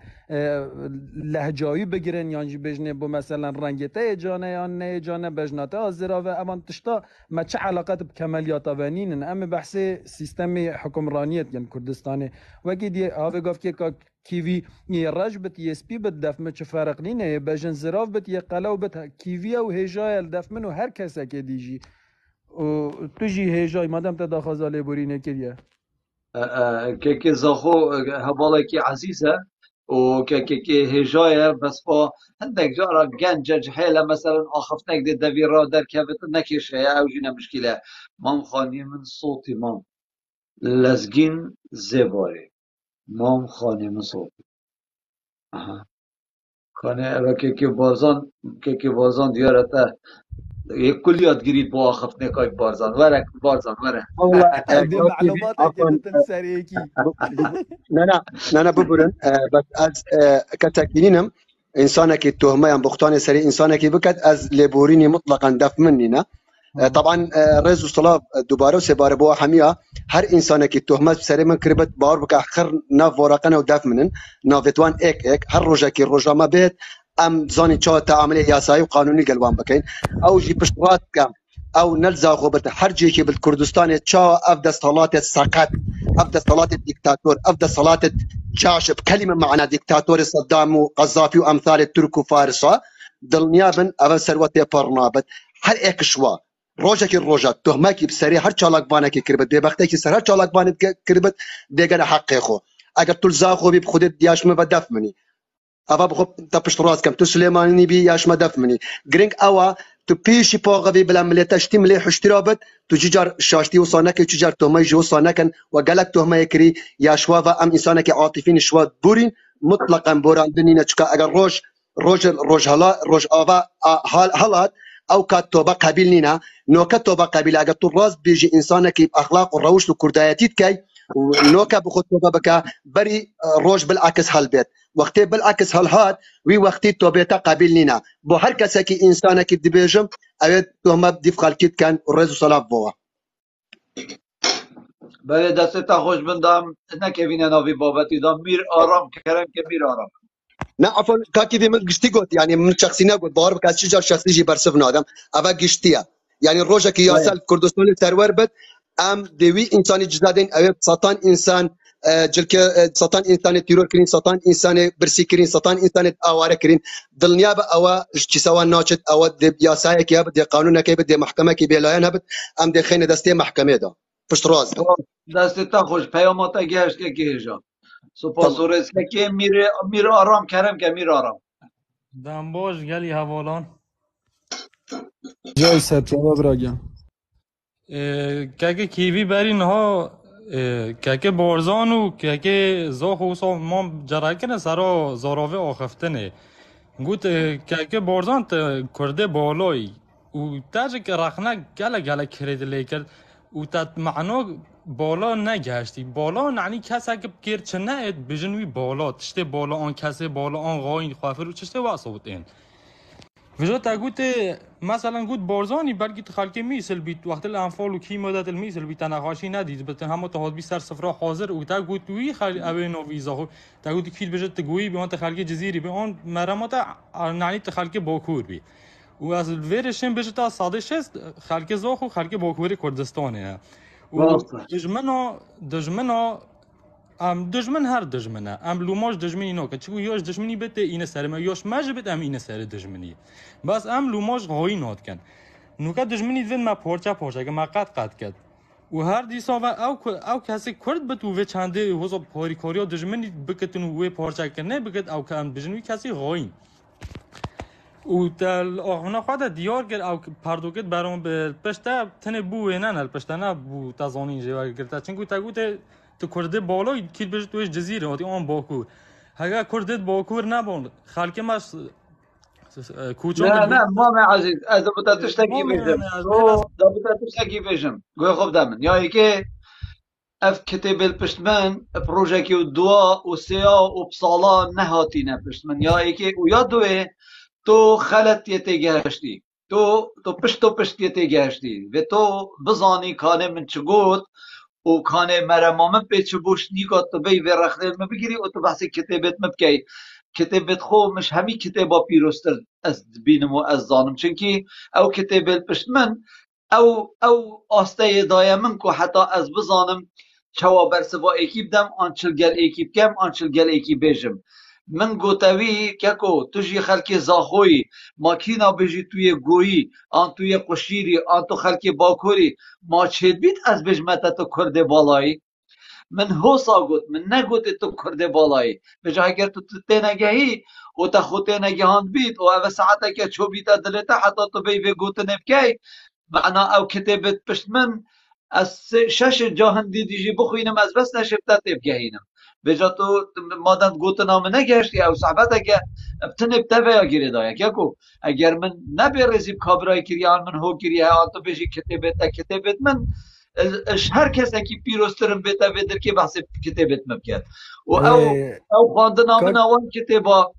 لهجایی بگیرن یانجی بجنه بو مثلا رنگیته جانه یا نه جانه بجناته آزرا و امان تشتا ما چه علاقات بکمالیات آوانین اما بحث سیستم حکمرانیت یعنی کردستانه وکی دی آوه گفت که کیوی یه رج بت یه سپی بت دف ما چه فرق نینه بجن زراف بت یه قلاو بت کیوی و هجای الدف منو هر کسا که دیجی و تجی هجای مادام تا داخازاله بورینه کریه که زخو هباله که عزیزه و که هجایه بس با هندک جارا گنج جحیله مثلا آخفتنک ده دوی را در کبت نکشه او جینه مشکله مام خانی من صوتی مام لزگین زباره مام خانی من صوتی آها. خانه اوه که بازان دیارته یک کلیات گیرید با آخفتنکای بارزان وره والله دي كوكي في معلومات عفوا كده تنسريكي لا ببرن بس از كتاكينينم انسانك التهمه يعني بختان سري انسانك بكت از ليبوريني مطلقا دف مننا طبعا رئيس الصلاة دوباره وسباره بوا حمية هر انسانك التهمه سري من كربت بار بك اخر ناف ورقنا ودف منن نافتوان اك هر روجاكي روجا ما بيت ام زاني تشا تعامل ياساي وقانوني قلبان بكين او جي بشرات كام او نلزا غوبت حرجي كي بالكردستان تشا افدا صلاه سقط افدا صلاه الدكتاتور افدا صلاه جاش بكلمه معنى دكتاتور صدام وقذافي وامثال الترك وفارس دلنيابن اول سروتي برنابت هر اك شوا روجك الروجات تهمك بسري هر چالاك بانك كربت دي بختك سر هر چالاك بانك كربت ديگن حق خو اگر تلزا خو بخود دياش ما بدف مني ابا بخو تپشت راس كم تو سليماني بي ياش ما دف مني جرينك اوا تو بيشي باغبي بلا ملتشتي مليح اشترابت تو جيجار شاشتي وصانك تجار تهمي جو صانكن وقالك تهمه يكري يا شوافا ام انسانك عاطفين شواد بورين مطلقا بوران دنينا تشكا اگر روج آوا حالات او كات توبه قبيل نينا نو كات توبه قبيل اگر تو راس بيجي انسانك باخلاق وروش وكردايتيت كاي ونوكا بخط توبه بكا بري روج بالعكس هالبيت وقتی بالعکس حال هات وی وقتی توبیتا قابل نینا بو هر کسی که انسانه که دبیجم اوید تهمت دیف خالکیت کن و رزو صلاف بوا بله دستا خوش بندم نکوینه ناوی بابتی دام میر آرام کرم که میر آرام نه عفوا کاکی وی من گشتی گوت یعنی من شخصی نگوت بار بکاس چیزا شخصی جی برسف نادم اوا گشتیه یعنی روزا که یاسل کردستان سرور بد ام دوی انسانی جزادین اوید سطان انسان جلکه سطان انسان تیرور کرین سطان انسان برسی کرین سطان انسان آواره کرین دلنیا با اوا چیسوان ناچت اوا د یاسای کی اب د قانون کی ب د محکمه کی بیلاین اب ام د خین دسته محکمه دا پشت راز دستا خوش پیاماتا گشت که هجا سپاس و رزق که میر آرام کرم که میر آرام دنباش گلی حوالان جای ستیابا براگم که کیوی برین ها که بارزان و که زاخ و صاف ما جراکنه سرا زاراوه آخفتنه گوت که بارزان کرده بالایی و تاجه که رخنه گله کرده لیکن و تا معنا بالا نگشتی بالا یعنی کسی که بگیر چه نه بجنوی بالا تشته بالا آن کسی بالا آن غاین خوافر و چشته واسوت این وجا تا گوت مثلا گوت بارزانی بلکه خلک میسل بیت وقت الانفال و کی مدت المیسل بیت نقاشی ندید بت هم تهاد بی سر سفره حاضر و تا گوت وی خل اوی نو ویزا خو تا گوت کیل بجت گویی به انت خلک جزیری به آن مرامات یعنی خلک باکور بی و از ورشن بجت ساده شست خلک زاخو خلک باکور کردستانه و دجمنا ام دجمن هر دجمنه ام لوماش دجمنی نو که چگو یاش دجمنی بته اینه سر ما یاش ماج بت ام اینه سر دجمنی بس ام لوماش غوی نات کن نو که دجمنی دین ما پورچا که ما قد کرد و هر دیسا و او کسی کرد بت و چنده هوزو پاری کاریا دجمنی بکتن و پورچا کنه بکت او که ام دجمنی کسی غوی و تل آخونا خواهد دیار گر او پردوکت برام به پشتا تنه بوه نه پشتا نه بو تازانی جوار گرتا چنگو تگوته تو کرده بالای کیل بجت توش جزیره آتی آن باکو هگه کردت باکور نبون خلک ماش کوچه نه مام عزیز از بوتا تشتکی بجم بوتا تشتکی بجم گوی خوب دامن یا که اف کتاب الپشتمن پروژه که دوا و سیا و بصالا نهاتی نپشتمن یا که و یا دوه تو خلط یتی گشتی تو پشت یتی گشتی و تو بزانی کانه من چگوت و کانه مرمامن پیچ بوش نیگات تو بی و رخنه مبگیری و تو بحثی کتابت مبکی کتابت خو مش همی کتابا پیروستر از بینم و از زانم چنکی او کتاب الپشتمن او آسته دایا من که حتی از بزانم چوا برسوا ایکی بدم آنچلگل ایکی بکم آنچلگل ایکی بیجم من گوتوی که کو توجی خلک زاخوی ماکینا بجی توی گویی آن توی قشیری آن تو خلک باکوری ما چید بیت از بجمت تو کرده بالایی من حوصا گوت من نگوت تو کرده بالایی بجا اگر تو تنگهی و تا خود تنگهاند بیت و او ساعتا که چو بیتا دلتا حتی تو بی گوت نبکی معنا او کتابت پشت من از شش جاهن دیجی بخوینم از بس نشبتا تبگهینم بجا تو مادن گوت نام نگشتی او صحبت اگه بتنب تبایا گیری دایا که کو اگر من نبی رزیب کابرای کریان من هو کریه آن تو بجی کتابت من هر کس اکی پیروسترم بیتا بدر که بحث کتابت مبکد و او خواندن آمن آوان کتابا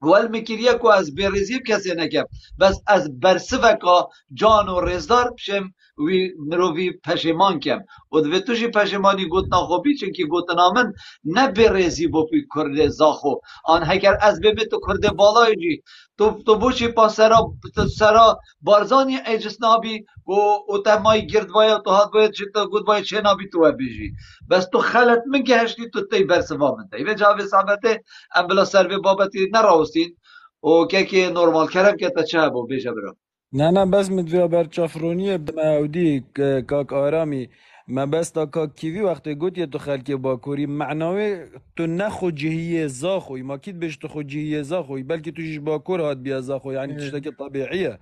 ول مکریه کو از برزیب کسی نکم بس از برسوکا جان و رزدار بشم وی مروی پشیمان کم و دوی توشی پشیمانی گوت نخوبی چون که گوت نامن نه برزی با پی کرده زاخو آن هکر از ببی تو کرده بالای جی تو بوشی پا سرا بارزانی ایجس نابی و تمای گرد باید تو هاد باید تو گوت باید چه نابی تو بیجی بس تو خلط من که هشتی تو تی برسوا من تی و جاوی صحبته ام بلا سروی بابتی نراوستین و که نورمال کرم که تا چه بو بیجا برا نه بس مدویا برچافرونیه معودی کاک آرامی ما بس تا کاک کیوی وقتی گوتی تو خلکی باکوری معناوی تو نخو جهیه زاخوی ما کید بهش تو خو جهیه زاخوی بلکه تو جیش باکور هاد بیا زاخوی یعنی تشتکی طبیعیه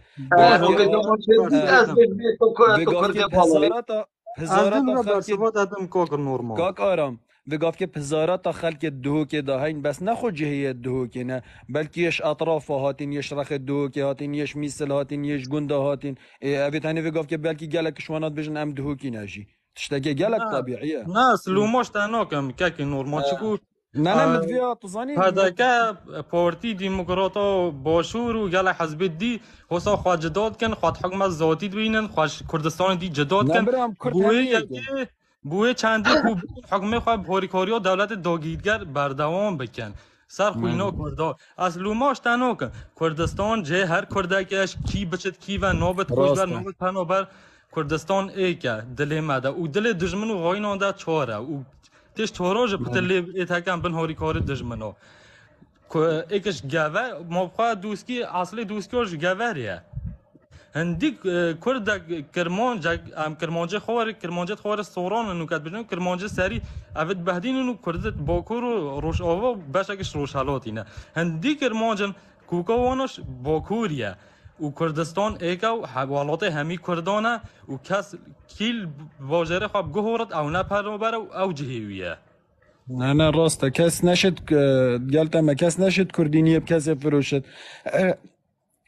کاک آرام وگاف که هزارات تا خلق دهو که دهین بس نخو جهیه دهو که نه بلکه یش اطراف هاتین یش رخ دهو که هاتین یش میسل هاتین یش گنده هاتین اوید هنی وگاف که بلکه گلک شوانات بجن ام دهو کی نجی تشتاقی گلک طبیعیه نه سلوماش تناکم که نورمال چکو نه مدویا تزانی هذا که پارتی ديمقراطا باشور و گل حزب دی حسا خواه جداد کن خواه حکم ذاتی دوینن خواه کردستان دی جداد کن بوی چندی خوب حکم خواه بحاریکاری دولت داگیدگر بردوام بکن سر خوینا کرده از لوماش تنها کن کردستان جه هر کرده که اش کی بچد کی و نابت خوشبر نابت پنابر کردستان ای که دل مده و دل دجمن و غاین ده چاره و تش چهارج بتل اتکم بن هاریکاری دجمنو ایکش گاوه مبخواه دوسکی اصل دوسکیش گاوریه هندی کرد کرمانجه خوار سوران نوکت بجنم کرمانجه سری اوید بهدین نو کردت باکور و روش آوا بشکش روش حالاتی نه هندی کرمانجن کوکاوانش باکوریه و کردستان ایکا و حوالات همی کردانه و کس کیل واجره خواب گهورت او نپر بره او جهیویه نه راسته کس نشد گلتم کس نشد کردینی بکسی فروشد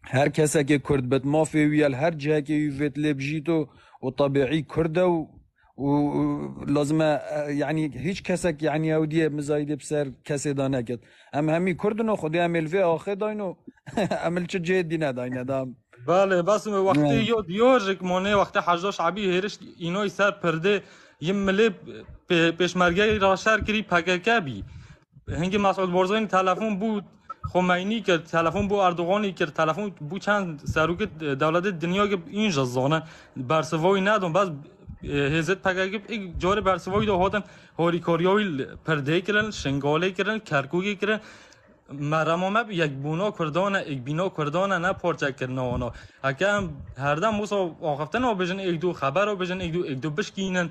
هر کسی که کرد بد مافی ویال هر جایی که یوفت لبجیتو و طبیعی کرده و لازم يعني هیچ کسی يعني اودیه مزاید بسر کسی دانه کد همی کردنو خودی عمل فی آخه داینو عمل چه جدی نداینه دام بله بس وقتی یاد یارجک مانه وقتی حجدا شعبی هرش اینای سر پرده یه ملی پیشمرگی را شر کری پککه بی هنگی مسعود بارزانی تلفن بود خمینی که تلفن بو اردوغانی که تلفن بو چند سروک دولت دنیا که اینجا زانه برسوایی ندون بس هزت پگاگی ایک جور برسوایی دو هاتن هاری کاریای پرده کردن شنگاله کردن کرکوگی کردن مرمومه یک بونا کردانه یک بینا کردانه نه پارچه کردن آنا اکه هر دم موسا آخفتن و بجن یک دو خبر و بجن یک دو بشکینن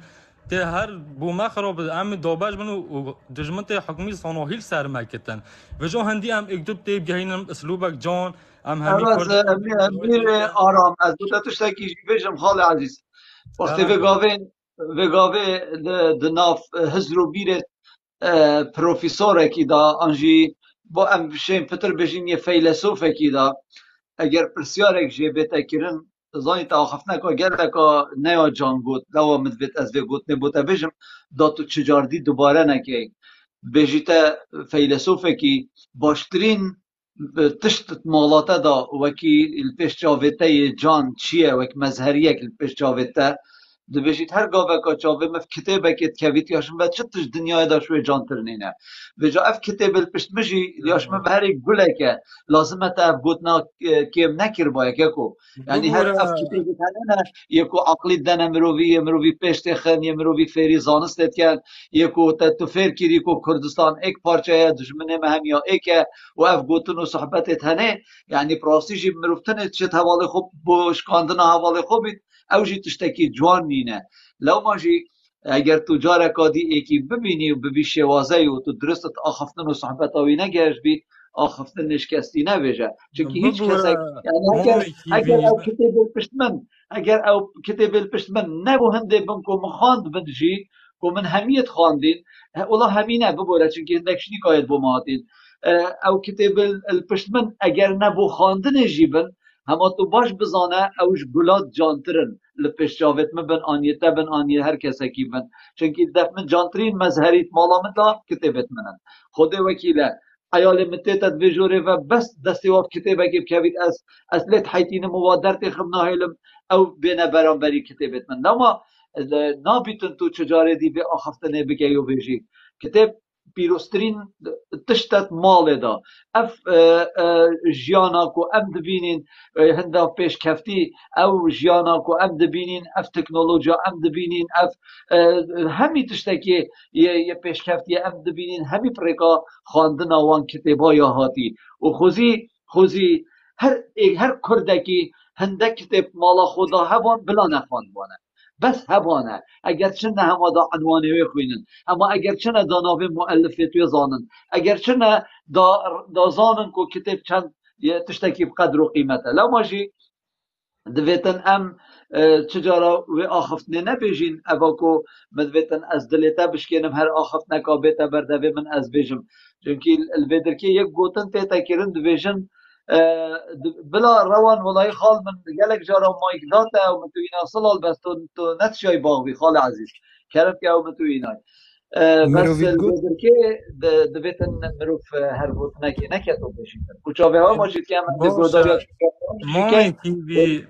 ته هر بوما خراب ام دابج منو دجمنت حکومی سانوهیل سر مکتن و جو هندی ام یک دو تیب گهینم اسلوبک جان ام همی از کرد امیر آرام از دو تا تشتکی جی بجم خال عزیز وقتی وگاوه دناف هزرو بیرت پروفیسور کی دا آنجی با ام شیم پتر بجین یه فیلسوف کی دا اگر پرسیارک جی بیتا کرن زانی تا آخفنه که گرده که نیا جان گوت لوا مدویت از وی گوت نبوتا بجم دا تو چجاردی دوباره نکی بجیتا فیلسوفه کی باشترین تشت مالاته دا وکی الپیش جاویته جان چیه وک مظهریه که الپیش جاویته دبیجید هر گاوه که چاوه مف کتابه که تکویت یاشم و چطش دنیای دا شوی جان ترنینه و جا اف کتاب الپشت مجی یاشم به هر یک گله که لازمه تا اف گوتنا کم نکر باید یکو یعنی هر اف کتاب تنینه یکو عقلی دن مروی پشت خن یه مروی فیری زانست کن یکو تا تو فیر کری کو کردستان ایک پارچه دشمنه مهم یا ایکه و اف گوتن و صحبت تنه یعنی پراسی جی مروفتنه چت حوالی خوب بشکاندن حوالی خوبید اوجی تشتکی جوان نینه لو ماجی اگر تو جاره کادی ایکی ببینی و ببی شوازه و تو درست آخفتن و صحبت آوی نگهش بی آخفتن نشکستی نبیجه چونکه هیچ کس یعنی اگر او کتاب الپشت من اگر او کتاب الپشت من نبو هنده بم که مخاند بنجی که من همیت خواندین اولا همینه ببوره چونکه هندکشنی کاید بماتین او کتاب الپشت من اگر نبو خواندن جیبن هما تو باش بزانه اوش گلات جانترن لپش جاوت مبن آنیه تبن آنیه هر کسی کی بن چونکی دف من جانترین مظهریت مالا من دا کتابت منن خود وکیله ایال متیتت ویجوره و بس دستی واب کتابه که بکوید از لیت حیتین موادرت خبنا هیلم او بین برانبری کتابت من نما نابیتن تو چجاره دی به آخفتنه بگی و بیجی کتاب پیروسترین تشتت مال دا اف جیانا کو ام دبینین هندا پیش کفتی او جیانا کو ام دبینین اف تکنولوژیا ام دبینین اف همی تشتکی یه پیش کفتی ام دبینین همی پرکا خواندن وان کتابا یا هاتی و خوزی هر کردکی هنده کتاب مالا خدا هوان بلا نخواند بانه بس هبانه اگر چنه هما دا عنوانه خوینن اما اگر چنه دا ناوی مؤلفیت زانن اگر چنه دا زانن کو کتاب چند تشتکی بقدر و قیمته لو ماجی دویتن ام چجارا و آخفتنه نبیجین اوا کو مدویتن از دلیتا بشکنم هر آخفتنه که بیتا بردوی من از بیجم چونکی الویدرکی یک گوتن تیتا کرن دویجن بلا روان والله خال من گلک جارا مایک داتا و متو اینا صلال بس تو نتشای باغوی خال عزیز کرم که او متو اینا بس که دبیتن مروف هر گوت نکتو بشید کچاوه ها ماشید که من دگوداریات شکر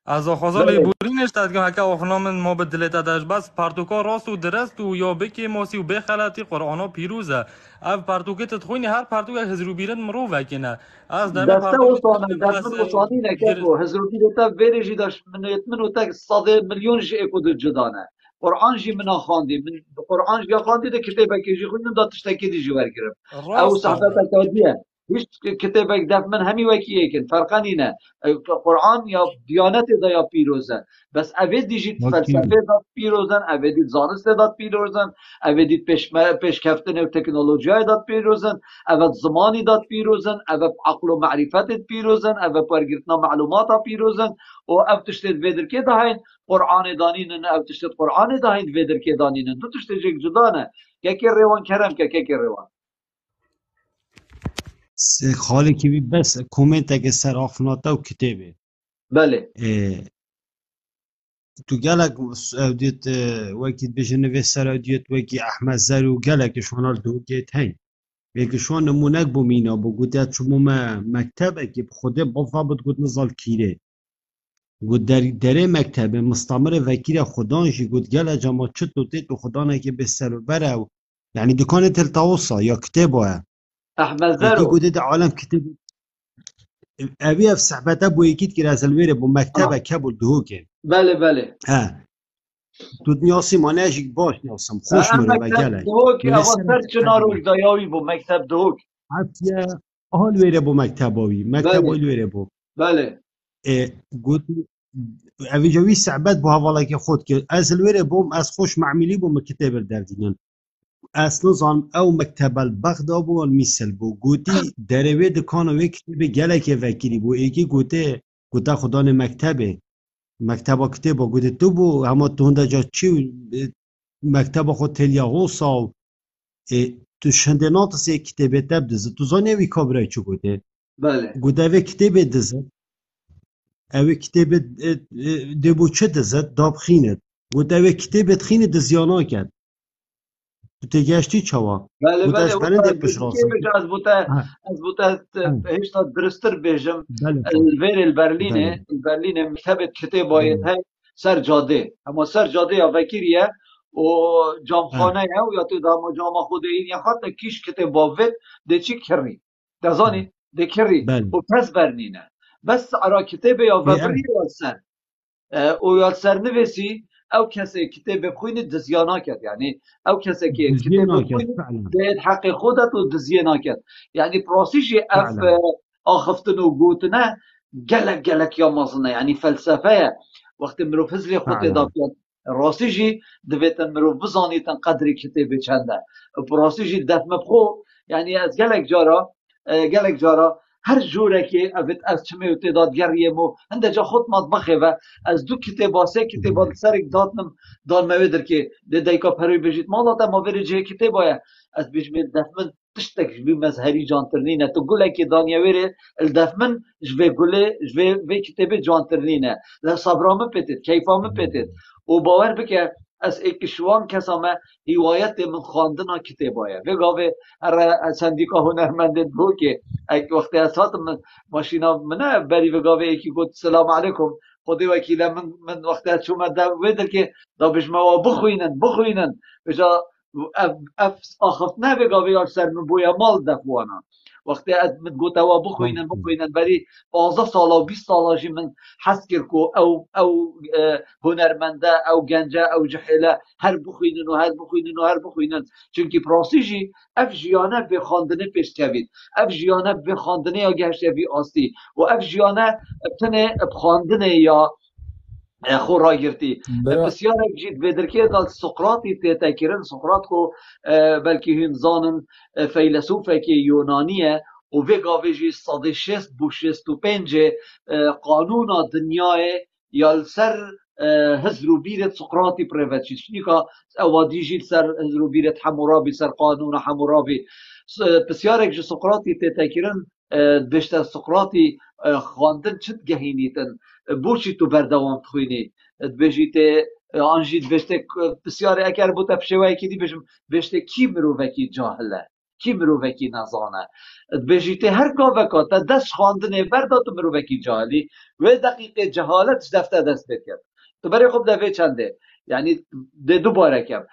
از آخازال بوری نشتد که هکه آخنامن ما به دلت ادش بس پرتوکا راست و درست و یا بکی ماسی و بخلاتی قرآنا پیروزه او پرتوکه تتخوینی هر پرتوکه هزرو بیرن مرو وکنه از دمه پرتوکه دست وطانی نکرد هزرو بیرتا ویرجی داشت منو تک 100 میلیون جی اکود جدانه قرآن جی منا خواندی من قرآن جی خواندی ده کتابه که جی خوندم دا تشتکی دی جوار گرم او صحبت تادیه هیچ کتابه دف من همی وکیه کن فرقا نینه قرآن یا دیانت دا یا پیروزن بس اوه دیجید فلسفه داد پیروزن اوه دید زانست داد پیروزن اوه دید پیش کفتن و تکنولوژی داد پیروزن اوه زمانی داد پیروزن اوه عقل و معرفت پیروزن اوه پرگرتنا معلومات پیروزن و او تشتید ویدر که دهین قرآن دانینن او تشتید قرآن دهین ویدر که دانینن دو تشتید جک جدانه که روان کرم که روان خالی که بس کومنت که سر آخناتا و کتابه بله تو گلک سعودیت وکی بجنوی سعودیت وکی احمد زری و گلک شوانال دوگیت هین وکی شوان نمونک بومینا بگویت شما مکتبه که خوده بفابت گوت نزال کیره گوت دره مکتبه مستمر وکیل خدانشی گوت گلک جما چطور تو خدانه که به سر بره یعنی دکان تلتاوسا یا کتابه احمد زرو گوده عالم کتاب اوی اف صحبته بو یکیت که رازل ویره بو مکتبه کبول دهو کن بله ها تو دنیاسی ما نجیک باش ناسم خوش مرو و مکتب گلک دوک ولی اوا سر سر چناروش قدیه دایاوی بو مکتب دوک. حتی حال ویره بو مکتباوی مکتب بله آیل ویره بو بله گوتی اوی جوی سعبت بو حوالا که خود که از الویره بوم از خوش معملی بوم کتاب دردینن از نظام او مکتب البغدا بو المثل بو گوتی دروی دکانوی کتاب گلک وکیلی بو ایگی گوته گوته خدان مکتبه مکتبا کتابا گوته تو بو اما تو هنده جا چی مکتبا خود تلیاغو ساو تو شندنات سی کتاب تب دزه تو زانه وی کابرای چو گوته بله گوته اوی کتاب دزه اوی کتاب دبو چه دزه داب خیند گوته اوی کتاب تخینه دزیانا کرد تو تگشتی چوا بله گوته بله اش او برنده که بشراسم بشه از بوته هشتا درستر بیجم بله الویر بله البرلینه مکتب کتاب باید های سر جاده اما سر جاده یا وکیریه و جامخانه او یا تو دام جام خود این یا خاطر کیش کتاب باید ده چی کری دزانی ده کری بله و پس برنینه بس ارا کتاب یا وبری یا سر او یا سر نویسی او کسی کتاب بخوینه دزیا نکرد یعنی او کسی که دزیه کتاب ناکد بخوینه فعلا به حق خودت و دزیه نکرد یعنی پراسیش اف فعلا آخفتن و گوتنه گلک یا مازنه یعنی فلسفه وقتی مرو فزلی خود ادا فعلا کرد راسیجی دویتن مرو بزانیتن قدر کتاب چنده پراسیجی دفم بخو یعنی از گلک جارا هر جوره که اوت از چمه و تعداد گریم و هنده جا خود مطبخه و از دو کتاب سه کتاب سر دادنم دان مویدر که ده دایکا پروی بجید ما داتا ما وری جه کتاب از بجمه دفمن تشتک جبی مزهری جانترنینه تو گله که دانیا ویره الدفمن جوه گله جوه وی کتاب جانترنینه لصبرامه پتید کیفامه پتید و باور بکه از اکشوان کسامه هوایت من خواندن کتابایه و گاوه هر سندیکا هنرمندت بو که اگه وقتی از هاتم ماشینا منه بری و گاوه یکی گفت سلام علیکم خودی وکیل من وقتی از شما ویدر که دا بجمعوا بخوینن بجا آخفت نه به گاوه یا سر من بویا مال دفوانا وقتی از من گوتوا بخوینن بری 15 سال و 20 سال جی من حس کرد کو او هنرمنده او گنجه او جحله هر بخوینن چونکی پراسیجی اف جیانه به خواندنه پیش کوید اف جیانه به خواندنه یا گشته بی آستی و اف جیانه تنه خواندنه یا خورا گرتی بسیار جید بدرکه دال سقراطی تکرن سقراط کو بلکه هم زانن فیلسوفه که یونانیه و وگاویجی 160 بو 65 قانون دنیای یا سر هزرو بیرت سقراطی پروچی شنیکا اوادی جید سر هزرو بیرت حمورابی سر قانون حمورابی بسیار اگه سقراطی تکرن بشتر سقراطی خواندن چت گهینیتن بوچی تو بردوام خوینی بجیت آنجید بشته بسیار اگر بوده پشوایی که دی بشته کی مروفکی جاهله کی مروفکی نزانه بجیت هر گاوکا تا دست خواندنه بردا تو مروفکی جاهلی و دقیقه جهالت دفته دست بکرد تو برای خوب دفعه چنده یعنی دوباره کم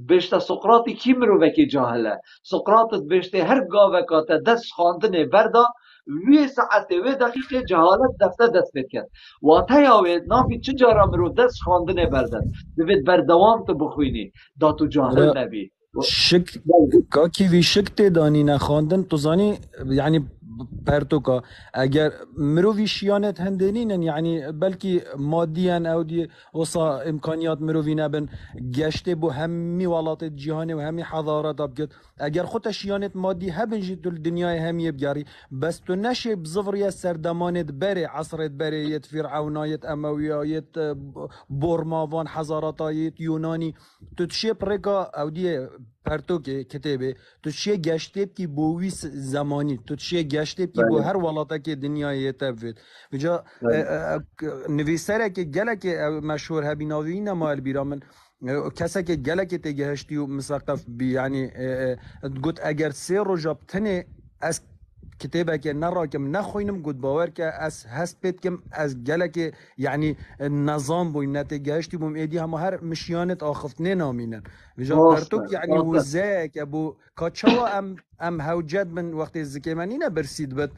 بشته سقراطی کی مروفکی جاهله سقراط بشته هر گاوکا تا دست خواندنه بردا وی ساعت و دقیقه جهالت دفته دست بکرد و تیاوید نافی چه جارا مرو دست خواندنه بردن دوید بردوام تو بخوینی دا تو جاهل نبی شک کی وی شک ته دانی نخواندن تو زانی یعنی پرتوکا اگر مروی شیانت هندینین یعنی بلکی مادیان او دی وصا امکانیات مروی نبن گشته بو همی ولات جهانی و همی حضارت ابگد اگر خود شیانت مادی هبن جید دنیای همی بگاری بس تو نشه بزفری سردمانت بره عصرت بره یت فرعونایت امویایت بورماوان حضارتایت یونانی تو تشه پرکا او دی پرتو که کتابه تو چه گشته کی بوی زمانی تو چه گشته کی بو هر ولاتا که دنیای تفید بجا نویسره که گله که مشهور هبیناوی نمایل بیرامن کسی که گله که تگهشتی و مسقف بی یعنی گفت اگر سه روز بتنه از کتابه که نراکم نخوینم گفت باور که از هست بید کم از گله که یعنی نظام بوی نتگهشتی بوم ایدی همه هر مشیانت آخفتنه نامینن وجا پرتوک یعنی وزه که بو کچوا ام هوجد من وقتی زکی منی نبرسید بد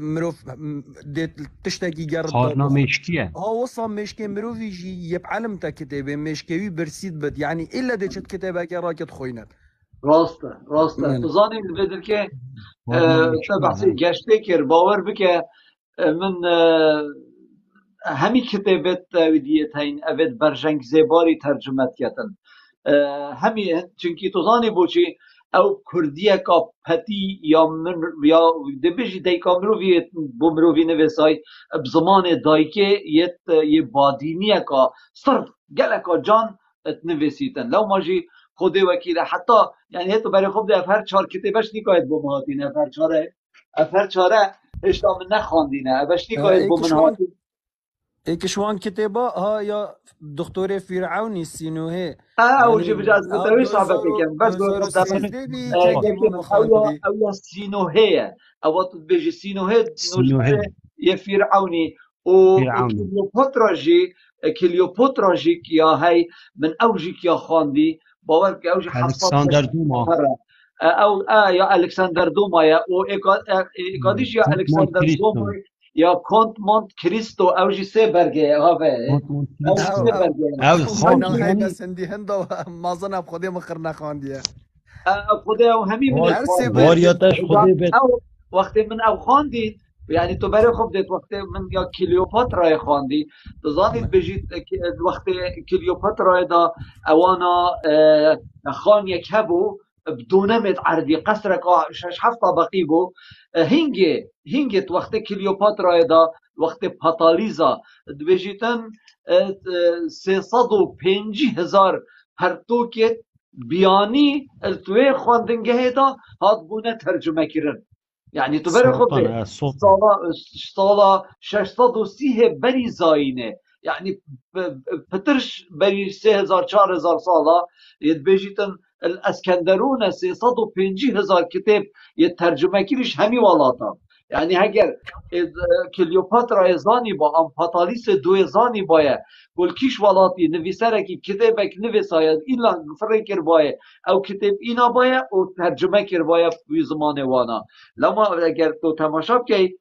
مروف ديت تشتكي جرد خارنا مشکیه ها وصا مشكي مروفي جي يبعلم تا كتابه مشكوي برسيد بد يعني الا دي شت كتابه كراكت خوينت راسته تزاني بدر که بحثی گشته کر باور بکه من همی کتابت ودیت هین اوید برجنگ زیباری ترجمت کتن همی چونکی تزانی بوچی او کردیه که پتی یا من یا دبیجی دیکا مروفی بو مروفی نویسای بزمان دایکه یه بادینیه که صرف گلکا جان نویسیتن لو ماجی خودی وکیله حتی یعنی تو برای خوب ده هر چهار کتابش نیکاید با مهاتینه هر چهاره اشتا من نخواندینه ابش نیکاید با من هاتین ايكشوان كتابة ها يا دكتور فرعوني سينوهي او جي بجاز بتوي صعبه كان بس او سينوهي او تبيجي سينوهي يا فرعوني و كليوباترا جي يا هاي من اوجيك يا خاندي باور که اوج الکساندر دوما او یا الکساندر دوما یا او اکادیش یا الکساندر دوما یا کونت مونت کریستو اوج سه برگه هاوه او خان هاي بس عندي هندا ما ظن بخدي مخرنا خانديه خدي او همي من باریاتش خدي بيت وقتی من او خاندید یعنی تو برای خوب دید وقتی من یا کلیوپاترا خواندی تو زادید بجید وقتی کلیوپاترا دا اوانا خان یک هبو بدونمت عردی قصر که 6-7 طبقی بو هنگت وقتی کلیوپاترا دا وقتی پاتالیزا بجیدن 350,000 پرتوکت بیانی التوی خواندنگه دا هاد بونه ترجمه کرن يعني تبرع خب صالة 630 بري زاينة يعني بترش بري 3000-4000 صالة يتبجيتن الاسكندرون 350,000 كتاب يترجمه كيرش همي ولاتا يعني هگر کلیوپاترا زانی با ام پاتالیس دو زانی باید گل کیش ولاتی نویسره که کتابک نویساید ایلا فرکر باید او کتاب اینا باید او ترجمه کر باید وی زمان وانا لما اگر تو تماشا بکی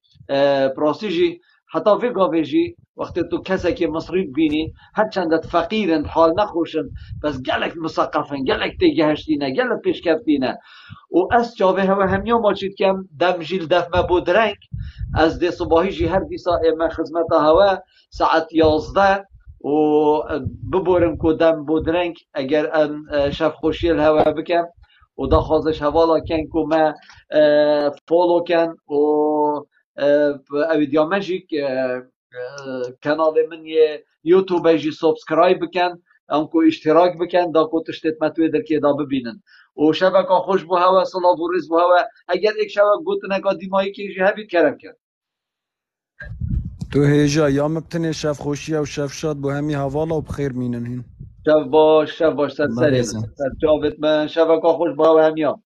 پراسیجی حتی ویگاوی جی وقتی تو کسی که مصری بینی هرچند فقیرند حال نخوشند بس گلک مثقفن گلک تیگهشتینه گلک پیشکفتینه و از جاوه هوا همیا ماچید کم دم جیل دفمه بود رنگ از دی صباحی جی هر دیسا ایمه خدمت هوا ساعت 11 و ببورم که دم بود رنگ اگر ان شف خوشی الهوا بکم و دا خوازش حوالا کن که ما فولو کن و اویدیا مجیک کانال من یه یوتیوب جی سابسکرایب بکن انکو اشتراک بکن دا کو تشتت متوی در که دا ببینن و شبکه خوش بو هوا صلاة و رز بو هوا اگر ایک شبکه گوتنه که دیمایی که جی هبید کرم کرد تو هیجا یا مبتنی شف خوشی و شف شاد بو همی حوالا و بخیر مینن هین شب باش سر سری سر جاوت من شبکه خوش بو هوا همیا